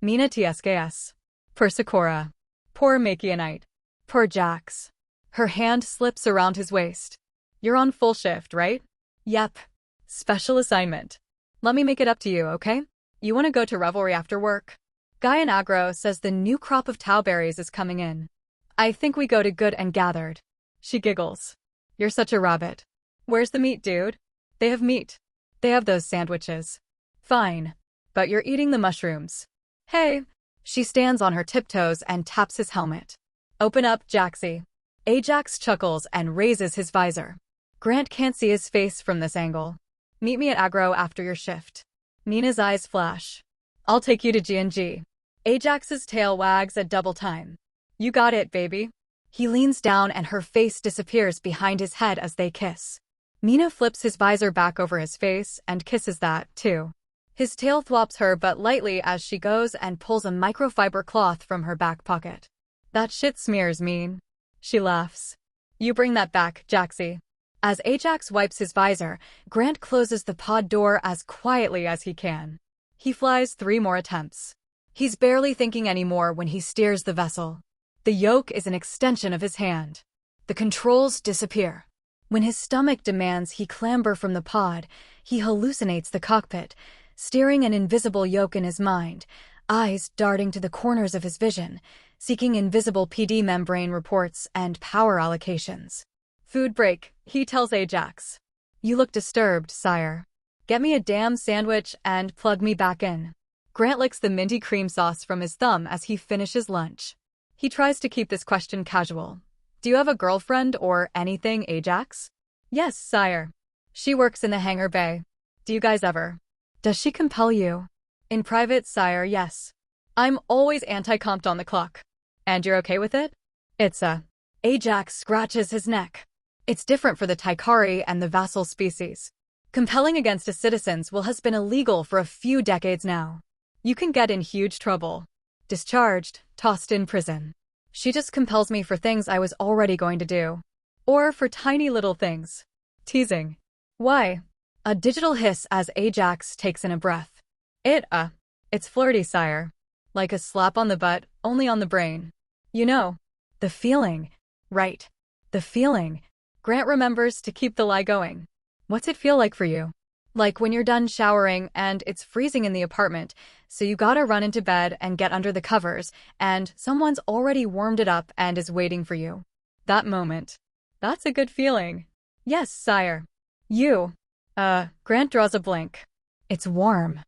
Mina TSKS. Poor Sakura. Poor Makianite. Poor Jax. Her hand slips around his waist. You're on full shift, right? Yep. Special assignment. Let me make it up to you, okay? You want to go to Revelry after work? Guy in Agro says the new crop of towberries is coming in. I think we go to Good and Gathered. She giggles. You're such a rabbit. Where's the meat, dude? They have meat. They have those sandwiches. Fine. But you're eating the mushrooms. Hey. She stands on her tiptoes and taps his helmet. Open up, Jaxie. Ajax chuckles and raises his visor. Grant can't see his face from this angle. Meet me at Agro after your shift. Mina's eyes flash. I'll take you to G&G. Ajax's tail wags at double time. You got it, baby. He leans down and her face disappears behind his head as they kiss. Mina flips his visor back over his face and kisses that, too. His tail thwops her but lightly as she goes and pulls a microfiber cloth from her back pocket. That shit smears mean. She laughs. You bring that back, Jaxie. As Ajax wipes his visor, Grant closes the pod door as quietly as he can. He flies 3 more attempts. He's barely thinking anymore when he steers the vessel. The yoke is an extension of his hand. The controls disappear. When his stomach demands he clamber from the pod, he hallucinates the cockpit, steering an invisible yoke in his mind, eyes darting to the corners of his vision, seeking invisible PD membrane reports and power allocations. Food break, he tells Ajax. You look disturbed, sire. Get me a damn sandwich and plug me back in. Grant licks the minty cream sauce from his thumb as he finishes lunch. He tries to keep this question casual. Do you have a girlfriend or anything, Ajax? Yes, sire. She works in the hangar bay. Do you guys ever? Does she compel you? In private, sire, yes. I'm always anti-comped on the clock. And you're okay with it? It's a... Ajax scratches his neck. It's different for the Taikari and the vassal species. Compelling against a citizen's will has been illegal for a few decades now. You can get in huge trouble. Discharged, tossed in prison. She just compels me for things I was already going to do. Or for tiny little things. Teasing. Why? A digital hiss as Ajax takes in a breath. It's flirty, sire. Like a slap on the butt, only on the brain. You know. The feeling. Right. The feeling. Grant remembers to keep the lie going. What's it feel like for you? Like when you're done showering and it's freezing in the apartment, so you gotta run into bed and get under the covers, and someone's already warmed it up and is waiting for you. That moment. That's a good feeling. Yes, sire. You. Grant draws a blank. It's warm.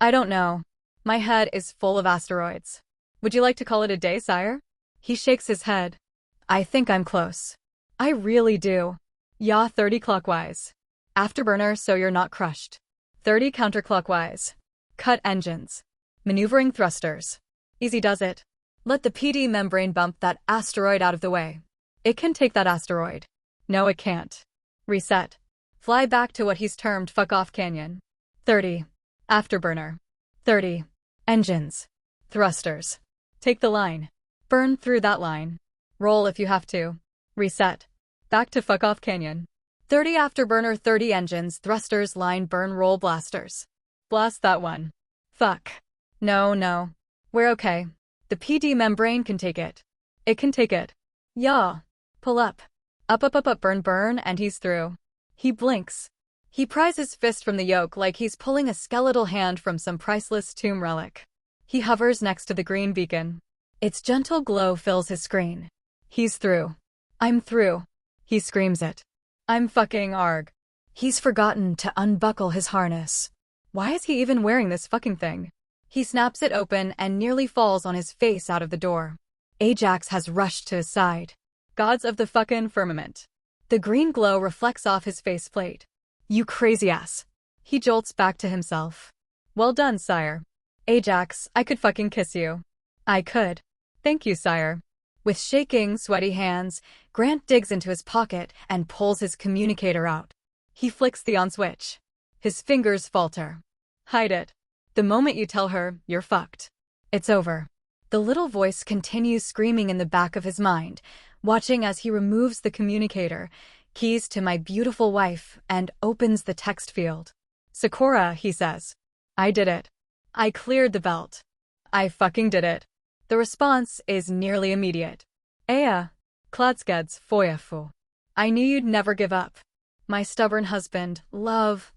I don't know. My head is full of asteroids. Would you like to call it a day, sire? He shakes his head. I think I'm close. I really do. Yaw 30 clockwise. Afterburner so you're not crushed. 30 counterclockwise. Cut engines. Maneuvering thrusters. Easy does it. Let the PD membrane bump that asteroid out of the way. It can take that asteroid. No, it can't. Reset. Fly back to what he's termed fuck off canyon. 30. Afterburner. 30. Engines. Thrusters. Take the line. Burn through that line. Roll if you have to. Reset. Back to fuck off canyon. 30 afterburner, 30 engines, thrusters, line, burn, roll, blasters. Blast that one. Fuck. No. We're okay. The PD membrane can take it. It can take it. Yaw. Pull up. Up, burn, and he's through. He blinks. He pries his fist from the yoke like he's pulling a skeletal hand from some priceless tomb relic. He hovers next to the green beacon. Its gentle glow fills his screen. He's through. I'm through. He screams it. I'm fucking arg. He's forgotten to unbuckle his harness. Why is he even wearing this fucking thing? He snaps it open and nearly falls on his face out of the door. Ajax has rushed to his side. Gods of the fucking firmament. The green glow reflects off his faceplate. You crazy ass. He jolts back to himself. Well done, sire. Ajax, I could fucking kiss you. I could. Thank you, sire. With shaking, sweaty hands, Grant digs into his pocket and pulls his communicator out. He flicks the on switch. His fingers falter. Hide it. The moment you tell her, you're fucked. It's over. The little voice continues screaming in the back of his mind, watching as he removes the communicator, keys to my beautiful wife, and opens the text field. Sakura, he says. I did it. I cleared the belt. I fucking did it. The response is nearly immediate. Ea, kladskeds foyafu. I knew you'd never give up. My stubborn husband, love.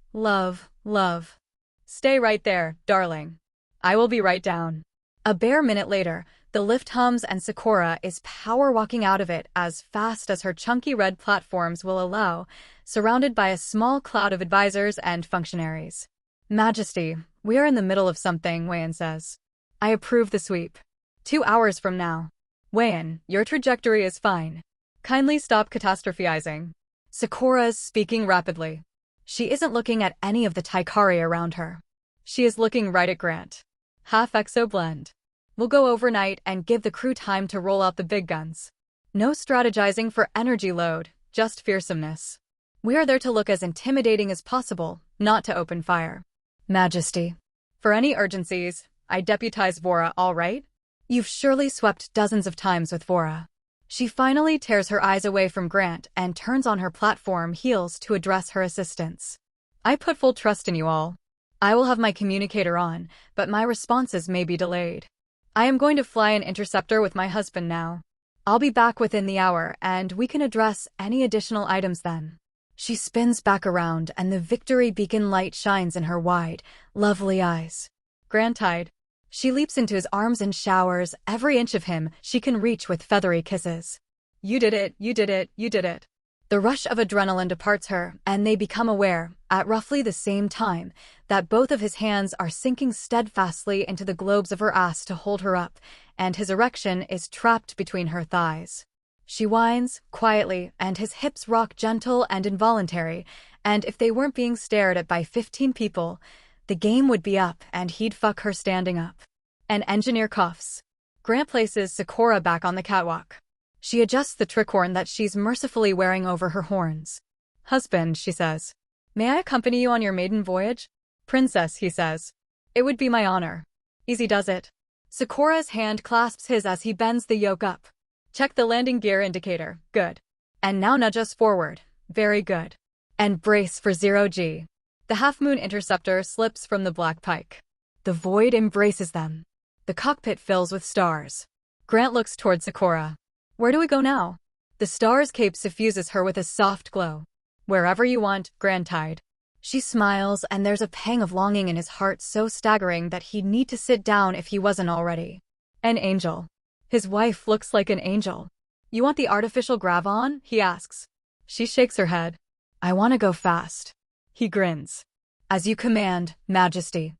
Stay right there, darling. I will be right down. A bare minute later, the lift hums and Sakura is power walking out of it as fast as her chunky red platforms will allow, surrounded by a small cloud of advisors and functionaries. Majesty, we are in the middle of something, Wayan says. I approve the sweep. 2 hours from now. Wayan, your trajectory is fine. Kindly stop catastrophizing. Sakura's speaking rapidly. She isn't looking at any of the Taikari around her. She is looking right at Grant. Half exo blend. We'll go overnight and give the crew time to roll out the big guns. No strategizing for energy load, just fearsomeness. We are there to look as intimidating as possible, not to open fire. Majesty. For any urgencies, I deputize Vora, all right? You've surely swept dozens of times with Vora. She finally tears her eyes away from Grant and turns on her platform heels to address her assistants. I put full trust in you all. I will have my communicator on, but my responses may be delayed. I am going to fly an interceptor with my husband now. I'll be back within the hour, and we can address any additional items then. She spins back around, and the victory beacon light shines in her wide, lovely eyes. Grant tied. She leaps into his arms and showers every inch of him she can reach with feathery kisses. You did it, you did it, you did it. The rush of adrenaline departs her, and they become aware, at roughly the same time, that both of his hands are sinking steadfastly into the globes of her ass to hold her up, and his erection is trapped between her thighs. She whines, quietly, and his hips rock gentle and involuntary, and if they weren't being stared at by 15 people, the game would be up and he'd fuck her standing up. An engineer coughs. Grant places Sakura back on the catwalk. She adjusts the tricorn that she's mercifully wearing over her horns. Husband, she says. May I accompany you on your maiden voyage? Princess, he says. It would be my honor. Easy does it. Sakura's hand clasps his as he bends the yoke up. Check the landing gear indicator. Good. And now nudge us forward. Very good. And brace for 0G. The half-moon interceptor slips from the black pike. The void embraces them. The cockpit fills with stars. Grant looks toward Sakura. Where do we go now? The star's cape suffuses her with a soft glow. Wherever you want, Grant tied. She smiles, and there's a pang of longing in his heart so staggering that he'd need to sit down if he wasn't already. An angel. His wife looks like an angel. You want the artificial grav on? He asks. She shakes her head. I want to go fast. He grins. As you command, Majesty.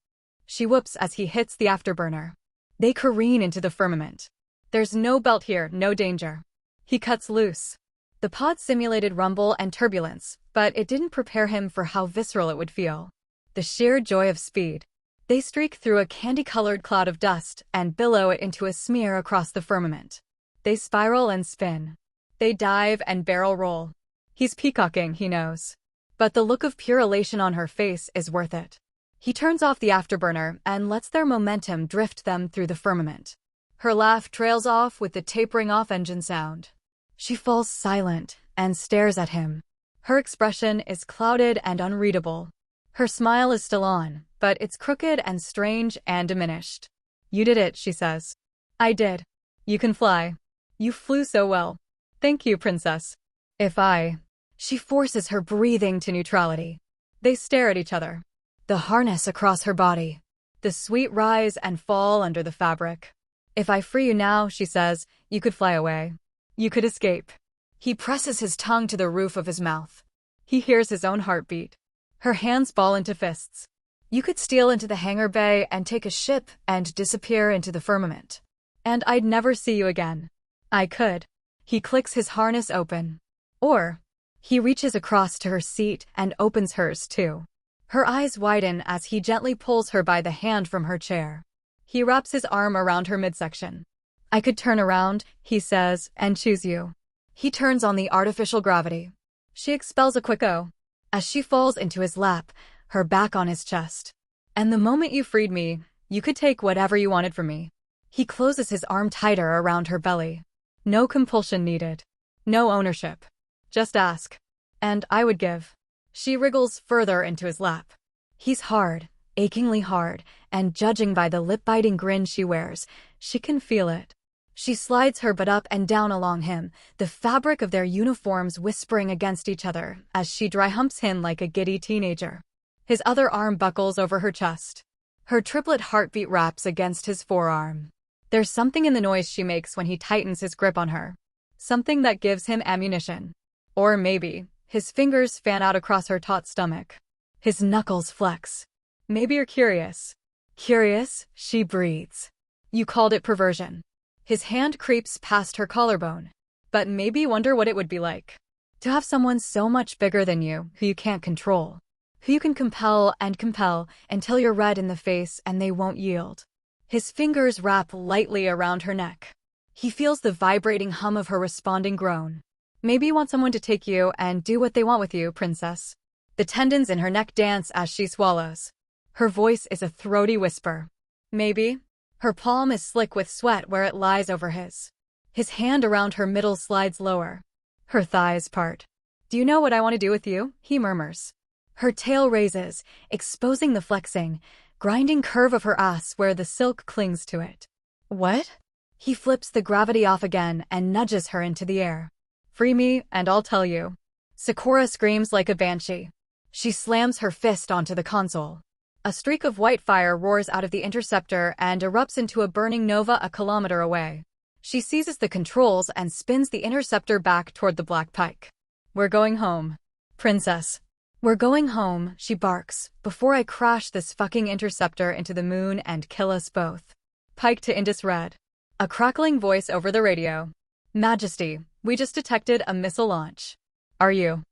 She whoops as he hits the afterburner. They careen into the firmament. There's no belt here, no danger. He cuts loose. The pod simulated rumble and turbulence, but it didn't prepare him for how visceral it would feel. The sheer joy of speed. They streak through a candy-colored cloud of dust and billow it into a smear across the firmament. They spiral and spin. They dive and barrel roll. He's peacocking, he knows. But the look of pure elation on her face is worth it. He turns off the afterburner and lets their momentum drift them through the firmament. Her laugh trails off with the tapering off engine sound. She falls silent and stares at him. Her expression is clouded and unreadable. Her smile is still on, but it's crooked and strange and diminished. You did it, she says. I did. You can fly. You flew so well. Thank you, princess. She forces her breathing to neutrality. They stare at each other. The harness across her body. The sweet rise and fall under the fabric. If I free you now, she says, you could fly away. You could escape. He presses his tongue to the roof of his mouth. He hears his own heartbeat. Her hands ball into fists. You could steal into the hangar bay and take a ship and disappear into the firmament. And I'd never see you again. I could. He clicks his harness open. Or, he reaches across to her seat and opens hers too. Her eyes widen as he gently pulls her by the hand from her chair. He wraps his arm around her midsection. I could turn around, he says, and choose you. He turns on the artificial gravity. She expels a quick "oh" as she falls into his lap, her back on his chest. And the moment you freed me, you could take whatever you wanted from me. He closes his arm tighter around her belly. No compulsion needed. No ownership. Just ask. And I would give. She wriggles further into his lap. He's hard, achingly hard, and judging by the lip-biting grin she wears, she can feel it. She slides her butt up and down along him, the fabric of their uniforms whispering against each other as she dry humps him like a giddy teenager. His other arm buckles over her chest. Her triplet heartbeat raps against his forearm. There's something in the noise she makes when he tightens his grip on her. Something that gives him ammunition. Or maybe, his fingers fan out across her taut stomach. His knuckles flex. Maybe you're curious. Curious, she breathes. You called it perversion. His hand creeps past her collarbone. But maybe wonder what it would be like. To have someone so much bigger than you, who you can't control. Who you can compel until you're red in the face and they won't yield. His fingers wrap lightly around her neck. He feels the vibrating hum of her responding groan. Maybe you want someone to take you and do what they want with you, princess. The tendons in her neck dance as she swallows. Her voice is a throaty whisper. Maybe. Her palm is slick with sweat where it lies over his. His hand around her middle slides lower. Her thighs part. Do you know what I want to do with you? He murmurs. Her tail raises, exposing the flexing, grinding curve of her ass where the silk clings to it. What? He flips the gravity off again and nudges her into the air. Free me, and I'll tell you. Sakura screams like a banshee. She slams her fist onto the console. A streak of white fire roars out of the interceptor and erupts into a burning nova a kilometer away. She seizes the controls and spins the interceptor back toward the black pike. We're going home. Princess. We're going home, she barks, before I crash this fucking interceptor into the moon and kill us both. Pike to Indus Red. A crackling voice over the radio. Majesty, we just detected a missile launch. Are you?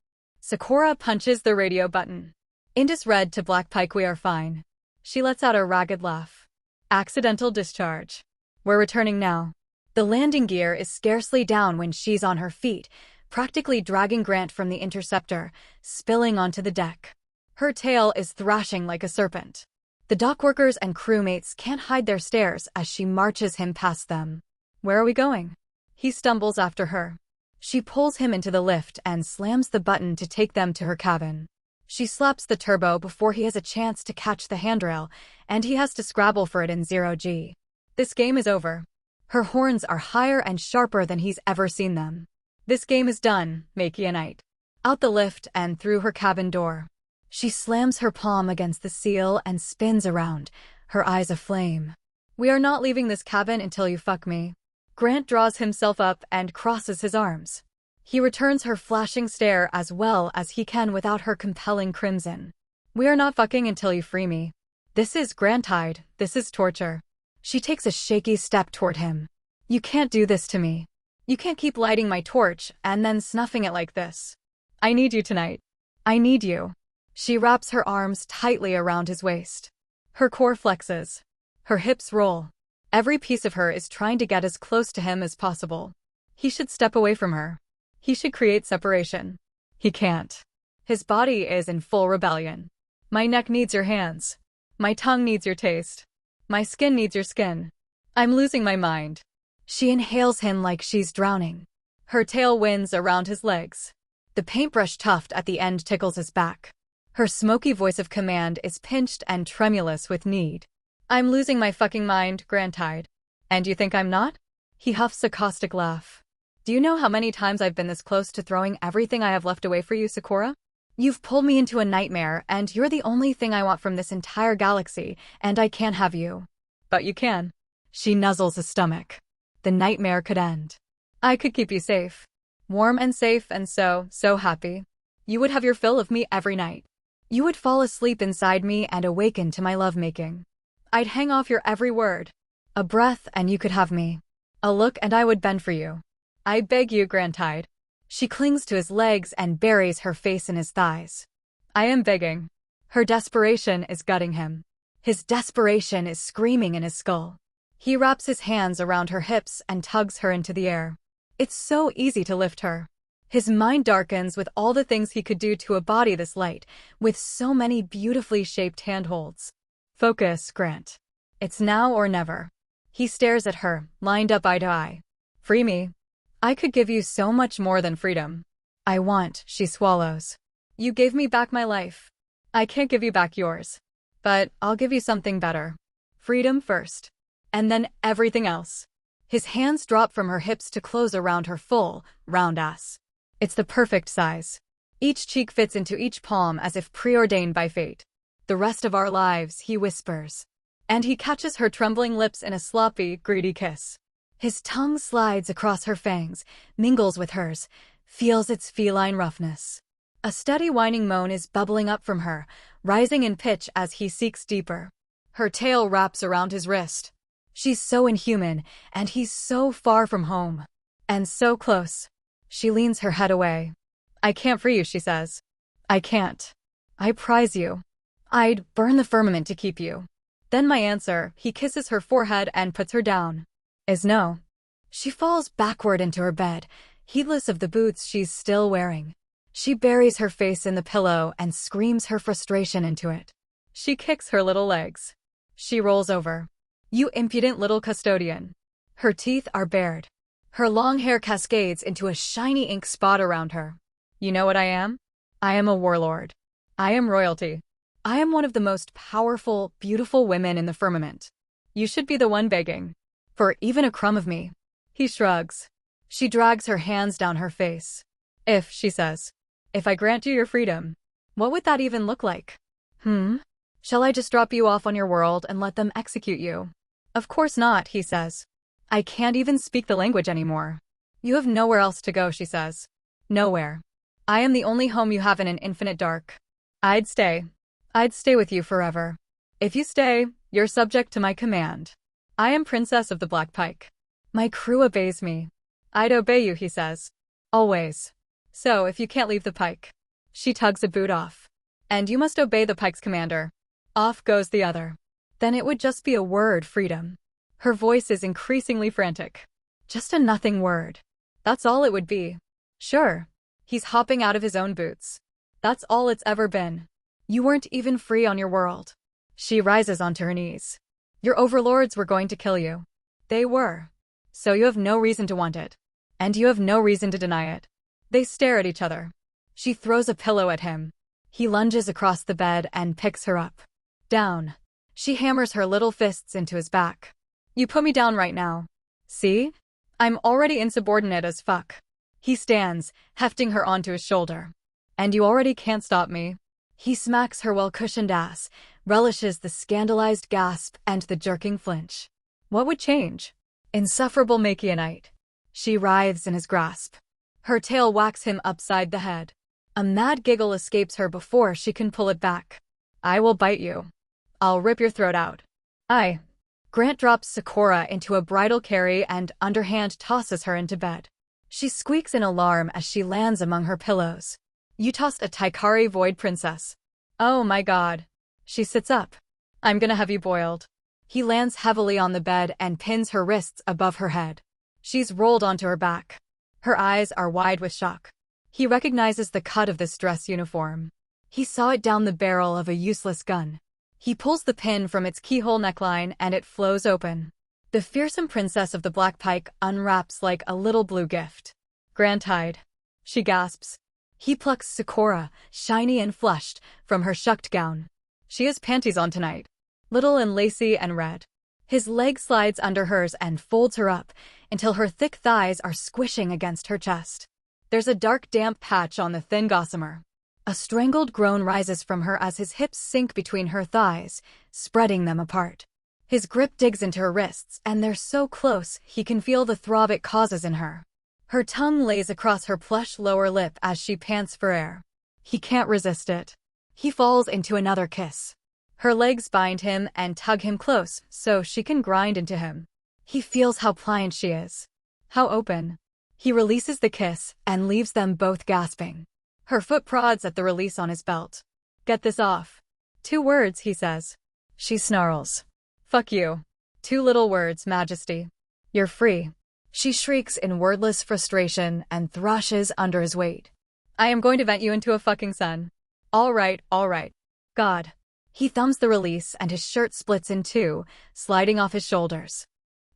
Sakura punches the radio button. Indus Red to Black Pike, we are fine. She lets out a ragged laugh. Accidental discharge. We're returning now. The landing gear is scarcely down when she's on her feet, practically dragging Grant from the interceptor, spilling onto the deck. Her tail is thrashing like a serpent. The dockworkers and crewmates can't hide their stares as she marches him past them. Where are we going? He stumbles after her. She pulls him into the lift and slams the button to take them to her cabin. She slaps the turbo before he has a chance to catch the handrail, and he has to scrabble for it in 0G. This game is over. Her horns are higher and sharper than he's ever seen them. This game is done, Makianite. Out the lift and through her cabin door. She slams her palm against the seal and spins around, her eyes aflame. We are not leaving this cabin until you fuck me. Grant draws himself up and crosses his arms. He returns her flashing stare as well as he can without her compelling crimson. We are not fucking until you free me. This is Grantide. This is torture. She takes a shaky step toward him. You can't do this to me. You can't keep lighting my torch and then snuffing it like this. I need you tonight. I need you. She wraps her arms tightly around his waist. Her core flexes. Her hips roll. Every piece of her is trying to get as close to him as possible. He should step away from her. He should create separation. He can't. His body is in full rebellion. My neck needs your hands. My tongue needs your taste. My skin needs your skin. I'm losing my mind. She inhales him like she's drowning. Her tail winds around his legs. The paintbrush tuft at the end tickles his back. Her smoky voice of command is pinched and tremulous with need. I'm losing my fucking mind, Grantide. And you think I'm not? He huffs a caustic laugh. Do you know how many times I've been this close to throwing everything I have left away for you, Sakura? You've pulled me into a nightmare, and you're the only thing I want from this entire galaxy, and I can't have you. But you can. She nuzzles his stomach. The nightmare could end. I could keep you safe. Warm and safe and so happy. You would have your fill of me every night. You would fall asleep inside me and awaken to my lovemaking. I'd hang off your every word. A breath and you could have me. A look and I would bend for you. I beg you, Grantide. She clings to his legs and buries her face in his thighs. I am begging. Her desperation is gutting him. His desperation is screaming in his skull. He wraps his hands around her hips and tugs her into the air. It's so easy to lift her. His mind darkens with all the things he could do to a body this light, with so many beautifully shaped handholds. Focus, Grant. It's now or never. He stares at her, lined up eye to eye. Free me. I could give you so much more than freedom. I want, she swallows. You gave me back my life. I can't give you back yours. But I'll give you something better. Freedom first. And then everything else. His hands drop from her hips to close around her full, round ass. It's the perfect size. Each cheek fits into each palm as if preordained by fate. The rest of our lives, he whispers. And he catches her trembling lips in a sloppy, greedy kiss. His tongue slides across her fangs, mingles with hers, feels its feline roughness. A steady whining moan is bubbling up from her, rising in pitch as he seeks deeper. Her tail wraps around his wrist. She's so inhuman, and he's so far from home. And so close. She leans her head away. I can't free you, she says. I can't. I prize you. I'd burn the firmament to keep you. Then my answer, he kisses her forehead and puts her down, is no. She falls backward into her bed, heedless of the boots she's still wearing. She buries her face in the pillow and screams her frustration into it. She kicks her little legs. She rolls over. You impudent little custodian. Her teeth are bared. Her long hair cascades into a shiny ink spot around her. You know what I am? I am a warlord. I am royalty. I am one of the most powerful, beautiful women in the firmament. You should be the one begging for even a crumb of me. He shrugs. She drags her hands down her face. If, she says, if I grant you your freedom, what would that even look like? Shall I just drop you off on your world and let them execute you? Of course not, he says. I can't even speak the language anymore. You have nowhere else to go, she says. Nowhere. I am the only home you have in an infinite dark. I'd stay. I'd stay with you forever. If you stay, you're subject to my command. I am Princess of the Black Pike. My crew obeys me. I'd obey you, he says. Always. So if you can't leave the pike. She tugs a boot off. And you must obey the pike's commander. Off goes the other. Then it would just be a word, freedom. Her voice is increasingly frantic. Just a nothing word. That's all it would be. Sure. He's hopping out of his own boots. That's all it's ever been. You weren't even free on your world. She rises onto her knees. Your overlords were going to kill you. They were. So you have no reason to want it. And you have no reason to deny it. They stare at each other. She throws a pillow at him. He lunges across the bed and picks her up. Down. She hammers her little fists into his back. You put me down right now. See? I'm already insubordinate as fuck. He stands, hefting her onto his shoulder. And you already can't stop me. He smacks her well-cushioned ass, relishes the scandalized gasp and the jerking flinch. What would change? Insufferable Machianite. She writhes in his grasp. Her tail whacks him upside the head. A mad giggle escapes her before she can pull it back. I will bite you. I'll rip your throat out. I. Grant drops Sakura into a bridal carry and underhand tosses her into bed. She squeaks in alarm as she lands among her pillows. You tossed a Taikari Void Princess. Oh my god. She sits up. I'm gonna have you boiled. He lands heavily on the bed and pins her wrists above her head. She's rolled onto her back. Her eyes are wide with shock. He recognizes the cut of this dress uniform. He saw it down the barrel of a useless gun. He pulls the pin from its keyhole neckline and it flows open. The fearsome princess of the Black Pike unwraps like a little blue gift. Grant hide. She gasps. He plucks Sakura, shiny and flushed, from her shucked gown. She has panties on tonight. Little and lacy and red. His leg slides under hers and folds her up until her thick thighs are squishing against her chest. There's a dark damp patch on the thin gossamer. A strangled groan rises from her as his hips sink between her thighs, spreading them apart. His grip digs into her wrists, and they're so close he can feel the throb it causes in her. Her tongue lays across her plush lower lip as she pants for air. He can't resist it. He falls into another kiss. Her legs bind him and tug him close so she can grind into him. He feels how pliant she is. How open. He releases the kiss and leaves them both gasping. Her foot prods at the release on his belt. Get this off. 2 words, he says. She snarls. Fuck you. 2 little words, Majesty. You're free. She shrieks in wordless frustration and thrashes under his weight. I am going to vent you into a fucking sun. All right, all right. God. He thumbs the release and his shirt splits in 2, sliding off his shoulders.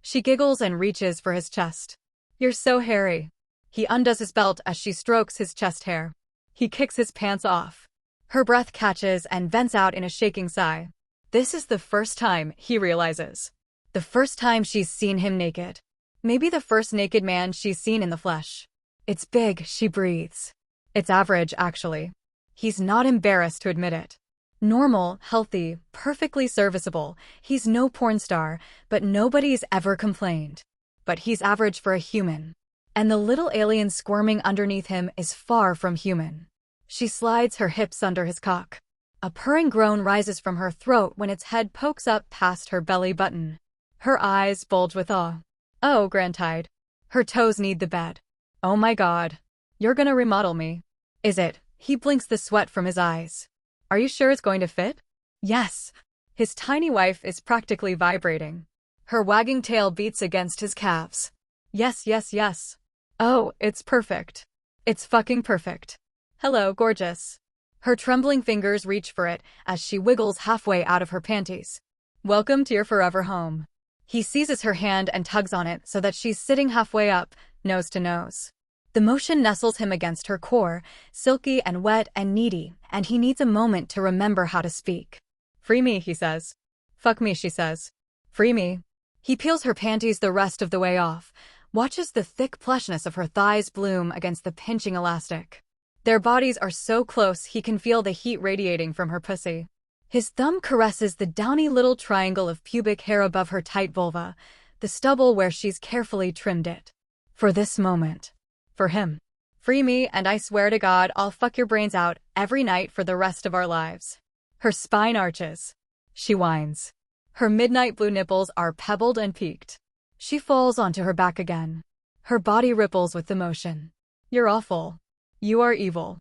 She giggles and reaches for his chest. You're so hairy. He undoes his belt as she strokes his chest hair. He kicks his pants off. Her breath catches and vents out in a shaking sigh. This is the first time, he realizes. The first time she's seen him naked. Maybe the first naked man she's seen in the flesh. It's big, she breathes. It's average, actually. He's not embarrassed to admit it. Normal, healthy, perfectly serviceable. He's no porn star, but nobody's ever complained. But he's average for a human. And the little alien squirming underneath him is far from human. She slides her hips under his cock. A purring groan rises from her throat when its head pokes up past her belly button. Her eyes bulge with awe. Oh, Grantide. Her toes need the bed. Oh my god. You're gonna remodel me. Is it? He blinks the sweat from his eyes. Are you sure it's going to fit? Yes. His tiny wife is practically vibrating. Her wagging tail beats against his calves. Yes, yes, yes. Oh, it's perfect. It's fucking perfect. Hello, gorgeous. Her trembling fingers reach for it as she wiggles halfway out of her panties. Welcome to your forever home. He seizes her hand and tugs on it so that she's sitting halfway up, nose to nose. The motion nestles him against her core, silky and wet and needy, and he needs a moment to remember how to speak. Free me, he says. Fuck me, she says. Free me. He peels her panties the rest of the way off, watches the thick plushness of her thighs bloom against the pinching elastic. Their bodies are so close he can feel the heat radiating from her pussy. His thumb caresses the downy little triangle of pubic hair above her tight vulva, the stubble where she's carefully trimmed it. For this moment. For him. Free me, and I swear to God I'll fuck your brains out every night for the rest of our lives. Her spine arches. She whines. Her midnight blue nipples are pebbled and peaked. She falls onto her back again. Her body ripples with the motion. You're awful. You are evil.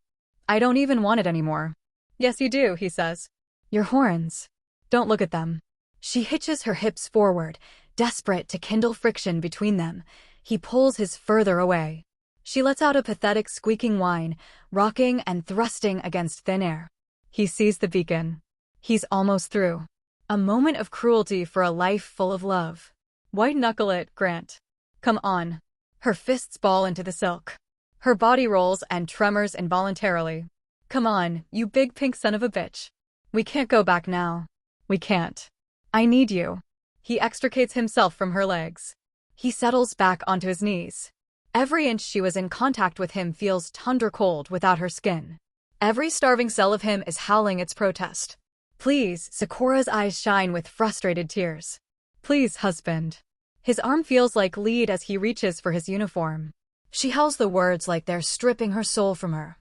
I don't even want it anymore. Yes, you do, he says. Your horns. Don't look at them. She hitches her hips forward, desperate to kindle friction between them. He pulls his further away. She lets out a pathetic squeaking whine, rocking and thrusting against thin air. He sees the beacon. He's almost through. A moment of cruelty for a life full of love. White knuckle it, Grant. Come on. Her fists ball into the silk. Her body rolls and tremors involuntarily. Come on, you big pink son of a bitch. We can't go back now. We can't. I need you. He extricates himself from her legs. He settles back onto his knees. Every inch she was in contact with him feels tundra cold without her skin. Every starving cell of him is howling its protest. Please, Sakura's eyes shine with frustrated tears. Please, husband. His arm feels like lead as he reaches for his uniform. She howls the words like they're stripping her soul from her.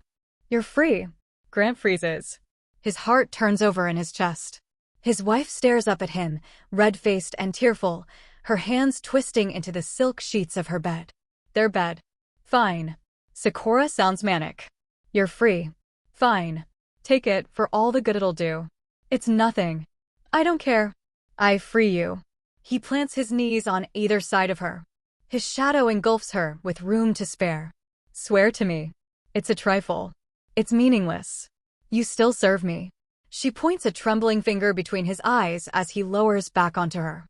You're free. Grant freezes. His heart turns over in his chest. His wife stares up at him, red-faced and tearful, her hands twisting into the silk sheets of her bed. Their bed. Fine. Sakura sounds manic. You're free. Fine. Take it for all the good it'll do. It's nothing. I don't care. I free you. He plants his knees on either side of her. His shadow engulfs her with room to spare. Swear to me. It's a trifle. It's meaningless. You still serve me. She points a trembling finger between his eyes as he lowers back onto her.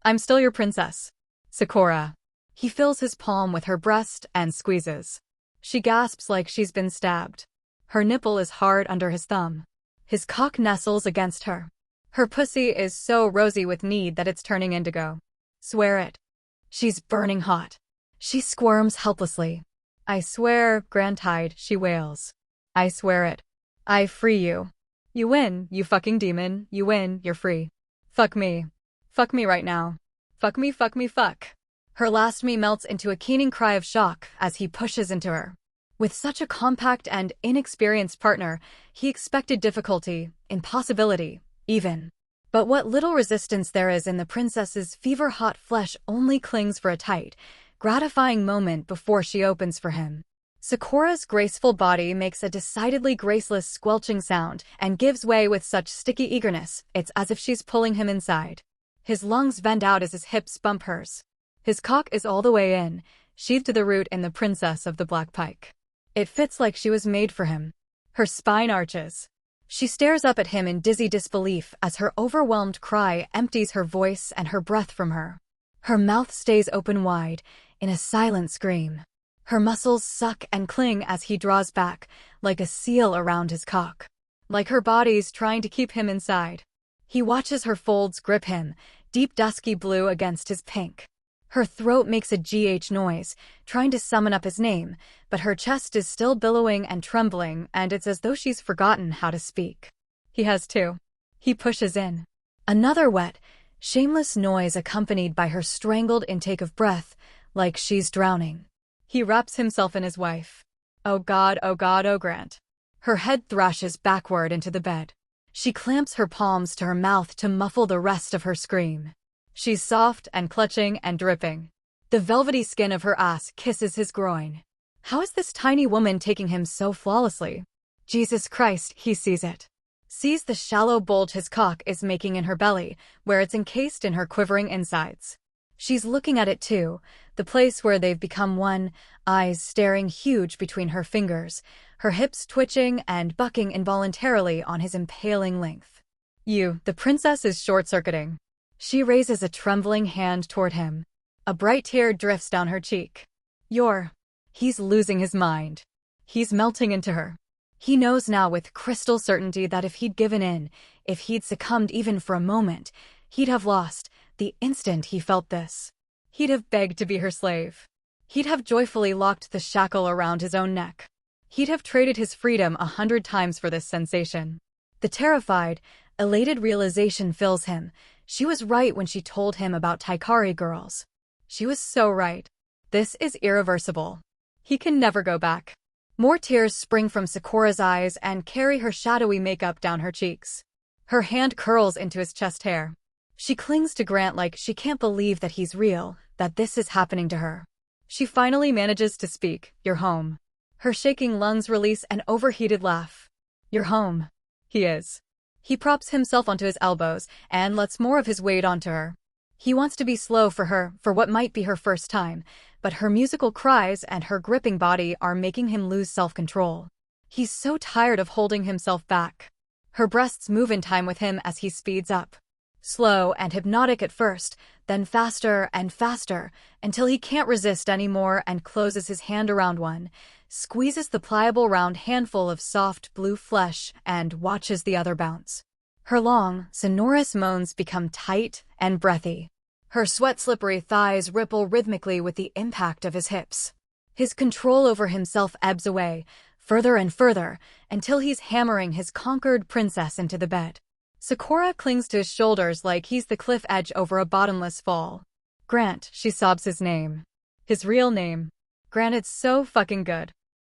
I'm still your princess. Sakura. He fills his palm with her breast and squeezes. She gasps like she's been stabbed. Her nipple is hard under his thumb. His cock nestles against her. Her pussy is so rosy with need that it's turning indigo. Swear it. She's burning hot. She squirms helplessly. I swear, Grantide, she wails. I swear it. I free you. You win, you fucking demon. You win, you're free. Fuck me. Fuck me right now. Fuck me, fuck me, fuck. Her last me melts into a keening cry of shock as he pushes into her. With such a compact and inexperienced partner, he expected difficulty, impossibility, even. But what little resistance there is in the princess's fever-hot flesh only clings for a tight, gratifying moment before she opens for him. Sakura's graceful body makes a decidedly graceless squelching sound and gives way with such sticky eagerness, it's as if she's pulling him inside. His lungs vent out as his hips bump hers. His cock is all the way in, sheathed to the root in the princess of the Black Pike. It fits like she was made for him. Her spine arches. She stares up at him in dizzy disbelief as her overwhelmed cry empties her voice and her breath from her. Her mouth stays open wide, in a silent scream. Her muscles suck and cling as he draws back, like a seal around his cock. Like her body's trying to keep him inside. He watches her folds grip him, deep dusky blue against his pink. Her throat makes a GH noise, trying to summon up his name, but her chest is still billowing and trembling, and it's as though she's forgotten how to speak. He has too. He pushes in. Another wet, shameless noise accompanied by her strangled intake of breath, like she's drowning. He wraps himself in his wife. Oh God, oh God, oh Grant. Her head thrashes backward into the bed. She clamps her palms to her mouth to muffle the rest of her scream. She's soft and clutching and dripping. The velvety skin of her ass kisses his groin. How is this tiny woman taking him so flawlessly? Jesus Christ, he sees it. Sees the shallow bulge his cock is making in her belly, where it's encased in her quivering insides. She's looking at it too, the place where they've become one, eyes staring huge between her fingers, her hips twitching and bucking involuntarily on his impaling length. The princess is short-circuiting. She raises a trembling hand toward him. A bright tear drifts down her cheek. He's losing his mind. He's melting into her. He knows now with crystal certainty that if he'd given in, if he'd succumbed even for a moment, he'd have lost the instant he felt this. He'd have begged to be her slave. He'd have joyfully locked the shackle around his own neck. He'd have traded his freedom 100 times for this sensation. The terrified, elated realization fills him. She was right when she told him about Taikari girls. She was so right. This is irreversible. He can never go back. More tears spring from Sakura's eyes and carry her shadowy makeup down her cheeks. Her hand curls into his chest hair. She clings to Grant like she can't believe that he's real, that this is happening to her. She finally manages to speak. You're home. Her shaking lungs release an overheated laugh. You're home. He is. He props himself onto his elbows and lets more of his weight onto her. He wants to be slow for her, for what might be her first time, but her musical cries and her gripping body are making him lose self-control. He's so tired of holding himself back. Her breasts move in time with him as he speeds up. Slow and hypnotic at first, then faster and faster, until he can't resist anymore and closes his hand around one, squeezes the pliable round handful of soft blue flesh and watches the other bounce. Her long, sonorous moans become tight and breathy. Her sweat-slippery thighs ripple rhythmically with the impact of his hips. His control over himself ebbs away, further and further, until he's hammering his conquered princess into the bed. Sakura clings to his shoulders like he's the cliff edge over a bottomless fall. Grant, she sobs his name. His real name. Grant, it's so fucking good.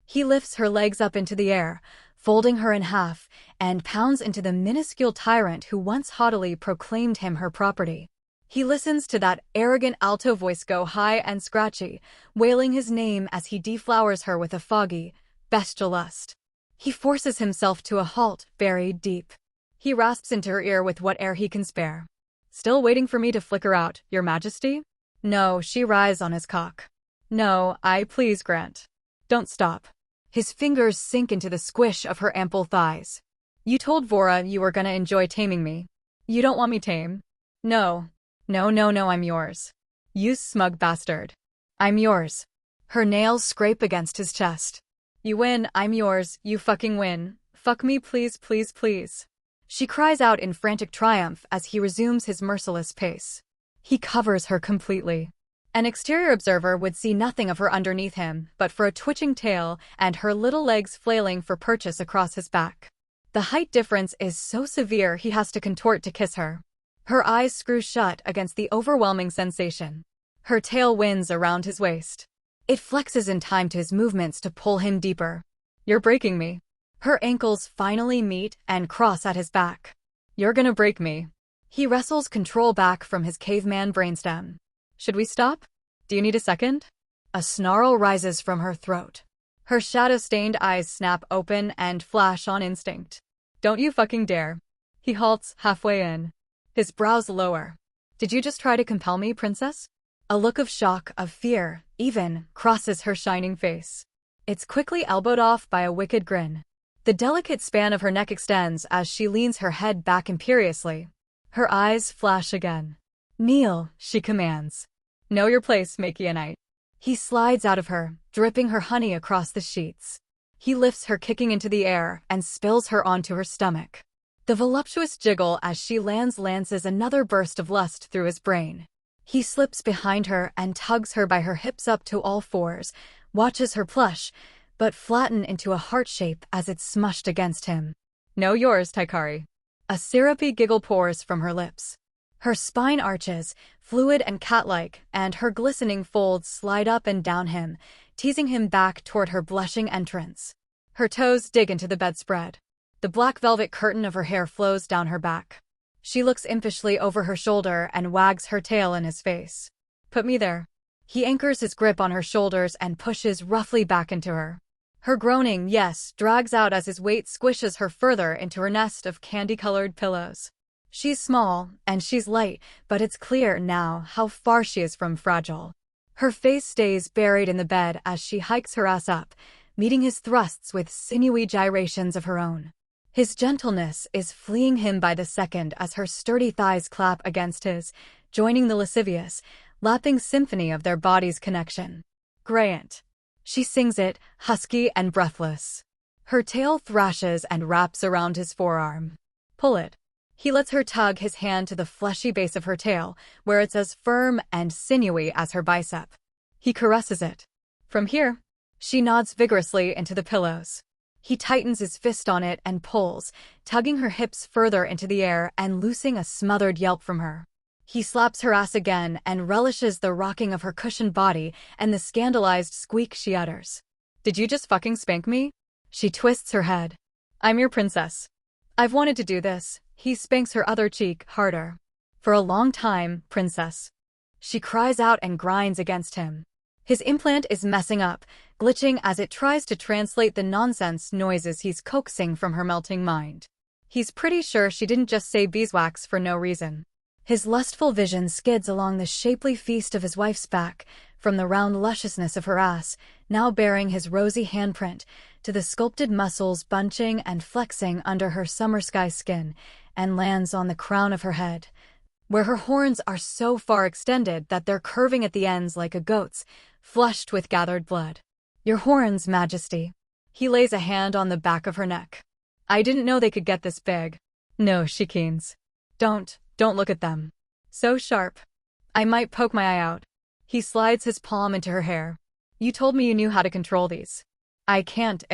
He lifts her legs up into the air, folding her in half, and pounds into the minuscule tyrant who once haughtily proclaimed him her property. He listens to that arrogant alto voice go high and scratchy, wailing his name as he deflowers her with a foggy, bestial lust. He forces himself to a halt, buried deep. He rasps into her ear with what air he can spare. "Still waiting for me to flicker out, Your Majesty?" "No," she writhes on his cock. "No, I please, Grant. Don't stop." His fingers sink into the squish of her ample thighs. "You told Vora you were gonna enjoy taming me. You don't want me tame?" "No. No, I'm yours. You smug bastard. I'm yours." Her nails scrape against his chest. "You win, I'm yours, you fucking win. Fuck me please, please, please." She cries out in frantic triumph as he resumes his merciless pace. He covers her completely. An exterior observer would see nothing of her underneath him but for a twitching tail and her little legs flailing for purchase across his back. The height difference is so severe he has to contort to kiss her. Her eyes screw shut against the overwhelming sensation. Her tail winds around his waist. It flexes in time to his movements to pull him deeper. "You're breaking me." Her ankles finally meet and cross at his back. "You're gonna break me." He wrestles control back from his caveman brainstem. "Should we stop? Do you need a second?" A snarl rises from her throat. Her shadow-stained eyes snap open and flash on instinct. "Don't you fucking dare." He halts halfway in. His brows lower. "Did you just try to compel me, princess?" A look of shock, of fear, even, crosses her shining face. It's quickly elbowed off by a wicked grin. The delicate span of her neck extends as she leans her head back imperiously. Her eyes flash again. "Kneel," she commands. "Know your place, Makianite." He slides out of her, dripping her honey across the sheets. He lifts her kicking into the air and spills her onto her stomach. The voluptuous jiggle as she lances another burst of lust through his brain. He slips behind her and tugs her by her hips up to all fours, watches her plush, but flatten into a heart shape as it's smushed against him. "No, yours, Taikari." A syrupy giggle pours from her lips. Her spine arches, fluid and cat-like, and her glistening folds slide up and down him, teasing him back toward her blushing entrance. Her toes dig into the bedspread. The black velvet curtain of her hair flows down her back. She looks impishly over her shoulder and wags her tail in his face. "Put me there." He anchors his grip on her shoulders and pushes roughly back into her. Her groaning yes drags out as his weight squishes her further into her nest of candy-colored pillows. She's small, and she's light, but it's clear now how far she is from fragile. Her face stays buried in the bed as she hikes her ass up, meeting his thrusts with sinewy gyrations of her own. His gentleness is fleeing him by the second as her sturdy thighs clap against his, joining the lascivious, lapping symphony of their bodies' connection. "Grant." She sings it, husky and breathless. Her tail thrashes and wraps around his forearm. "Pull it." He lets her tug his hand to the fleshy base of her tail, where it's as firm and sinewy as her bicep. He caresses it. "From here." She nods vigorously into the pillows. He tightens his fist on it and pulls, tugging her hips further into the air and loosing a smothered yelp from her. He slaps her ass again and relishes the rocking of her cushioned body and the scandalized squeak she utters. "Did you just fucking spank me?" She twists her head. "I'm your princess. I've wanted to do this." He spanks her other cheek harder. "For a long time, princess." She cries out and grinds against him. His implant is messing up, glitching as it tries to translate the nonsense noises he's coaxing from her melting mind. He's pretty sure she didn't just say beeswax for no reason. His lustful vision skids along the shapely feast of his wife's back, from the round lusciousness of her ass, now bearing his rosy handprint, to the sculpted muscles bunching and flexing under her summer sky skin, and lands on the crown of her head, where her horns are so far extended that they're curving at the ends like a goat's, flushed with gathered blood. "Your horns, Majesty." He lays a hand on the back of her neck. "I didn't know they could get this big." "No," she keens. Don't look at them. So sharp. I might poke my eye out." He slides his palm into her hair. "You told me you knew how to control these." "I can't,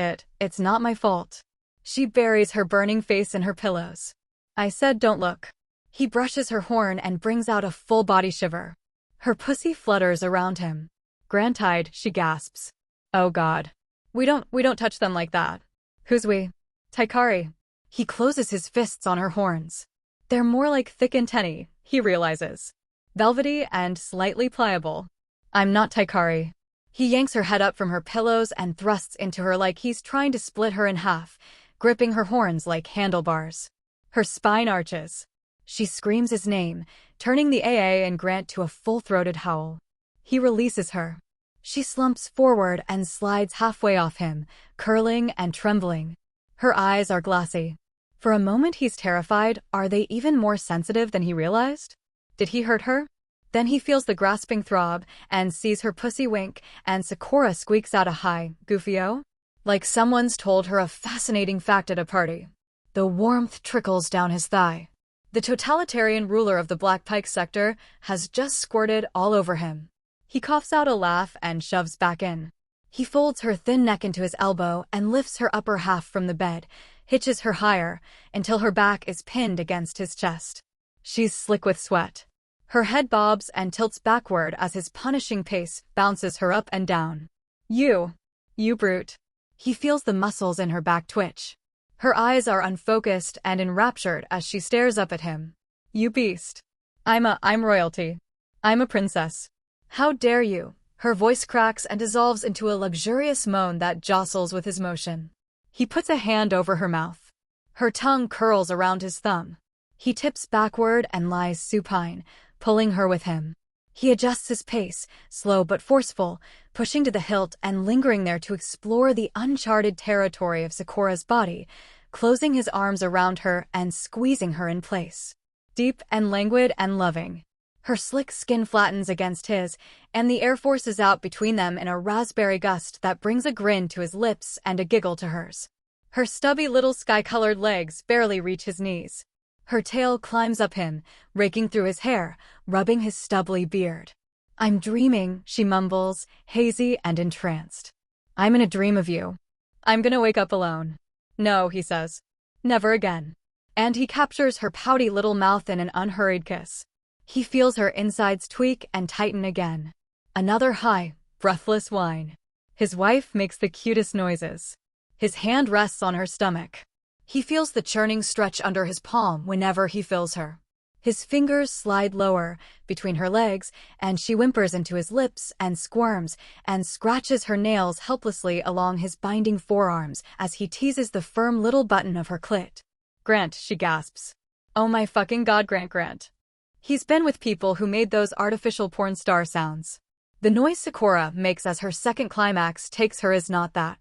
it's not my fault." She buries her burning face in her pillows. "I said don't look." He brushes her horn and brings out a full body shiver. Her pussy flutters around him. "Grant-eyed," she gasps. "Oh God." We don't touch them like that. Who's we? Taikari. He closes his fists on her horns. They're more like thick antennae, he realizes. Velvety and slightly pliable. I'm not Taikari. He yanks her head up from her pillows and thrusts into her like he's trying to split her in half, gripping her horns like handlebars. Her spine arches. She screams his name, turning the AA and Grant to a full-throated howl. He releases her. She slumps forward and slides halfway off him, curling and trembling. Her eyes are glassy. For a moment he's terrified. Are they even more sensitive than he realized? Did he hurt her? Then he feels the grasping throb and sees her pussy wink, and Sakura squeaks out a high, goofy-o, like someone's told her a fascinating fact at a party. The warmth trickles down his thigh. The totalitarian ruler of the Black Pike sector has just squirted all over him. He coughs out a laugh and shoves back in. He folds her thin neck into his elbow and lifts her upper half from the bed, hitches her higher, until her back is pinned against his chest. She's slick with sweat. Her head bobs and tilts backward as his punishing pace bounces her up and down. You brute. He feels the muscles in her back twitch. Her eyes are unfocused and enraptured as she stares up at him. You beast. I'm royalty. I'm a princess. How dare you? Her voice cracks and dissolves into a luxurious moan that jostles with his motion. He puts a hand over her mouth. Her tongue curls around his thumb. He tips backward and lies supine, pulling her with him. He adjusts his pace, slow but forceful, pushing to the hilt and lingering there to explore the uncharted territory of Sakura's body, closing his arms around her and squeezing her in place. Deep and languid and loving. Her slick skin flattens against his, and the air forces out between them in a raspberry gust that brings a grin to his lips and a giggle to hers. Her stubby little sky-colored legs barely reach his knees. Her tail climbs up him, raking through his hair, rubbing his stubbly beard. I'm dreaming, she mumbles, hazy and entranced. I'm in a dream of you. I'm gonna wake up alone. No, he says. Never again. And he captures her pouty little mouth in an unhurried kiss. He feels her insides tweak and tighten again. Another high, breathless whine. His wife makes the cutest noises. His hand rests on her stomach. He feels the churning stretch under his palm whenever he fills her. His fingers slide lower, between her legs, and she whimpers into his lips and squirms and scratches her nails helplessly along his binding forearms as he teases the firm little button of her clit. Grant, she gasps. Oh my fucking god, Grant. He's been with people who made those artificial porn star sounds. The noise Sakura makes as her second climax takes her is not that.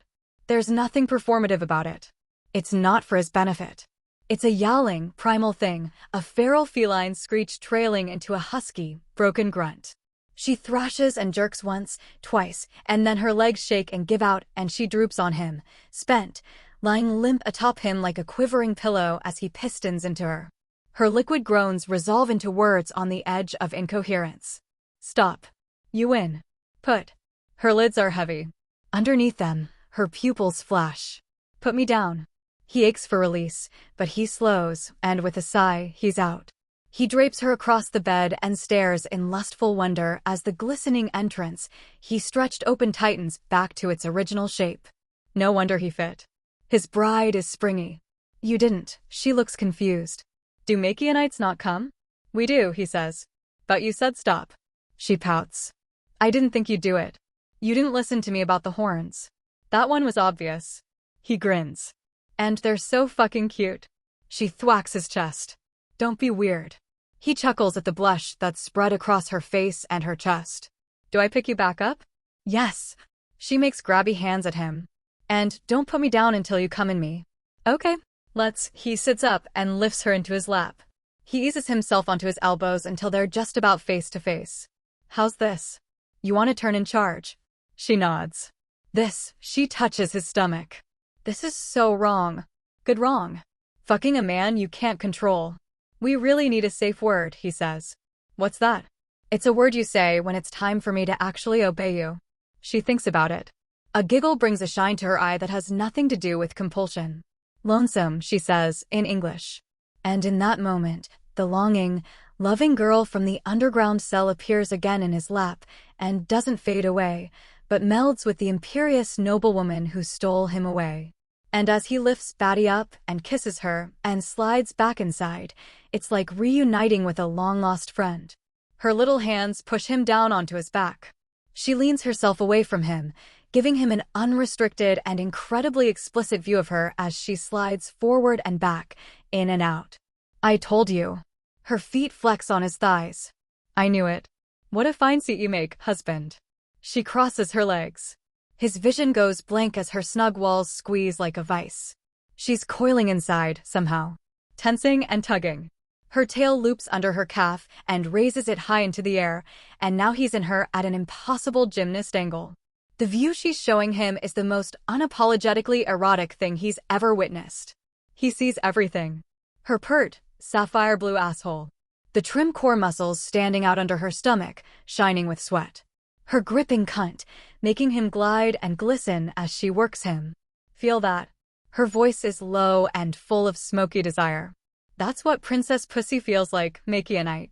There's nothing performative about it. It's not for his benefit. It's a yowling, primal thing, a feral feline screech trailing into a husky, broken grunt. She thrashes and jerks once, twice, and then her legs shake and give out and she droops on him, spent, lying limp atop him like a quivering pillow as he pistons into her. Her liquid groans resolve into words on the edge of incoherence. Stop. You win. Put. Her lids are heavy. Underneath them, her pupils flash. Put me down. He aches for release, but he slows, and with a sigh, he's out. He drapes her across the bed and stares in lustful wonder as the glistening entrance he stretched open tightens back to its original shape. No wonder he fit. His bride is springy. You didn't. She looks confused. Do Makianites not come? We do, he says. But you said stop. She pouts. I didn't think you'd do it. You didn't listen to me about the horns. That one was obvious. He grins. And they're so fucking cute. She thwacks his chest. Don't be weird. He chuckles at the blush that's spread across her face and her chest. Do I pick you back up? Yes. She makes grabby hands at him. And don't put me down until you come in me. Okay. Let's. He sits up and lifts her into his lap. He eases himself onto his elbows until they're just about face to face. How's this? You want to turn in charge? She nods. This. She touches his stomach. This is so wrong. Good wrong. Fucking a man you can't control. We really need a safe word, he says. What's that? It's a word you say when it's time for me to actually obey you. She thinks about it. A giggle brings a shine to her eye that has nothing to do with compulsion. Lonesome, she says, in English. And in that moment, the longing, loving girl from the underground cell appears again in his lap and doesn't fade away, but melds with the imperious noblewoman who stole him away. And as he lifts Batty up and kisses her and slides back inside, it's like reuniting with a long-lost friend. Her little hands push him down onto his back. She leans herself away from him, giving him an unrestricted and incredibly explicit view of her as she slides forward and back, in and out. I told you. Her feet flex on his thighs. I knew it. What a fine seat you make, husband. She crosses her legs. His vision goes blank as her snug walls squeeze like a vice. She's coiling inside, somehow. Tensing and tugging. Her tail loops under her calf and raises it high into the air, and now he's in her at an impossible gymnast angle. The view she's showing him is the most unapologetically erotic thing he's ever witnessed. He sees everything. Her pert, sapphire blue asshole. The trim core muscles standing out under her stomach, shining with sweat. Her gripping cunt, making him glide and glisten as she works him. Feel that. Her voice is low and full of smoky desire. That's what princess pussy feels like, makey a night.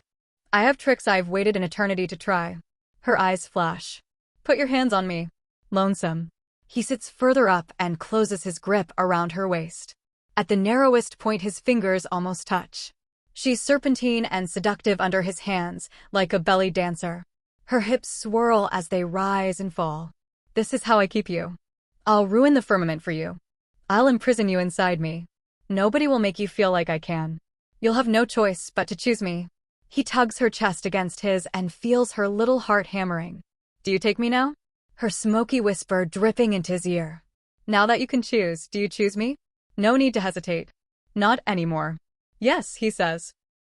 I have tricks I've waited an eternity to try. Her eyes flash. Put your hands on me. Lonesome. He sits further up and closes his grip around her waist. At the narrowest point his fingers almost touch. She's serpentine and seductive under his hands, like a belly dancer. Her hips swirl as they rise and fall. This is how I keep you. I'll ruin the firmament for you. I'll imprison you inside me. Nobody will make you feel like I can. You'll have no choice but to choose me. He tugs her chest against his and feels her little heart hammering. Do you take me now? Her smoky whisper dripping into his ear. Now that you can choose, do you choose me? No need to hesitate. Not anymore. Yes, he says.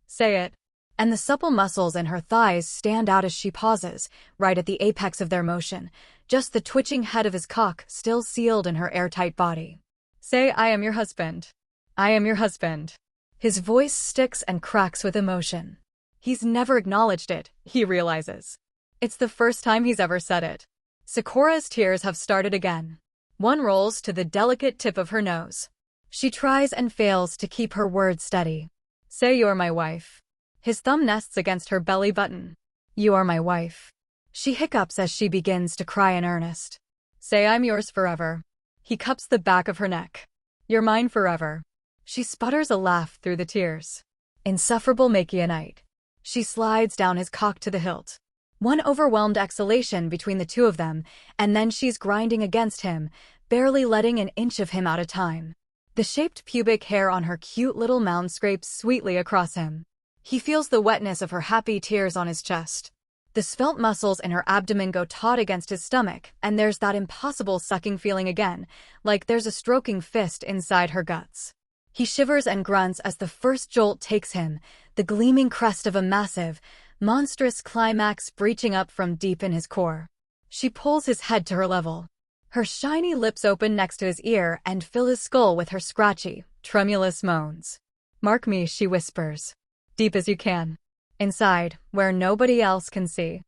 Say it. And the supple muscles in her thighs stand out as she pauses, right at the apex of their motion, just the twitching head of his cock still sealed in her airtight body. Say, I am your husband. I am your husband. His voice sticks and cracks with emotion. He's never acknowledged it, he realizes. It's the first time he's ever said it. Sakura's tears have started again. One rolls to the delicate tip of her nose. She tries and fails to keep her words steady. Say you're my wife. His thumb nests against her belly button. You are my wife. She hiccups as she begins to cry in earnest. Say I'm yours forever. He cups the back of her neck. You're mine forever. She sputters a laugh through the tears. Insufferable Makianite. She slides down his cock to the hilt. One overwhelmed exhalation between the two of them, and then she's grinding against him, barely letting an inch of him at a time. The shaped pubic hair on her cute little mound scrapes sweetly across him. He feels the wetness of her happy tears on his chest. The svelte muscles in her abdomen go taut against his stomach, and there's that impossible sucking feeling again, like there's a stroking fist inside her guts. He shivers and grunts as the first jolt takes him, the gleaming crest of a massive, monstrous climax breaching up from deep in his core. She pulls his head to her level. Her shiny lips open next to his ear and fill his skull with her scratchy, tremulous moans. Mark me, she whispers. Deep as you can. Inside, where nobody else can see.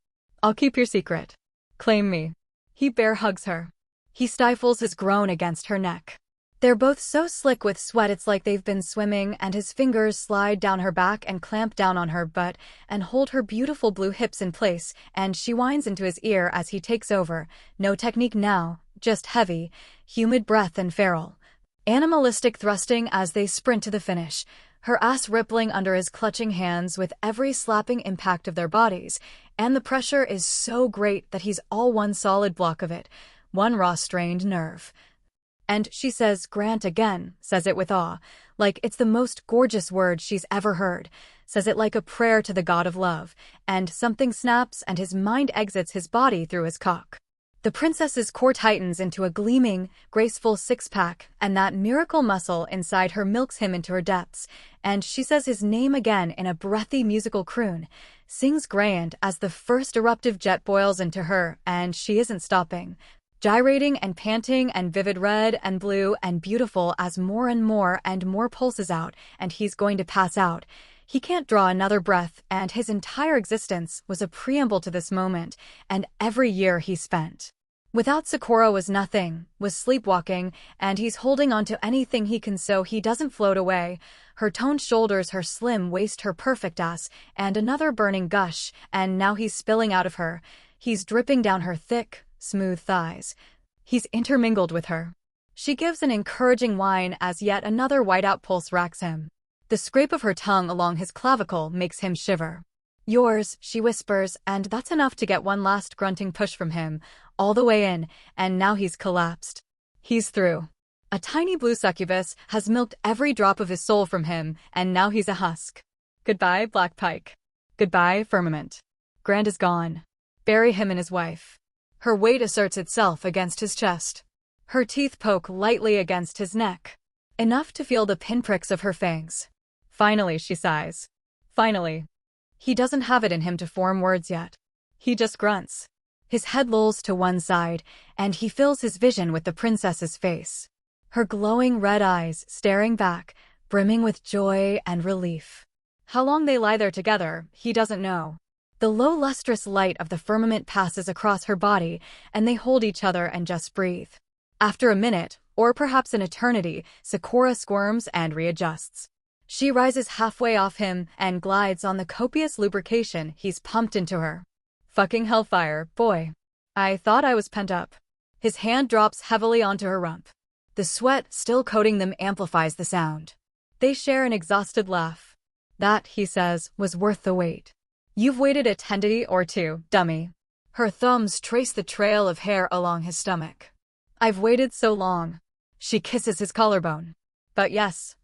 I'll keep your secret. Claim me. He bear hugs her. He stifles his groan against her neck. They're both so slick with sweat it's like they've been swimming, and his fingers slide down her back and clamp down on her butt and hold her beautiful blue hips in place, and she whines into his ear as he takes over. No technique now, just heavy, humid breath and feral, animalistic thrusting as they sprint to the finish, her ass rippling under his clutching hands with every slapping impact of their bodies, and the pressure is so great that he's all one solid block of it, one raw strained nerve. And she says Grant again, says it with awe, like it's the most gorgeous word she's ever heard, says it like a prayer to the god of love, and something snaps and his mind exits his body through his cock. The princess's core tightens into a gleaming, graceful six-pack, and that miracle muscle inside her milks him into her depths, and she says his name again in a breathy musical croon, sings grand as the first eruptive jet boils into her, and she isn't stopping. Gyrating and panting and vivid red and blue and beautiful as more and more pulses out, and he's going to pass out. He can't draw another breath, and his entire existence was a preamble to this moment, and every year he spent without Sakura was nothing, was sleepwalking, and he's holding on to anything he can so he doesn't float away. Her toned shoulders, her slim waist, her perfect ass, and another burning gush, and now he's spilling out of her. He's dripping down her thick, smooth thighs. He's intermingled with her. She gives an encouraging whine as yet another whiteout pulse racks him. The scrape of her tongue along his clavicle makes him shiver. Yours, she whispers, and that's enough to get one last grunting push from him, all the way in, and now he's collapsed. He's through. A tiny blue succubus has milked every drop of his soul from him, and now he's a husk. Goodbye, Black Pike. Goodbye, firmament. Grant is gone. Bury him and his wife. Her weight asserts itself against his chest. Her teeth poke lightly against his neck, enough to feel the pinpricks of her fangs. Finally, she sighs. Finally. He doesn't have it in him to form words yet. He just grunts. His head lolls to one side, and he fills his vision with the princess's face. Her glowing red eyes staring back, brimming with joy and relief. How long they lie there together, he doesn't know. The low lustrous light of the firmament passes across her body, and they hold each other and just breathe. After a minute, or perhaps an eternity, Sakura squirms and readjusts. She rises halfway off him and glides on the copious lubrication he's pumped into her. Fucking hellfire, boy. I thought I was pent up. His hand drops heavily onto her rump. The sweat still coating them amplifies the sound. They share an exhausted laugh. That, he says, was worth the wait. You've waited a eternity or two, dummy. Her thumbs trace the trail of hair along his stomach. I've waited so long. She kisses his collarbone. But yes,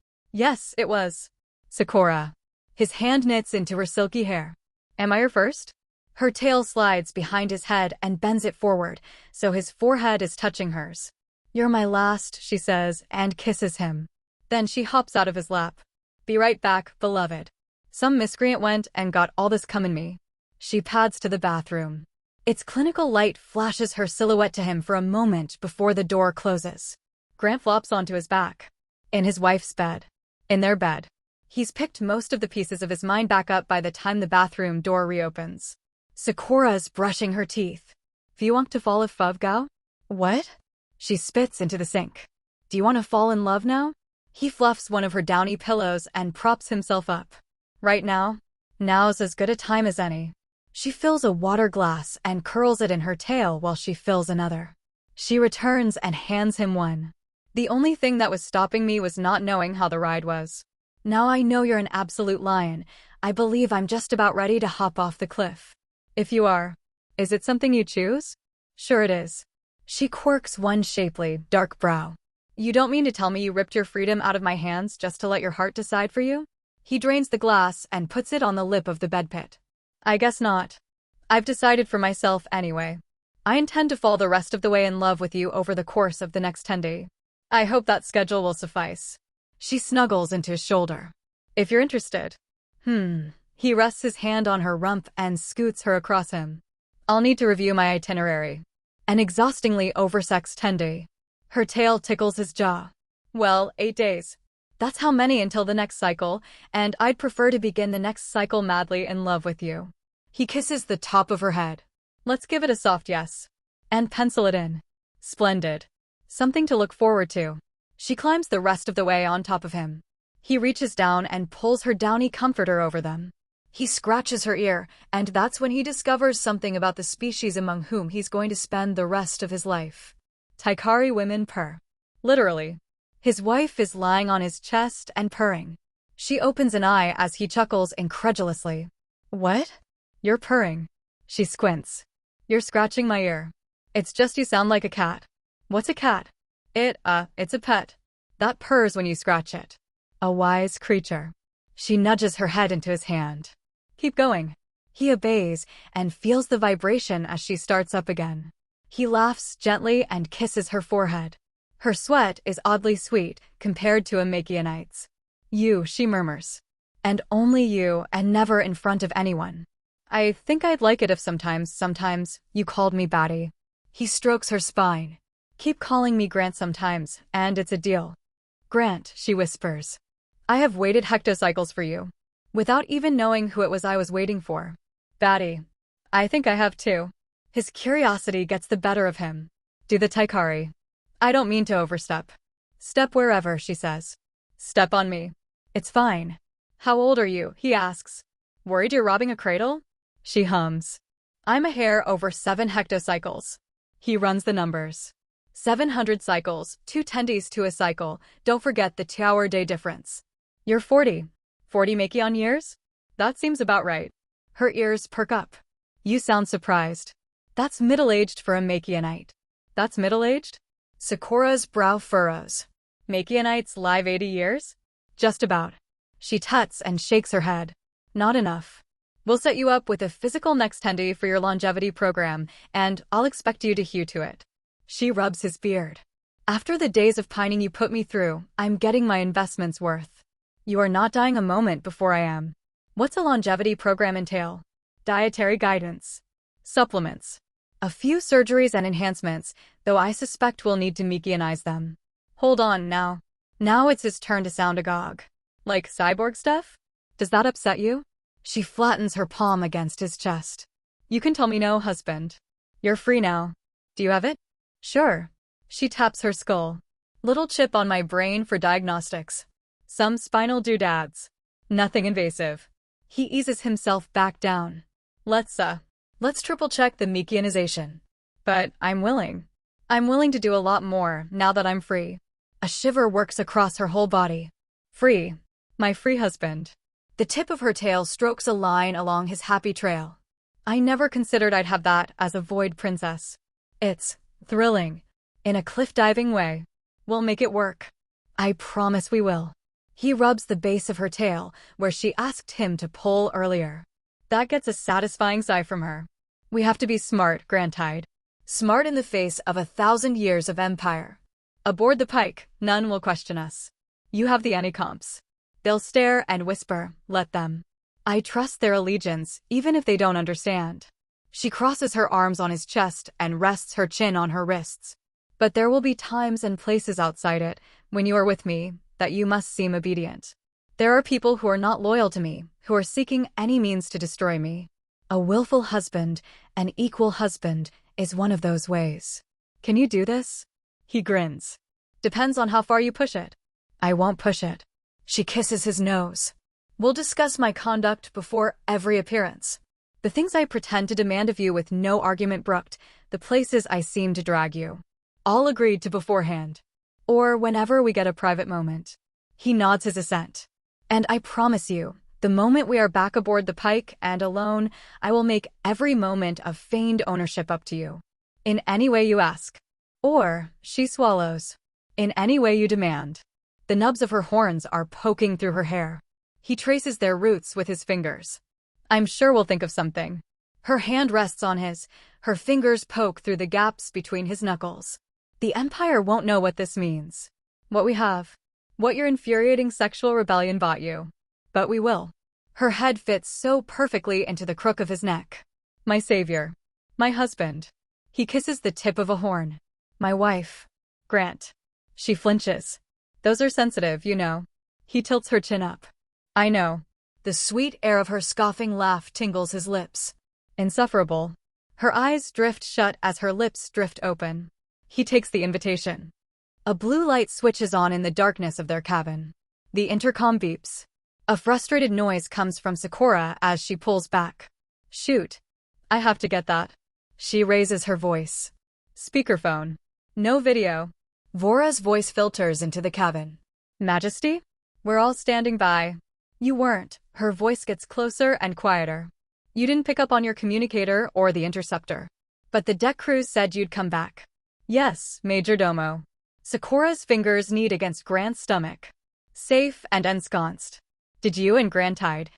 it was. Sakura. His hand knits into her silky hair. Am I your first? Her tail slides behind his head and bends it forward, so his forehead is touching hers. You're my last, she says, and kisses him. Then she hops out of his lap. Be right back, beloved. Some miscreant went and got all this cum in me. She pads to the bathroom. Its clinical light flashes her silhouette to him for a moment before the door closes. Grant flops onto his back. In his wife's bed. In their bed. He's picked most of the pieces of his mind back up by the time the bathroom door reopens. Sakura's brushing her teeth. You want to fall in love, Gao? What? She spits into the sink. Do you want to fall in love now? He fluffs one of her downy pillows and props himself up. Right now? Now's as good a time as any. She fills a water glass and curls it in her tail while she fills another. She returns and hands him one. The only thing that was stopping me was not knowing how the ride was. Now I know you're an absolute lion. I believe I'm just about ready to hop off the cliff. If you are, is it something you choose? Sure it is. She quirks one shapely, dark brow. You don't mean to tell me you ripped your freedom out of my hands just to let your heart decide for you? He drains the glass and puts it on the lip of the bed pit. I guess not. I've decided for myself anyway. I intend to fall the rest of the way in love with you over the course of the next 10 days. I hope that schedule will suffice. She snuggles into his shoulder. If you're interested. He rests his hand on her rump and scoots her across him. I'll need to review my itinerary. An exhaustingly oversexed 10 days. Her tail tickles his jaw. Well, 8 days. That's how many until the next cycle, and I'd prefer to begin the next cycle madly in love with you. He kisses the top of her head. Let's give it a soft yes. And pencil it in. Splendid. Something to look forward to. She climbs the rest of the way on top of him. He reaches down and pulls her downy comforter over them. He scratches her ear, and that's when he discovers something about the species among whom he's going to spend the rest of his life. Taikari women purr. Literally. His wife is lying on his chest and purring. She opens an eye as he chuckles incredulously. What? You're purring. She squints. You're scratching my ear. It's just you sound like a cat. What's a cat? It's a pet. That purrs when you scratch it. A wise creature. She nudges her head into his hand. Keep going. He obeys and feels the vibration as she starts up again. He laughs gently and kisses her forehead. Her sweat is oddly sweet compared to a Makianite's. You, she murmurs. And only you, and never in front of anyone. I think I'd like it if sometimes, you called me Batty. He strokes her spine. Keep calling me Grant sometimes, and it's a deal. Grant, she whispers. I have waited hectocycles for you. Without even knowing who it was I was waiting for. Batty. I think I have too. His curiosity gets the better of him. Do the Taikari. I don't mean to overstep. Step wherever, she says. Step on me. It's fine. How old are you? He asks. Worried you're robbing a cradle? She hums. I'm a hair over 7 hectocycles. He runs the numbers. 700 cycles, 2 tendies to a cycle. Don't forget the 2-hour day difference. You're 40. 40 Makion years? That seems about right. Her ears perk up. You sound surprised. That's middle-aged for a Makionite. That's middle-aged? Sakura's brow furrows. Makionites live 80 years? Just about. She tuts and shakes her head. Not enough. We'll set you up with a physical next tendi for your longevity program, and I'll expect you to hew to it. She rubs his beard. After the days of pining you put me through, I'm getting my investment's worth. You are not dying a moment before I am. What's a longevity program entail? Dietary guidance. Supplements. A few surgeries and enhancements, though I suspect we'll need to Mikionize them. Hold on now. Now it's his turn to sound agog. Like cyborg stuff? Does that upset you? She flattens her palm against his chest. You can tell me no, husband. You're free now. Do you have it? Sure. She taps her skull. Little chip on my brain for diagnostics. Some spinal doodads. Nothing invasive. He eases himself back down. Let's triple check the Mikionization. But I'm willing. I'm willing to do a lot more now that I'm free. A shiver works across her whole body. Free. My free husband. The tip of her tail strokes a line along his happy trail. I never considered I'd have that as a void princess. It's thrilling. In a cliff-diving way. We'll make it work. I promise we will. He rubs the base of her tail, where she asked him to pull earlier. That gets a satisfying sigh from her. We have to be smart, Grantide. Smart in the face of 1,000 years of empire. Aboard the Pike, none will question us. You have the anti-comps. They'll stare and whisper, let them. I trust their allegiance, even if they don't understand. She crosses her arms on his chest and rests her chin on her wrists. But there will be times and places outside it, when you are with me, that you must seem obedient. There are people who are not loyal to me, who are seeking any means to destroy me. A willful husband, an equal husband, is one of those ways. Can you do this? He grins. Depends on how far you push it. I won't push it. She kisses his nose. We'll discuss my conduct before every appearance. The things I pretend to demand of you with no argument brooked, the places I seem to drag you. All agreed to beforehand. Or whenever we get a private moment. He nods his assent. And I promise you, the moment we are back aboard the Pike and alone, I will make every moment of feigned ownership up to you. In any way you ask. Or, she swallows. In any way you demand. The nubs of her horns are poking through her hair. He traces their roots with his fingers. I'm sure we'll think of something. Her hand rests on his. Her fingers poke through the gaps between his knuckles. The Empire won't know what this means. What we have. What your infuriating sexual rebellion bought you. But we will. Her head fits so perfectly into the crook of his neck. My savior. My husband. He kisses the tip of a horn. My wife. Grant. She flinches. Those are sensitive, you know. He tilts her chin up. I know. The sweet air of her scoffing laugh tingles his lips. Insufferable. Her eyes drift shut as her lips drift open. He takes the invitation. A blue light switches on in the darkness of their cabin. The intercom beeps. A frustrated noise comes from Sakura as she pulls back. Shoot. I have to get that. She raises her voice. Speakerphone. No video. Vora's voice filters into the cabin. Majesty? We're all standing by. You weren't. Her voice gets closer and quieter. You didn't pick up on your communicator or the interceptor. But the deck crew said you'd come back. Yes, Major Domo. Sakura's fingers knead against Grant's stomach. Safe and ensconced. Did you and Grantide?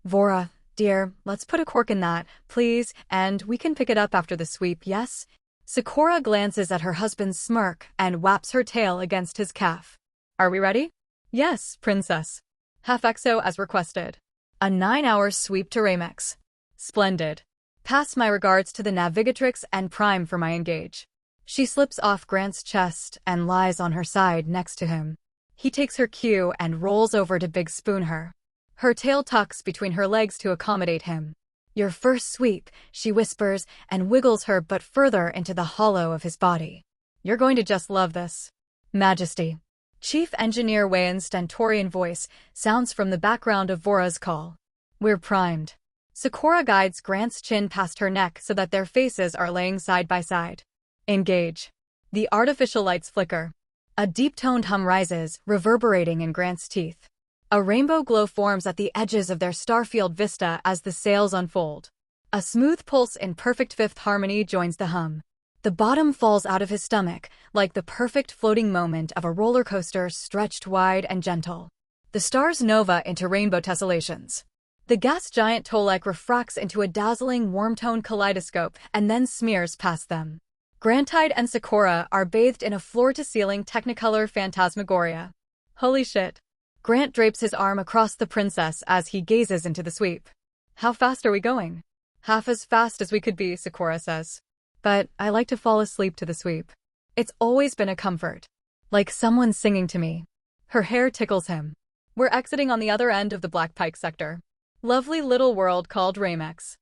Vora, dear, let's put a cork in that, please, and we can pick it up after the sweep, yes? Sakura glances at her husband's smirk and whaps her tail against his calf. Are we ready? Yes, princess. Half exo as requested. A 9-hour sweep to Ramex. Splendid. Pass my regards to the navigatrix and prime for my engage. She slips off Grant's chest and lies on her side next to him. He takes her cue and rolls over to big spoon her. Her tail tucks between her legs to accommodate him. Your first sweep, she whispers and wiggles her butt further into the hollow of his body. You're going to just love this. Majesty. Chief Engineer Wayan's stentorian voice sounds from the background of Vora's call. We're primed. Sakura guides Grant's chin past her neck so that their faces are laying side by side. Engage. The artificial lights flicker. A deep-toned hum rises, reverberating in Grant's teeth. A rainbow glow forms at the edges of their starfield vista as the sails unfold. A smooth pulse in perfect fifth harmony joins the hum. The bottom falls out of his stomach, like the perfect floating moment of a roller coaster stretched wide and gentle. The stars nova into rainbow tessellations. The gas giant Tolek refracts into a dazzling warm-tone kaleidoscope and then smears past them. Grantide and Sakura are bathed in a floor-to-ceiling technicolor phantasmagoria. Holy shit. Grant drapes his arm across the princess as he gazes into the sweep. How fast are we going? Half as fast as we could be, Sakura says. But I like to fall asleep to the sweep. It's always been a comfort. Like someone singing to me. Her hair tickles him. We're exiting on the other end of the Black Pike sector. Lovely little world called Ramex.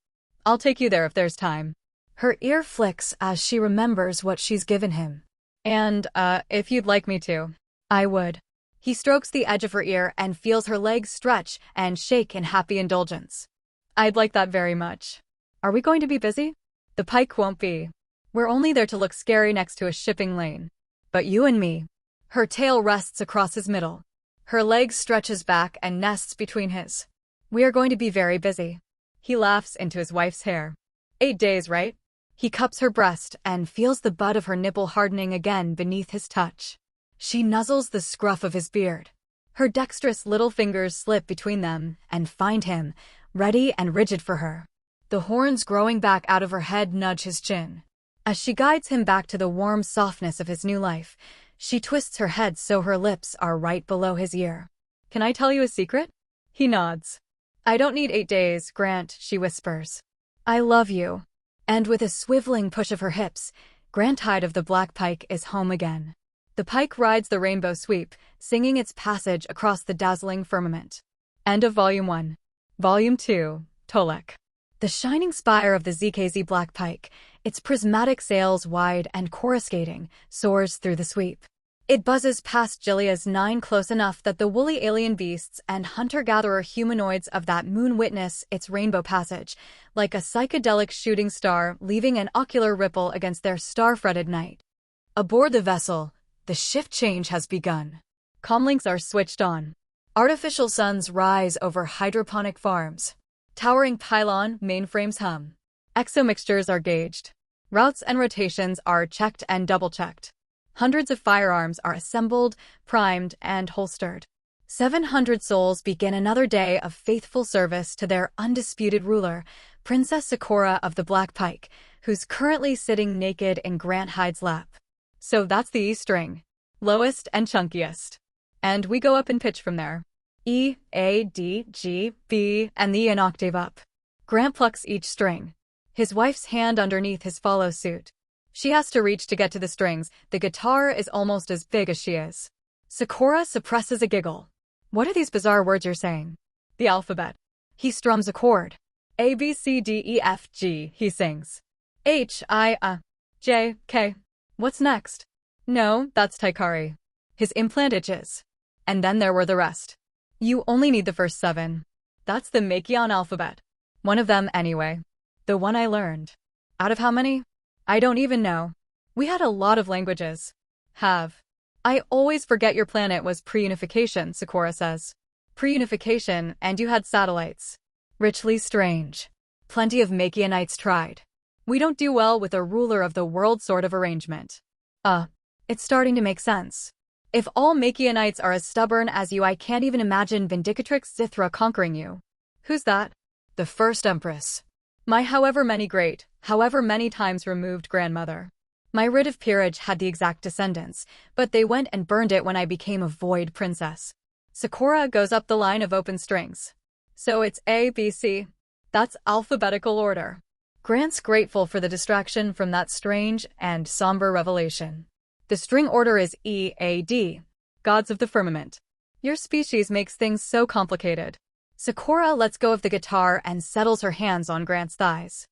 I'll take you there if there's time. Her ear flicks as she remembers what she's given him. And, if you'd like me to. I would. He strokes the edge of her ear and feels her legs stretch and shake in happy indulgence. I'd like that very much. Are we going to be busy? The pike won't be. We're only there to look scary next to a shipping lane. But you and me. Her tail rests across his middle. Her leg stretches back and nests between his. We are going to be very busy. He laughs into his wife's hair. 8 days, right? He cups her breast and feels the butt of her nipple hardening again beneath his touch. She nuzzles the scruff of his beard. Her dexterous little fingers slip between them and find him, ready and rigid for her. The horns growing back out of her head nudge his chin. As she guides him back to the warm softness of his new life, she twists her head so her lips are right below his ear. Can I tell you a secret? He nods. I don't need 8 days, Grant, she whispers. I love you. And with a swiveling push of her hips, Grantide of the Black Pike is home again. The pike rides the rainbow sweep, singing its passage across the dazzling firmament. End of Volume 1. Volume 2, Tolek. The shining spire of the ZKZ Black Pike, its prismatic sails wide and coruscating, soars through the sweep. It buzzes past Jilia's 9 close enough that the woolly alien beasts and hunter-gatherer humanoids of that moon witness its rainbow passage, like a psychedelic shooting star leaving an ocular ripple against their star-fretted night. Aboard the vessel, the shift change has begun. Comlinks are switched on. Artificial suns rise over hydroponic farms. Towering pylon mainframes hum. Exomixtures are gauged. Routes and rotations are checked and double-checked. Hundreds of firearms are assembled, primed, and holstered. 700 souls begin another day of faithful service to their undisputed ruler, Princess Sakura of the Black Pike, who's currently sitting naked in Grant Hyde's lap. So that's the E string. Lowest and chunkiest. And we go up in pitch from there. E, A, D, G, B, and the E an octave up. Grant plucks each string. His wife's hand underneath his follow suit. She has to reach to get to the strings. The guitar is almost as big as she is. Sakura suppresses a giggle. What are these bizarre words you're saying? The alphabet. He strums a chord. A, B, C, D, E, F, G, he sings. H, I, J, K. What's next? No, that's Taikari. His implant itches. And then there were the rest. You only need the first 7. That's the Makion alphabet. One of them anyway. The one I learned. Out of how many? I don't even know. We had a lot of languages. Have. I always forget your planet was pre-unification, Sakura says. Pre-unification, and you had satellites. Richly strange. Plenty of Makionites tried. We don't do well with a ruler of the world sort of arrangement. It's starting to make sense. If all Makionites are as stubborn as you, I can't even imagine Vindicatrix Zithra conquering you. Who's that? The first empress. My however many times removed grandmother. My writ of peerage had the exact descendants, but they went and burned it when I became a void princess. Sakura goes up the line of open strings. So it's A, B, C. That's alphabetical order. Grant's grateful for the distraction from that strange and somber revelation. The string order is E, A, D. Gods of the firmament. Your species makes things so complicated. Sakura lets go of the guitar and settles her hands on Grant's thighs.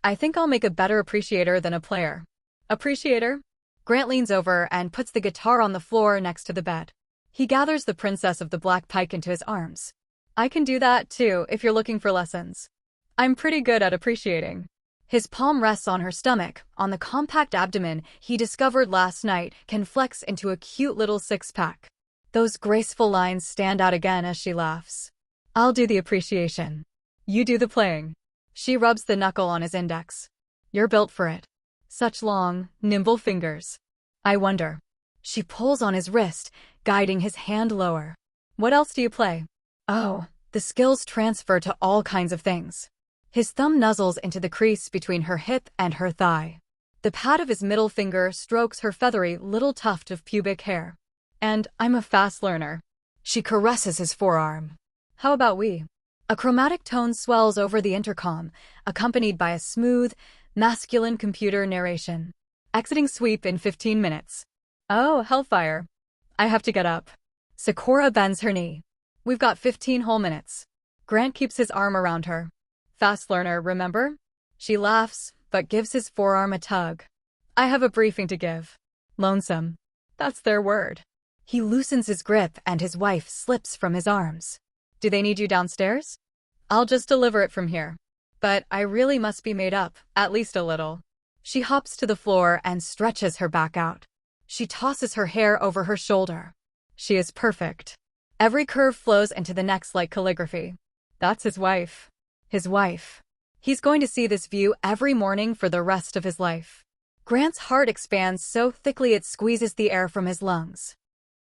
I think I'll make a better appreciator than a player. Appreciator? Grant leans over and puts the guitar on the floor next to the bed. He gathers the Princess of the Black Pike into his arms. I can do that too if you're looking for lessons. I'm pretty good at appreciating. His palm rests on her stomach, on the compact abdomen he discovered last night can flex into a cute little six-pack. Those graceful lines stand out again as she laughs. I'll do the appreciation. You do the playing. She rubs the knuckle on his index. You're built for it. Such long, nimble fingers. I wonder. She pulls on his wrist, guiding his hand lower. What else do you play? Oh, the skills transfer to all kinds of things. His thumb nuzzles into the crease between her hip and her thigh. The pad of his middle finger strokes her feathery little tuft of pubic hair. And I'm a fast learner. She caresses his forearm. How about we? A chromatic tone swells over the intercom, accompanied by a smooth, masculine computer narration. Exiting sweep in 15 minutes. Oh, hellfire. I have to get up. Sakura bends her knee. We've got 15 whole minutes. Grant keeps his arm around her. Fast learner, remember? She laughs, but gives his forearm a tug. I have a briefing to give. Lonesome. That's their word. He loosens his grip and his wife slips from his arms. Do they need you downstairs? I'll just deliver it from here. But I really must be made up, at least a little. She hops to the floor and stretches her back out. She tosses her hair over her shoulder. She is perfect. Every curve flows into the next like calligraphy. That's his wife. His wife. He's going to see this view every morning for the rest of his life. Grant's heart expands so thickly it squeezes the air from his lungs.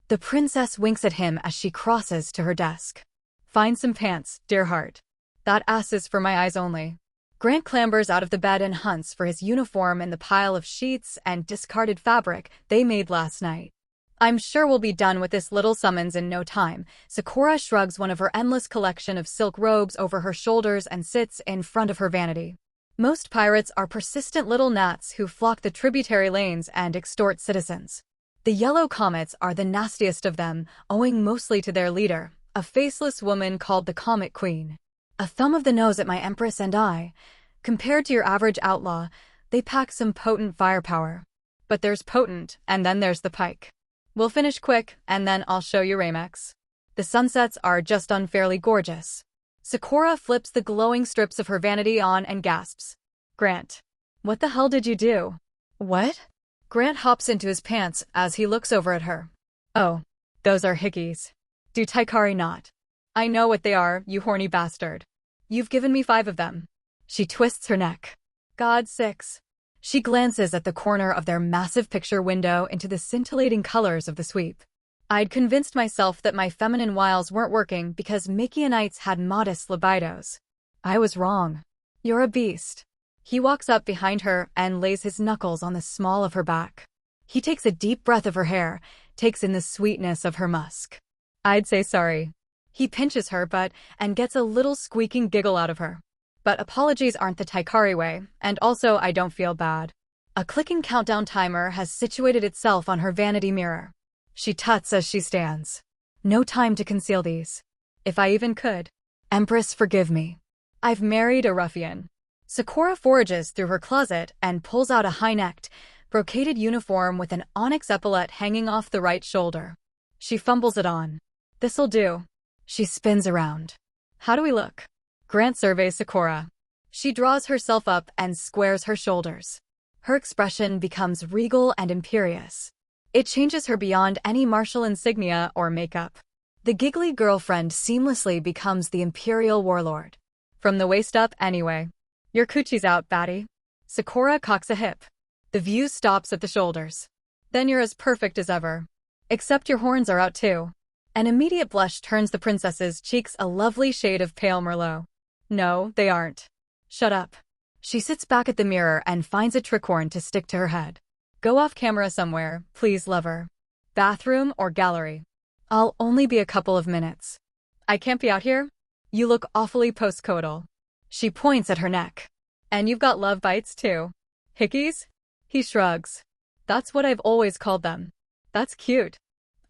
The princess winks at him as she crosses to her desk. Find some pants, dear heart. That ass is for my eyes only. Grant clambers out of the bed and hunts for his uniform in the pile of sheets and discarded fabric they made last night. I'm sure we'll be done with this little summons in no time. Sakura shrugs one of her endless collection of silk robes over her shoulders and sits in front of her vanity. Most pirates are persistent little gnats who flock the tributary lanes and extort citizens. The yellow comets are the nastiest of them, owing mostly to their leader, a faceless woman called the Comet Queen. A thumb of the nose at my empress and I. Compared to your average outlaw, they pack some potent firepower. But there's potent, and then there's the pike. We'll finish quick, and then I'll show you Ramex. The sunsets are just unfairly gorgeous. Sakura flips the glowing strips of her vanity on and gasps. Grant. What the hell did you do? What? Grant hops into his pants as he looks over at her. Oh, those are hickeys. Do Taikari not? I know what they are, you horny bastard. You've given me 5 of them. She twists her neck. God, 6. She glances at the corner of their massive picture window into the scintillating colors of the sweep. I'd convinced myself that my feminine wiles weren't working because Makianites had modest libidos. I was wrong. You're a beast. He walks up behind her and lays his knuckles on the small of her back. He takes a deep breath of her hair, takes in the sweetness of her musk. I'd say sorry. He pinches her and gets a little squeaking giggle out of her. But apologies aren't the Taikari way, and also I don't feel bad. A clicking countdown timer has situated itself on her vanity mirror. She tuts as she stands. No time to conceal these. If I even could. Empress, forgive me. I've married a ruffian. Sakura forages through her closet and pulls out a high-necked, brocaded uniform with an onyx epaulette hanging off the right shoulder. She fumbles it on. This'll do. She spins around. How do we look? Grant surveys Sakura. She draws herself up and squares her shoulders. Her expression becomes regal and imperious. It changes her beyond any martial insignia or makeup. The giggly girlfriend seamlessly becomes the imperial warlord. From the waist up, anyway. Your coochie's out, Batty. Sakura cocks a hip. The view stops at the shoulders. Then you're as perfect as ever. Except your horns are out too. An immediate blush turns the princess's cheeks a lovely shade of pale merlot. No, they aren't. Shut up. She sits back at the mirror and finds a tricorn to stick to her head. Go off camera somewhere, please, lover. Bathroom or gallery? I'll only be a couple of minutes. I can't be out here? You look awfully postcoital. She points at her neck. And you've got love bites too. Hickeys? He shrugs. That's what I've always called them. That's cute.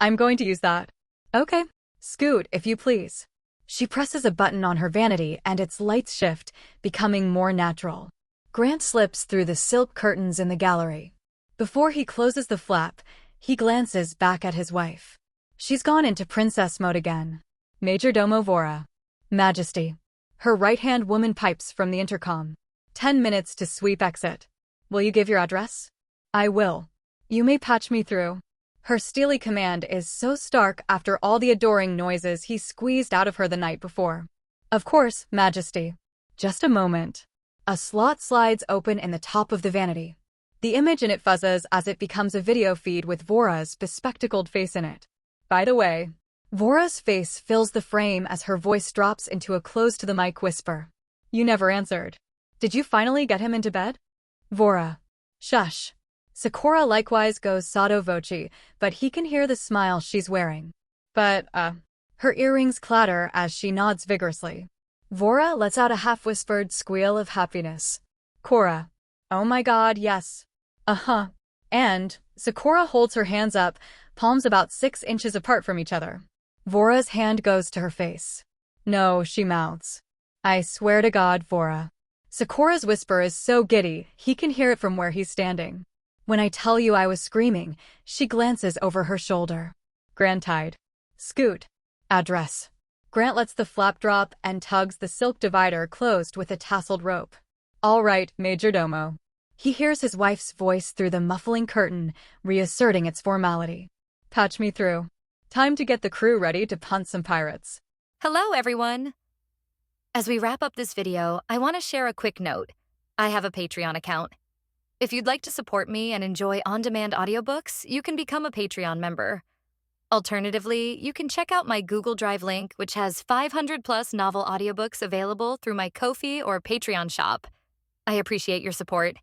I'm going to use that. Okay. Scoot, if you please. She presses a button on her vanity and its lights shift, becoming more natural. Grant slips through the silk curtains in the gallery. Before he closes the flap, he glances back at his wife. She's gone into princess mode again. Major Domo Vora. Majesty. Her right-hand woman pipes from the intercom. 10 minutes to sweep exit. Will you give your address? I will. You may patch me through. Her steely command is so stark after all the adoring noises he squeezed out of her the night before. Of course, Majesty. Just a moment. A slot slides open in the top of the vanity. The image in it fuzzes as it becomes a video feed with Vora's bespectacled face in it. By the way, Vora's face fills the frame as her voice drops into a close-to-the-mic whisper. You never answered. Did you finally get him into bed? Vora. Shush. Sakura likewise goes sotto voce, but he can hear the smile she's wearing. But, her earrings clatter as she nods vigorously. Vora lets out a half-whispered squeal of happiness. Cora. Oh my god, yes. Uh-huh. And, Sakura holds her hands up, palms about 6 inches apart from each other. Vora's hand goes to her face. No, she mouths. I swear to God, Vora. Sakura's whisper is so giddy, he can hear it from where he's standing. When I tell you I was screaming, she glances over her shoulder. Grant tied. Scoot. Address. Grant lets the flap drop and tugs the silk divider closed with a tasseled rope. All right, Majordomo. He hears his wife's voice through the muffling curtain, reasserting its formality. Patch me through. Time to get the crew ready to punt some pirates. Hello, everyone. As we wrap up this video, I want to share a quick note. I have a Patreon account. If you'd like to support me and enjoy on-demand audiobooks, you can become a Patreon member. Alternatively, you can check out my Google Drive link, which has 500+ novel audiobooks available through my Ko-fi or Patreon shop. I appreciate your support.